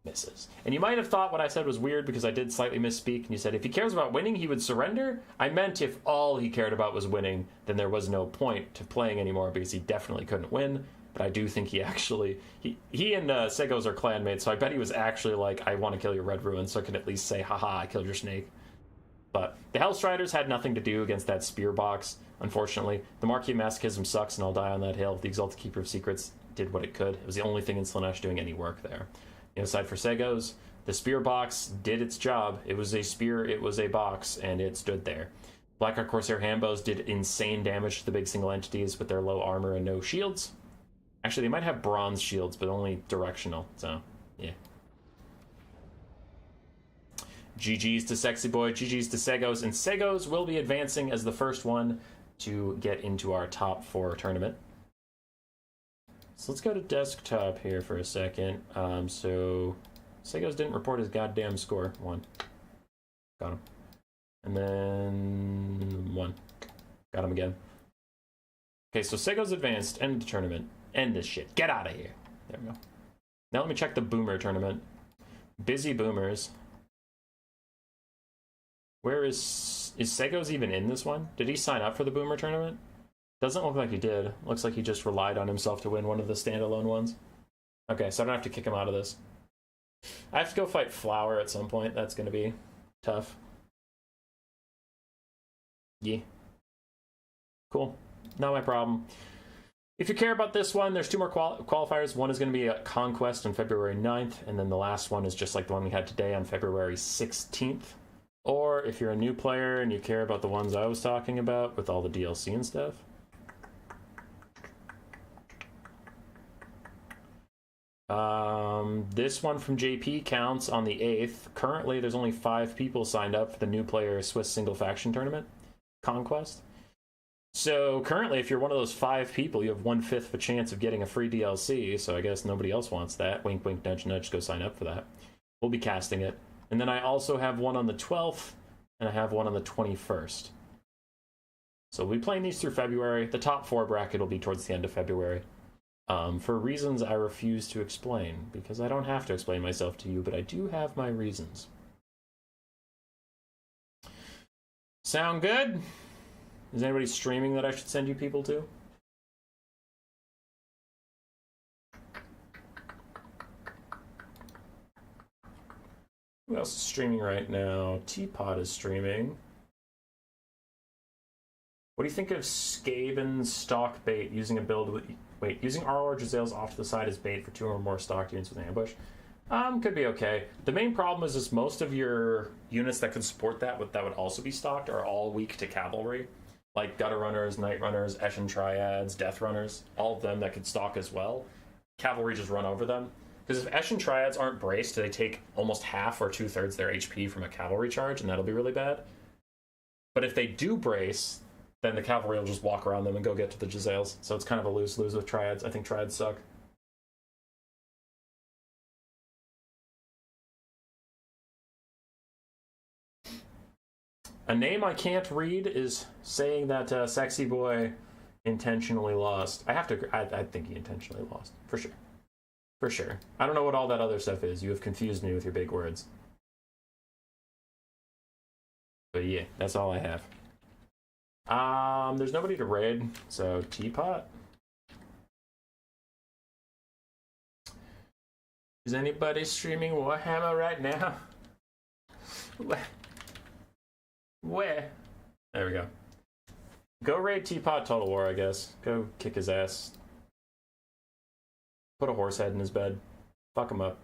misses. And you might have thought what I said was weird because I did slightly misspeak, and you said if he cares about winning, he would surrender. I meant if all he cared about was winning, then there was no point to playing anymore because he definitely couldn't win. But I do think he actually... He and Seos are clanmates, so I bet he was actually like, I want to kill your Red Ruin, so I can at least say, haha, I killed your snake. But the Hellstriders had nothing to do against that spear box, unfortunately. The Marquis of Masochism sucks, and I'll die on that hill. The Exalted Keeper of Secrets did what it could. It was the only thing in Slaanesh doing any work there. Aside for Seos, the spear box did its job. It was a spear, it was a box, and it stood there. Blackheart Corsair Handbows did insane damage to the big single entities with their low armor and no shields. Actually, they might have bronze shields, but only directional, so, yeah. GG's to Sexy Boy, GG's to Seos, and Seos will be advancing as the first one to get into our top 4 tournament. So let's go to desktop here for a second. So Seos didn't report his goddamn score. 1. Got him. And then 1. Got him again. Okay, so Seos advanced. End the tournament. End this shit. Get out of here. There we go. Now let me check the Boomer tournament. Busy Boomers. Where is Seos even in this one? Did he sign up for the Boomer tournament? Doesn't look like he did. Looks like he just relied on himself to win one of the standalone ones. Okay, so I don't have to kick him out of this. I have to go fight Flower at some point. That's going to be tough. Yeah. Cool. Not my problem. If you care about this one, there's 2 more qualifiers. One is going to be a Conquest on February 9th, and then the last one is just like the one we had today on February 16th. Or if you're a new player and you care about the ones I was talking about with all the DLC and stuff, this one from JP counts on the 8th. Currently, there's only 5 people signed up for the new player Swiss single faction tournament, Conquest. So currently, if you're one of those 5 people, you have 1/5 of a chance of getting a free DLC, so I guess nobody else wants that. Wink, wink, nudge, nudge, go sign up for that. We'll be casting it. And then I also have one on the 12th, and I have one on the 21st. So we'll be playing these through February. The top 4 bracket will be towards the end of February. For reasons I refuse to explain, because I don't have to explain myself to you, but I do have my reasons. Sound good? Is anybody streaming that I should send you people to? Who else is streaming right now? Teapot is streaming. What do you think of Skaven's stock bait using a build with... Wait, using Warlord Giselles off to the side as bait for 2 or more stock units with an ambush? Could be okay. The main problem is most of your units that could support that would also be stocked are all weak to cavalry. Like Gutter Runners, Night Runners, Eshin Triads, Death Runners. All of them that could stock as well. Cavalry just run over them. Because if Eshin Triads aren't braced, they take almost half or 2/3 their HP from a cavalry charge, and that'll be really bad. But if they do brace, then the cavalry will just walk around them and go get to the Giselles. So it's kind of a lose-lose with Triads. I think Triads suck. A name I can't read is saying that Sexy Boy intentionally lost. I think he intentionally lost. For sure. For sure. I don't know what all that other stuff is. You have confused me with your big words. But yeah, that's all I have. There's nobody to raid, so Teapot. Is anybody streaming Warhammer right now? Where? There we go. Go raid Teapot Total War, I guess. Go kick his ass. Put a horse head in his bed. Fuck him up.